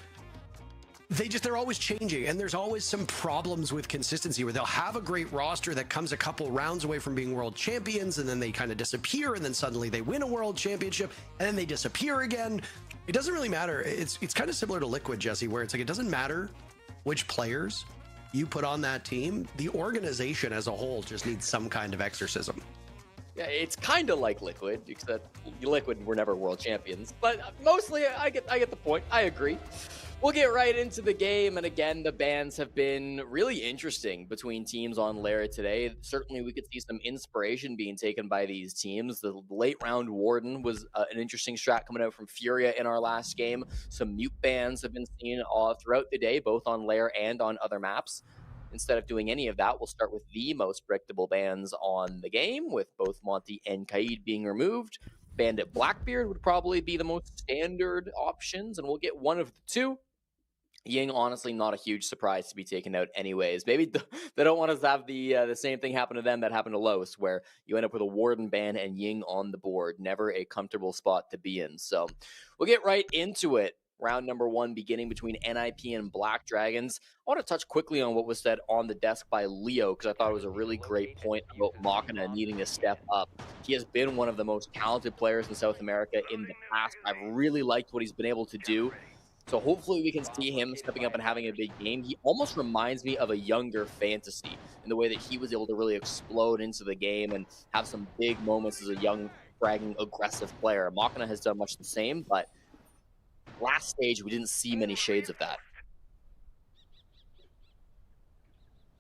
they're always changing, and there's always some problems with consistency where they'll have a great roster that comes a couple rounds away from being world champions, and then they kind of disappear, and then suddenly they win a world championship, and then they disappear again. It doesn't really matter. It's kind of similar to Liquid, Jesse, where it's like it doesn't matter which players you put on that team, the organization as a whole just needs some kind of exorcism. Yeah, it's kind of like Liquid, except Liquid were never world champions. But mostly, I get the point. I agree. We'll get right into the game, and again, the bans have been really interesting between teams on Lair today. Certainly, we could see some inspiration being taken by these teams. The late round Warden was an interesting strat coming out from Furia in our last game. Some mute bans have been seen throughout the day, both on Lair and on other maps. Instead of doing any of that, we'll start with the most predictable bans on the game, with both Monty and Kaid being removed. Bandit Blackbeard would probably be the most standard options, and we'll get one of the two. Ying, honestly, not a huge surprise to be taken out anyways. Maybe they don't want us to have the same thing happen to them that happened to Los, where you end up with a Warden ban and Ying on the board. Never a comfortable spot to be in. So we'll get right into it. Round number 1 beginning between NIP and Black Dragons. I want to touch quickly on what was said on the desk by Leo, because I thought it was a really great point about Machina needing to step up. He has been one of the most talented players in South America in the past. I've really liked what he's been able to do. So hopefully we can see him stepping up and having a big game. He almost reminds me of a younger Fantasy in the way that he was able to really explode into the game and have some big moments as a young, fragging, aggressive player. Machina has done much the same, but last stage we didn't see many shades of that.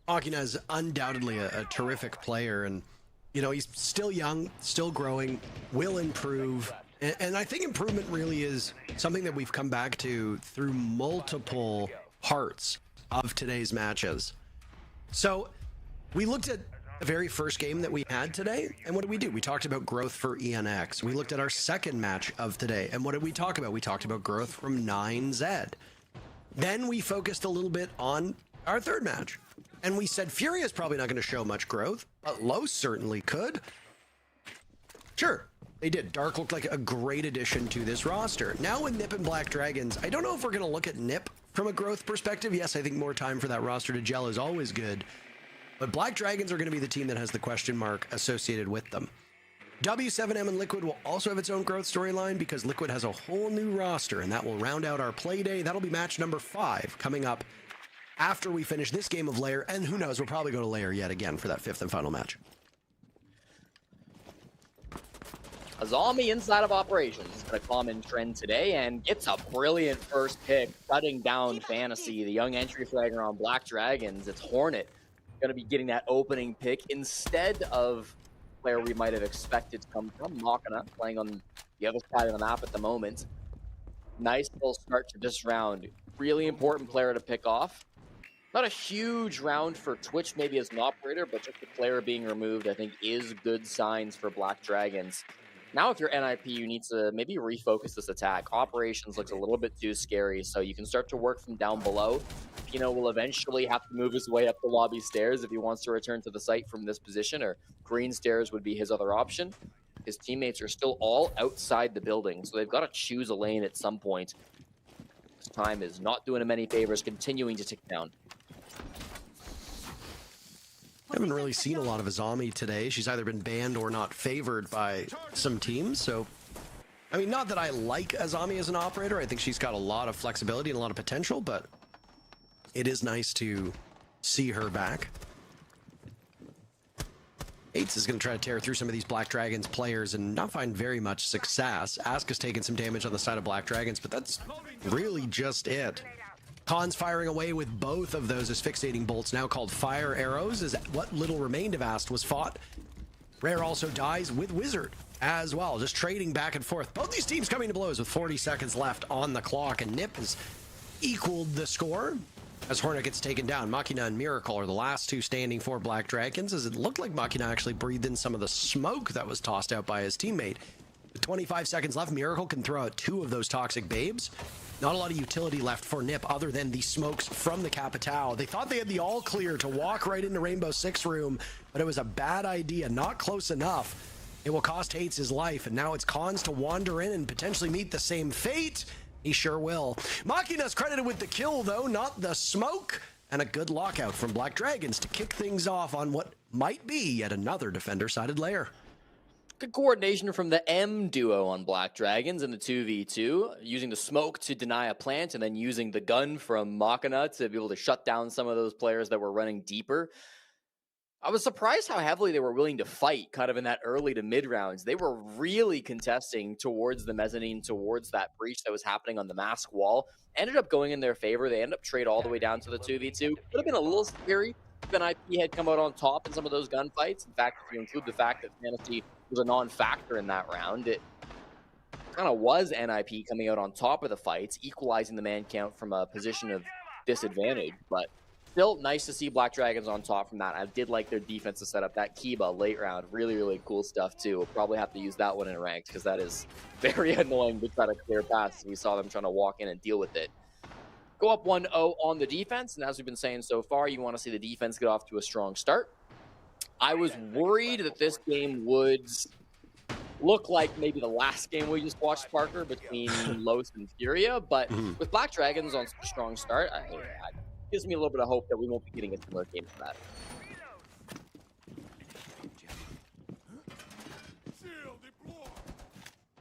Machina is undoubtedly a terrific player, and you know, he's still young, still growing, will improve. And I think improvement really is something that we've come back to through multiple parts of today's matches. So we looked at the very first game that we had today, and what did we do? We talked about growth for ENX. We looked at our second match of today, and what did we talk about? We talked about growth from 9Z. Then we focused a little bit on our third match, and we said Furia is probably not going to show much growth, but Los certainly could. Sure. They did. Dark looked like a great addition to this roster. Now with Nip and Black Dragons, I don't know if we're going to look at Nip from a growth perspective. Yes, I think more time for that roster to gel is always good. But Black Dragons are going to be the team that has the question mark associated with them. W7M and Liquid will also have its own growth storyline because Liquid has a whole new roster, and that will round out our play day. That'll be match number 5 coming up after we finish this game of Lair. And who knows, we'll probably go to Lair yet again for that 5th and final match. A zombie inside of operations has been a common trend today and gets a brilliant first pick, shutting down Fantasy. The young entry flagger on Black Dragons. It's Hornet going to be getting that opening pick instead of player we might have expected to come from, Machina, playing on the other side of the map at the moment. Nice little start to this round. Really important player to pick off. Not a huge round for Twitch maybe as an operator, but just the player being removed I think is good signs for Black Dragons. Now, if you're NIP, you need to maybe refocus this attack. Operations looks a little bit too scary, so you can start to work from down below. Pino will eventually have to move his way up the lobby stairs if he wants to return to the site from this position, or green stairs would be his other option. His teammates are still all outside the building, so they've got to choose a lane at some point. This time is not doing him any favors, continuing to tick down. I haven't really seen a lot of Azami today. She's either been banned or not favored by some teams. So, I mean, not that I like Azami as an operator. I think she's got a lot of flexibility and a lot of potential, but it is nice to see her back. Eights is going to try to tear through some of these Black Dragons players and not find very much success. Ask has taken some damage on the side of Black Dragons, but that's really just it. Khan's firing away with both of those asphyxiating bolts, now called fire arrows, as what little remained of Ast was fought. Rare also dies with Wizard as well, just trading back and forth. Both these teams coming to blows with 40 seconds left on the clock, and Nip has equaled the score as Hornet gets taken down. Machina and Miracle are the last two standing for Black Dragons, as it looked like Machina actually breathed in some of the smoke that was tossed out by his teammate. With 25 seconds left, Miracle can throw out 2 of those toxic babes. Not a lot of utility left for Nip other than the smokes from the Capitao. They thought they had the all clear to walk right into Rainbow Six room, but it was a bad idea, not close enough. It will cost Hates his life, and now it's Khans to wander in and potentially meet the same fate. He sure will. Machina's credited with the kill, though, not the smoke. And a good lockout from Black Dragons to kick things off on what might be yet another defender-sided layer. Good coordination from the M duo on Black Dragons in the 2v2, using the smoke to deny a plant and then using the gun from Machina to be able to shut down some of those players that were running deeper. I was surprised how heavily they were willing to fight kind of in that early to mid rounds. They were really contesting towards the mezzanine, towards that breach that was happening on the mask wall. Ended up going in their favor. They ended up trade all the way down to the 2v2. Could have been a little scary if NIP had come out on top in some of those gunfights. In fact, if you include the fact that Fantasy was a non-factor in that round, it kind of was NIP coming out on top of the fights, equalizing the man count from a position of disadvantage. But still nice to see Black Dragons on top from that. I did like their defensive setup. That Kiba late round, really, really cool stuff too. We'll probably have to use that one in ranked because that is very annoying to try to clear past. We saw them trying to walk in and deal with it. go up 1-0 on the defense. And as we've been saying so far, you want to see the defense get off to a strong start. I was worried that this game would look like maybe the last game we just watched, Parker, between Los and Furia. But with Black Dragons on such a strong start, it gives me a little bit of hope that we won't be getting a similar game to that.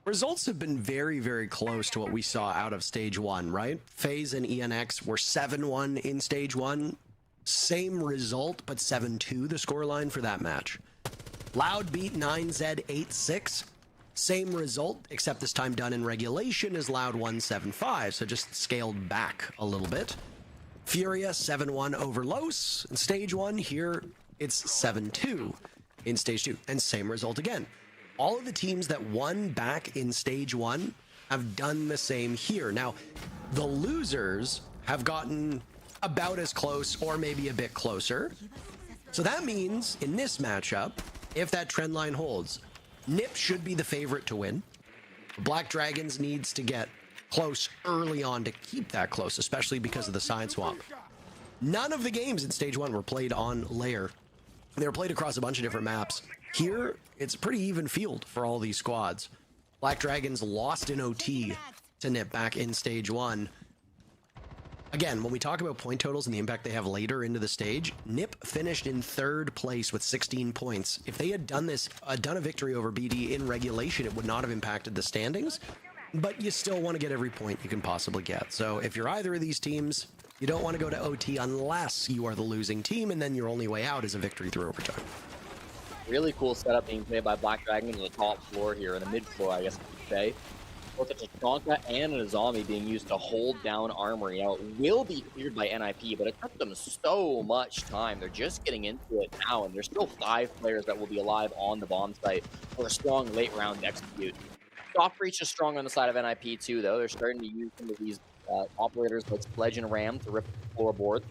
Results have been very, very close to what we saw out of stage 1, right? FaZe and ENX were 7-1 in stage 1. Same result, but 7-2 the scoreline for that match. Loud beat 9Z 8-6. Same result, except this time done in regulation as Loud 1-7-5, so just scaled back a little bit. Furia 7-1 over Los in stage 1. Here it's 7-2 in stage 2, and same result again. All of the teams that won back in stage 1 have done the same here. Now, the losers have gotten about as close or maybe a bit closer. So that means in this matchup, if that trend line holds, NiP should be the favorite to win. Black Dragons needs to get close early on to keep that close, especially because of the side swap. None of the games in stage 1 were played on layer. They were played across a bunch of different maps. Here, it's a pretty even field for all these squads. Black Dragons lost in OT to NiP back in stage 1. Again, when we talk about point totals and the impact they have later into the stage, NiP finished in 3rd place with 16 points. If they had done a victory over BD in regulation, it would not have impacted the standings, but you still want to get every point you can possibly get. So if you're either of these teams, you don't want to go to OT unless you are the losing team, and then your only way out is a victory through overtime. Really cool setup being played by Black Dragon on the top floor here, in the mid floor, I guess you could say. Both a Tachanka and a Zombie being used to hold down Armory. Now, it will be cleared by NIP, but it took them so much time. They're just getting into it now, and there's still 5 players that will be alive on the bomb site for a strong late round execute. Soft Breach is strong on the side of NIP too, though. They're starting to use some of these operators like Sledge and Ram to rip the floorboard.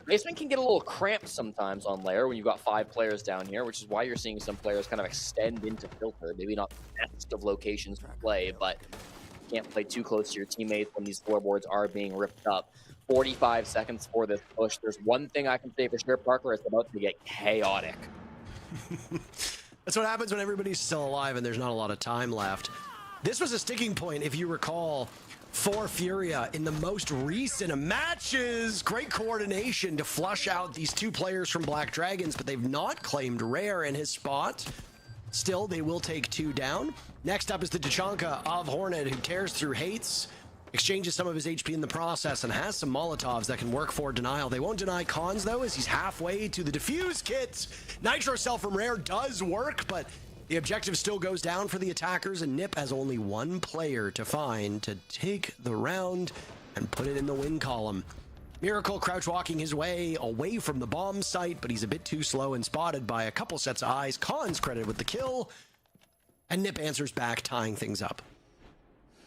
Basement can get a little cramped sometimes on layer when you've got 5 players down here, which is why you're seeing some players kind of extend into filter. Maybe not the best of locations to play, but you can't play too close to your teammates when these floorboards are being ripped up. 45 seconds for this push. There's one thing I can say for sure, Parker, it's about to get chaotic. That's what happens when everybody's still alive and there's not a lot of time left. This was a sticking point, if you recall, for Furia in the most recent matches. Great coordination to flush out these 2 players from Black Dragons, but they've not claimed Rare in his spot. Still, they will take 2 down. Next up is the Tachanka of Hornet, who tears through Hates, exchanges some of his HP in the process, and has some Molotovs that can work for denial. They won't deny Cons, though, as he's halfway to the defuse kit. Nitro Cell from Rare does work, but the objective still goes down for the attackers, and NiP has only 1 player to find to take the round and put it in the win column. Miracle crouch walking his way away from the bomb site, but he's a bit too slow and spotted by a couple sets of eyes. Khan's credited with the kill, and NiP answers back, tying things up.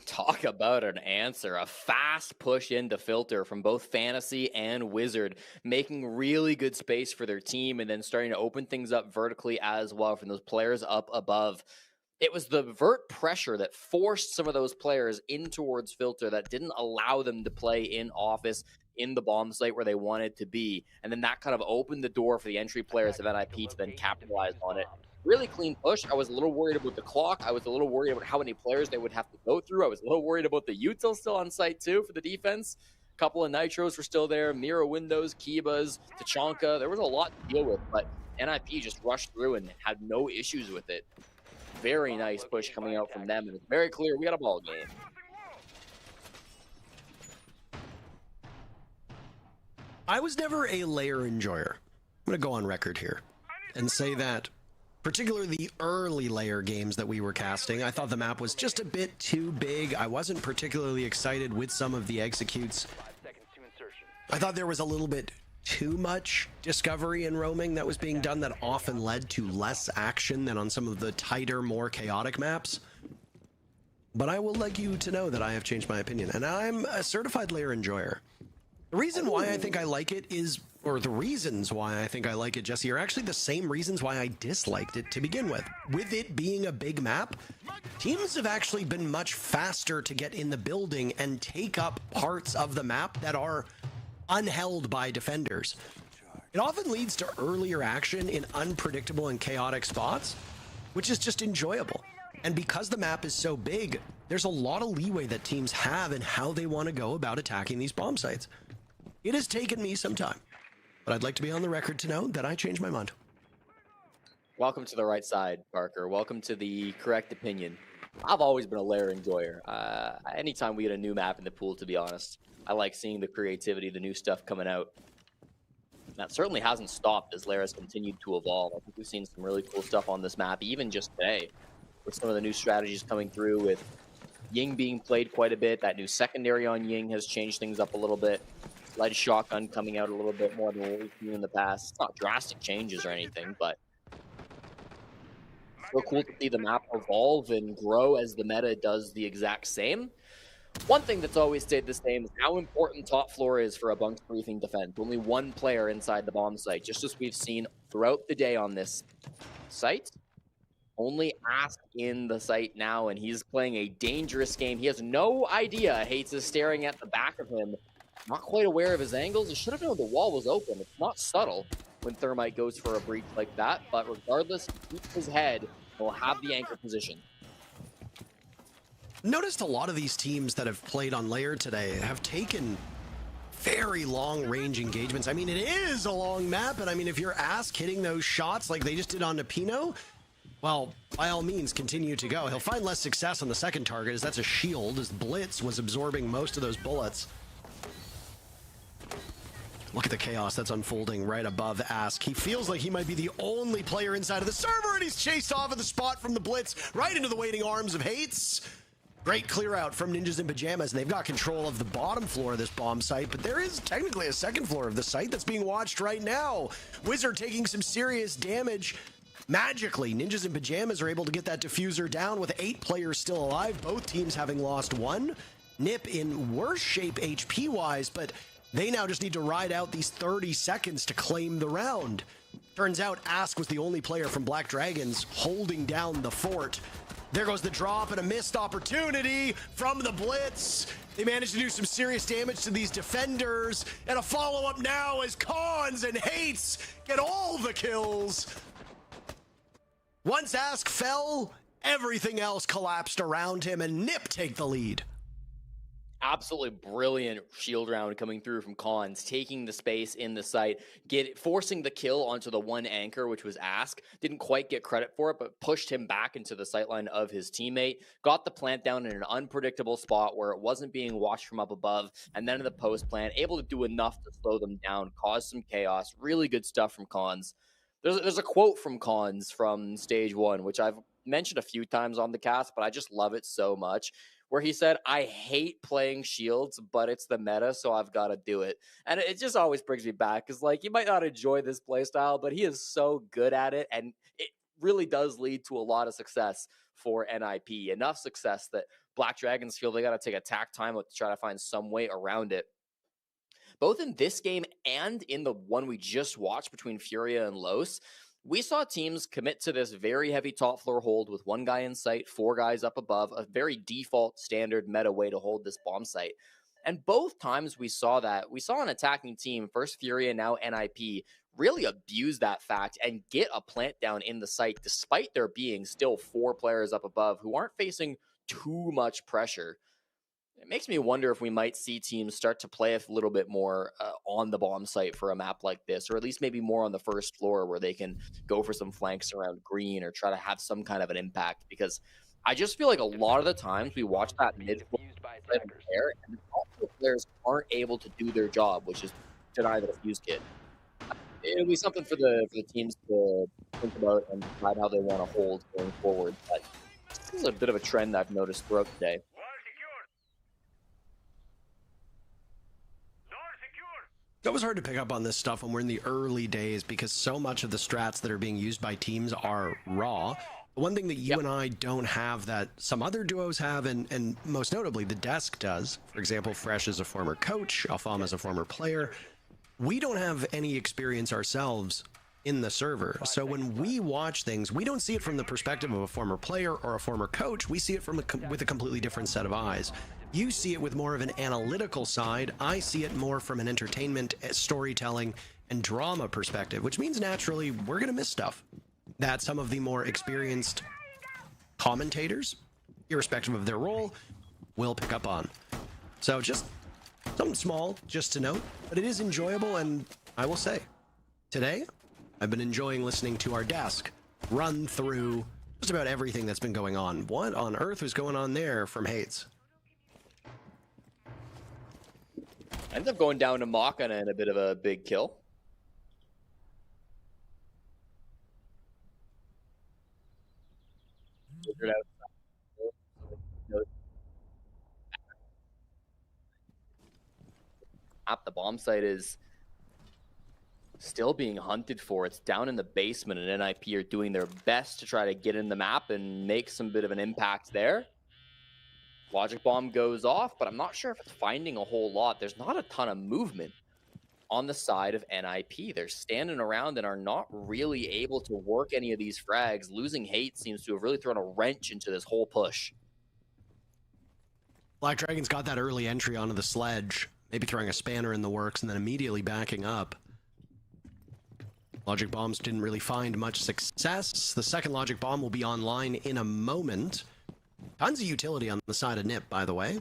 Talk about an answer. A fast push into filter from both Fantasy and Wizard, making really good space for their team and then starting to open things up vertically as well from those players up above. It was the vert pressure that forced some of those players in towards filter that didn't allow them to play in office in the bomb site where they wanted to be. And then that kind of opened the door for the entry players of NIP to then capitalize on it. Really clean push. I was a little worried about the clock. I was a little worried about how many players they would have to go through. I was a little worried about the util still on site too for the defense. A couple of Nitros were still there. Mira Windows, Kibas, Tachanka. There was a lot to deal with, but NIP just rushed through and had no issues with it. Very nice push coming out from them, and it's very clear we got a ball game. I was never a layer enjoyer. I'm going to go on record here and say that particularly the early layer games that we were casting, I thought the map was just a bit too big. I wasn't particularly excited with some of the executes. I thought there was a little bit too much discovery and roaming that was being done that often led to less action than on some of the tighter, more chaotic maps. But I will like you to know that I have changed my opinion, and I'm a certified layer enjoyer. The reason why I think I like it is or the reasons why I think I like it, Jesse, are actually the same reasons why I disliked it to begin with. With it being a big map, teams have actually been much faster to get in the building and take up parts of the map that are unheld by defenders. It often leads to earlier action in unpredictable and chaotic spots, which is just enjoyable. And because the map is so big, there's a lot of leeway that teams have in how they want to go about attacking these bomb sites. It has taken me some time, but I'd like to be on the record to know that I changed my mind. Welcome to the right side, Parker. Welcome to the correct opinion. I've always been a lair enjoyer. Anytime we get a new map in the pool, to be honest, I like seeing the creativity, the new stuff coming out. That certainly hasn't stopped as Lair has continued to evolve. I think we've seen some really cool stuff on this map, even just today, with some of the new strategies coming through, with Ying being played quite a bit. That new secondary on Ying has changed things up a little bit. Light shotgun coming out a little bit more than what we've seen in the past. It's not drastic changes or anything, but so cool to see the map evolve and grow as the meta does the exact same. One thing that's always stayed the same is how important top floor is for a bunks briefing defense. Only one player inside the bomb site, just as we've seen throughout the day on this site. Only Ask in the site now, and he's playing a dangerous game. He has no idea Hates is staring at the back of him. Not quite aware of his angles. He should have known the wall was open. It's not subtle when Thermite goes for a breach like that, but regardless, he keeps his head. He'll have the anchor position. Noticed a lot of these teams that have played on Lair today have taken very long range engagements. I mean, it is a long map, and I mean, if you're Ask hitting those shots like they just did on Nepino, well, by all means, continue to go. He'll find less success on the second target, as that's a shield, as Blitz was absorbing most of those bullets. Look at the chaos that's unfolding right above Ask. He feels like he might be the only player inside of the server, and he's chased off of the spot from the Blitz right into the waiting arms of Hates. Great clear out from Ninjas in Pajamas, and they've got control of the bottom floor of this bomb site, but there is technically a second floor of the site that's being watched right now. Wizard taking some serious damage. Magically, Ninjas in Pajamas are able to get that diffuser down with 8 players still alive, both teams having lost 1. Nip in worse shape HP-wise, but they now just need to ride out these 30 seconds to claim the round. Turns out Ask was the only player from Black Dragons holding down the fort. There goes the drop and a missed opportunity from the Blitz. They managed to do some serious damage to these defenders. And a follow-up now as Cons and Hates get all the kills. Once Ask fell, everything else collapsed around him, and Nip take the lead. Absolutely brilliant shield round coming through from Cons, taking the space in the site, forcing the kill onto the one anchor, which was Ask. Didn't quite get credit for it, but pushed him back into the sightline of his teammate. Got the plant down in an unpredictable spot where it wasn't being watched from up above, and then in the post plant, able to do enough to slow them down, cause some chaos. Really good stuff from Cons. There's a quote from Cons from stage 1, which I've mentioned a few times on the cast, but I just love it so much, where he said, "I hate playing shields, but it's the meta, so I've got to do it." And it just always brings me back, because like, you might not enjoy this playstyle, but he is so good at it, and it really does lead to a lot of success for NIP. Enough success that Black Dragons feel they got to take attack time to try to find some way around it. Both in this game and in the one we just watched between Furia and Los, we saw teams commit to this very heavy top floor hold with 1 guy in sight, 4 guys up above, a very default standard meta way to hold this bomb site. And both times we saw that, we saw an attacking team, first Furia, now NIP, really abuse that fact and get a plant down in the site, despite there being still 4 players up above who aren't facing too much pressure. It makes me wonder if we might see teams start to play a little bit more on the bomb site for a map like this, or at least maybe more on the first floor where they can go for some flanks around green or try to have some kind of an impact. Because I just feel like a lot of the times we watch that mid floor and the top floor players aren't able to do their job, which is deny the defuse kit. It'll be something for the teams to think about and decide how they want to hold going forward. But this is a bit of a trend I've noticed throughout the day. It was hard to pick up on this stuff when we're in the early days, because so much of the strats that are being used by teams are raw. One thing that you and I don't have that some other duos have, and most notably the desk does, for example, Fresh is a former coach, Alfam is a former player. we don't have any experience ourselves in the server. So when we watch things, we don't see it from the perspective of a former player or a former coach. We see it from with a completely different set of eyes. You see it with more of an analytical side. I see it more from an entertainment, storytelling, and drama perspective, which means naturally we're going to miss stuff that some of the more experienced commentators, irrespective of their role, will pick up on. So just something small just to note, but it is enjoyable. And I will say, today, I've been enjoying listening to our desk run through just about everything that's been going on. What on earth was going on there from Hates? Ends up going down to Machina and a bit of a big kill. The bomb site is still being hunted for. It's down in the basement, and NIP are doing their best to try to get in the map and make some bit of an impact there. Logic bomb goes off, but I'm not sure if it's finding a whole lot. There's not a ton of movement on the side of NIP. They're standing around and are not really able to work any of these frags. Losing Hate seems to have really thrown a wrench into this whole push. Black Dragon's got that early entry onto the sledge, maybe throwing a spanner in the works and then immediately backing up. Logic bombs didn't really find much success. The second logic bomb will be online in a moment. Tons of utility on the side of NIP, by the way.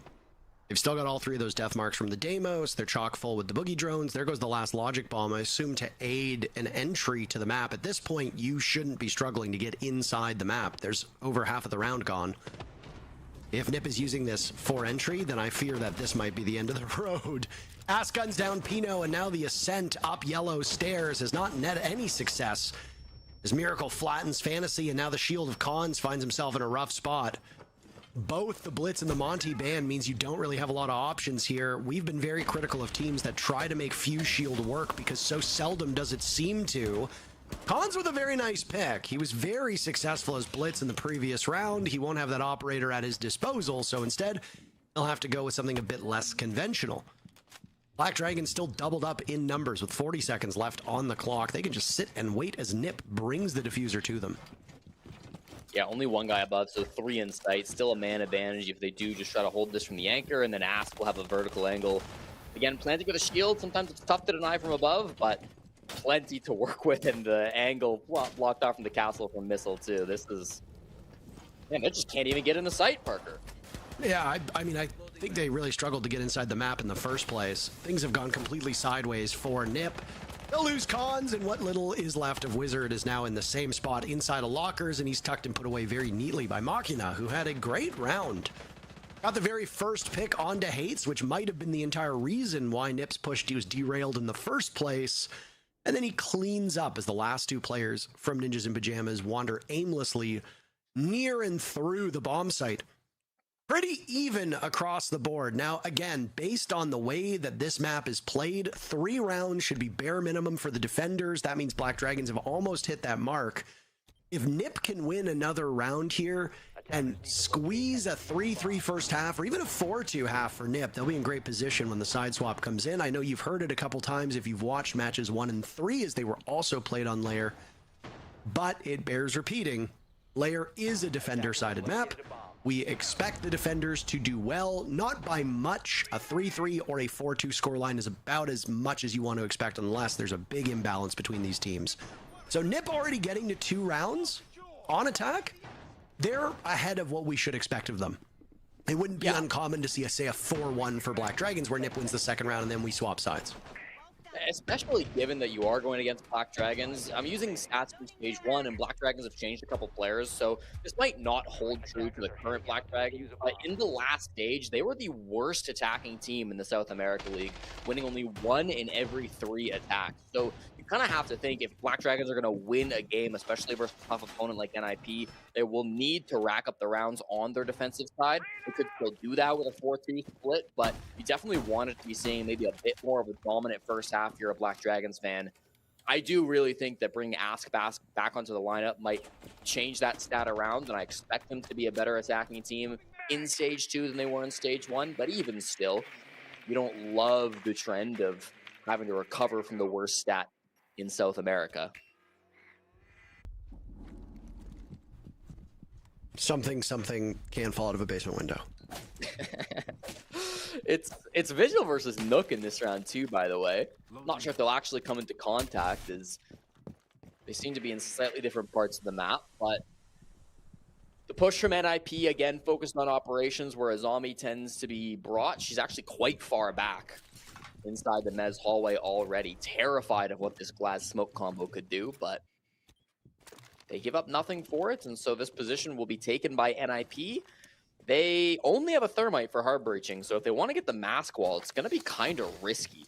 They've still got all three of those death marks from the Deimos. They're chock full with the boogie drones. There goes the last logic bomb, I assume to aid an entry to the map. At this point, you shouldn't be struggling to get inside the map. There's over half of the round gone. If NIP is using this for entry, then I fear that this might be the end of the road. Ass guns down Pino, and now the ascent up yellow stairs has not net any success. As Miracle flattens Fantasy, and now the Shield of Cons finds himself in a rough spot. Both the Blitz and the Monty ban means you don't really have a lot of options here. We've been very critical of teams that try to make Fuse Shield work because so seldom does it seem to. Cons with a very nice pick. He was very successful as Blitz in the previous round. He won't have that operator at his disposal, so instead, he'll have to go with something a bit less conventional. Black Dragon still doubled up in numbers with 40 seconds left on the clock. They can just sit and wait as NIP brings the diffuser to them. Yeah, only one guy above, so 3 in sight. Still a man advantage if they do just try to hold this from the anchor, and then Ask will have a vertical angle. Again, planting with a shield, sometimes it's tough to deny from above, but plenty to work with, and the angle blocked off from the castle from missile, too. This is... Man, they just can't even get in the sight, Parker. Yeah, I mean, I think they really struggled to get inside the map in the first place. Things have gone completely sideways for NIP. They'll lose Cons, and what little is left of Wizard is now in the same spot inside of lockers, and he's tucked and put away very neatly by Machina, who had a great round. Got the very first pick onto Hates, which might have been the entire reason why NIP's push was derailed in the first place. And then he cleans up as the last 2 players from Ninjas in Pajamas wander aimlessly near and through the bomb site. Pretty even across the board. Now, again, based on the way that this map is played, 3 rounds should be bare minimum for the defenders. That means Black Dragons have almost hit that mark. If NIP can win another round here and squeeze a 3-3 first half, or even a 4-2 half for NIP, they'll be in great position when the side swap comes in. I know you've heard it a couple times if you've watched matches 1 and 3, as they were also played on Lair. But it bears repeating, Lair is a defender-sided map. We expect the defenders to do well, not by much. A 3-3 or a 4-2 scoreline is about as much as you want to expect unless there's a big imbalance between these teams. So NIP already getting to 2 rounds on attack. They're ahead of what we should expect of them. It wouldn't be uncommon to see, say, a 4-1 for Black Dragons where NIP wins the second round and then we swap sides. Especially given that you are going against Black Dragons. I'm using stats from stage 1, and Black Dragons have changed a couple players, so this might not hold true to the current Black Dragons. But in the last stage, they were the worst attacking team in the South America League, winning only 1 in every 3 attacks. So you kind of have to think if Black Dragons are going to win a game, especially versus a tough opponent like NIP, they will need to rack up the rounds on their defensive side. They could still do that with a 4-2 split, but you definitely wanted to be seeing maybe a bit more of a dominant first half if you're a Black Dragons fan. I do really think that bringing Ask back onto the lineup might change that stat around, and I expect them to be a better attacking team in Stage 2 than they were in Stage 1, but even still, you don't love the trend of having to recover from the worst stat in South America. Something can fall out of a basement window. It's Vigil versus Nook in this round too, by the way. Not sure if they'll actually come into contact, as they seem to be in slightly different parts of the map, but the push from NIP, again, focused on operations where Azami tends to be brought. She's actually quite far back inside the Mez hallway already, terrified of what this Glass Smoke combo could do, but they give up nothing for it, and so this position will be taken by NIP. They only have a Thermite for hard breaching, so if they want to get the mask wall, it's going to be kind of risky.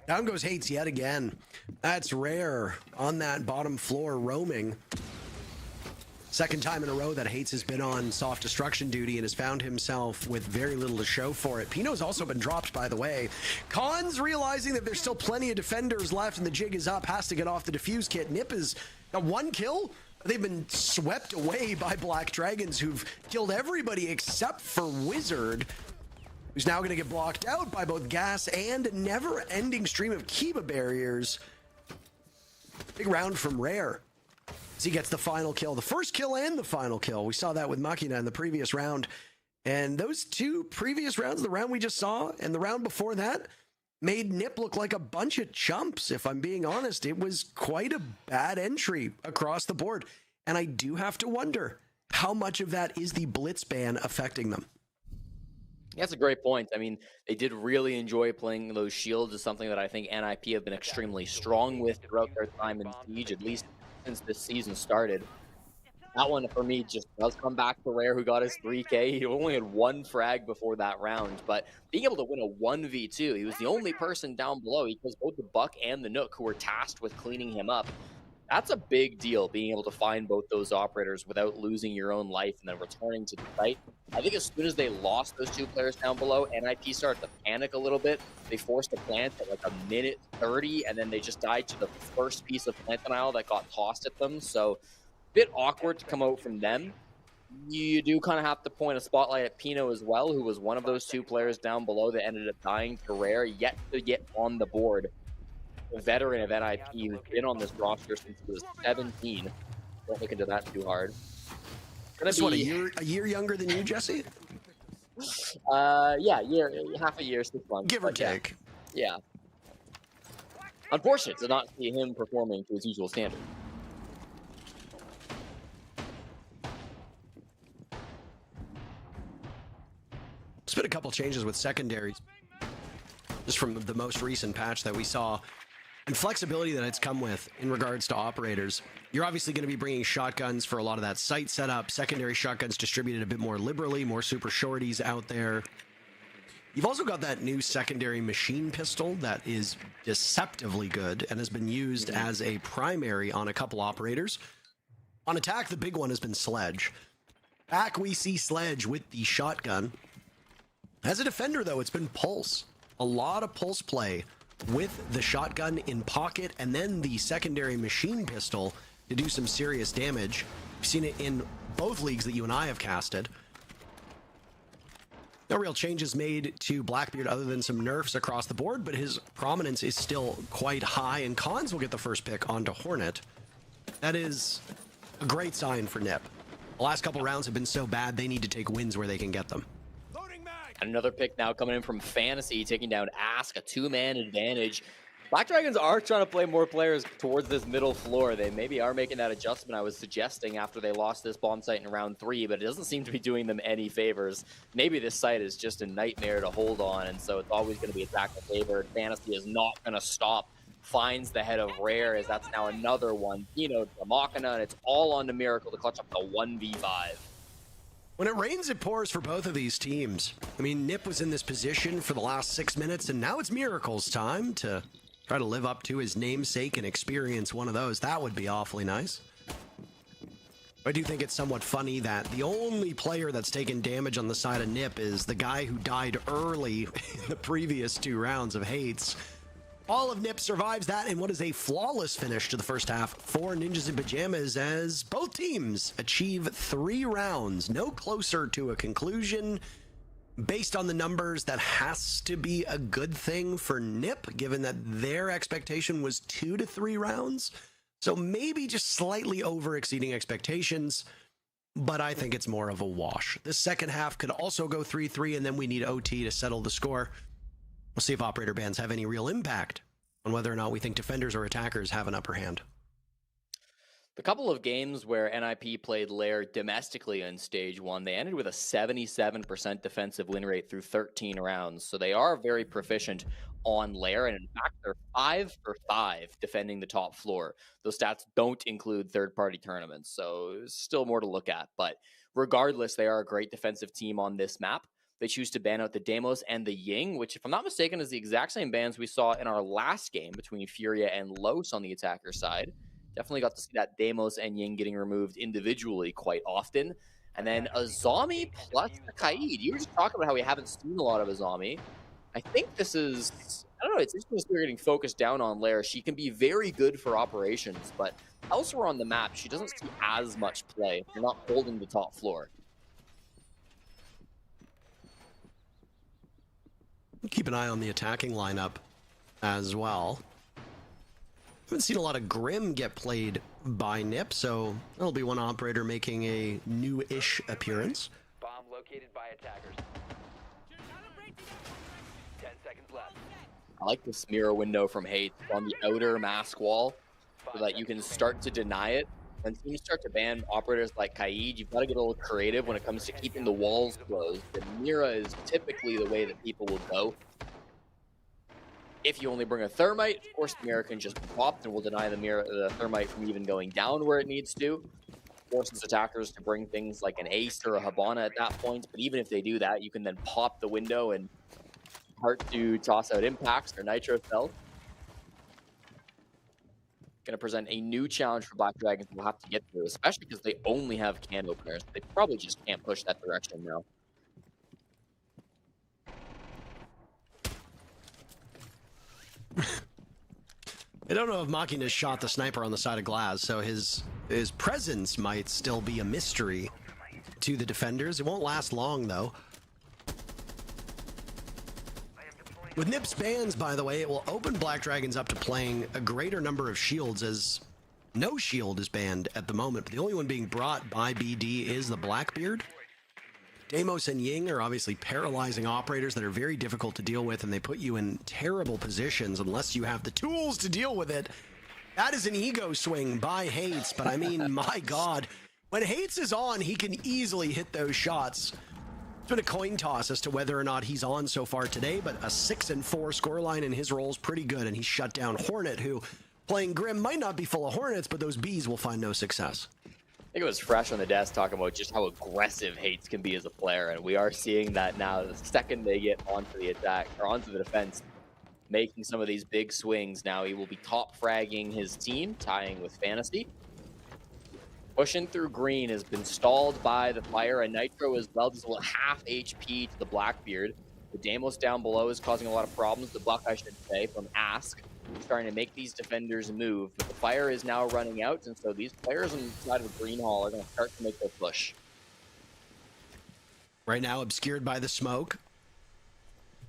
Down goes Hates yet again. That's rare on that bottom floor roaming. Second time in a row that Hates has been on soft destruction duty and has found himself with very little to show for it. Pino's also been dropped, by the way. Khan's realizing that there's still plenty of defenders left and the jig is up, has to get off the defuse kit. Nip has got one kill. They've been swept away by Black Dragons, who've killed everybody except for Wizard, who's now going to get blocked out by both gas and a never-ending stream of Kiba barriers. Big round from Rare as he gets the final kill. The first kill and the final kill. We saw that with Makina in the previous round. And those two previous rounds, the round we just saw and the round before that, made Nip look like a bunch of chumps, if I'm being honest. It was quite a bad entry across the board. And I do have to wonder how much of that is the Blitz ban affecting them. That's a great point. I mean, they did really enjoy playing those shields. Is something that I think NIP have been extremely strong with throughout their time in Siege, at least since this season started. That one, for me, just does come back to Rare, who got his 3K. He only had one frag before that round, but being able to win a 1v2, he was the only person down below. He kills both the Buck and the Nook, who were tasked with cleaning him up. That's a big deal, being able to find both those operators without losing your own life and then returning to the site. I think as soon as they lost those two players down below, NIP started to panic a little bit. They forced a plant at like a minute 30, and then they just died to the first piece of plant denial that got tossed at them. So bit awkward to come out from them. You do kind of have to point a spotlight at Pino as well, who was one of those two players down below that ended up dying to Rare, yet to get on the board. A veteran of NIP who's been on this roster since he was 17. Don't look into that too hard. That's what, a year younger than you, Jesse? Yeah, half a year, 6 months. Give or take. Yeah. Unfortunate to not see him performing to his usual standard. There's been a couple changes with secondaries, just from the most recent patch that we saw, and flexibility that it's come with in regards to operators. You're obviously going to be bringing shotguns for a lot of that site setup, secondary shotguns distributed a bit more liberally, more super shorties out there. You've also got that new secondary machine pistol that is deceptively good and has been used as a primary on a couple operators. On attack, the big one has been Sledge. Back we see Sledge with the shotgun. As a defender, though, it's been Pulse. A lot of Pulse play with the shotgun in pocket and then the secondary machine pistol to do some serious damage. We've seen it in both leagues that you and I have casted. No real changes made to Blackbeard other than some nerfs across the board, but his prominence is still quite high, and Khans will get the first pick onto Hornet. That is a great sign for Nip. The last couple rounds have been so bad, they need to take wins where they can get them. Another pick now coming in from Fantasy, taking down Ask, a two-man advantage. Black Dragons are trying to play more players towards this middle floor. They maybe are making that adjustment I was suggesting after they lost this bomb site in round 3, but it doesn't seem to be doing them any favors. Maybe this site is just a nightmare to hold on, and so it's always going to be attacker favored. Fantasy is not going to stop. Finds the head of Rare, as that's now another one. Pino to Machina, and it's all on the Miracle to clutch up the 1v5. When it rains, it pours for both of these teams. I mean, Nip was in this position for the last 6 minutes, and now it's Miracle's time to try to live up to his namesake and experience one of those. That would be awfully nice. I do think it's somewhat funny that the only player that's taken damage on the side of Nip is the guy who died early in the previous 2 rounds of Hates. All of Nip survives that in what is a flawless finish to the first half for Ninjas in Pajamas, as both teams achieve 3 rounds, no closer to a conclusion. based on the numbers, that has to be a good thing for NiP, given that their expectation was 2 to 3 rounds. So maybe just slightly over exceeding expectations, but I think it's more of a wash. The second half could also go 3-3, and then we need OT to settle the score. We'll see if operator bans have any real impact on whether or not we think defenders or attackers have an upper hand. The couple of games where NIP played Lair domestically in Stage 1, they ended with a 77% defensive win rate through 13 rounds. So they are very proficient on Lair, and in fact, they're 5 for 5 defending the top floor. Those stats don't include third-party tournaments, so there's still more to look at. But regardless, they are a great defensive team on this map. They choose to ban out the Deimos and the Ying, which, if I'm not mistaken, is the exact same bans we saw in our last game between Furia and Los on the attacker side. Definitely got to see that Deimos and Ying getting removed individually quite often. And then Azami plus the Kaid. You were just talking about how we haven't seen a lot of Azami. I think this is, I don't know, it's interesting we're getting focused down on Lair. She can be very good for operations, but elsewhere on the map, she doesn't see as much play. They're not holding the top floor. Keep an eye on the attacking lineup as well. Haven't seen a lot of Grim get played by NiP, so that'll be one operator making a new-ish appearance. Bomb located by attackers. 10 seconds left. I like this mirror window from Hate on the outer mask wall so that you can start to deny it. When teams start to ban operators like Kaid, you've got to get a little creative when it comes to keeping the walls closed. The Mira is typically the way that people will go. If you only bring a thermite, of course the Mira can just be popped and will deny the thermite from even going down where it needs to. Forces attackers to bring things like an Ace or a Habana at that point, but even if they do that, you can then pop the window and start to toss out impacts or nitro cells. Going to present a new challenge for Black Dragons we'll have to get through, especially because they only have can openers. They probably just can't push that direction now. I don't know if Machina shot the sniper on the side of glass, so his presence might still be a mystery to the defenders. It won't last long, though. With NiP's bans, by the way, it will open Black Dragons up to playing a greater number of shields, as no shield is banned at the moment. But the only one being brought by BD is the Blackbeard. Deimos and Ying are obviously paralyzing operators that are very difficult to deal with, and they put you in terrible positions unless you have the tools to deal with it. That is an ego swing by Hates, but I mean, my God. When Hates is on, he can easily hit those shots. It's been a coin toss as to whether or not he's on so far today, but a 6-4 scoreline in his role is pretty good, and he shut down Hornet, who, playing Grim, might not be full of Hornets, but those Bees will find no success. I think it was Fresh on the desk talking about just how aggressive Hates can be as a player, and we are seeing that now. The second they get onto the attack, or onto the defense, making some of these big swings, now he will be top fragging his team, tying with Fantasy. Pushing through green has been stalled by the fire, and Nitro as well, just a little half HP to the Blackbeard. The Deimos down below is causing a lot of problems. The Buck, I should say, from Ask, starting to make these defenders move. But the fire is now running out, and so these players on the side of the green hall are going to start to make their push. Right now, obscured by the smoke.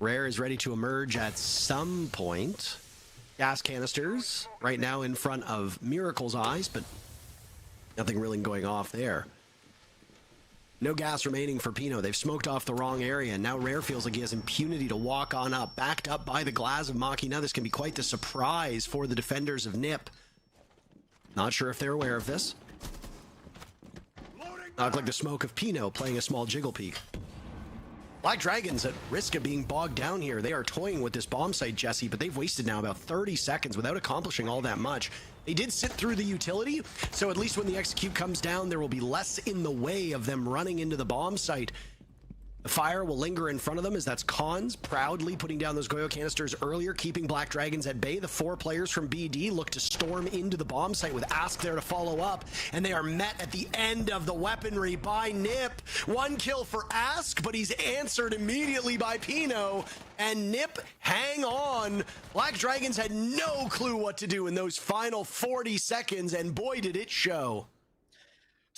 Rare is ready to emerge at some point. Gas canisters right now in front of Miracle's eyes, but nothing really going off there. No gas remaining for Pino. They've smoked off the wrong area, and now Rare feels like he has impunity to walk on up. Backed up by the glass of Machina. This can be quite the surprise for the defenders of NiP. Not sure if they're aware of this. Not like the smoke of Pino playing a small jiggle peek. Black Dragons at risk of being bogged down here. They are toying with this bomb site, Jesse, but they've wasted now about 30 seconds without accomplishing all that much. They did sit through the utility, so at least when the execute comes down, there will be less in the way of them running into the bomb site. The fire will linger in front of them as that's Cons proudly putting down those Goyo canisters earlier, keeping Black Dragons at bay. The 4 players from BD look to storm into the bomb site with Ask there to follow up, and they are met at the end of the weaponry by NiP. 1 kill for Ask, but he's answered immediately by Pino, and NiP hang on. Black Dragons had no clue what to do in those final 40 seconds, and boy did it show.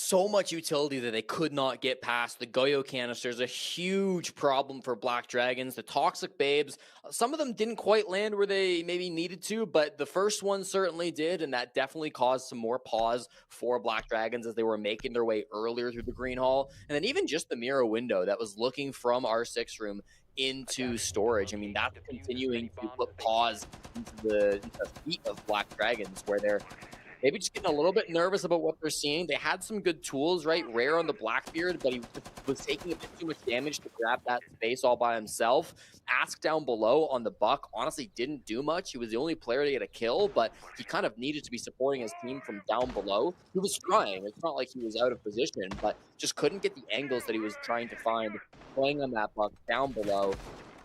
so much utility that they could not get past. The Goyo canisters, a huge problem for Black Dragons. The Toxic Babes, some of them didn't quite land where they maybe needed to, but the first one certainly did, and that definitely caused some more pause for Black Dragons as they were making their way earlier through the Green Hall. And then even just the mirror window that was looking from our 6 room into storage. I mean, that's continuing to put pause into the feet of Black Dragons, where they're maybe just getting a little bit nervous about what they're seeing. They had some good tools, right? Rare on the Blackbeard, but he was taking a bit too much damage to grab that space all by himself. Ask down below on the Buck honestly didn't do much. He was the only player to get a kill, but he kind of needed to be supporting his team from down below. He was trying. It's not like he was out of position, but just couldn't get the angles that he was trying to find playing on that Buck down below.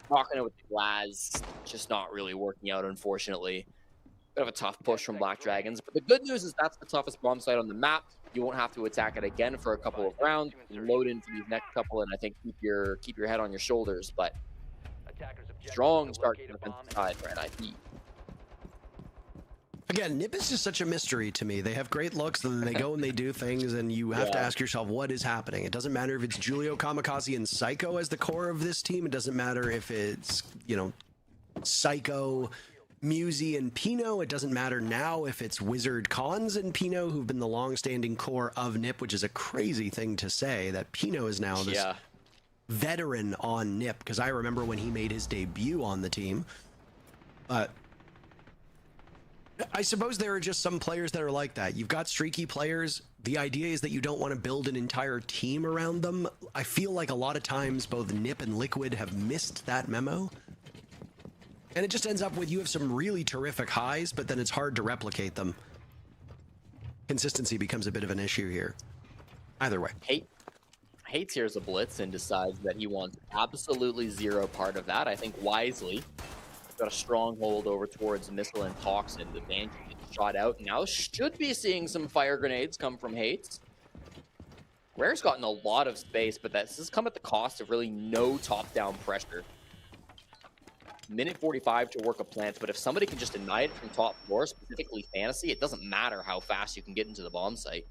Rocking it with the Glaz, just not really working out, unfortunately. Bit of a tough push from Black Dragons, but the good news is that's the toughest bomb site on the map. You won't have to attack it again for a couple of rounds. You can load into these next couple, and I think keep your head on your shoulders. But strong start to the defensive side for NIP. Again, NIP is just such a mystery to me. They have great looks, and then they go and they do things, and you have to ask yourself, what is happening? It doesn't matter if it's Julio, Kamikaze, and Psycho as the core of this team. It doesn't matter if it's, you know, Psycho, Musi, and Pino. It doesn't matter now if it's Wizard, Cons, and Pino, who've been the long-standing core of NIP, which is a crazy thing to say, that Pino is now this veteran on NIP, because I remember when he made his debut on the team. But I suppose there are just some players that are like that. You've got streaky players. The idea is that you don't want to build an entire team around them. I feel like a lot of times both NIP and Liquid have missed that memo. And it just ends up with you have some really terrific highs, but then it's hard to replicate them. Consistency becomes a bit of an issue here. Either way. Hates hears a blitz and decides that he wants absolutely zero part of that. I think wisely. Got a stronghold over towards Missile and Toxin. The Banshee gets shot out. Now should be seeing some fire grenades come from Hates. Rare's gotten a lot of space, but this has come at the cost of really no top-down pressure. Minute 45 to work a plant, but if somebody can just deny it from top floor, specifically Fantasy, it doesn't matter how fast you can get into the bomb site.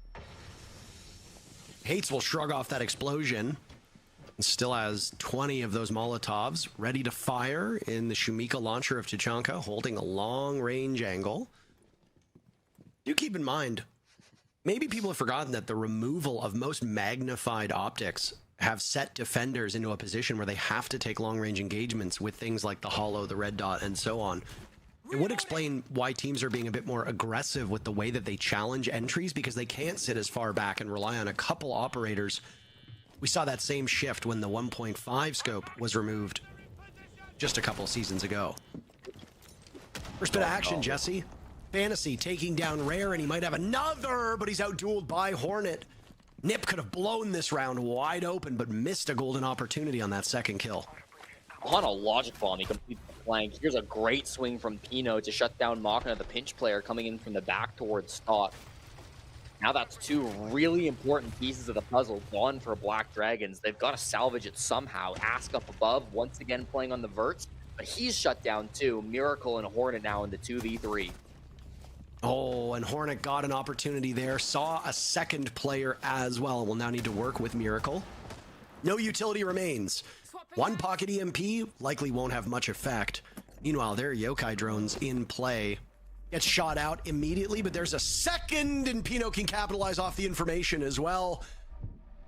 Hates will shrug off that explosion. And still has 20 of those Molotovs ready to fire in the Shumika launcher of Tachanka, holding a long range angle. Do keep in mind, maybe people have forgotten that the removal of most magnified optics have set defenders into a position where they have to take long-range engagements with things like the Hollow, the Red Dot, and so on. It would explain why teams are being a bit more aggressive with the way that they challenge entries, because they can't sit as far back and rely on a couple operators. We saw that same shift when the 1.5 scope was removed just a couple seasons ago. First bit of action, Jesse. Fantasy taking down Rare, and he might have another, but he's outdueled by Hornet. NIP could have blown this round wide open, but missed a golden opportunity on that second kill. On a logic bomb, he completes the flank. Here's a great swing from Pino to shut down Machina, the pinch player, coming in from the back towards Stock. Now that's two really important pieces of the puzzle gone for Black Dragons. They've got to salvage it somehow. Ask up above, once again playing on the verts, but he's shut down too. Miracle and Hornet now in the 2v3. Oh, and Hornet got an opportunity there. Saw a second player as well, and will now need to work with Miracle. No utility remains. One pocket EMP likely won't have much effect. Meanwhile, there are yokai drones in play. Gets shot out immediately, but there's a second, and Pino can capitalize off the information as well.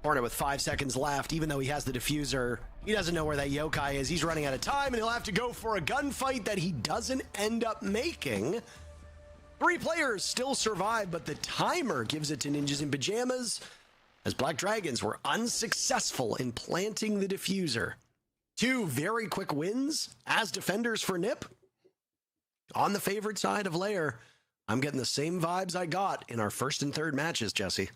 Hornet with 5 seconds left, even though he has the diffuser. He doesn't know where that yokai is. He's running out of time, and he'll have to go for a gunfight that he doesn't end up making. 3 players still survive, but the timer gives it to Ninjas in Pajamas, as Black Dragons were unsuccessful in planting the diffuser. 2 very quick wins as defenders for NIP. On the favorite side of Lair, I'm getting the same vibes I got in our first and third matches, Jesse.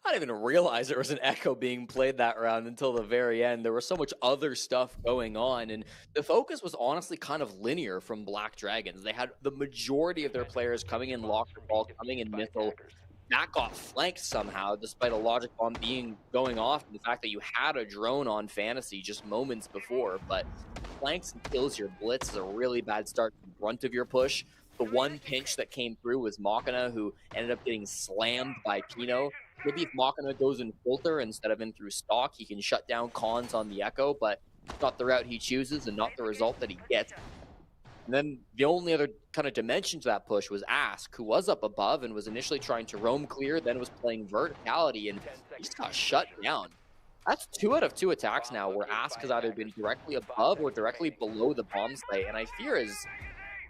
I didn't even realize there was an echo being played that round until the very end. There was so much other stuff going on, and the focus was honestly kind of linear from Black Dragons. They had the majority of their players coming in locker ball, coming in missile. That got flanked somehow, despite a logic bomb going off, and the fact that you had a drone on Fantasy just moments before. But flanks and kills your blitz is a really bad start to the brunt of your push. The one pinch that came through was Machina, who ended up getting slammed by Pino. maybe if Machina goes in filter instead of in through stock, he can shut down cons on the Echo, but not the route he chooses and not the result that he gets. And then the only other kind of dimension to that push was Ask, who was up above and was initially trying to roam clear, then was playing verticality, and he just got shut down. That's 2 out of 2 attacks now where Ask has either been directly above or directly below the bomb site, and I fear has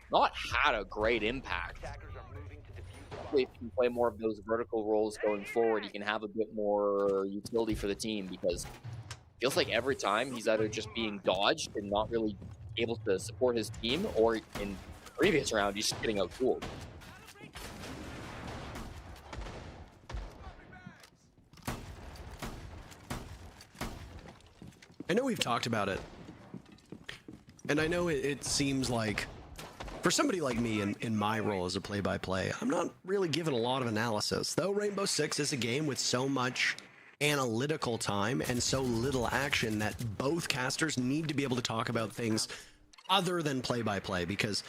not had a great impact. Hopefully, if you can play more of those vertical roles going forward, he can have a bit more utility for the team, because it feels like every time he's either just being dodged and not really able to support his team, or in the previous round, he's just getting outcooled. I know we've talked about it, and I know it seems like, for somebody like me in my role as a play-by-play, I'm not really given a lot of analysis. Though Rainbow Six is a game with so much analytical time and so little action that both casters need to be able to talk about things other than play-by-play, because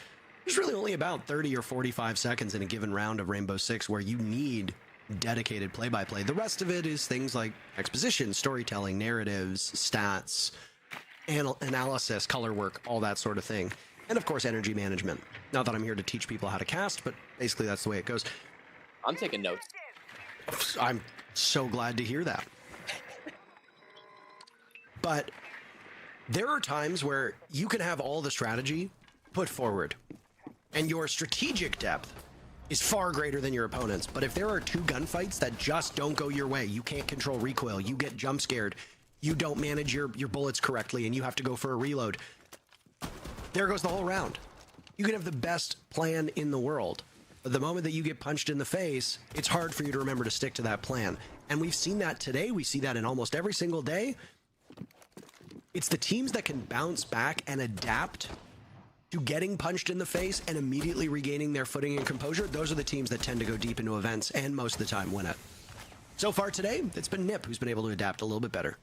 there's really only about 30 or 45 seconds in a given round of Rainbow Six where you need dedicated play-by-play. The rest of it is things like exposition, storytelling, narratives, stats, analysis, color work, all that sort of thing. And of course, energy management. Not that I'm here to teach people how to cast, but basically that's the way it goes. I'm taking notes. I'm so glad to hear that. But there are times where you can have all the strategy put forward, and your strategic depth is far greater than your opponent's. But if there are 2 gunfights that just don't go your way, you can't control recoil, you get jump scared, you don't manage your bullets correctly, and you have to go for a reload, there goes the whole round. You can have the best plan in the world, but the moment that you get punched in the face, it's hard for you to remember to stick to that plan. And we've seen that today. We see that in almost every single day. It's the teams that can bounce back and adapt to getting punched in the face and immediately regaining their footing and composure. Those are the teams that tend to go deep into events and most of the time win it. So far today, it's been Nip who's been able to adapt a little bit better.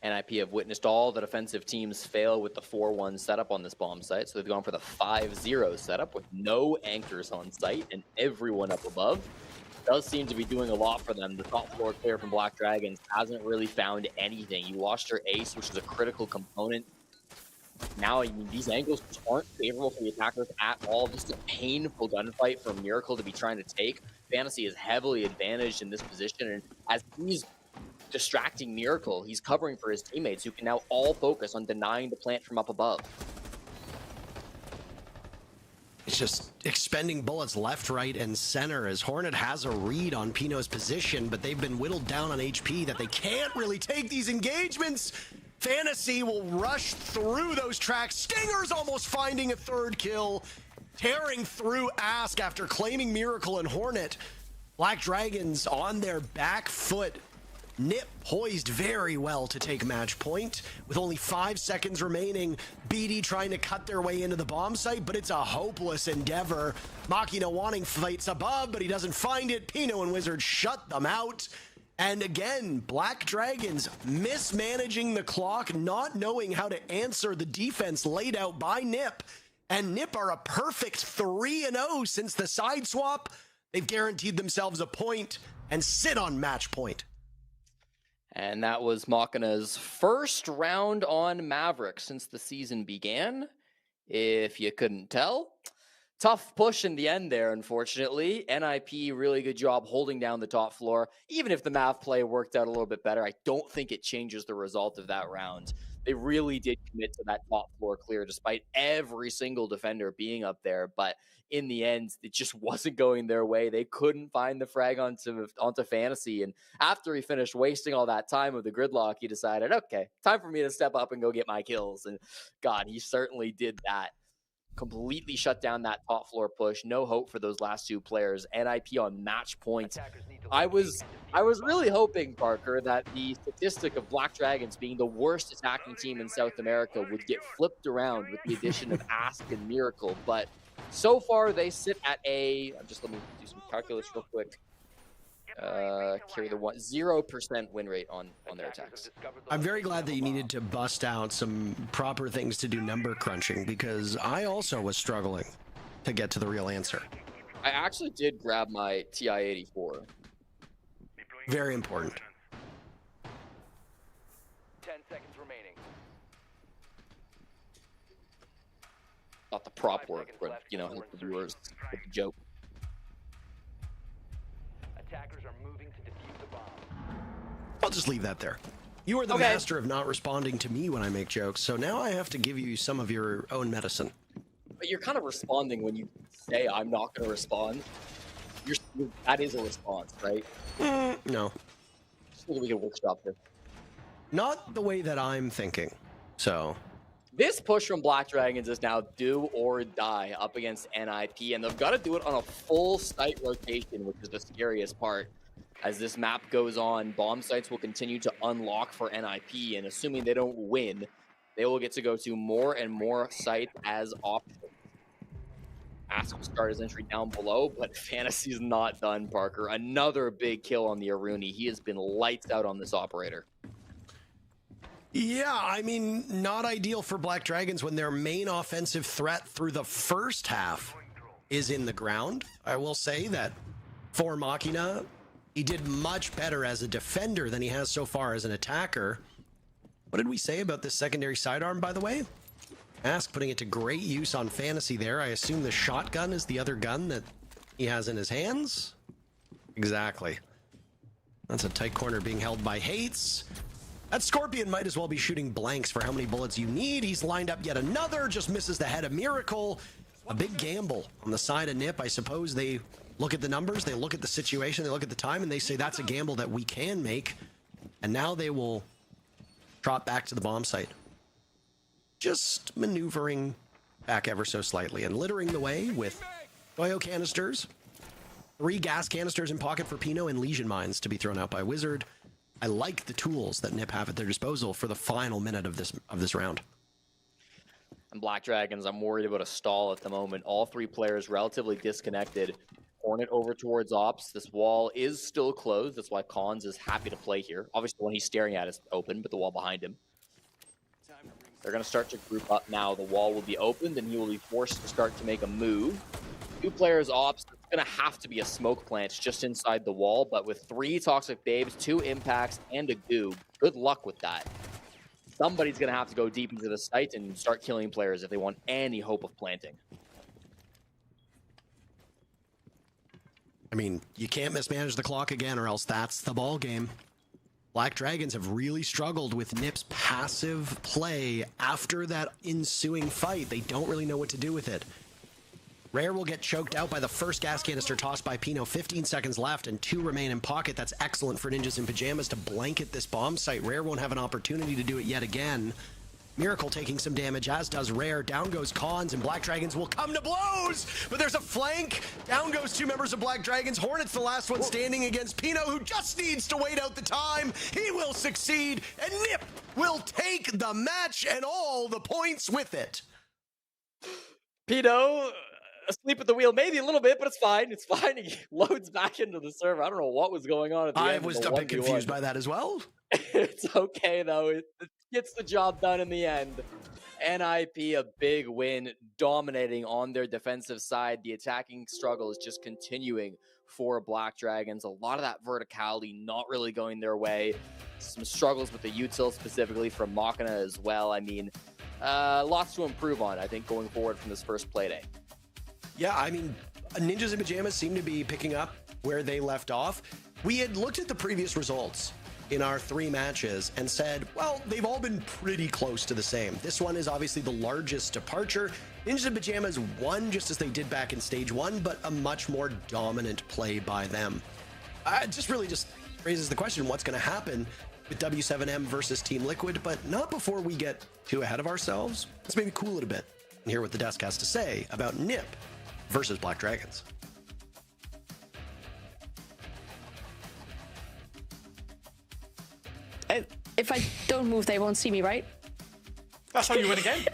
NIP have witnessed all the defensive teams fail with the 4-1 setup on this bomb site, so they've gone for the 5-0 setup with no anchors on site and everyone up above. Does seem to be doing a lot for them. The top floor player from Black Dragons hasn't really found anything. You lost your ace, which is a critical component. Now, I mean, these angles just aren't favorable for the attackers at all. Just a painful gunfight for Miracle to be trying to take. Fantasy is heavily advantaged in this position, and as he's distracting Miracle, he's covering for his teammates who can now all focus on denying the plant from up above. It's just expending bullets left, right, and center as Hornet has a read on Pino's position, but they've been whittled down on HP that they can't really take these engagements. Fantasy will rush through those tracks. Stinger's almost finding a 3rd kill, tearing through Ask after claiming Miracle and Hornet. Black Dragons on their back foot. Nip poised very well to take match point. With only 5 seconds remaining, BD trying to cut their way into the bomb site, but it's a hopeless endeavor. Machina wanting fights above, but he doesn't find it. Pino and Wizard shut them out. And again, Black Dragons mismanaging the clock, not knowing how to answer the defense laid out by Nip. And Nip are a perfect 3-0 since the side swap. They've guaranteed themselves a point and sit on match point. And that was Machina's first round on Maverick since the season began, if you couldn't tell. Tough push in the end there, unfortunately. NIP, really good job holding down the top floor. Even if the Mav play worked out a little bit better, I don't think it changes the result of that round. They really did commit to that top floor clear, despite every single defender being up there. But in the end, it just wasn't going their way. They couldn't find the frag onto Fantasy. And after he finished wasting all that time with the gridlock, he decided, okay, time for me to step up and go get my kills. And God, he certainly did that. Completely shut down that top floor push. No hope for those last 2 players. NIP on match point. I was really hoping, Parker, that the statistic of Black Dragons being the worst attacking team in South America would get flipped around with the addition of Ask and Miracle. But so far, they sit at let me do some calculus real quick. Carry the 0% win rate on their attacks. I'm very glad that you needed to bust out some proper things to do number crunching, because I also was struggling to get to the real answer. I actually did grab my TI-84. Very important. 10 seconds remaining. Not the prop work, but you know, the viewers, the joke. Attackers are moving to defuse the bomb. I'll just leave that there. You are the Okay. master of not responding to me when I make jokes, so now I have to give you some of your own medicine. But you're kind of responding when you say I'm not going to respond. That is a response, right? No. Just think we can workshop this. Not the way that I'm thinking. So, This push from Black Dragons is now do or die up against NIP, and they've got to do it on a full site rotation, which is the scariest part. As this map goes on, bomb sites will continue to unlock for NIP, and assuming they don't win, they will get to go to more and more sites as options. Ask will start his entry down below, but Fantasy's not done, Parker. Another big kill on the Aruni. He has been lights out on this operator. yeah, I mean, not ideal for Black Dragons when their main offensive threat through the first half is in the ground. I will say that for Machina, he did much better as a defender than he has so far as an attacker. What did we say about this secondary sidearm, by the way? Ask putting it to great use on Fantasy there. I assume the shotgun is the other gun that he has in his hands? Exactly. That's a tight corner being held by Hates. That Scorpion might as well be shooting blanks for how many bullets you need. He's lined up yet another, just misses the head of Miracle. A big gamble on the side of Nip. I suppose they look at the numbers, they look at the situation, they look at the time, and they say that's a gamble that we can make. And now they will trot back to the bomb site. Just maneuvering back ever so slightly and littering the way with Toyo canisters, 3 gas canisters in pocket for Pino, and Legion mines to be thrown out by Wizard. I like the tools that Nip have at their disposal for the final minute of this round. And Black Dragons, I'm worried about a stall at the moment. All 3 players relatively disconnected. Hornet over towards Ops. This wall is still closed. That's why Cons is happy to play here. Obviously, the one he's staring at is open, but the wall behind him. They're going to start to group up now. The wall will be opened, and he will be forced to start to make a move. 2 players Ops. It's going to have to be a smoke plant just inside the wall, but with 3 Toxic Babes, 2 Impacts, and a Goo, good luck with that. Somebody's going to have to go deep into the site and start killing players if they want any hope of planting. I mean, you can't mismanage the clock again, or else that's the ball game. Black Dragons have really struggled with Nip's passive play after that ensuing fight. They don't really know what to do with it. Rare will get choked out by the first gas canister tossed by Pino. 15 seconds left and 2 remain in pocket. That's excellent for Ninjas in Pajamas to blanket this bomb site. Rare won't have an opportunity to do it yet again. Miracle taking some damage, as does Rare. Down goes Cons, and Black Dragons will come to blows! But there's a flank! Down goes 2 members of Black Dragons. Hornet's the last one standing against Pino, who just needs to wait out the time. He will succeed, and Nip will take the match and all the points with it. Pino, asleep at the wheel, maybe a little bit, but it's fine. It's fine. He loads back into the server. I don't know what was going on at the end. I was a bit confused by that as well. It's okay, though. It gets the job done in the end. NIP, a big win, dominating on their defensive side. The attacking struggle is just continuing for Black Dragons. A lot of that verticality not really going their way. Some struggles with the util, specifically from Machina as well. I mean, lots to improve on, I think, going forward from this first play day. Yeah, I mean, Ninjas in Pajamas seem to be picking up where they left off. We had looked at the previous results in our 3 matches and said, well, they've all been pretty close to the same. This one is obviously the largest departure. Ninjas in Pajamas won just as they did back in stage 1, but a much more dominant play by them. It just raises the question, what's going to happen with W7M versus Team Liquid, but not before we get too ahead of ourselves. Let's maybe cool it a bit and hear what the desk has to say about Nip versus Black Dragons. If I don't move, they won't see me, right? That's how you win a game.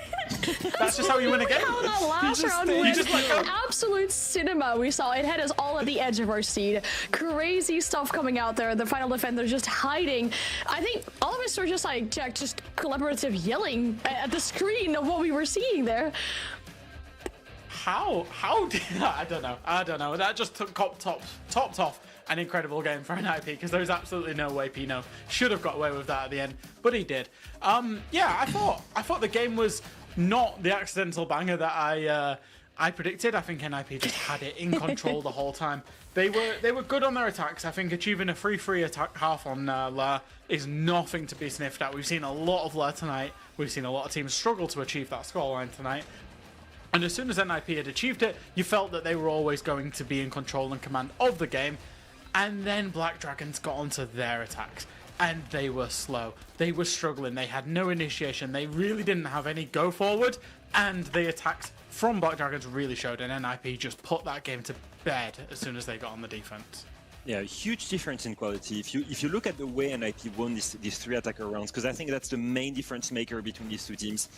That's just how you win a game. How that last round was absolute cinema. We saw it had us all at the edge of our seat. Crazy stuff coming out there. The final defender just hiding. I think all of us were just like just collaborative yelling at the screen of what we were seeing there. How did I don't know. That just topped off an incredible game for NIP, because there was absolutely no way Pino should have got away with that at the end, but he did. Yeah, I thought the game was not the accidental banger that I predicted. I think NIP just had it in control the whole time. They were good on their attacks. I think achieving a 3-3 attack half on Lur is nothing to be sniffed at. We've seen a lot of Lur tonight. We've seen a lot of teams struggle to achieve that scoreline tonight. And as soon as NIP had achieved it, you felt that they were always going to be in control and command of the game. And then Black Dragons got onto their attacks. And they were slow. They were struggling. They had no initiation. They really didn't have any go forward. And the attacks from Black Dragons really showed. And NIP just put that game to bed as soon as they got on the defense. Yeah, huge difference in quality. If you look at the way NIP won these 3 attacker rounds, because I think that's the main difference maker between these 2 teams,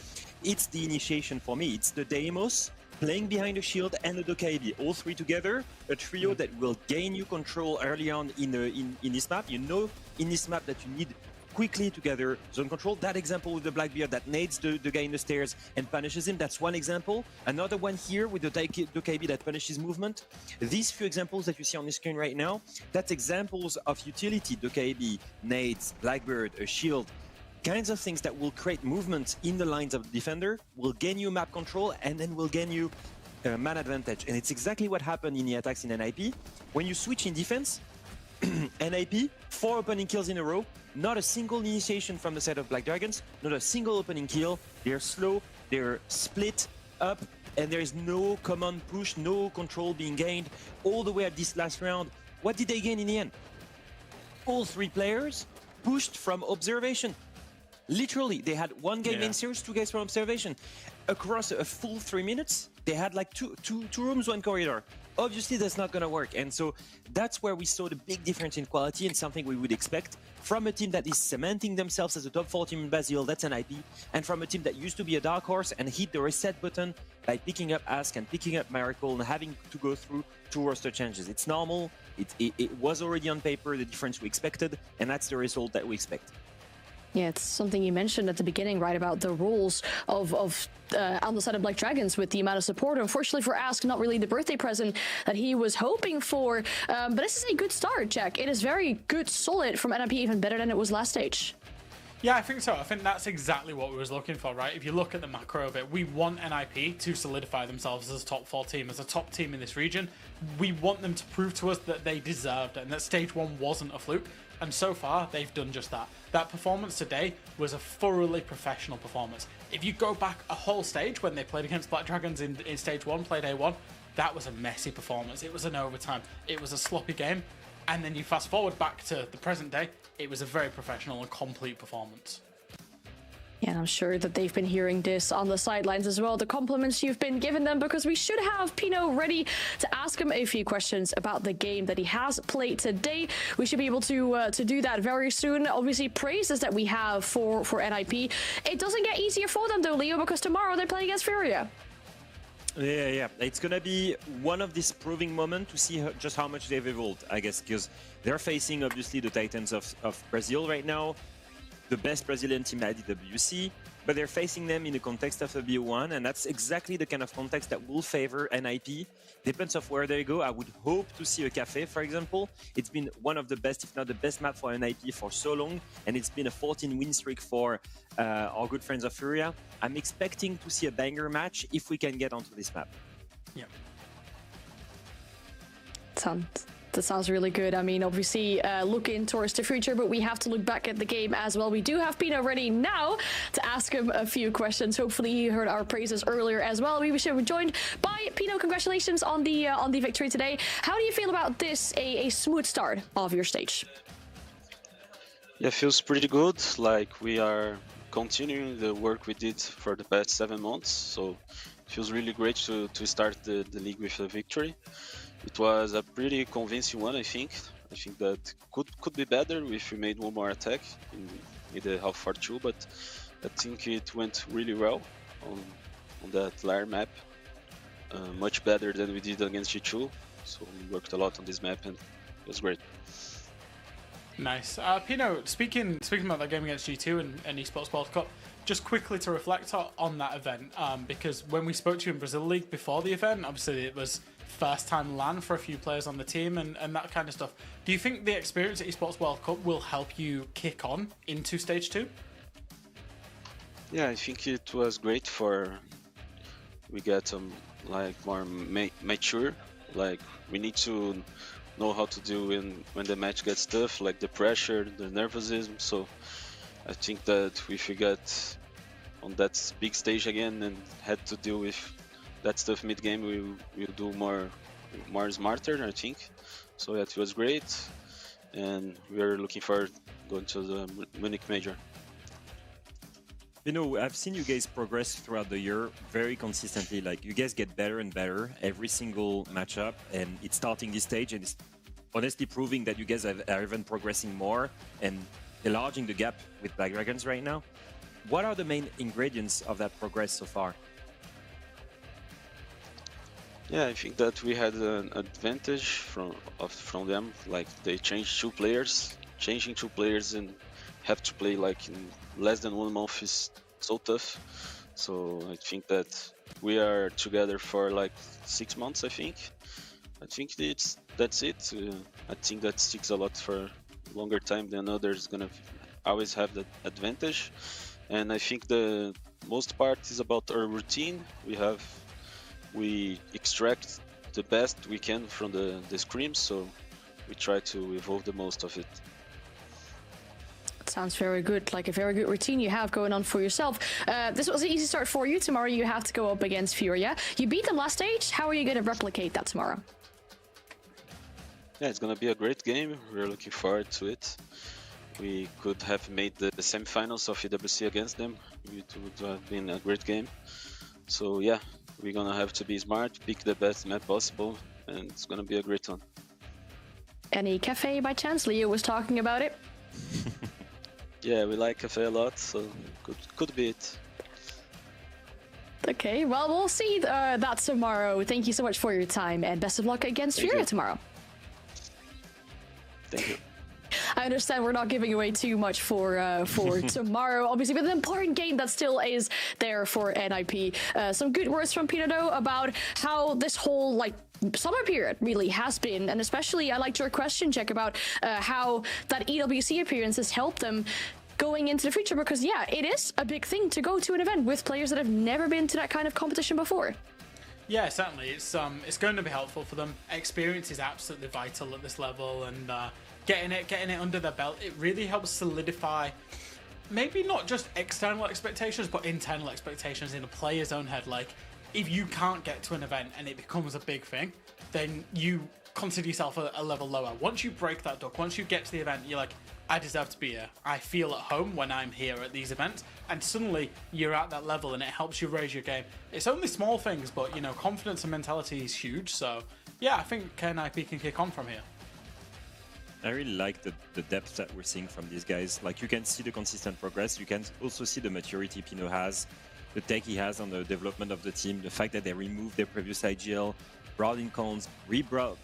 it's the initiation for me. It's the Deimos playing behind the shield and the Dokaibi, all 3 together, a trio that will gain you control early on in this map. You know in this map that you need quickly to gather zone control. That example with the Blackbeard that nades the guy in the stairs and punishes him, that's one example. Another one here with the Dokaibi that punishes movement. These few examples that you see on the screen right now, that's examples of utility. Dokaibi, nades, Blackbeard, a shield, kinds of things that will create movement in the lines of the defender, will gain you map control, and then will gain you man advantage. And it's exactly what happened in the attacks in NIP. When you switch in defense, NIP, 4 opening kills in a row, not a single initiation from the side of Black Dragons, not a single opening kill. They're slow, they're split up, and there is no command push, no control being gained all the way at this last round. What did they gain in the end? All 3 players pushed from observation. Literally, they had 1 guy main series, 2 guys from observation. Across a full 3 minutes, they had like two rooms, 1 corridor. Obviously, that's not going to work. And so that's where we saw the big difference in quality and something we would expect from a team that is cementing themselves as a top 4 team in Brazil, that's NIP, and from a team that used to be a dark horse and hit the reset button by picking up Ask and picking up Miracle and having to go through 2 roster changes. It's normal. It was already on paper, the difference we expected, and that's the result that we expect. Yeah, it's something you mentioned at the beginning, right, about the rules of on the side of Black Dragons with the amount of support. Unfortunately for Ask, not really the birthday present that he was hoping for. But this is a good start, Jack. It is very good, solid from NIP, even better than it was last stage. Yeah, I think so. I think that's exactly what we was looking for, right? If you look at the macro of it, we want NIP to solidify themselves as a top 4 team, as a top team in this region. We want them to prove to us that they deserved it and that stage 1 wasn't a fluke. And so far, they've done just that. That performance today was a thoroughly professional performance. If you go back a whole stage when they played against Black Dragons in stage 1, played A1, that was a messy performance. It was an overtime. It was a sloppy game. And then you fast forward back to the present day, it was a very professional and complete performance. Yeah, and I'm sure that they've been hearing this on the sidelines as well, the compliments you've been giving them, because we should have Pino ready to ask him a few questions about the game that he has played today. We should be able to do that very soon. Obviously, praises that we have for NIP. It doesn't get easier for them though, Leo, because tomorrow they play against Furia. Yeah. It's going to be one of these proving moments to see just how much they've evolved, I guess, because they're facing, obviously, the Titans of Brazil right now, the best Brazilian team at DWC, but they're facing them in the context of a BO1, and that's exactly the kind of context that will favor NIP. Depends of where they go. I would hope to see a cafe, for example. It's been one of the best, if not the best map for NIP for so long, and it's been a 14 win streak for our good friends of Furia. I'm expecting to see a banger match if we can get onto this map. Yeah. That sounds really good. I mean, obviously, looking towards the future, but we have to look back at the game as well. We do have Pino ready now to ask him a few questions. Hopefully, he heard our praises earlier as well. We should be joined by Pino. Congratulations on the victory today. How do you feel about this? A smooth start of your stage. Yeah, feels pretty good. Like we are continuing the work we did for the past 7 months. So it feels really great to start the league with a victory. It was a pretty convincing one, I think. I think that could be better if we made one more attack in the half for 2, but I think it went really well on that Lair map. Much better than we did against G2. So we worked a lot on this map and it was great. Nice. Pino, speaking about that game against G2 and Esports World Cup, just quickly to reflect on that event, because when we spoke to you in Brazil League before the event, obviously it was first-time LAN for a few players on the team and that kind of stuff. Do you think the experience at Esports World Cup will help you kick on into Stage 2? Yeah, I think it was great we get like more mature. Like we need to know how to deal when the match gets tough, like the pressure, the nervousism. So I think that if we get on that big stage again and had to deal with that stuff mid game, we'll do more smarter, I think. So yeah, it was great, and we are looking forward going to the Munich Major. You know, I've seen you guys progress throughout the year very consistently. Like, you guys get better and better every single matchup, and it's starting this stage, and it's honestly proving that you guys are even progressing more and enlarging the gap with Black Dragons right now. What are the main ingredients of that progress so far? Yeah, I think that we had an advantage from them. Like, they changed 2 players. Changing 2 players and have to play like in less than 1 month is so tough. So I think that we are together for like 6 months. I think that's it. I think that sticks a lot for a longer time than others. Gonna always have that advantage, and I think the most part is about our routine. We extract the best we can from the scrims, so we try to evolve the most of it. Sounds very good, like a very good routine you have going on for yourself. This was an easy start for you. Tomorrow you have to go up against Furia. You beat them last stage. How are you going to replicate that tomorrow? Yeah, it's going to be a great game. We're looking forward to it. We could have made the semifinals of EWC against them. It would have been a great game. So yeah, we're going to have to be smart, pick the best map possible, and it's going to be a great one. Any cafe by chance? Leo was talking about it. Yeah, we like cafe a lot, so could be it. Okay, well, we'll see that tomorrow. Thank you so much for your time, and best of luck against Furia tomorrow. Thank you. I understand we're not giving away too much for tomorrow, obviously, but an important game that still is there for NIP. Some good words from Pinodo about how this whole summer period really has been, and especially I liked your question, Jack, about how that EWC appearance has helped them going into the future, because yeah, it is a big thing to go to an event with players that have never been to that kind of competition before. Yeah, certainly. It's going to be helpful for them. Experience is absolutely vital at this level, and getting it under their belt, it really helps solidify maybe not just external expectations, but internal expectations in a player's own head. Like, if you can't get to an event and it becomes a big thing, then you consider yourself a level lower. Once you break that duck, once you get to the event, you're like, I deserve to be here. I feel at home when I'm here at these events, and suddenly you're at that level and it helps you raise your game. It's only small things, but, you know, confidence and mentality is huge. So yeah, I think NIP can kick on from here. I really like the depth that we're seeing from these guys. Like, you can see the consistent progress. You can also see the maturity Pino has, the tech he has on the development of the team, the fact that they removed their previous IGL, brought in Cons, re-brought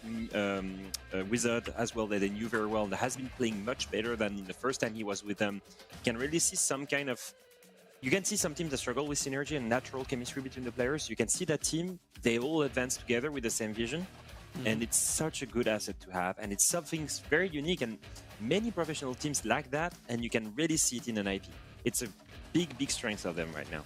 Wizard as well, that they knew very well, and has been playing much better than the first time he was with them. You can really see some kind of... You can see some teams that struggle with synergy and natural chemistry between the players. You can see that team, they all advance together with the same vision. And it's such a good asset to have, and it's something very unique, and many professional teams lack that, and you can really see it in an IP. It's a big strength of them right now.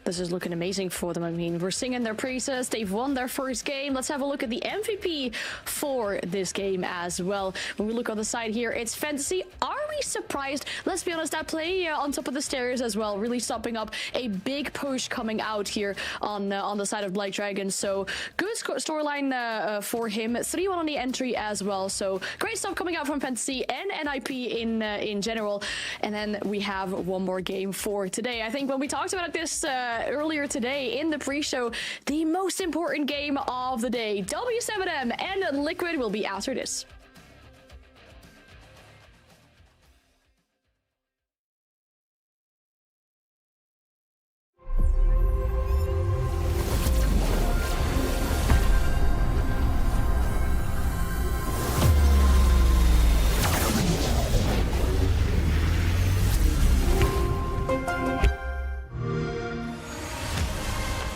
This is looking amazing for them. I mean, we're singing their praises. They've won their first game. Let's have a look at the MVP for this game as well. When we look on the side here, it's Fantasy. Are we surprised? Let's be honest, that play on top of the stairs as well, really stopping up a big push coming out here on the side of Black Dragon. So good storyline for him. 3-1 on the entry as well. So great stuff coming out from Fantasy and NIP in general. And then we have one more game for today. I think when we talked about this earlier today in the pre-show, the most important game of the day, W7M and Liquid, will be after this.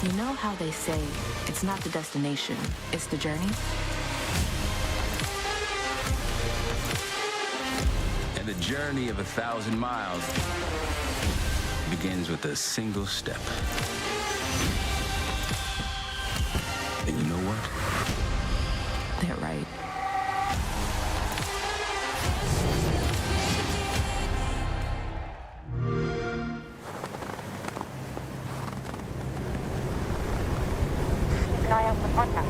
You know how they say it's not the destination, it's the journey? And the journey of 1,000 miles begins with a single step. And you know what? They're right. Keep an eye out for contact.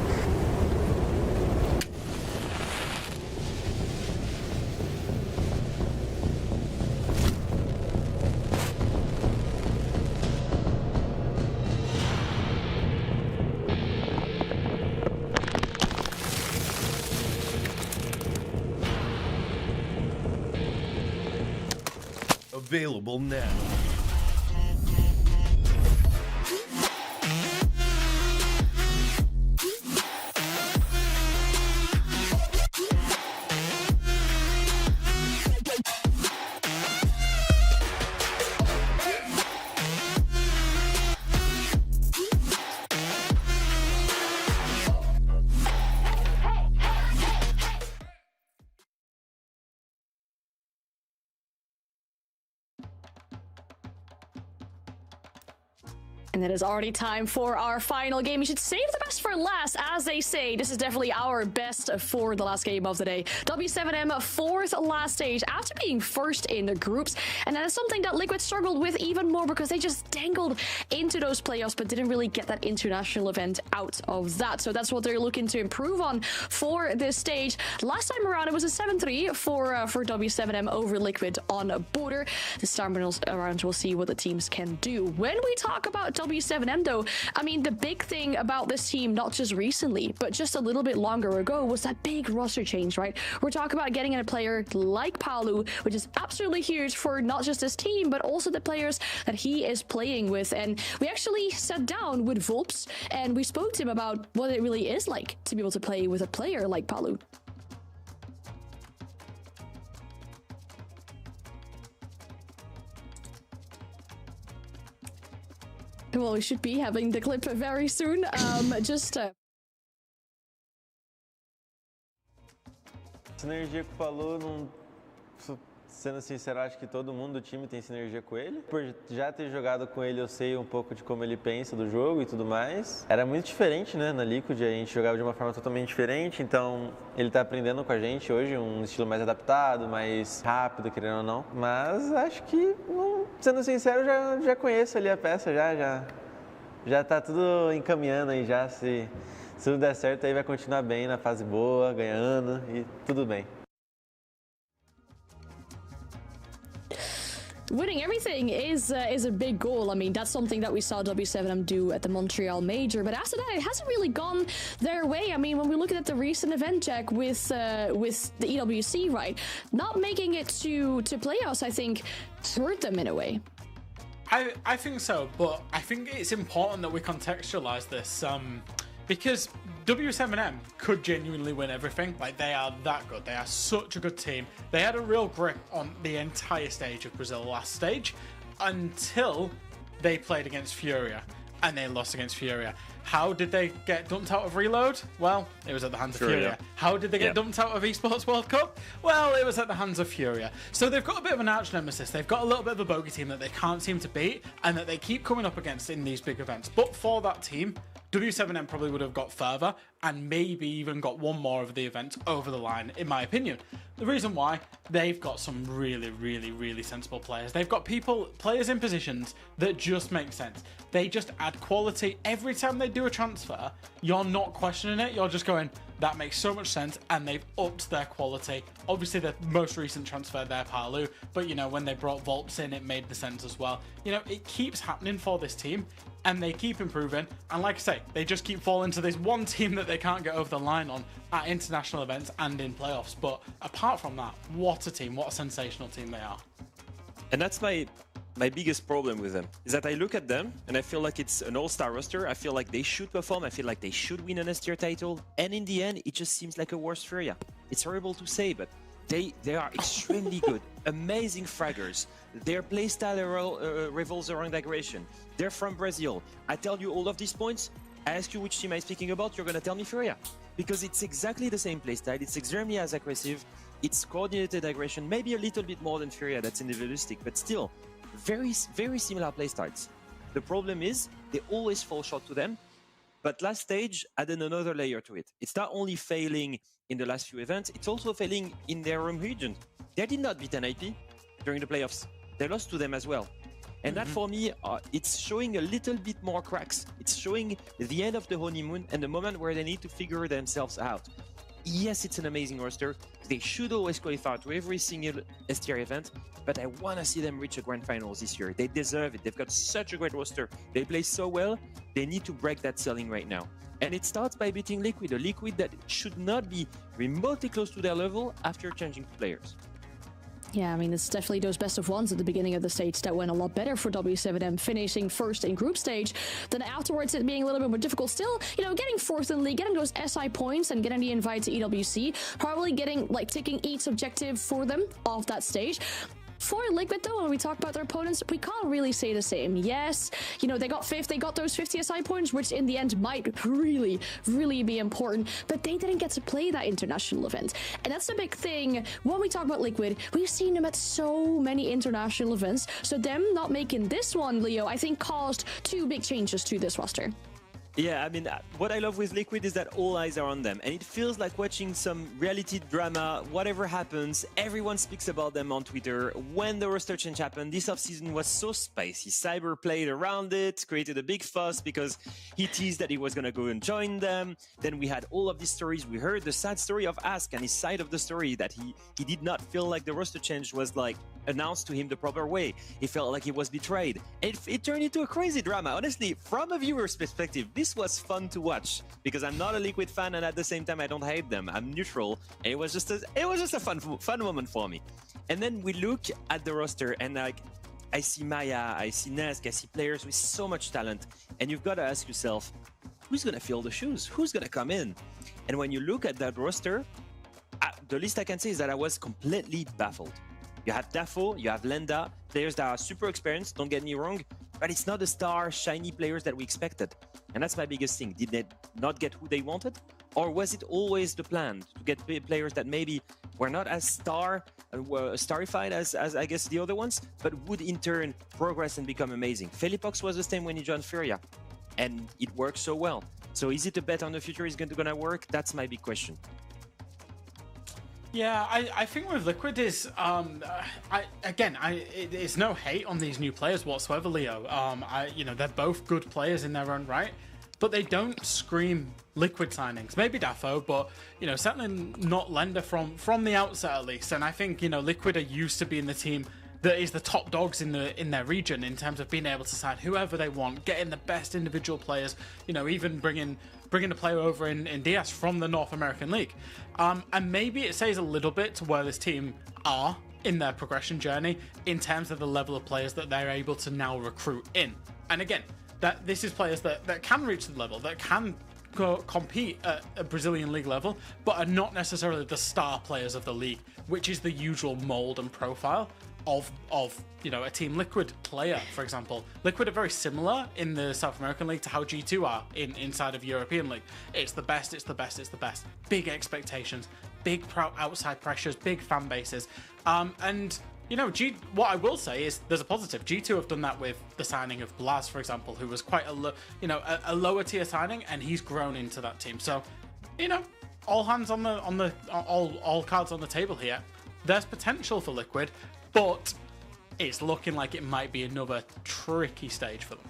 Available now. And it is already time for our final game. You should save the best for last, as they say. This is definitely our best for the last game of the day. W7M, fourth last stage after being first in the groups. And that is something that Liquid struggled with even more because they just dangled into those playoffs but didn't really get that international event out of that. So that's what they're looking to improve on for this stage. Last time around, it was a 7-3 for W7M over Liquid on Border. This time around, we'll see what the teams can do. When we talk about W7M though, I mean, the big thing about this team, not just recently, but just a little bit longer ago, was that big roster change, right? We're talking about getting in a player like Palu, which is absolutely huge for not just this team, but also the players that he is playing with. And we actually sat down with VODs and we spoke to him about what it really is like to be able to play with a player like Palu. Well, we should be having the clip very soon. Sinergia com o Palu, não, sendo sincero, acho que todo mundo do time tem sinergia com ele. Por já ter jogado com ele, eu sei um pouco de como ele pensa do jogo e tudo mais. Era muito diferente, né? Na Liquid, a gente jogava de uma forma totalmente diferente, então ele tá aprendendo com a gente hoje, um estilo mais adaptado, mais rápido, querendo ou não. Mas acho que, sendo sincero, já conheço ali a peça, já tá tudo encaminhando aí já. Se tudo der certo, aí vai continuar bem na fase boa, ganhando e tudo bem. Winning everything is a big goal. I mean, that's something that we saw W7M do at the Montreal Major, but after that, it hasn't really gone their way. I mean, when we look at the recent event, Jack, with the EWC, right, not making it to playoffs, I think, hurt them in a way. I think so, but I think it's important that we contextualize this because W7M could genuinely win everything. Like, they are that good. They are such a good team. They had a real grip on the entire stage of Brazil last stage until they played against Furia and they lost against Furia. How did they get dumped out of Reload? Well, it was at the hands of Furia. How did they get dumped out of Esports World Cup? Well, it was at the hands of Furia. So they've got a bit of an arch nemesis. They've got a little bit of a bogey team that they can't seem to beat and that they keep coming up against in these big events. But for that team, W7M probably would have got further and maybe even got one more of the events over the line, in my opinion. The reason why, they've got some really, really, really sensible players. They've got players in positions that just make sense. They just add quality. Every time they do a transfer, you're not questioning it. You're just going, that makes so much sense, and they've upped their quality. Obviously, the most recent transfer there, Palu, but, you know, when they brought Volts in, it made the sense as well. You know, it keeps happening for this team, and they keep improving. And like I say, they just keep falling to this one team that they can't get over the line on at international events and in playoffs. But apart from that, what a team, what a sensational team they are. And that's my biggest problem with them, is that I look at them and I feel like it's an all-star roster. I feel like they should perform. I feel like they should win an S-tier title. And in the end, it just seems like a worse Furia. It's horrible to say, but they are extremely good, amazing fraggers. Their playstyle revolves around aggression. They're from Brazil. I tell you all of these points, I ask you which team I'm speaking about, you're going to tell me Furia. Because it's exactly the same playstyle, it's extremely as aggressive, it's coordinated aggression, maybe a little bit more than Furia, that's individualistic, but still, very, very similar playstyles. The problem is, they always fall short to them, but last stage added another layer to it. It's not only failing in the last few events, it's also failing in their home region. They did not beat NIP during the playoffs. They lost to them as well. And that for me, it's showing a little bit more cracks. It's showing the end of the honeymoon and the moment where they need to figure themselves out. Yes, it's an amazing roster. They should always qualify to every single STR event, but I want to see them reach a grand finals this year. They deserve it. They've got such a great roster. They play so well. They need to break that ceiling right now. And it starts by beating Liquid, a Liquid that should not be remotely close to their level after changing players. Yeah, I mean, it's definitely those best of ones at the beginning of the stage that went a lot better for W7M, finishing first in group stage, then afterwards it being a little bit more difficult. Still, you know, getting fourth in league, getting those SI points and getting the invite to EWC, probably getting, like, taking each objective for them off that stage. For Liquid, though, when we talk about their opponents, we can't really say the same. Yes, you know, they got fifth, they got those 50 SI points, which in the end might really, really be important, but they didn't get to play that international event. And that's the big thing. When we talk about Liquid, we've seen them at so many international events, so them not making this one, Leo, I think caused two big changes to this roster. Yeah, I mean, what I love with Liquid is that all eyes are on them, and it feels like watching some reality drama. Whatever happens, everyone speaks about them on Twitter. When the roster change happened, this offseason was so spicy. Cyber played around it, created a big fuss because he teased that he was going to go and join them. Then we had all of these stories. We heard the sad story of Ask and his side of the story, that he did not feel like the roster change was like announced to him the proper way. He felt like he was betrayed. It turned into a crazy drama. Honestly, from a viewer's perspective, this was fun to watch because I'm not a Liquid fan, and at the same time I don't hate them. I'm neutral. And it was just a fun moment for me. And then we look at the roster, and like I see Maya, I see Nesk, I see players with so much talent, and you've got to ask yourself, who's gonna fill the shoes? Who's gonna come in? And when you look at that roster, the least I can say is that I was completely baffled. You have Dafo, you have Lenda, players that are super experienced, don't get me wrong, but it's not the star, shiny players that we expected. And that's my biggest thing. Did they not get who they wanted? Or was it always the plan to get players that maybe were not as starified as I guess the other ones, but would in turn progress and become amazing? Felipox was the same when he joined Furia, and it worked so well. So is it a bet on the future is going to work? That's my big question. Yeah, I think with Liquid is, it's no hate on these new players whatsoever, Leo. You know, they're both good players in their own right, but they don't scream Liquid signings. Maybe Dafo, but, you know, certainly not Lenda from the outset at least. And I think, you know, Liquid are used to being the team that is the top dogs in their region in terms of being able to sign whoever they want, getting the best individual players, you know, even bringing a player over in DS from the North American League. And maybe it says a little bit to where this team are in their progression journey in terms of the level of players that they're able to now recruit in. And again, that this is players that can reach the level, that can compete at a Brazilian league level, but are not necessarily the star players of the league, which is the usual mold and profile of you know, a Team Liquid player, for example. Liquid are very similar in the South American League to how G2 are inside of European League. It's the best, it's the best, it's the best. Big expectations, big outside pressures, big fan bases. And, you know, what I will say is there's a positive. G2 have done that with the signing of Blaz, for example, who was quite a lower tier signing, and he's grown into that team. So, you know, all hands on the all cards on the table here. There's potential for Liquid, but it's looking like it might be another tricky stage for them.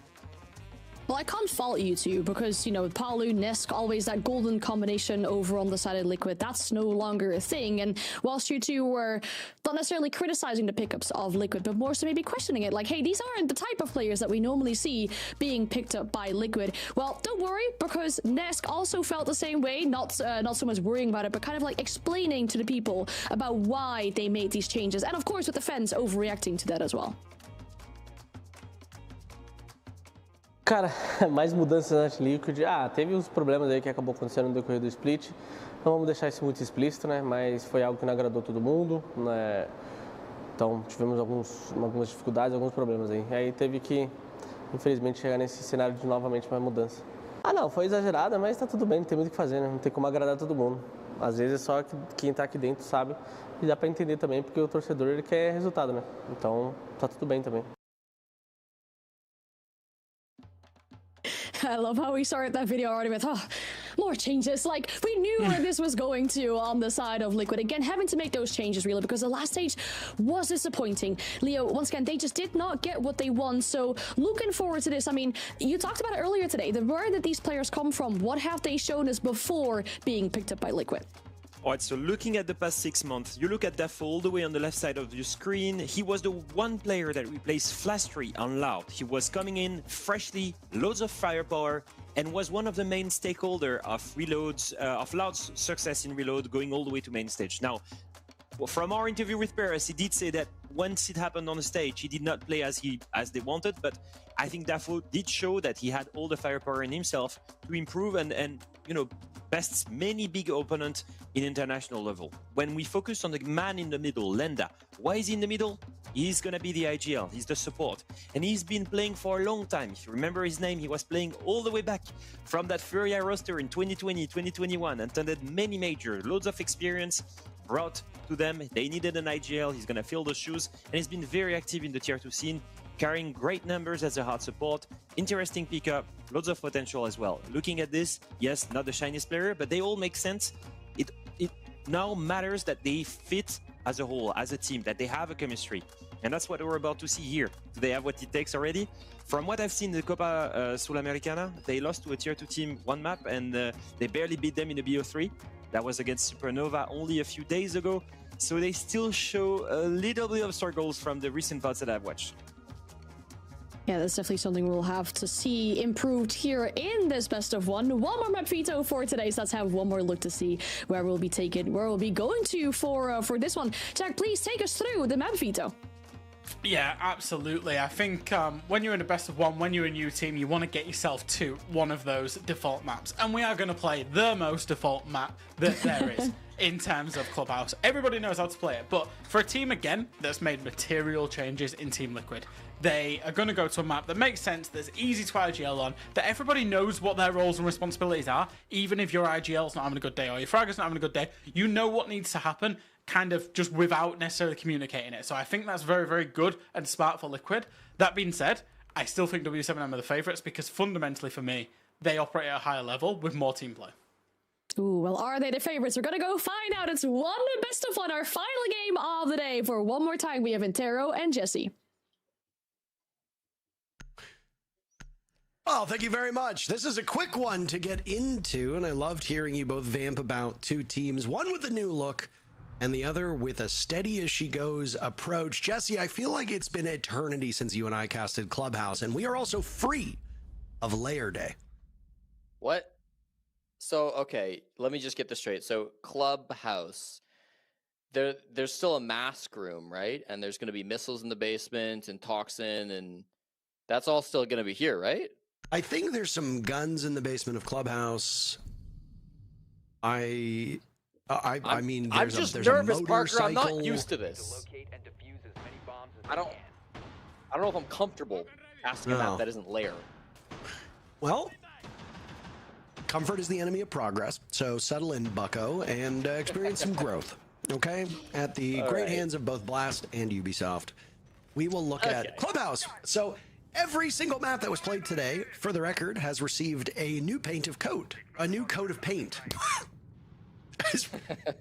Well, I can't fault you two because, you know, Palu, Nesk, always that golden combination over on the side of Liquid, that's no longer a thing. And whilst you two were not necessarily criticizing the pickups of Liquid, but more so maybe questioning it, like, hey, these aren't the type of players that we normally see being picked up by Liquid. Well, don't worry, because Nesk also felt the same way, not so much worrying about it, but kind of like explaining to the people about why they made these changes. And of course, with the fans overreacting to that as well. Cara, mais mudanças na Liquid. Teve uns problemas aí que acabou acontecendo no decorrer do split. Não vamos deixar isso muito explícito, né? Mas foi algo que não agradou todo mundo, né? Então tivemos algumas dificuldades, alguns problemas aí. E aí teve que, infelizmente, chegar nesse cenário de novamente uma mudança. Ah não, foi exagerada, mas tá tudo bem, não tem muito o que fazer, né? Não tem como agradar todo mundo. Às vezes é só quem tá aqui dentro sabe e dá pra entender também, porque o torcedor ele quer resultado, né? Então tá tudo bem também. I love how we started that video already with, more changes. Like, we knew where this was going to on the side of Liquid. Again, having to make those changes, really, because the last stage was disappointing. Leo, once again, they just did not get what they want. So, looking forward to this. I mean, you talked about it earlier today. Where did these players come from? What have they shown us before being picked up by Liquid? Alright, so looking at the past 6 months, you look at Defo all the way on the left side of your screen. He was the one player that replaced Flastry on Loud. He was coming in freshly, loads of firepower, and was one of the main stakeholder of Reload's, of Loud's success in Reload, going all the way to main stage. Now, from our interview with Perez, he did say that once it happened on the stage, he did not play as they wanted, but I think Defo did show that he had all the firepower in himself to improve and you know, bests many big opponents in international level. When we focus on the man in the middle, Lenda, why is he in the middle? He's gonna be the IGL, he's the support. And he's been playing for a long time. If you remember his name, he was playing all the way back from that Furia roster in 2020, 2021, attended many majors, loads of experience brought to them. They needed an IGL, he's gonna fill those shoes, and he's been very active in the tier 2 scene, carrying great numbers as a hard support, interesting pickup, loads of potential as well. Looking at this, yes, not the shiniest player, but they all make sense. It now matters that they fit as a whole, as a team, that they have a chemistry. And that's what we're about to see here. Do they have what it takes already? From what I've seen in the Copa Sudamericana, they lost to a tier 2 team one map and they barely beat them in the BO3. That was against Supernova only a few days ago. So they still show a little bit of struggles from the recent VODs that I've watched. Yeah, that's definitely something we'll have to see improved here in this best of one. One more map veto for today, so let's have one more look to see where we'll be going to for this one. Jack, please take us through the map veto. Yeah, absolutely. I think when you're in a best of one, when you're a new team, you want to get yourself to one of those default maps. And we are going to play the most default map that there is in terms of Clubhouse. Everybody knows how to play it, but for a team, again, that's made material changes in Team Liquid, they are going to go to a map that makes sense, that's easy to IGL on, that everybody knows what their roles and responsibilities are, even if your IGL's not having a good day or your fragger's not having a good day, you know what needs to happen, kind of just without necessarily communicating it. So I think that's very, very good and smart for Liquid. That being said, I still think W7M are the favourites because fundamentally for me, they operate at a higher level with more team play. Ooh, well, are they the favorites? We're gonna go find out. It's one best of one, our final game of the day. For one more time, we have Intero and Jesse. Oh, thank you very much. This is a quick one to get into, and I loved hearing you both vamp about two teams, one with a new look and the other with a steady as she goes approach. Jesse, I feel like it's been eternity since you and I casted Clubhouse, and we are also free of Layer Day. What? So, okay, let me just get this straight. So, Clubhouse, there's still a mask room, right? And there's going to be missiles in the basement and toxin, and that's all still going to be here, right? I think there's some guns in the basement of Clubhouse. I mean, I'm just nervous, Parker. I'm not used to this. I don't know if I'm comfortable asking a map that isn't Lair. Well, comfort is the enemy of progress, so settle in, bucko, and experience some growth, okay? At the great hands of both Blast and Ubisoft. We will look at Clubhouse. So every single map that was played today, for the record, has received a new coat of paint.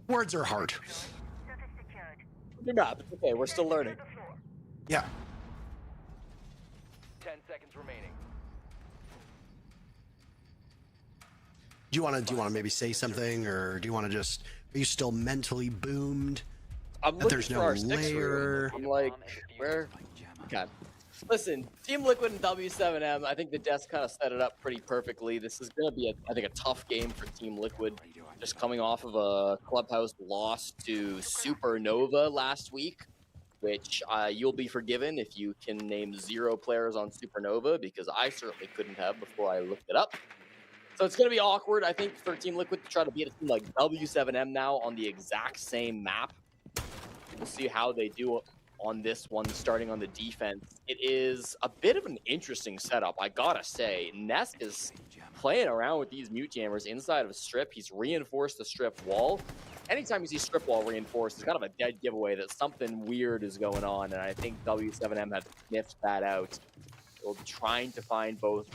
Words are hard. New map. Okay, we're still learning. Yeah. 10 seconds remaining. Do you want to maybe say something, or do you want to just? Are you still mentally boomed? I'm looking for our layer. I'm like, where? Okay. Listen, Team Liquid and W7M, I think the desk kind of set it up pretty perfectly. This is going to be, I think, a tough game for Team Liquid. Just coming off of a Clubhouse loss to Supernova last week, which you'll be forgiven if you can name 0 players on Supernova, because I certainly couldn't have before I looked it up. So it's going to be awkward, I think, for Team Liquid to try to beat a team like W7M now on the exact same map. We'll see how they do on this one, starting on the defense. It is a bit of an interesting setup, I gotta say. Nesk is playing around with these mute jammers inside of Strip. He's reinforced the Strip wall. Anytime you see Strip wall reinforced, it's kind of a dead giveaway that something weird is going on, and I think W7M have sniffed that out. They'll be trying to find both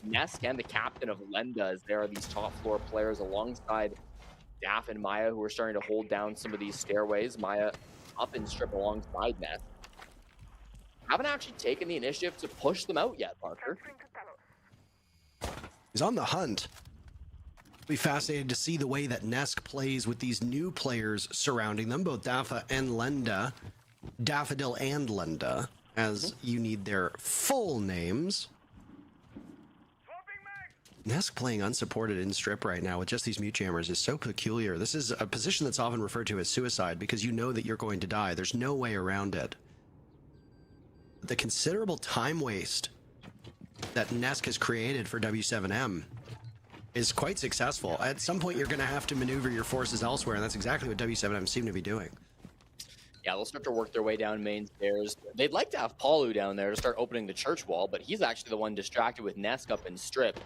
Nesk and the captain of Lenda, as there are these top floor players alongside Daff and Maya, who are starting to hold down some of these stairways. Maya up in Strip alongside Nesk. Haven't actually taken the initiative to push them out yet, Parker. He's on the hunt. Be fascinated to see the way that Nesk plays with these new players surrounding them, both Dafa and Lenda. Daffodil and Lenda, as you need their full names. Nesk playing unsupported in Strip right now with just these mute jammers is so peculiar. This is a position that's often referred to as suicide because you know that you're going to die. There's no way around it. The considerable time waste that Nesk has created for W7M is quite successful. At some point, you're going to have to maneuver your forces elsewhere, and that's exactly what W7M seem to be doing. Yeah, they'll start to work their way down main stairs. They'd like to have Paulu down there to start opening the church wall, but he's actually the one distracted with Nesk up in Strip.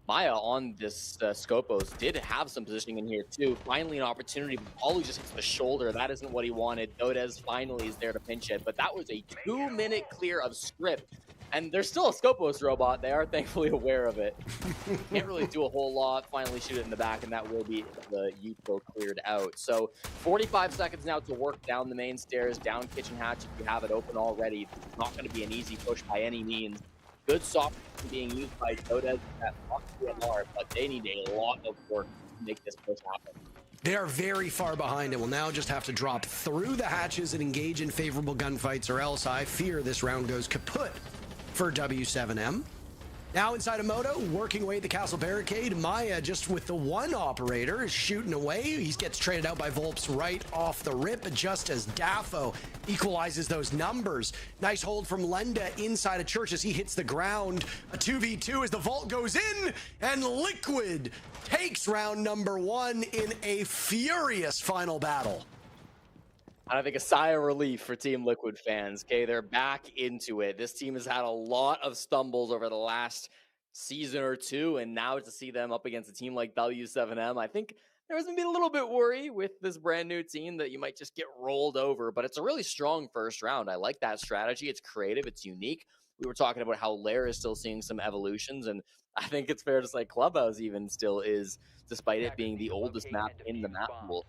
Maya on this Scopos did have some positioning in here too. Finally an opportunity, but Paulu just hits the shoulder. That isn't what he wanted. Dodez finally is there to pinch it, but that was a 2-minute clear of Strip. And there's still a Scopos robot. They are thankfully aware of it. Can't really do a whole lot. Finally shoot it in the back, and that will be the Yuko cleared out. So 45 seconds now to work down the main stairs, down kitchen hatch if you have it open already. It's not going to be an easy push by any means. Good software being used by Dodez at DMR, but they need a lot of work to make this push happen. They are very far behind and will now just have to drop through the hatches and engage in favorable gunfights, or else I fear this round goes kaput for W7M. Now inside of Moto, working away at the castle barricade. Maya just with the one operator is shooting away. He gets traded out by Volps right off the rip, just as Dafo equalizes those numbers. Nice hold from Lenda inside of Church as he hits the ground. A 2v2 as the vault goes in, and Liquid takes round number 1 in a furious final battle. I think a sigh of relief for Team Liquid fans. Okay, they're back into it. This team has had a lot of stumbles over the last season or two, and now to see them up against a team like W7M, I think there was maybe a little bit worry with this brand new team that you might just get rolled over, but it's a really strong first round. I like that strategy. It's creative. It's unique. We were talking about how Lair is still seeing some evolutions, and I think it's fair to say Clubhouse even still is, despite it being the oldest map in the map pool.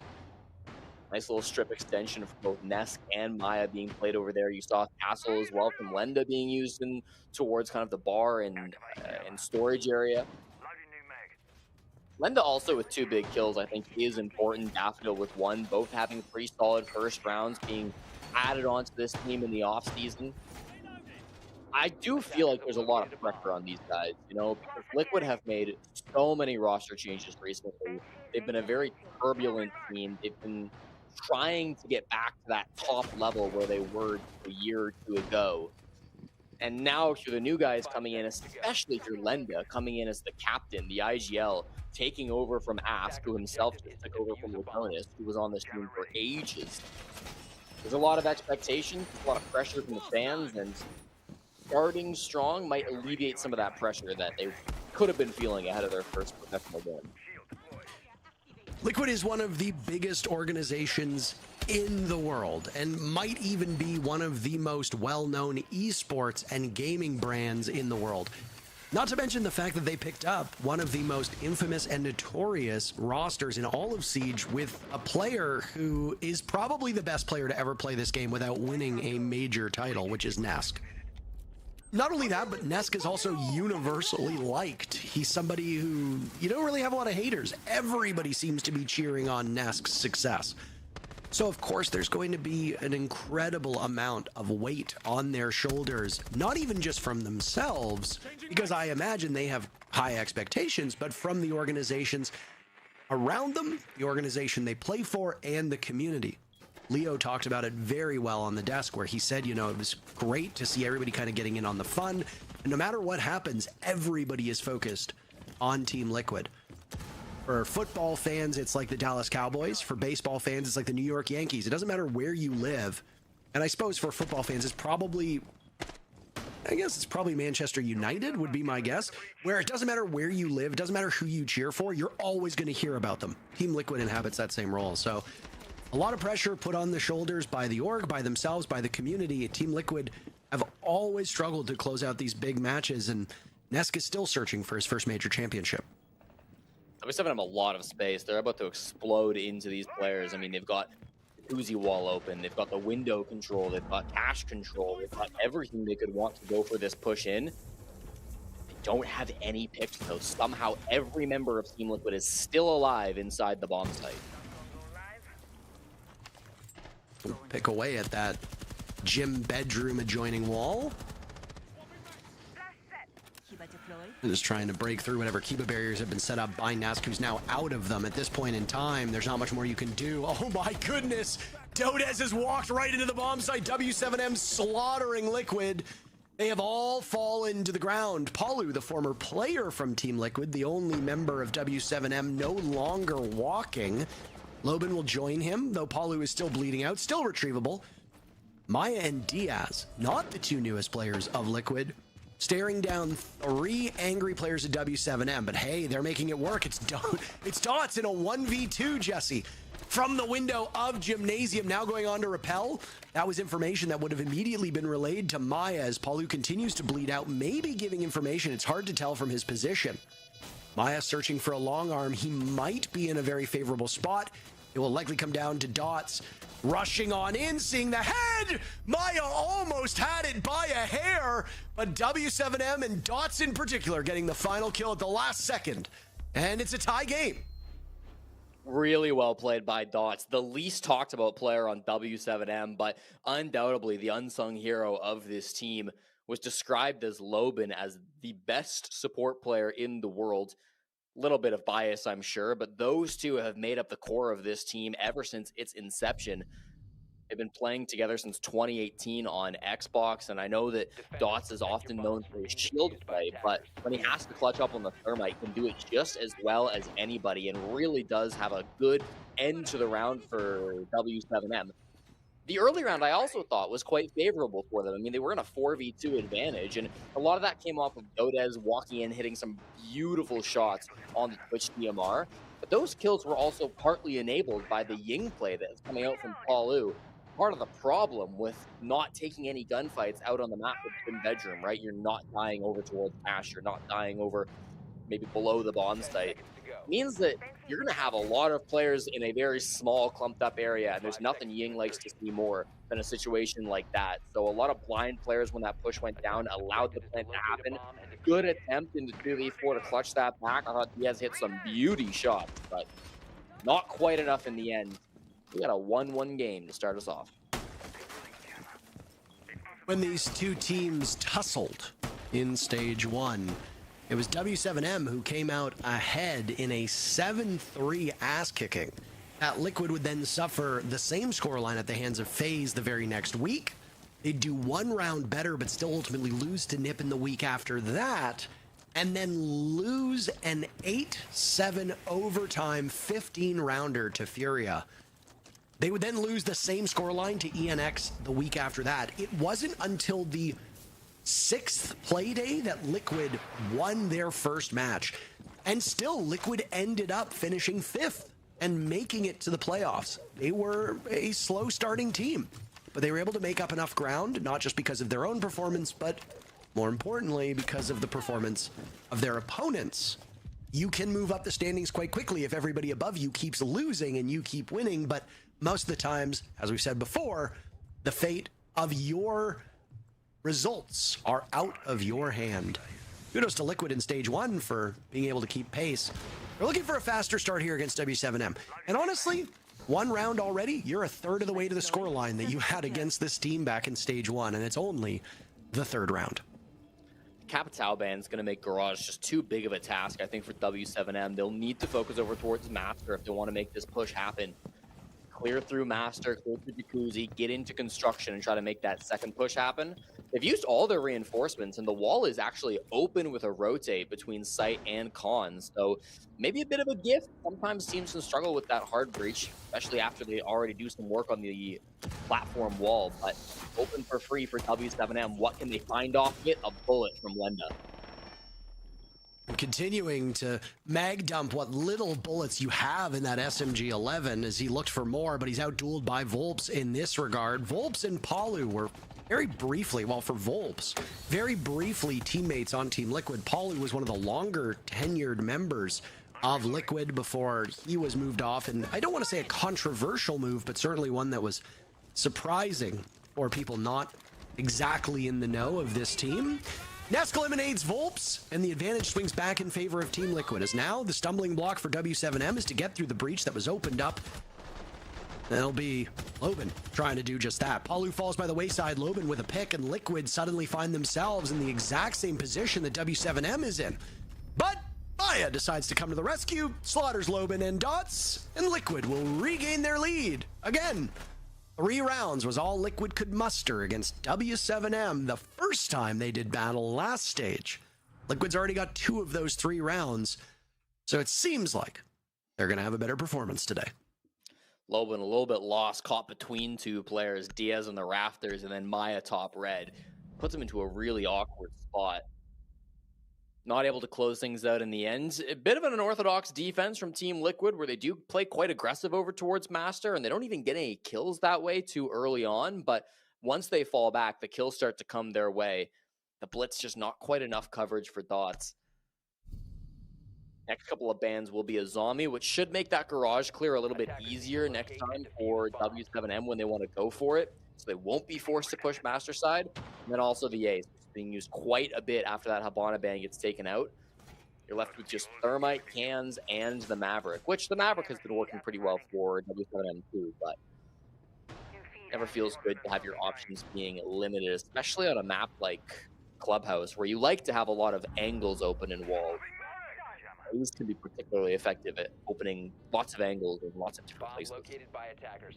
Nice little Strip extension for both Nesk and Maya being played over there. You saw Castle as well from Lenda being used in towards kind of the bar and storage area. Lenda also with 2 big kills, I think, is important. Daffodil with 1, both having pretty solid first rounds being added onto this team in the offseason. I do feel like there's a lot of pressure on these guys, you know, because Liquid have made so many roster changes recently. They've been a very turbulent team. They've been trying to get back to that top level where they were a year or 2 ago. And now through the new guys coming in, especially through Lenda, coming in as the captain, the IGL, taking over from Ask, who himself just took over from Lutonis, who was on this team for ages. There's a lot of expectations, a lot of pressure from the fans, and starting strong might alleviate some of that pressure that they could have been feeling ahead of their first professional game. Liquid is one of the biggest organizations in the world and might even be one of the most well-known esports and gaming brands in the world. Not to mention the fact that they picked up one of the most infamous and notorious rosters in all of Siege with a player who is probably the best player to ever play this game without winning a major title, which is Nesk. Not only that, but Nesk is also universally liked. He's somebody who you don't really have a lot of haters. Everybody seems to be cheering on Nesk's success. So of course there's going to be an incredible amount of weight on their shoulders, not even just from themselves, because I imagine they have high expectations, but from the organizations around them, the organization they play for, and the community. Leo talked about it very well on the desk where he said, you know, it was great to see everybody kind of getting in on the fun. And no matter what happens, everybody is focused on Team Liquid. For football fans, it's like the Dallas Cowboys. For baseball fans, it's like the New York Yankees. It doesn't matter where you live. And I suppose for football fans, it's probably Manchester United would be my guess, where it doesn't matter where you live, it doesn't matter who you cheer for, you're always going to hear about them. Team Liquid inhabits that same role. So a lot of pressure put on the shoulders by the org, by themselves, by the community. Team Liquid have always struggled to close out these big matches, and Nesk is still searching for his first major championship. W7 have a lot of space. They're about to explode into these players. I mean, they've got the Uzi wall open. They've got the window control. They've got cash control. They've got everything they could want to go for this push in. They don't have any picks, though. Somehow, every member of Team Liquid is still alive inside the bomb site. Pick away at that gym bedroom adjoining wall. Just trying to break through whatever Kiba barriers have been set up by Nesk, who's now out of them at this point in time. There's not much more you can do. Oh my goodness! Dodez has walked right into the bomb site. W7M slaughtering Liquid. They have all fallen to the ground. Palu, the former player from Team Liquid, the only member of W7M no longer walking. Loban will join him, though Palu is still bleeding out, still retrievable. Maya and Diaz, not the two newest players of Liquid, staring down 3 angry players of W7M, but hey, they're making it work. It's Dots in a 1v2, Jesse. From the window of Gymnasium, now going on to Repel. That was information that would have immediately been relayed to Maya as Palu continues to bleed out, maybe giving information. It's hard to tell from his position. Maya searching for a long arm. He might be in a very favorable spot. It will likely come down to Dots rushing on in, seeing the head. Maya almost had it by a hair, but W7M and Dots in particular getting the final kill at the last second. And it's a tie game. Really well played by Dots, the least talked about player on W7M, but undoubtedly the unsung hero of this team. Was described as Loban as the best support player in the world. Little bit of bias, I'm sure, but those two have made up the core of this team ever since its inception. They've been playing together since 2018 on Xbox, and I know that Dots is often known for his shield play, but when he has to clutch up on the thermite, he can do it just as well as anybody, and really does have a good end to the round for W7M. The early round, I also thought, was quite favorable for them. I mean, they were in a 4v2 advantage, and a lot of that came off of Dodez walking in, hitting some beautiful shots on the Twitch DMR. But those kills were also partly enabled by the Ying play that is coming out from Palu. Part of the problem with not taking any gunfights out on the map with Twin Bedroom, right? You're not dying over towards Ash, you're not dying over maybe below the bomb site. Means that you're going to have a lot of players in a very small, clumped up area, and there's nothing Ying likes to see more than a situation like that. So a lot of blind players, when that push went down, allowed the plant to happen. Good attempt into 2v4 to clutch that back. I thought Diaz hit some beauty shots, but not quite enough in the end. We got a 1-1 game to start us off. When these two teams tussled in stage 1, it was W7M who came out ahead in a 7-3 ass-kicking. That Liquid would then suffer the same scoreline at the hands of FaZe the very next week. They'd do one round better, but still ultimately lose to Nip in the week after that, and then lose an 8-7 overtime 15-rounder to Furia. They would then lose the same scoreline to ENX the week after that. It wasn't until the 6th play day that Liquid won their first match, and still Liquid ended up finishing 5th and making it to the playoffs. They were a slow starting team, but they were able to make up enough ground, not just because of their own performance, but more importantly because of the performance of their opponents. You can move up the standings quite quickly if everybody above you keeps losing and you keep winning, but most of the times, as we've said before, the fate of your results are out of your hand. Kudos to Liquid in stage 1 for being able to keep pace. We're looking for a faster start here against W7M. And honestly, 1 round already, you're a third of the way to the scoreline that you had against this team back in stage 1, and it's only the 3rd round. Capitao ban's going to make Garage just too big of a task, I think, for W7M. They'll need to focus over towards Master if they want to make this push happen. Clear through Master, clear through Jacuzzi, get into construction and try to make that second push happen. They've used all their reinforcements, and the wall is actually open with a rotate between site and cons. So maybe a bit of a gift. Sometimes teams can struggle with that hard breach, especially after they already do some work on the platform wall. But open for free for W7M. What can they find off of it? A bullet from Lenda. Continuing to mag dump what little bullets you have in that SMG-11 as he looked for more, but he's outdueled by Volps in this regard. Volps and Palu were very briefly, well, for Volps, very briefly teammates on Team Liquid. Palu was one of the longer tenured members of Liquid before he was moved off, and I don't want to say a controversial move, but certainly one that was surprising for people not exactly in the know of this team. Nesk eliminates Volps, and the advantage swings back in favor of Team Liquid, as now the stumbling block for W7M is to get through the breach that was opened up. That'll be Loban trying to do just that. Palu falls by the wayside, Loban with a pick, and Liquid suddenly find themselves in the exact same position that W7M is in. But Maya decides to come to the rescue, slaughters Loban and Dots, and Liquid will regain their lead. Again, 3 rounds was all Liquid could muster against W7M the first time they did battle last stage. Liquid's already got 2 of those 3 rounds, so it seems like they're going to have a better performance today. Loban a little bit lost, caught between 2 players, Diaz on the rafters, and then Maya top red. Puts him into a really awkward spot. Not able to close things out in the end. A bit of an unorthodox defense from Team Liquid, where they do play quite aggressive over towards Master, and they don't even get any kills that way too early on, but once they fall back, the kills start to come their way. The blitz just not quite enough coverage for Dots. Next couple of bans will be a zombie, which should make that garage clear a little bit easier next time for W7M when they want to go for it, so they won't be forced to push Master side. And then also the A's being used quite a bit after that Habana ban gets taken out. You're left with just Thermite, Cans, and the Maverick, which the Maverick has been working pretty well for W7M too, but never feels good to have your options being limited, especially on a map like Clubhouse, where you like to have a lot of angles open and walls. These can be particularly effective at opening lots of angles in lots of different places. Located by attackers.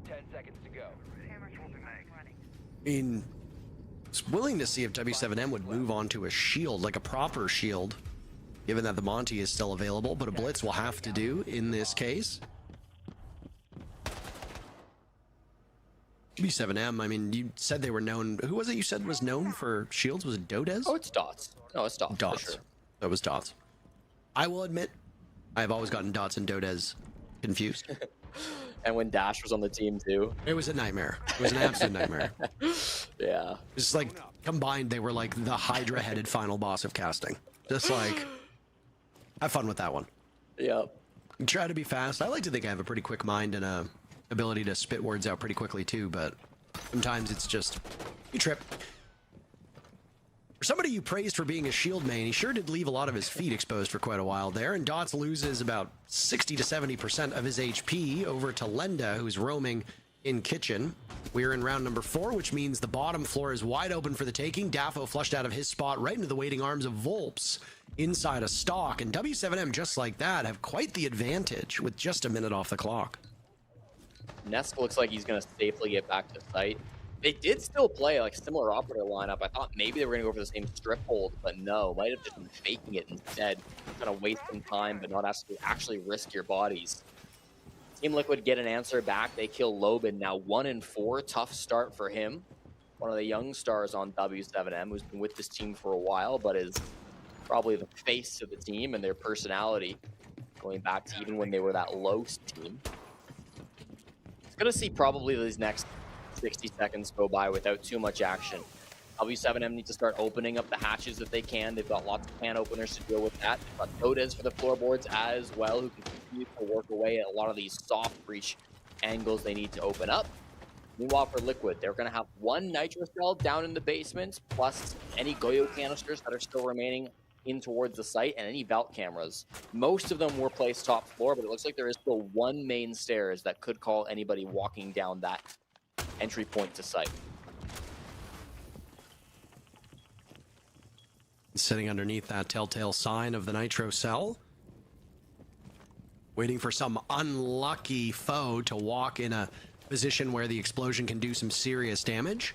10 seconds to go. I mean, was willing to see if W7M would move on to a shield, like a proper shield, given that the Monty is still available, but a blitz will have to do in this case. W7M, I mean, you said they were known. Who was it you said was known for shields? Was it Dodez? Oh, it's Dots. No, it's Dots. Dots. For sure. That was Dots. I will admit, I've always gotten Dots and Dodez confused. And when Dash was on the team too. It was a nightmare. It was an absolute nightmare. Yeah. It's like, combined, they were like the Hydra-headed final boss of casting. Just like, have fun with that one. Yep. Try to be fast. I like to think I have a pretty quick mind and a ability to spit words out pretty quickly too, but sometimes it's just, you trip. For somebody you praised for being a shield main, he sure did leave a lot of his feet exposed for quite a while there, and Dots loses about 60 to 70% of his HP over to Lenda, who's roaming in kitchen. We're in round number 4, which means the bottom floor is wide open for the taking. Daffo flushed out of his spot right into the waiting arms of Volps inside a stock, and W7M, just like that, have quite the advantage with just a minute off the clock. Nesk looks like he's going to safely get back to site. They did still play like a similar operator lineup. I thought maybe they were going to go for the same strip hold, but no, might have just been faking it instead. Kind of wasting time, but not actually risk your bodies. Team Liquid get an answer back. They kill Loban. Now 1-4. Tough start for him. One of the young stars on W7M, who's been with this team for a while, but is probably the face of the team and their personality, going back to even when they were that low team. It's going to see probably these next 60 seconds go by without too much action. W7M need to start opening up the hatches if they can. They've got lots of can openers to deal with that. They've got Dodez for the floorboards as well, who can continue to work away at a lot of these soft breach angles they need to open up. Meanwhile, for Liquid, they're going to have 1 Nitro Cell down in the basement, plus any Goyo canisters that are still remaining in towards the site, and any vault cameras. Most of them were placed top floor, but it looks like there is still 1 main stairs that could call anybody walking down that entry point to site. Sitting underneath that telltale sign of the Nitro Cell, waiting for some unlucky foe to walk in a position where the explosion can do some serious damage.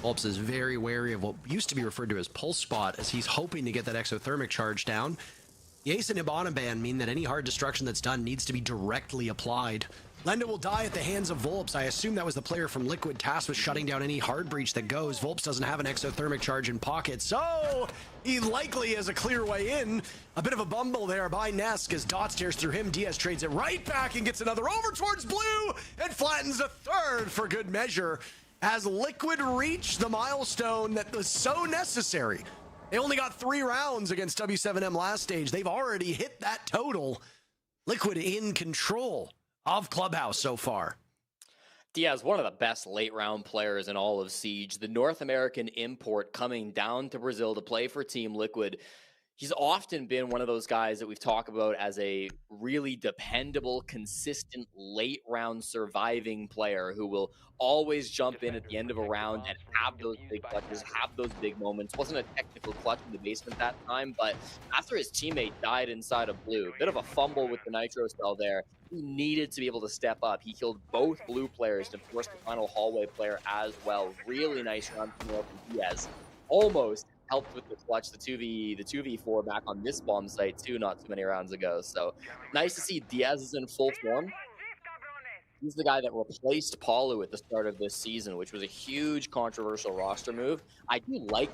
Volps is very wary of what used to be referred to as pulse spot, as he's hoping to get that exothermic charge down. The Ace and Ibana ban mean that any hard destruction that's done needs to be directly applied. Lenda will die at the hands of Volps. I assume that was the player from Liquid tasked with shutting down any hard breach that goes. Volps doesn't have an exothermic charge in pocket, so he likely has a clear way in. A bit of a bumble there by Nesk as Dot stares through him. Diaz trades it right back and gets another over towards blue and flattens a third for good measure as Liquid reach the milestone that was so necessary. They only got 3 rounds against W7M last stage. They've already hit that total. Liquid in control of Clubhouse so far. Diaz, one of the best late round players in all of Siege. The North American import coming down to Brazil to play for Team Liquid. He's often been one of those guys that we've talked about as a really dependable, consistent, late round surviving player who will always jump in at the end of a round and have those big clutches, have those big moments. Wasn't a technical clutch in the basement that time, but after his teammate died inside of blue, bit of a fumble with the nitro cell there. He needed to be able to step up. He killed both blue players to force the final hallway player as well. Really nice round from Diaz. Almost helped with the clutch, the 2v4 back on this bomb site too, not too many rounds ago. So nice to see Diaz is in full form. He's the guy that replaced Palu at the start of this season, which was a huge controversial roster move. I do like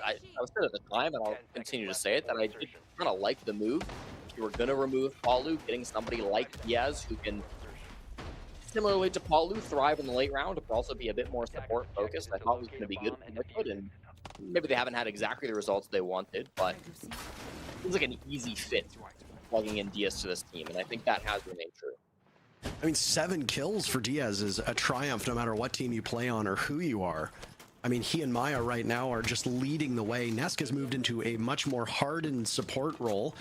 I said at the time, and I'll continue to say it, that I did kind of like the move. If you were going to remove Palu, getting somebody like Diaz who can, similarly to Palu, thrive in the late round, but also be a bit more support focused, I thought was going to be good for Liquid, and maybe they haven't had exactly the results they wanted, but it seems like an easy fit plugging in Diaz to this team, and I think that has remained true. I mean, 7 kills for Diaz is a triumph no matter what team you play on or who you are. I mean, he and Maya right now are just leading the way. Nesk has moved into a much more hardened support role.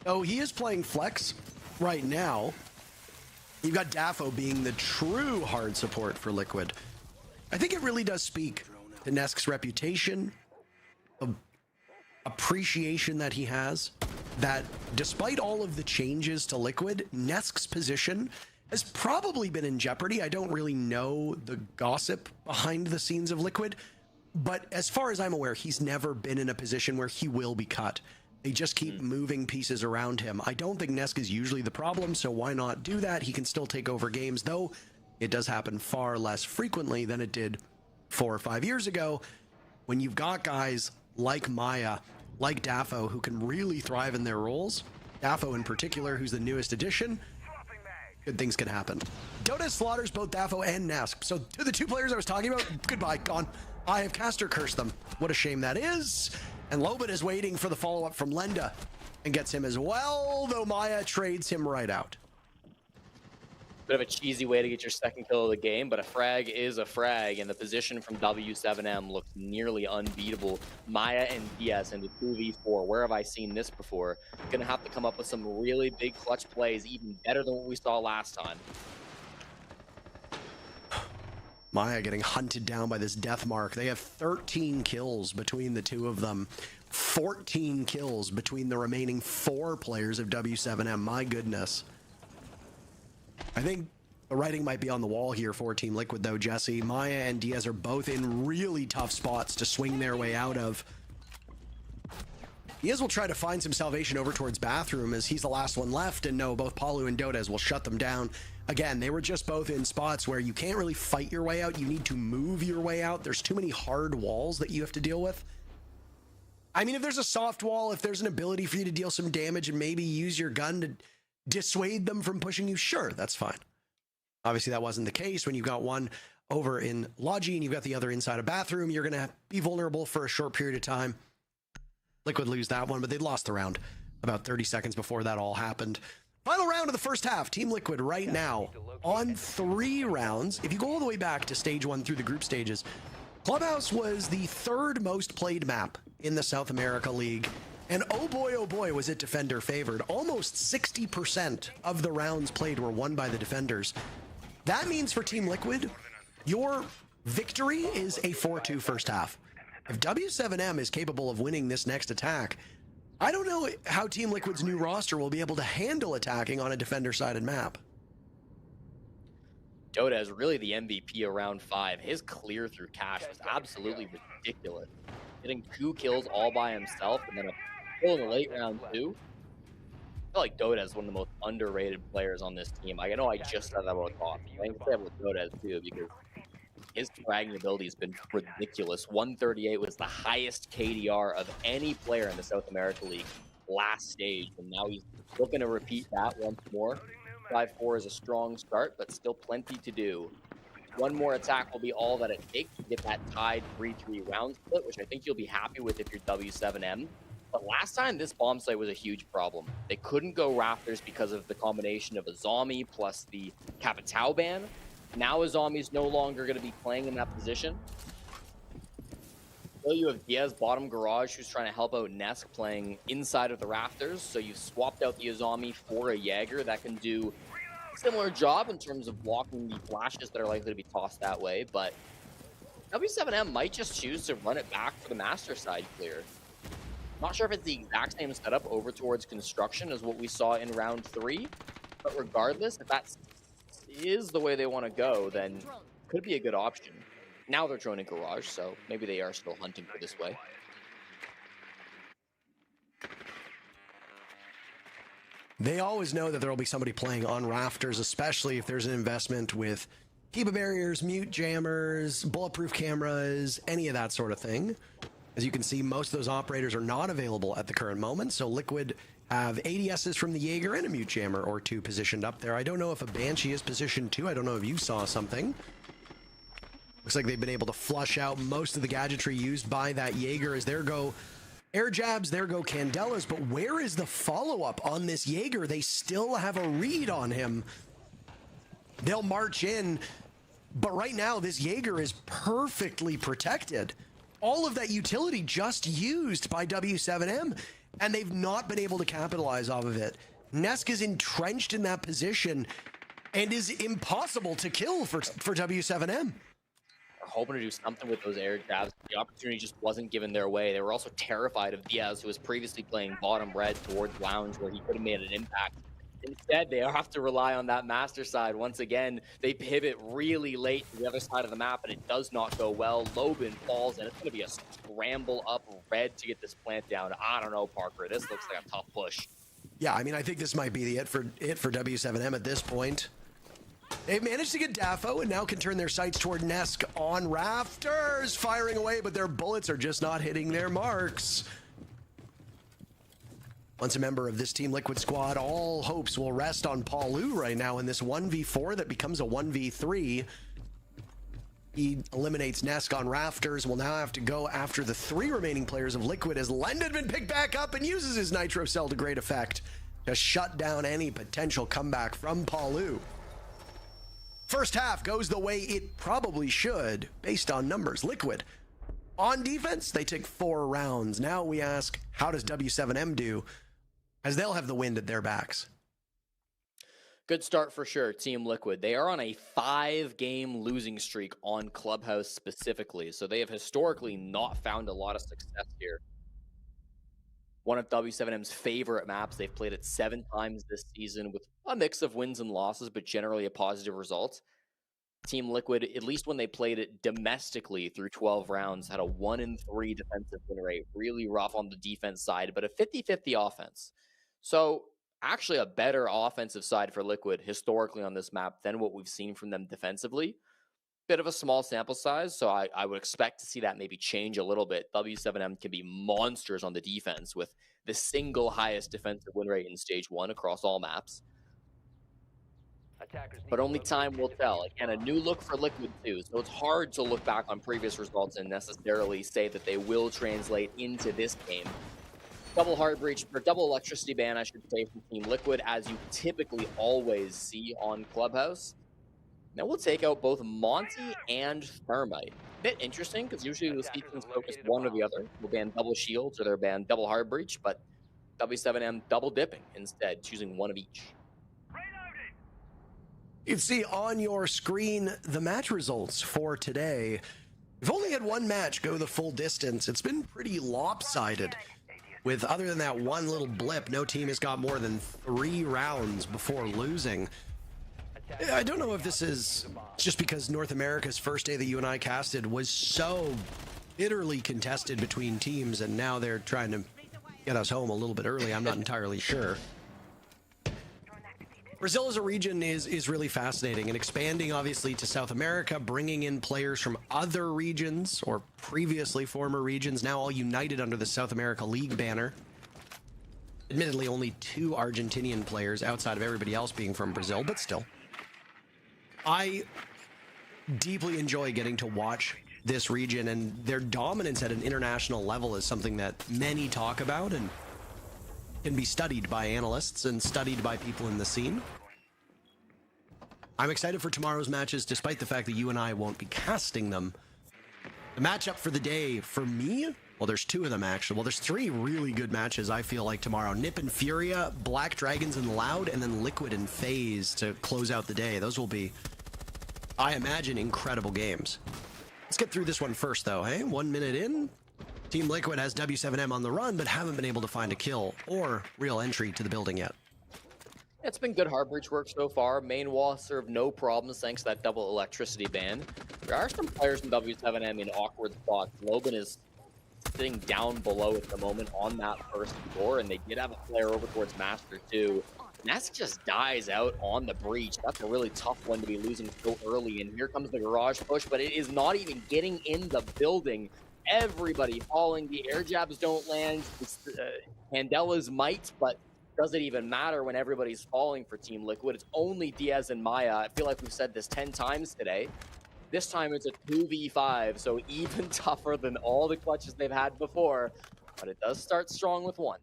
Oh, he is playing flex right now. You've got Dafo being the true hard support for Liquid. I think it really does speak to Nesk's reputation, of appreciation that he has, that despite all of the changes to Liquid, Nesk's position has probably been in jeopardy. I don't really know the gossip behind the scenes of Liquid, but as far as I'm aware, he's never been in a position where he will be cut. They just keep moving pieces around him. I don't think Nesk is usually the problem, so why not do that? He can still take over games, though it does happen far less frequently than it did 4 or 5 years ago, when you've got guys like Maya, like Dafo, who can really thrive in their roles. Dafo in particular, who's the newest addition. Good things can happen. Dota slaughters both Dafo and Nesk. So to the 2 players I was talking about, goodbye, gone. I have caster cursed them. What a shame that is. And Lobin is waiting for the follow-up from Lenda and gets him as well, though Maya trades him right out. Bit of a cheesy way to get your second kill of the game, but a frag is a frag, and the position from W7M looks nearly unbeatable. Maya and Diaz in the 2v4. Where have I seen this before? Gonna have to come up with some really big clutch plays, even better than what we saw last time. Maya getting hunted down by this death mark. They have 13 kills between the 2 of them. 14 kills between the remaining 4 players of W7M. My goodness. I think the writing might be on the wall here for Team Liquid, though, Jesse. Maya and Diaz are both in really tough spots to swing their way out of. Diaz will try to find some salvation over towards Bathroom as he's the last one left, and no, both Palu and Dotaz will shut them down. Again, they were just both in spots where you can't really fight your way out. You need to move your way out. There's too many hard walls that you have to deal with. I mean, if there's a soft wall, if there's an ability for you to deal some damage and maybe use your gun to dissuade them from pushing you, sure, that's fine. Obviously, that wasn't the case. When you've got one over in Logi and you've got the other inside a Bathroom, you're going to be vulnerable for a short period of time. Liquid lose that one, but they'd lost the round about 30 seconds before that all happened. Final round of the first half. Team Liquid right now on 3 rounds. If you go all the way back to stage 1 through the group stages, Clubhouse was the 3rd most played map in the South America League. And oh boy, was it Defender favored. Almost 60% of the rounds played were won by the Defenders. That means for Team Liquid, your victory is a 4-2 first half. If W7M is capable of winning this next attack, I don't know how Team Liquid's new roster will be able to handle attacking on a Defender-sided map. Dota is really the MVP of round 5. His clear through Cash was absolutely ridiculous. Getting 2 kills all by himself and then a kill in the late round 2. I feel like Dota is one of the most underrated players on this team. I know I just said that about Top. I think that with Dota too, because his fragging ability has been ridiculous. 138 was the highest KDR of any player in the South America League last stage, and now he's looking to repeat that once more. 5-4 is a strong start, but still plenty to do. One more attack will be all that it takes to get that tied 3-3 round split, which I think you'll be happy with if you're W7M. But last time, this bomb site was a huge problem. They couldn't go Rafters because of the combination of a zombie plus the Capitao ban. Now a zombie's no longer going to be playing in that position. So you have Diaz bottom garage who's trying to help out Nesk playing inside of the Rafters. So you've swapped out the Azami for a Jaeger that can do a similar job in terms of blocking the flashes that are likely to be tossed that way. But W7M might just choose to run it back for the master side clear. Not sure if it's the exact same setup over towards construction as what we saw in round 3, but regardless, if that is the way they want to go, then could be a good option. Now they're droning garage, so maybe they are still hunting for this way. They always know that there will be somebody playing on Rafters, especially if there's an investment with Kiba barriers, mute jammers, bulletproof cameras, any of that sort of thing. As you can see, most of those operators are not available at the current moment, so Liquid have ADSs from the Jaeger and a mute jammer or 2 positioned up there. I don't know if a Banshee is positioned too. I don't know if you saw something. Looks like they've been able to flush out most of the gadgetry used by that Jaeger. As there go air jabs, there go Candelas, but where is the follow-up on this Jaeger? They still have a read on him. They'll march in, but right now this Jaeger is perfectly protected. All of that utility just used by W7M, and they've not been able to capitalize off of it. Nesk is entrenched in that position and is impossible to kill for W7M. Are hoping to do something with those air jabs. The opportunity just wasn't given their way. They were also terrified of Diaz, who was previously playing bottom red towards Lounge, where he could have made an impact. Instead, they have to rely on that master side. Once again, they pivot really late to the other side of the map, and it does not go well. Lobin falls, and it's going to be a scramble up red to get this plant down. I don't know, Parker. This looks like a tough push. Yeah, I mean, I think this might be it for W7M at this point. They've managed to get Dafo and now can turn their sights toward Nesk on Rafters, firing away, but their bullets are just not hitting their marks. Once a member of this Team Liquid squad, all hopes will rest on Paulu right now in this 1v4 that becomes a 1v3. He eliminates Nesk on Rafters. Will now have to go after the 3 remaining players of Liquid as Lend had been picked back up and uses his Nitro Cell to great effect to shut down any potential comeback from Paulu. First half goes the way it probably should based on numbers. Liquid on defense, they take 4 rounds. Now we ask, how does W7M do? As they'll have the wind at their backs. Good start for sure, Team Liquid. They are on a 5-game losing streak on Clubhouse specifically, so they have historically not found a lot of success here. One of W7M's favorite maps. They've played it 7 times this season with a mix of wins and losses, but generally a positive result. Team Liquid, at least when they played it domestically through 12 rounds, had a 1-3 defensive win rate. Really rough on the defense side, but a 50-50 offense. So actually a better offensive side for Liquid historically on this map than what we've seen from them defensively. Bit of a small sample size, so I would expect to see that maybe change a little bit. W7M can be monsters on the defense with the single highest defensive win rate in Stage 1 across all maps. But only time will tell. Again, a new look for Liquid too, so it's hard to look back on previous results and necessarily say that they will translate into this game. Double hard breach, or double electricity ban, I should say, from Team Liquid, as you typically always see on Clubhouse. Now we'll take out both Monty and Thermite. Bit interesting, because usually the teams focus one or the other. We'll ban double shields, or they'll ban double hard breach, but W7M double dipping instead, choosing one of each. You can see on your screen the match results for today. We've only had 1 match go the full distance. It's been pretty lopsided. With, other than that one little blip, no team has got more than 3 rounds before losing. I don't know if this is just because North America's first day that you and I casted was so bitterly contested between teams, and now they're trying to get us home a little bit early. I'm not entirely sure. Brazil as a region is really fascinating and expanding, obviously, to South America, bringing in players from other regions or previously former regions, now all united under the South America League banner. Admittedly, only 2 Argentinian players outside of everybody else being from Brazil, but still. I deeply enjoy getting to watch this region, and their dominance at an international level is something that many talk about and can be studied by analysts and studied by people in the scene. I'm excited for tomorrow's matches, despite the fact that you and I won't be casting them. The matchup for the day, for me, well, there's 2 of them actually. Well, there's 3 really good matches, I feel like, tomorrow. Nip and Furia, Black Dragons and Loud, and then Liquid and FaZe to close out the day. Those will be, I imagine, incredible games. Let's get through this one first, though, hey? 1 minute in. Team Liquid has W7M on the run, but haven't been able to find a kill or real entry to the building yet. It's been good hard breach work so far. Main wall served no problems thanks to that double electricity ban. There are some players from W7M in awkward spots. Loban is sitting down below at the moment on that first floor, and they did have a player over towards Master too. Nask just dies out on the breach. That's a really tough one to be losing so early, and here comes the garage push, but it is not even getting in the building. Everybody falling. The air jabs don't land. It's Mandela's might, but does it even matter when everybody's falling for Team Liquid? It's only Diaz and Maya. I feel like we've said this 10 times today. This time it's a 2v5, so even tougher than all the clutches they've had before, but it does start strong with 1.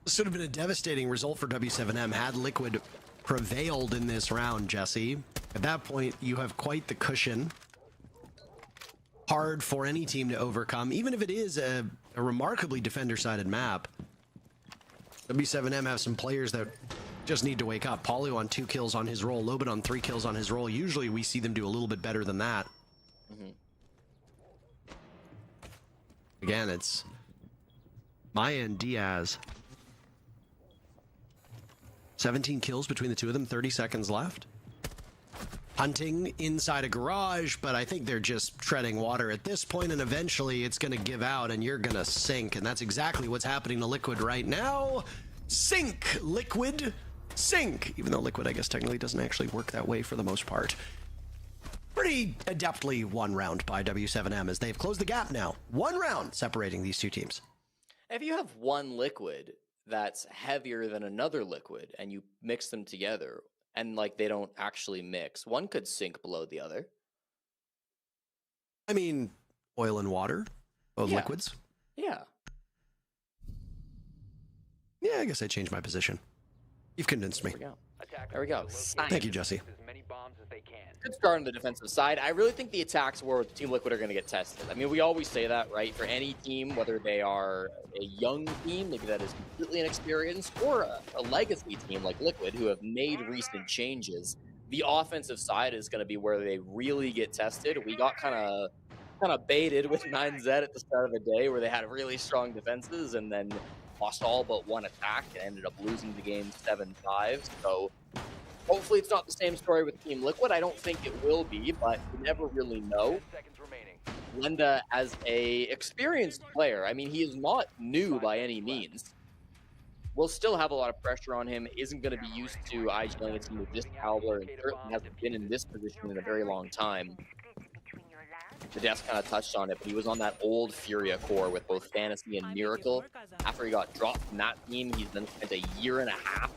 This would have been a devastating result for W7M had Liquid prevailed in this round, Jesse. At that point, you have quite the cushion. Hard for any team to overcome, even if it is a remarkably defender-sided map. W7M have some players that just need to wake up. Polio on 2 kills on his roll, Loban on 3 kills on his roll. Usually we see them do a little bit better than that. Again, it's Maya and Diaz. 17 kills between the 2 of them, 30 seconds left. Hunting inside a garage, but I think they're just treading water at this point, and eventually it's going to give out and you're going to sink, and that's exactly what's happening to Liquid right now. Sink, Liquid, sink! Even though Liquid, I guess, technically doesn't actually work that way for the most part. Pretty adeptly won round by W7M as they've closed the gap now. 1 round separating these 2 teams. If you have one Liquid that's heavier than another Liquid and you mix them together, and like they don't actually mix, one could sink below the other. I mean, oil and water, both liquids. Yeah. Yeah, I guess I changed my position. You've convinced me. There we go. Thank you, Jesse. Good start on the defensive side. I really think the attacks where Team Liquid are going to get tested. I mean, we always say that, right? For any team, whether they are a young team, maybe that is completely inexperienced, or a legacy team like Liquid who have made recent changes, the offensive side is going to be where they really get tested. We got kind of baited with 9Z at the start of the day where they had really strong defenses and then lost all but 1 attack and ended up losing the game 7-5. So hopefully it's not the same story with Team Liquid. I don't think it will be, but you never really know. Lenda, as a experienced player, I mean, he is not new by any means. Will still have a lot of pressure on him, isn't going to be used to IGLing a team with this caliber, and certainly hasn't been in this position in a very long time. The desk kind of touched on it, but he was on that old Furia core with both Fantasy and Miracle. After he got dropped from that team, he's then spent a 1.5 years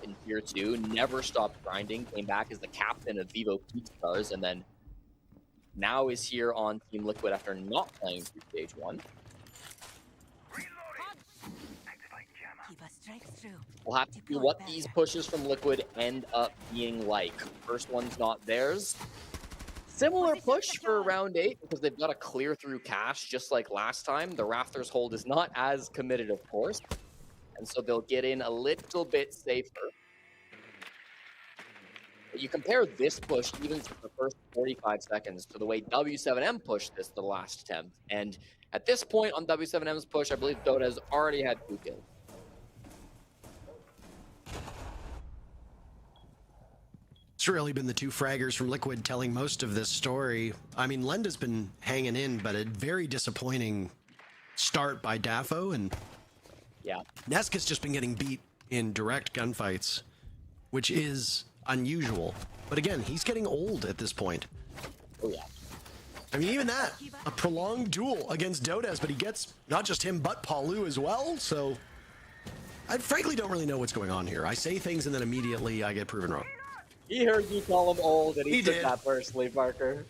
in Tier 2, never stopped grinding, came back as the captain of Vivo Peak Stars, and then now is here on Team Liquid after not playing through Stage 1. We'll have to see what these pushes from Liquid end up being like. First one's not theirs. Similar push for round 8 because they've got to clear through cash just like last time. The Rafters hold is not as committed, of course, and so they'll get in a little bit safer. But you compare this push even to the first 45 seconds to the way W7M pushed this the last attempt, and at this point on W7M's push, I believe Dota has already had 2 kills. It's really been the two fraggers from Liquid telling most of this story. I mean, Lenda's been hanging in, but a very disappointing start by Dafo, and yeah, Neska's just been getting beat in direct gunfights, which is unusual. But again, he's getting old at this point. Oh yeah. I mean, even that, a prolonged duel against Dodes, but he gets not just him, but Palu as well, so I frankly don't really know what's going on here. I say things and then immediately I get proven wrong. He heard you call him old, and he took did. that personally, Parker.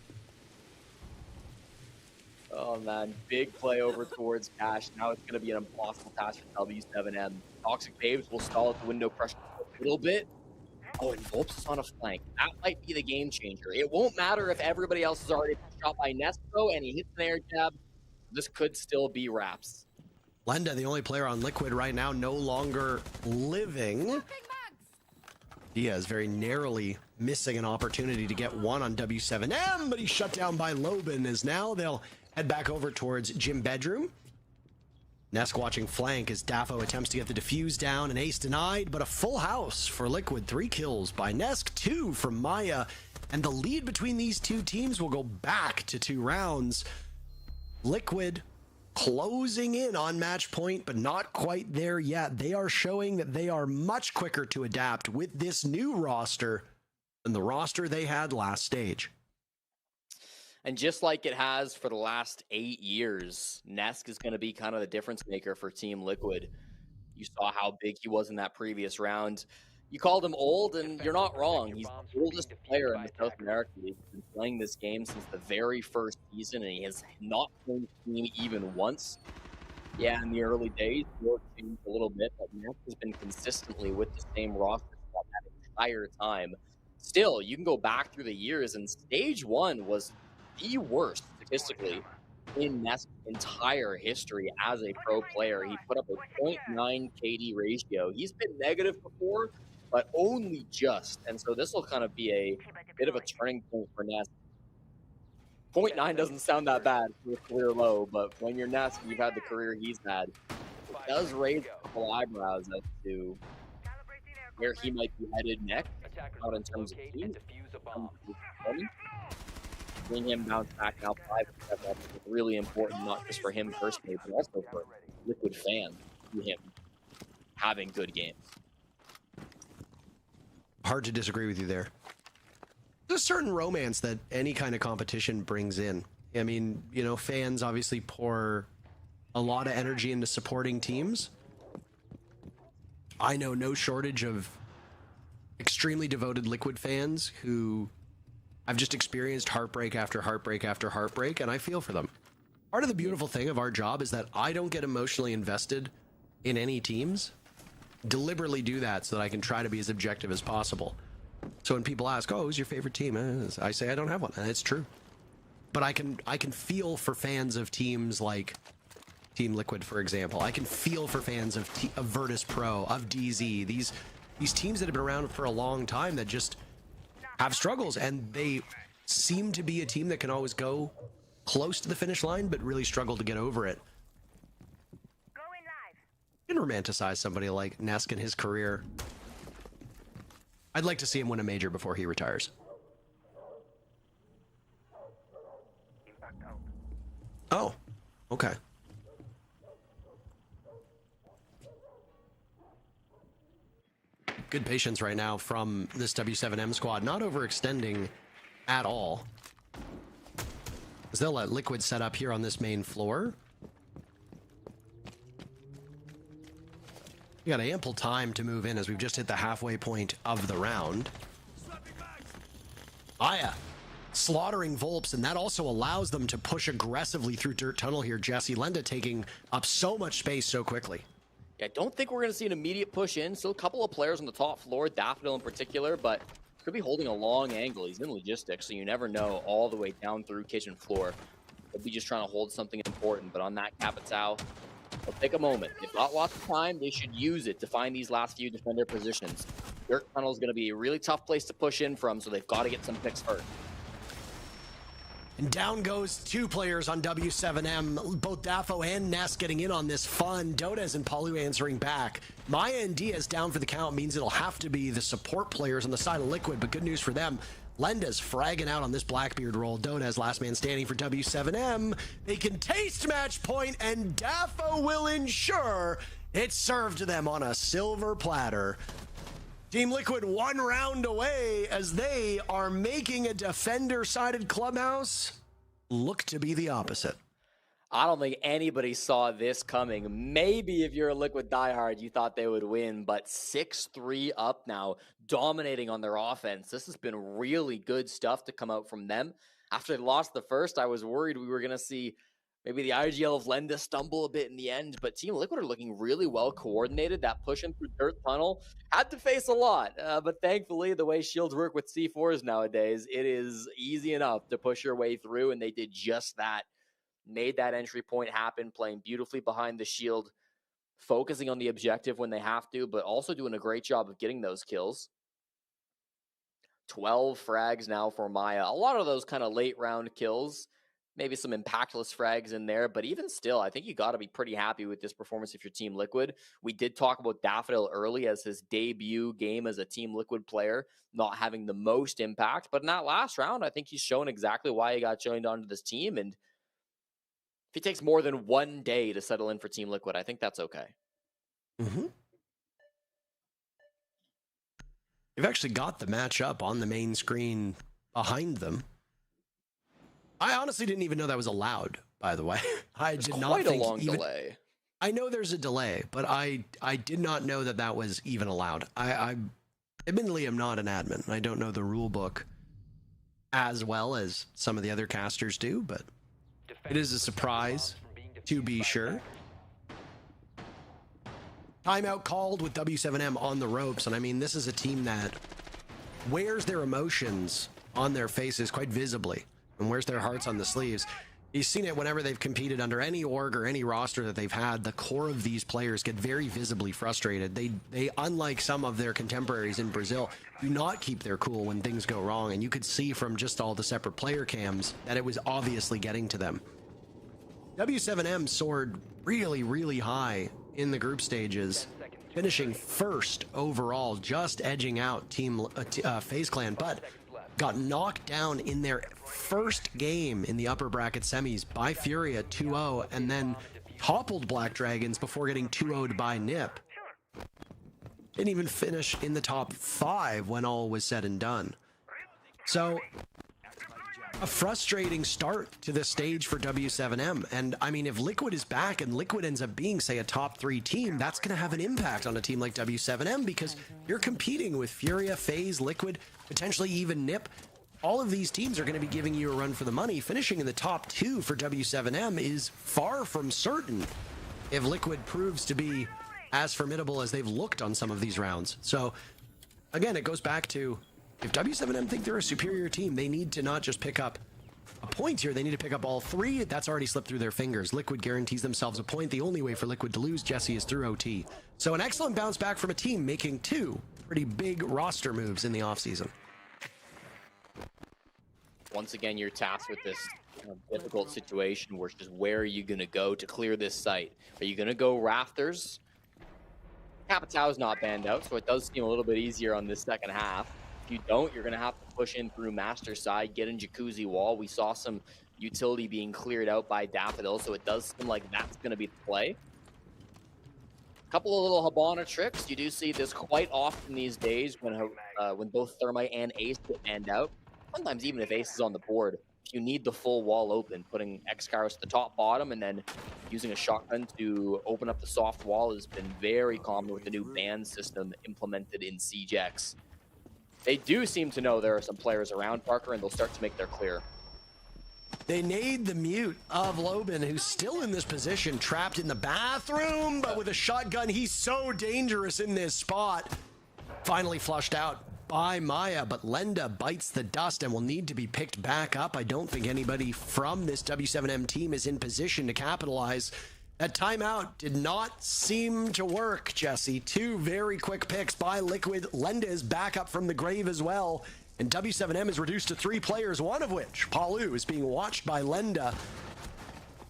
Oh man, big play over towards Cash. Now it's going to be an impossible task for W7M. Toxic Babes will stall at the window, crush a little bit. Oh, and Volps is on a flank. That might be the game changer. It won't matter if everybody else is already shot by Nesco and he hits an air jab. This could still be wraps. Lenda, the only player on Liquid right now, no longer living. Diaz very narrowly missing an opportunity to get one on W7M, but he's shut down by Loban, as now they'll head back over towards Gym Bedroom. Nesk watching flank as Dafo attempts to get the defuse down, and ace denied, but a full house for Liquid. 3 kills by Nesk, 2 from Maya, and the lead between these two teams will go back to 2 rounds. Liquid closing in on match point, but not quite there yet. They are showing that they are much quicker to adapt with this new roster than the roster they had last stage. And just like it has for the last 8 years, Nesk is going to be kind of the difference maker for Team Liquid. You saw how big he was in that previous round. You called him old, and you're not wrong. He's the oldest player in the South American League. He's been playing this game since the very first season, and he has not played the team even once. Yeah, in the early days, the work changed a little bit, but Nesk has been consistently with the same roster that entire time. Still, you can go back through the years, and stage 1 was the worst statistically in Nesk's entire history as a pro player. He put up a 0.9 KD ratio. He's been negative before, but only just. And so this will kind of be a bit of a turning point for Nesk. 0.9 doesn't sound that bad for a career low, but when you're Nesk, you've had the career he's had. It does raise a couple eyebrows as to where he might be headed next, out in terms of teams. Seeing him bounce back now 5 is really important, not just for him personally, but also for Liquid fans, to him having good games. Hard to disagree with you there. There's a certain romance that any kind of competition brings in. I mean, you know, fans obviously pour a lot of energy into supporting teams. I know no shortage of extremely devoted Liquid fans who I've just experienced heartbreak after heartbreak after heartbreak, and I feel for them. Part of the beautiful thing of our job is that I don't get emotionally invested in any teams. Deliberately do that so that I can try to be as objective as possible. So when people ask, oh, who's your favorite team? I say I don't have one, and it's true. But I can feel for fans of teams like Team Liquid, for example. I can feel for fans of Virtus Pro, of DZ, these teams that have been around for a long time that just have struggles, and they seem to be a team that can always go close to the finish line, but really struggle to get over it. You can romanticize somebody like Nesk in his career. I'd like to see him win a major before he retires. Oh, okay. Good patience right now from this W7M squad, not overextending at all. As they'll let Liquid set up here on this main floor. We got ample time to move in as we've just hit the halfway point of the round. Aya slaughtering Volps, and that also allows them to push aggressively through Dirt Tunnel here. Jesse, Lenda taking up so much space so quickly. Yeah, I don't think we're going to see an immediate push in. Still a couple of players on the top floor, Daffodil in particular, but could be holding a long angle. He's in logistics, so you never know all the way down through kitchen floor. He'll be just trying to hold something important, but on that Capitao, they'll take a moment. They've got lots of time. They should use it to find these last few defender positions. Dirt Tunnel is going to be a really tough place to push in from, so they've got to get some picks first. And down goes 2 players on W7M. Both Dafo and Ness getting in on this fun. Dodez and Palu answering back. Maya and Diaz down for the count means it'll have to be the support players on the side of Liquid, but good news for them. Lenda's fragging out on this Blackbeard roll. Dodez last man standing for W7M. They can taste match point, and Dafo will ensure it's served to them on a silver platter. Team Liquid 1 round away as they are making a defender-sided clubhouse look to be the opposite. I don't think anybody saw this coming. Maybe if you're a Liquid diehard, you thought they would win, but 6-3 up now, dominating on their offense. This has been really good stuff to come out from them. After they lost the first, I was worried we were going to see maybe the IGL of Lenda stumble a bit in the end, but Team Liquid are looking really well coordinated. That pushing through Dirt Tunnel had to face a lot, but thankfully, the way shields work with C4s nowadays, it is easy enough to push your way through, and they did just that. Made that entry point happen, playing beautifully behind the shield, focusing on the objective when they have to, but also doing a great job of getting those kills. 12 frags now for Maya. A lot of those kind of late round kills. Maybe some impactless frags in there, but even still, I think you got to be pretty happy with this performance if you're Team Liquid. We did talk about Daffodil early as his debut game as a Team Liquid player, not having the most impact, but in that last round, I think he's shown exactly why he got joined onto this team, and if he takes more than 1 day to settle in for Team Liquid, I think that's okay. Mm-hmm. They've actually got the matchup on the main screen behind them. I honestly didn't even know that was allowed, by the way. I did not think quite a long delay. I know there's a delay, but I did not know that that was even allowed. I admittedly am not an admin. I don't know the rule book as well as some of the other casters do, but it is a surprise to be sure. Timeout called with W7M on the ropes, and I mean, this is a team that wears their emotions on their faces quite visibly and wears their hearts on the sleeves. You've seen it whenever they've competed under any org or any roster that they've had. The core of these players get very visibly frustrated. They unlike some of their contemporaries in Brazil, do not keep their cool when things go wrong, and you could see from just all the separate player cams that it was obviously getting to them. W7M soared really, really high in the group stages, finishing first overall, just edging out Team FaZe Clan, but got knocked down in their first game in the upper bracket semis by Furia 2-0, and then toppled Black Dragons before getting 2-0'd by Nip. Didn't even finish in the top 5 when all was said and done. So, a frustrating start to the stage for W7M. And I mean, if Liquid is back and Liquid ends up being, say, a top 3 team, that's going to have an impact on a team like W7M because you're competing with Furia, FaZe, Liquid, potentially even Nip. All of these teams are going to be giving you a run for the money. Finishing in the top 2 for W7M is far from certain if Liquid proves to be as formidable as they've looked on some of these rounds. So, again, it goes back to, if W7M think they're a superior team, they need to not just pick up a point here, they need to pick up all 3. That's already slipped through their fingers. Liquid guarantees themselves a point. The only way for Liquid to lose, Jesse, is through OT. So an excellent bounce back from a team making 2 pretty big roster moves in the offseason. Once again, you're tasked with this difficult situation where it's just, where are you going to go to clear this site? Are you going to go Rafters? Capitao is not banned out, so it does seem a little bit easier on this second half. If you don't, you're going to have to push in through Master side, get in Jacuzzi wall. We saw some utility being cleared out by Daffodil, so it does seem like that's going to be the play. A couple of little Habana tricks. You do see this quite often these days when both Thermite and Ace get banned out. Sometimes even if Ace is on the board, if you need the full wall open, putting X-Karos to the top bottom and then using a shotgun to open up the soft wall has been very common with the new ban system implemented in CGX. They do seem to know there are some players around Parker, and they'll start to make their clear. They need the mute of Lobin, who's still in this position, trapped in the bathroom, but with a shotgun, he's so dangerous in this spot. Finally flushed out by Maya, but Lenda bites the dust and will need to be picked back up. I don't think anybody from this W7M team is in position to capitalize. That timeout did not seem to work, Jesse. 2 very quick picks by Liquid. Lenda is back up from the grave as well. And W7M is reduced to 3 players, one of which, Palu, is being watched by Lenda.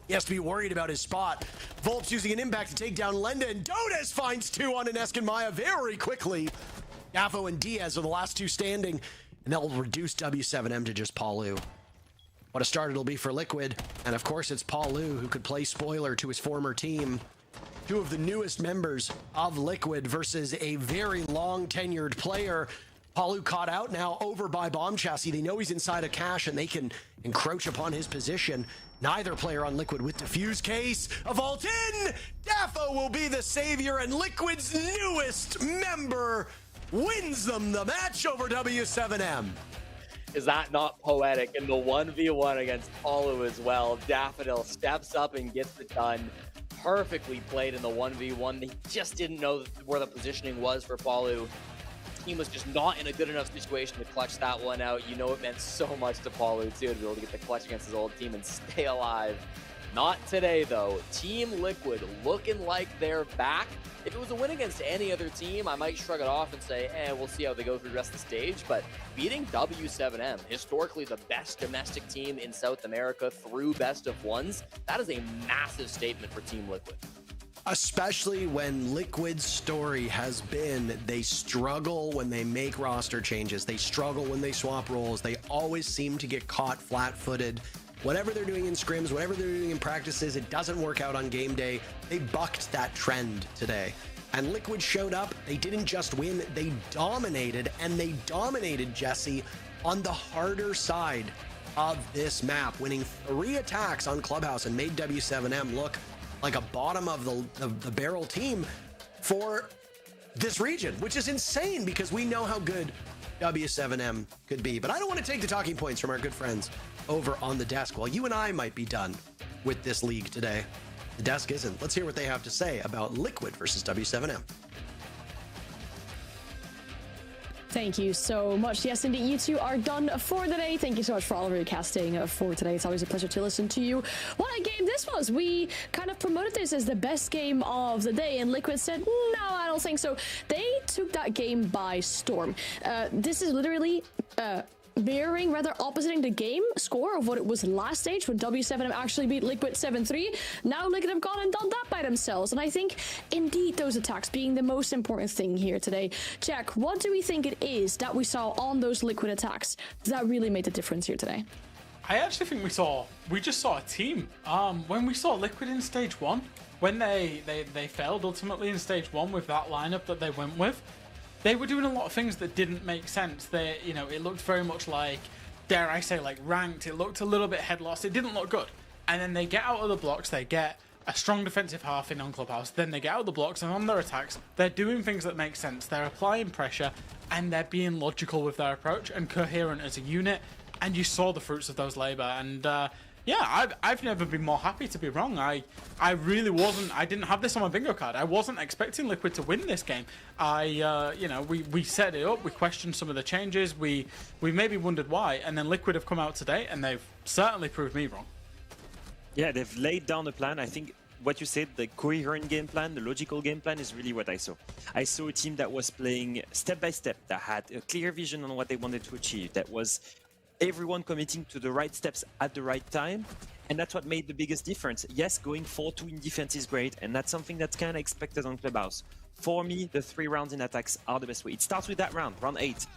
He has to be worried about his spot. Volps using an impact to take down Lenda, and Dodes finds 2 on Inesk and Maya very quickly. Dafo and Diaz are the last 2 standing, and that will reduce W7M to just Palu. What a start it'll be for Liquid. And of course, it's Palu who could play spoiler to his former team. 2 of the newest members of Liquid versus a very long tenured player. Palu caught out now over by Bomb Chassis. They know he's inside a cache and they can encroach upon his position. Neither player on Liquid with defuse case. A vault in! Dafo will be the savior, and Liquid's newest member wins them the match over W7M. Is that not poetic? In the 1v1 against Palu as well, Daffodil steps up and gets it done. Perfectly played in the 1v1. They just didn't know where the positioning was for Palu. Team was just not in a good enough situation to clutch that one out. You know it meant so much to Palu too, to be able to get the clutch against his old team and stay alive. Not today though. Team Liquid looking like they're back. If it was a win against any other team, I might shrug it off and say, we'll see how they go through the rest of the stage. But beating W7M, historically the best domestic team in South America through best of ones, that is a massive statement for Team Liquid. Especially when Liquid's story has been they struggle when they make roster changes. They struggle when they swap roles. They always seem to get caught flat-footed. Whatever they're doing in scrims, whatever they're doing in practices, it doesn't work out on game day. They bucked that trend today. And Liquid showed up. They didn't just win, they dominated. And they dominated, Jesse, on the harder side of this map, winning 3 attacks on Clubhouse and made W7M look like a bottom of the barrel team for this region, which is insane because we know how good W7M could be. But I don't want to take the talking points from our good friends over on the desk. While you and I might be done with this league today, the desk isn't. Let's hear what they have to say about Liquid versus W7M. Thank you so much. Yes, indeed, you two are done for the day. Thank you so much for all of your casting for today. It's always a pleasure to listen to you. What a game this was. We kind of promoted this as the best game of the day, and Liquid said, no, I don't think so. They took that game by storm. This is literally mirroring, rather oppositing the game score of what it was last stage when W7M actually beat Liquid 7-3. Now Liquid have gone and done that by themselves, and I think indeed those attacks being the most important thing here today. Jack, what do we think it is that we saw on those Liquid attacks that really made the difference here today? I actually think we just saw a team. When we saw Liquid in stage 1, when they failed ultimately in stage 1 with that lineup that they went with, they were doing a lot of things that didn't make sense. They, it looked very much like, dare I say, like ranked. It looked a little bit head lost. It didn't look good. And then they get out of the blocks. They get a strong defensive half in on Clubhouse. Then they get out of the blocks, and on their attacks, they're doing things that make sense. They're applying pressure, and they're being logical with their approach and coherent as a unit. And you saw the fruits of those labor. And yeah, I've never been more happy to be wrong. I really wasn't. I didn't have this on my bingo card. I wasn't expecting Liquid to win this game. We set it up. We questioned some of the changes. We maybe wondered why, and then Liquid have come out today, and they've certainly proved me wrong. Yeah, they've laid down a plan. I think what you said, the coherent game plan, the logical game plan, is really what I saw. I saw a team that was playing step by step, that had a clear vision on what they wanted to achieve, that was everyone committing to the right steps at the right time, and that's what made the biggest difference. Yes, going 4-2 in defense is great, and that's something that's kind of expected on Clubhouse. For me, the 3 rounds in attacks are the best way. It starts with that round 8.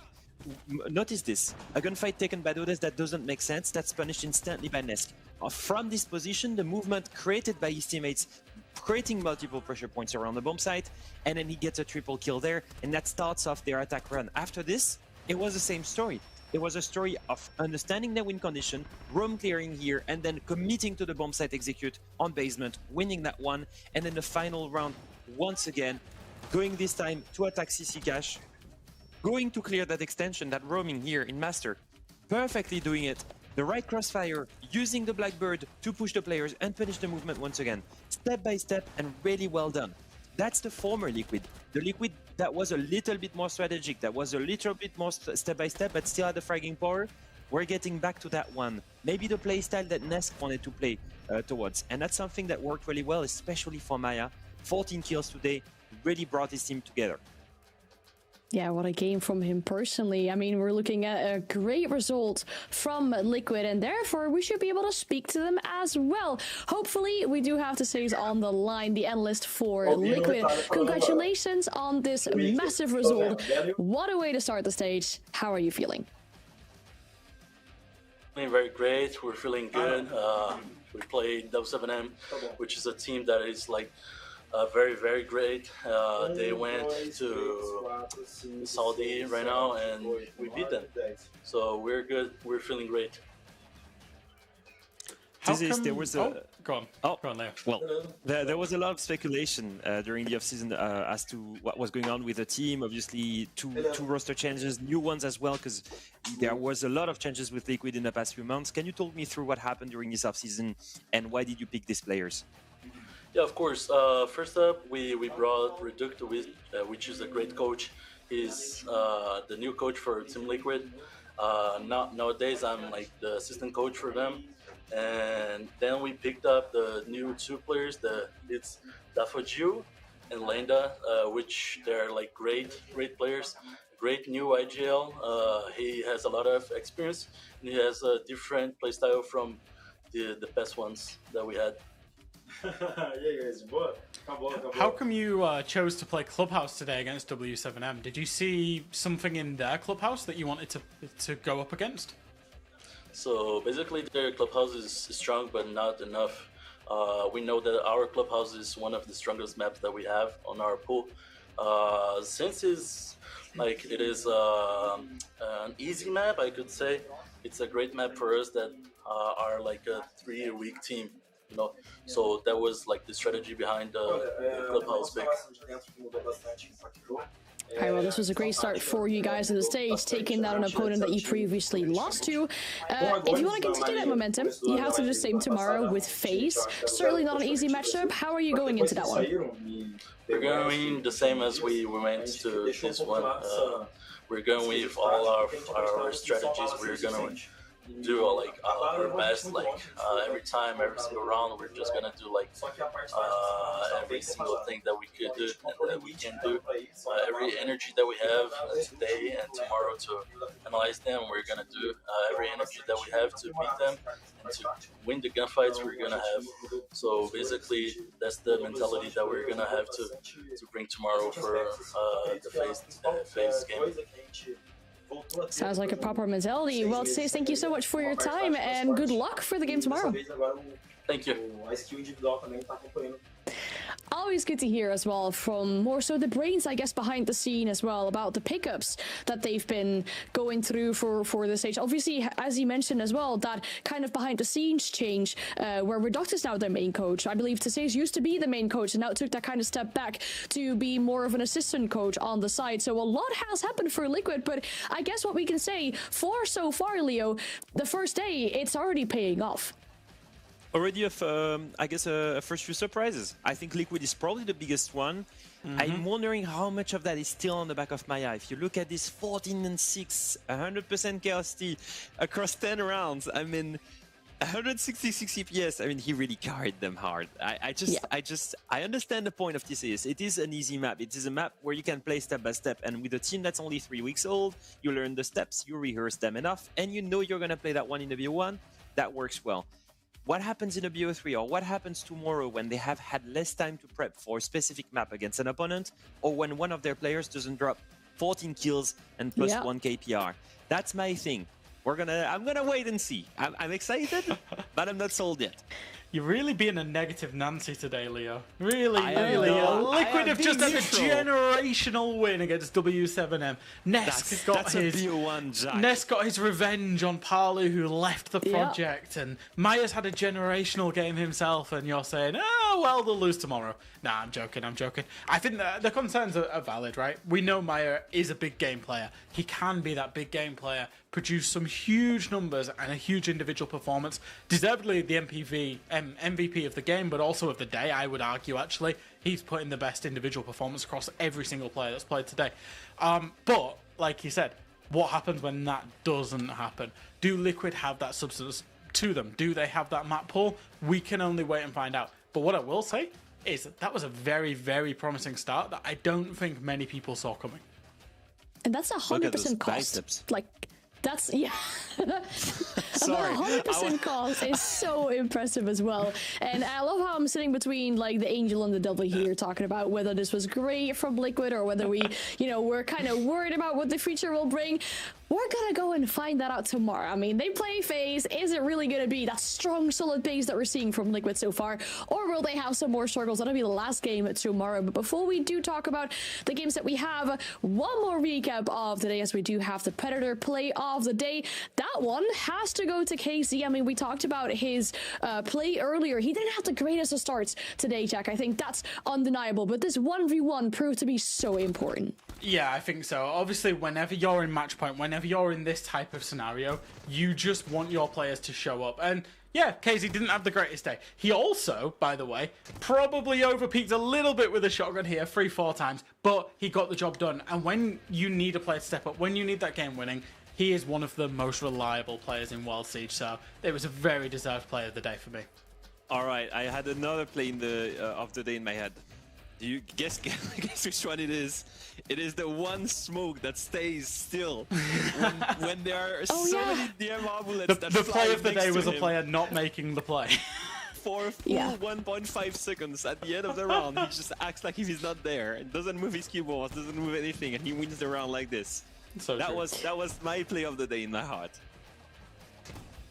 Notice this, a gunfight taken by Dodes that doesn't make sense, that's punished instantly by Nesk. From this position, the movement created by his teammates, creating multiple pressure points around the bomb site, and then he gets a triple kill there, and that starts off their attack run. After this, it was the same story. It was a story of understanding their win condition, roam clearing here, and then committing to the bomb site execute on basement, winning that one, and then the final round, once again, going this time to attack CC cache, going to clear that extension, that roaming here in Master, perfectly doing it, the right crossfire, using the Blackbird to push the players and punish the movement once again, step by step, and really well done. That's the former Liquid. The Liquid that was a little bit more strategic, that was a little bit more step-by-step, but still had the fragging power. We're getting back to that one. Maybe the playstyle that Nesk wanted to play towards. And that's something that worked really well, especially for Maya. 14 kills today, really brought his team together. Yeah, what a game from him personally. I mean, we're looking at a great result from Liquid, and therefore we should be able to speak to them as well. Hopefully, we do have to say on the line, the analyst for Liquid. Congratulations on this massive result. What a way to start the stage. How are you feeling? Feeling very great. We're feeling good. We played W7M, which is a team that is like very, very great. They went to Saudi right now and we beat them. So we're good. We're feeling great. There was a... Go on. Oh, go on, Leo. Well, there was a lot of speculation during the offseason as to what was going on with the team. Obviously, two roster changes, new ones as well, because there was a lot of changes with Liquid in the past few months. Can you talk me through what happened during this offseason and why did you pick these players? Yeah, of course. First up, we brought Reducto, which is a great coach. He's the new coach for Team Liquid. Nowadays, I'm like the assistant coach for them. And then we picked up the new two players. It's Dafoju and Lenda, which they're like great players. Great new IGL. He has a lot of experience and he has a different playstyle from the best ones that we had. How come you chose to play Clubhouse today against W7M? Did you see something in their Clubhouse that you wanted to go up against? So basically their Clubhouse is strong but not enough. We know that our Clubhouse is one of the strongest maps that we have on our pool. Since it is an easy map, I could say, it's a great map for us that are like a 3-week team. You know, so that was like the strategy behind the Clubhouse pick. Alright, well, this was a great start for you guys on the stage, taking down an opponent that you previously lost to. If you want to continue that momentum, you have to do the same tomorrow with FaZe. Certainly not an easy matchup. How are you going into that one? We're going the same as we went to this one. We're going with all our strategies. We're going to do like our best, like every time, every single round. We're just gonna do like every single thing that we could do and that we can do. Every energy that we have today and tomorrow to analyze them, we're gonna do every energy that we have to beat them and to win the gunfights we're gonna have. So basically, that's the mentality that we're gonna have to bring tomorrow for the FaZe game. Sounds like a proper mentality. Well, Taze, thank you so much for your time and good luck for the game tomorrow. Thank you. Always good to hear as well from more so the brains, I guess, behind the scene as well about the pickups that they've been going through for the stage. Obviously, as you mentioned as well, that kind of behind the scenes change where Reduct is now their main coach. I believe Taze used to be the main coach and now took that kind of step back to be more of an assistant coach on the side. So a lot has happened for Liquid, but I guess what we can say for so far, Leo, the first day, it's already paying off. Already, I guess, a first few surprises. I think Liquid is probably the biggest one. I'm wondering how much of that is still on the back of my eye. If you look at this 14-6, 100% chaos T across 10 rounds, I mean, 166 CPS. I mean, he really carried them hard. I understand the point of this is it is an easy map. It is a map where you can play step by step. And with a team that's only 3 weeks old, you learn the steps, you rehearse them enough, and you know you're going to play that one in the BO1. That works well. What happens in a BO3 or what happens tomorrow when they have had less time to prep for a specific map against an opponent, or when one of their players doesn't drop 14 kills and plus 1 KPR? That's my thing. I'm gonna wait and see. I'm excited, but I'm not sold yet. You're really being a negative Nancy today, Leo. Really. Liquid have just had a generational win against W7M. Nesk got his revenge on Parlu, who left the project, and Maya's had a generational game himself, and you're saying, oh, well, they'll lose tomorrow. Nah, I'm joking. I think the concerns are valid, right? We know Maya is a big game player. He can be that big game player, produce some huge numbers and a huge individual performance. Deservedly the MVP of the game, but also of the day, I would argue, actually. He's put in the best individual performance across every single player that's played today. But, like you said, what happens when that doesn't happen? Do Liquid have that substance to them? Do they have that map pool? We can only wait and find out. But what I will say is that was a very, very promising start that I don't think many people saw coming. And that's 100% cost. Biceps. Like, that's, yeah. Sorry. 100% cost is so impressive as well. And I love how I'm sitting between like the angel and the devil here, talking about whether this was great from Liquid or whether we, we're kind of worried about what the future will bring. We're gonna go and find that out tomorrow. I mean, they play FaZe. Is it really gonna be that strong, solid base that we're seeing from Liquid so far? Or will they have some more struggles? That'll be the last game tomorrow. But before we do talk about the games that we have, one more recap of today, as we do have the Predator play of the day. That one has to go to KZ. I mean, we talked about his play earlier. He didn't have the greatest of starts today, Jack. I think that's undeniable. But this 1v1 proved to be so important. Yeah, I think so. Obviously, whenever you're in match point, whenever you're in this type of scenario, you just want your players to show up. And yeah, KZ didn't have the greatest day. He also, by the way, probably overpeaked a little bit with a shotgun here 3-4 times, but he got the job done. And when you need a player to step up, when you need that game winning, he is one of the most reliable players in World Siege. So it was a very deserved player of the day for me. All right, I had another play in of the day in my head. Do you guess which one it is? It is the one smoke that stays still when there are many DMR bullets that The play fly of the next day to was a him. player not making the play. For a full 1.5 seconds at the end of the round, he just acts like if he's not there, and doesn't move his keyboard, doesn't move anything, and he wins the round like this. So that was my play of the day in my heart.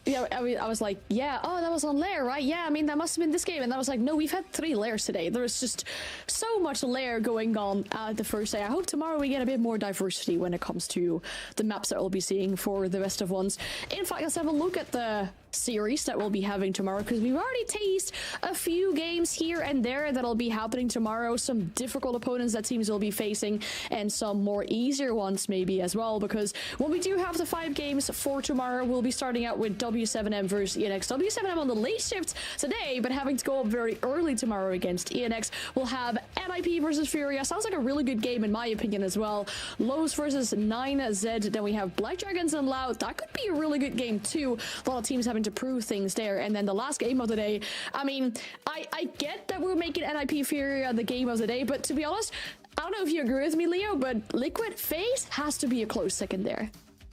Yeah, I was like, yeah, oh, that was on lair, right? Yeah, I mean, that must have been this game. And I was like, no, we've had 3 lairs today. There's just so much lair going on the first day. I hope tomorrow we get a bit more diversity when it comes to the maps that we'll be seeing for the best of ones. In fact, let's have a look at the series that we'll be having tomorrow, because we've already tasted a few games here and there that'll be happening tomorrow. Some difficult opponents that teams will be facing, and some more easier ones maybe as well, because when we do have the 5 games for tomorrow, we'll be starting out with W7M versus ENX. W7M on the late shift today, but having to go up very early tomorrow against ENX. We'll have NIP versus Furia. Sounds like a really good game in my opinion as well. Lowe's versus 9Z. Then we have Black Dragons and Loud. That could be a really good game too. A lot of teams having to prove things there. And then the last game of the day, I mean, I get that we're making NIP Furia the game of the day, but to be honest, I don't know if you agree with me, Leo, but Liquid FaZe has to be a close second there.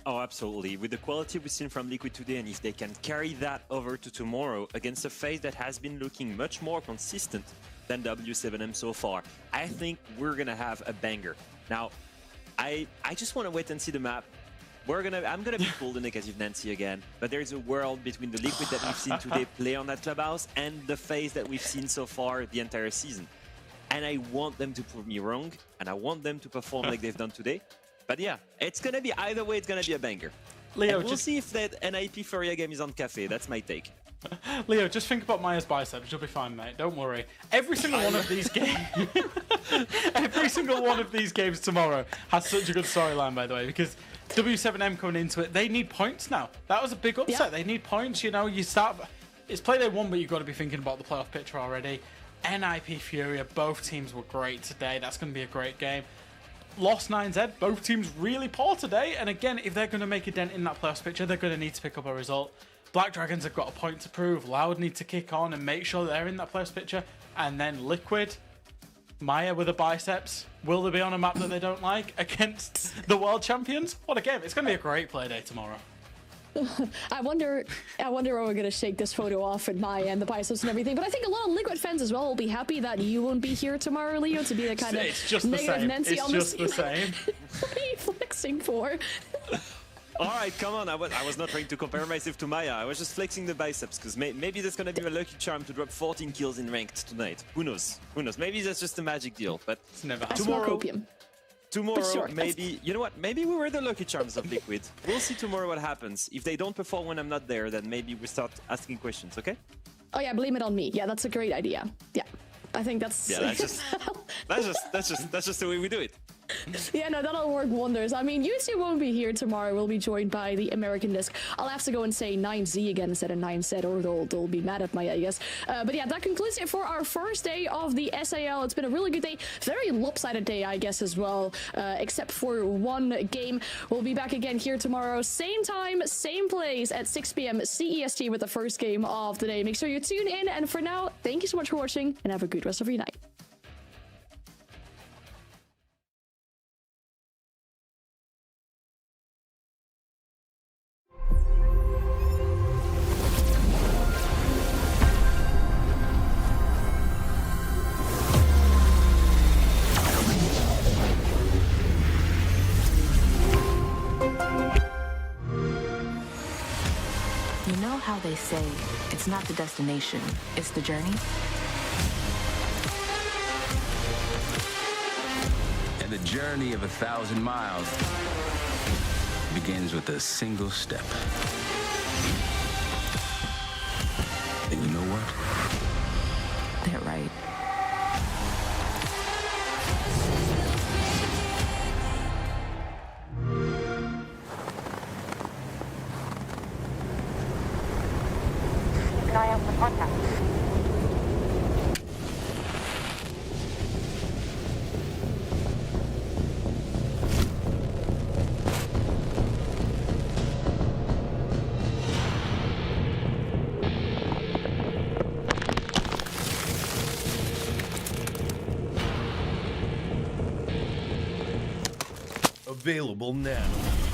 Oh, absolutely. With the quality we've seen from Liquid today, and if they can carry that over to tomorrow against a FaZe that has been looking much more consistent than W7M so far, I think we're going to have a banger. Now, I just want to wait and see the map. I'm gonna be pulled the negative Nancy again, but there's a world between the Liquid that we've seen today play on that clubhouse and the FaZe that we've seen so far the entire season. And I want them to prove me wrong, and I want them to perform like they've done today. But yeah, it's gonna be either way. It's gonna be a banger. Leo, and we'll see if that NIP Furia game is on cafe. That's my take. Leo, just think about Maya's biceps. You'll be fine, mate. Don't worry. Every single one of these games, every single one of these games tomorrow has such a good storyline, by the way, because W7M coming into it, they need points now. That was a big upset. Yeah. They need points. You know, you start. It's play day 1, but you've got to be thinking about the playoff picture already. NIP Furia, both teams were great today. That's going to be a great game. Lost 9Z, both teams really poor today. And again, if they're going to make a dent in that playoffs picture, they're going to need to pick up a result. Black Dragons have got a point to prove. Loud need to kick on and make sure they're in that playoffs picture. And then Liquid, Maya with the biceps. Will they be on a map that they don't like against the world champions? What a game. It's going to be a great play day tomorrow. I wonder how we're going to shake this photo off with Maya and the biceps and everything. But I think a lot of Liquid fans as well will be happy that you won't be here tomorrow, Leo, to be the kind of negative Nancy on the It's just the same. What are you flexing for? All right, come on. I was not trying to compare myself to Maya. I was just flexing the biceps, because maybe there's going to be a lucky charm to drop 14 kills in ranked tonight. Who knows? Who knows? Maybe that's just a magic deal. But it's never tomorrow, sure. maybe, you know what? Maybe we were the lucky charms of Liquid. We'll see tomorrow what happens. If they don't perform when I'm not there, then maybe we start asking questions, okay? Oh yeah, blame it on me. Yeah, that's a great idea. Yeah, I think that's... Yeah, that's just the way we do it. Yeah, no, that'll work wonders. I mean, YouTube won't be here tomorrow. We'll be joined by the American Disc. I'll have to go and say 9Z again instead of 9Z, or they'll be mad at me, I guess. But yeah, that concludes it for our first day of the SAL. It's been a really good day. Very lopsided day, I guess, as well, except for one game. We'll be back again here tomorrow. Same time, same place at 6 p.m. CEST with the first game of the day. Make sure you tune in. And for now, thank you so much for watching, and have a good rest of your night. know how they say it's not the destination, it's the journey? And the journey of 1,000 miles begins with a single step. And you know what? They're right. Keep an eye out for contact. Available now.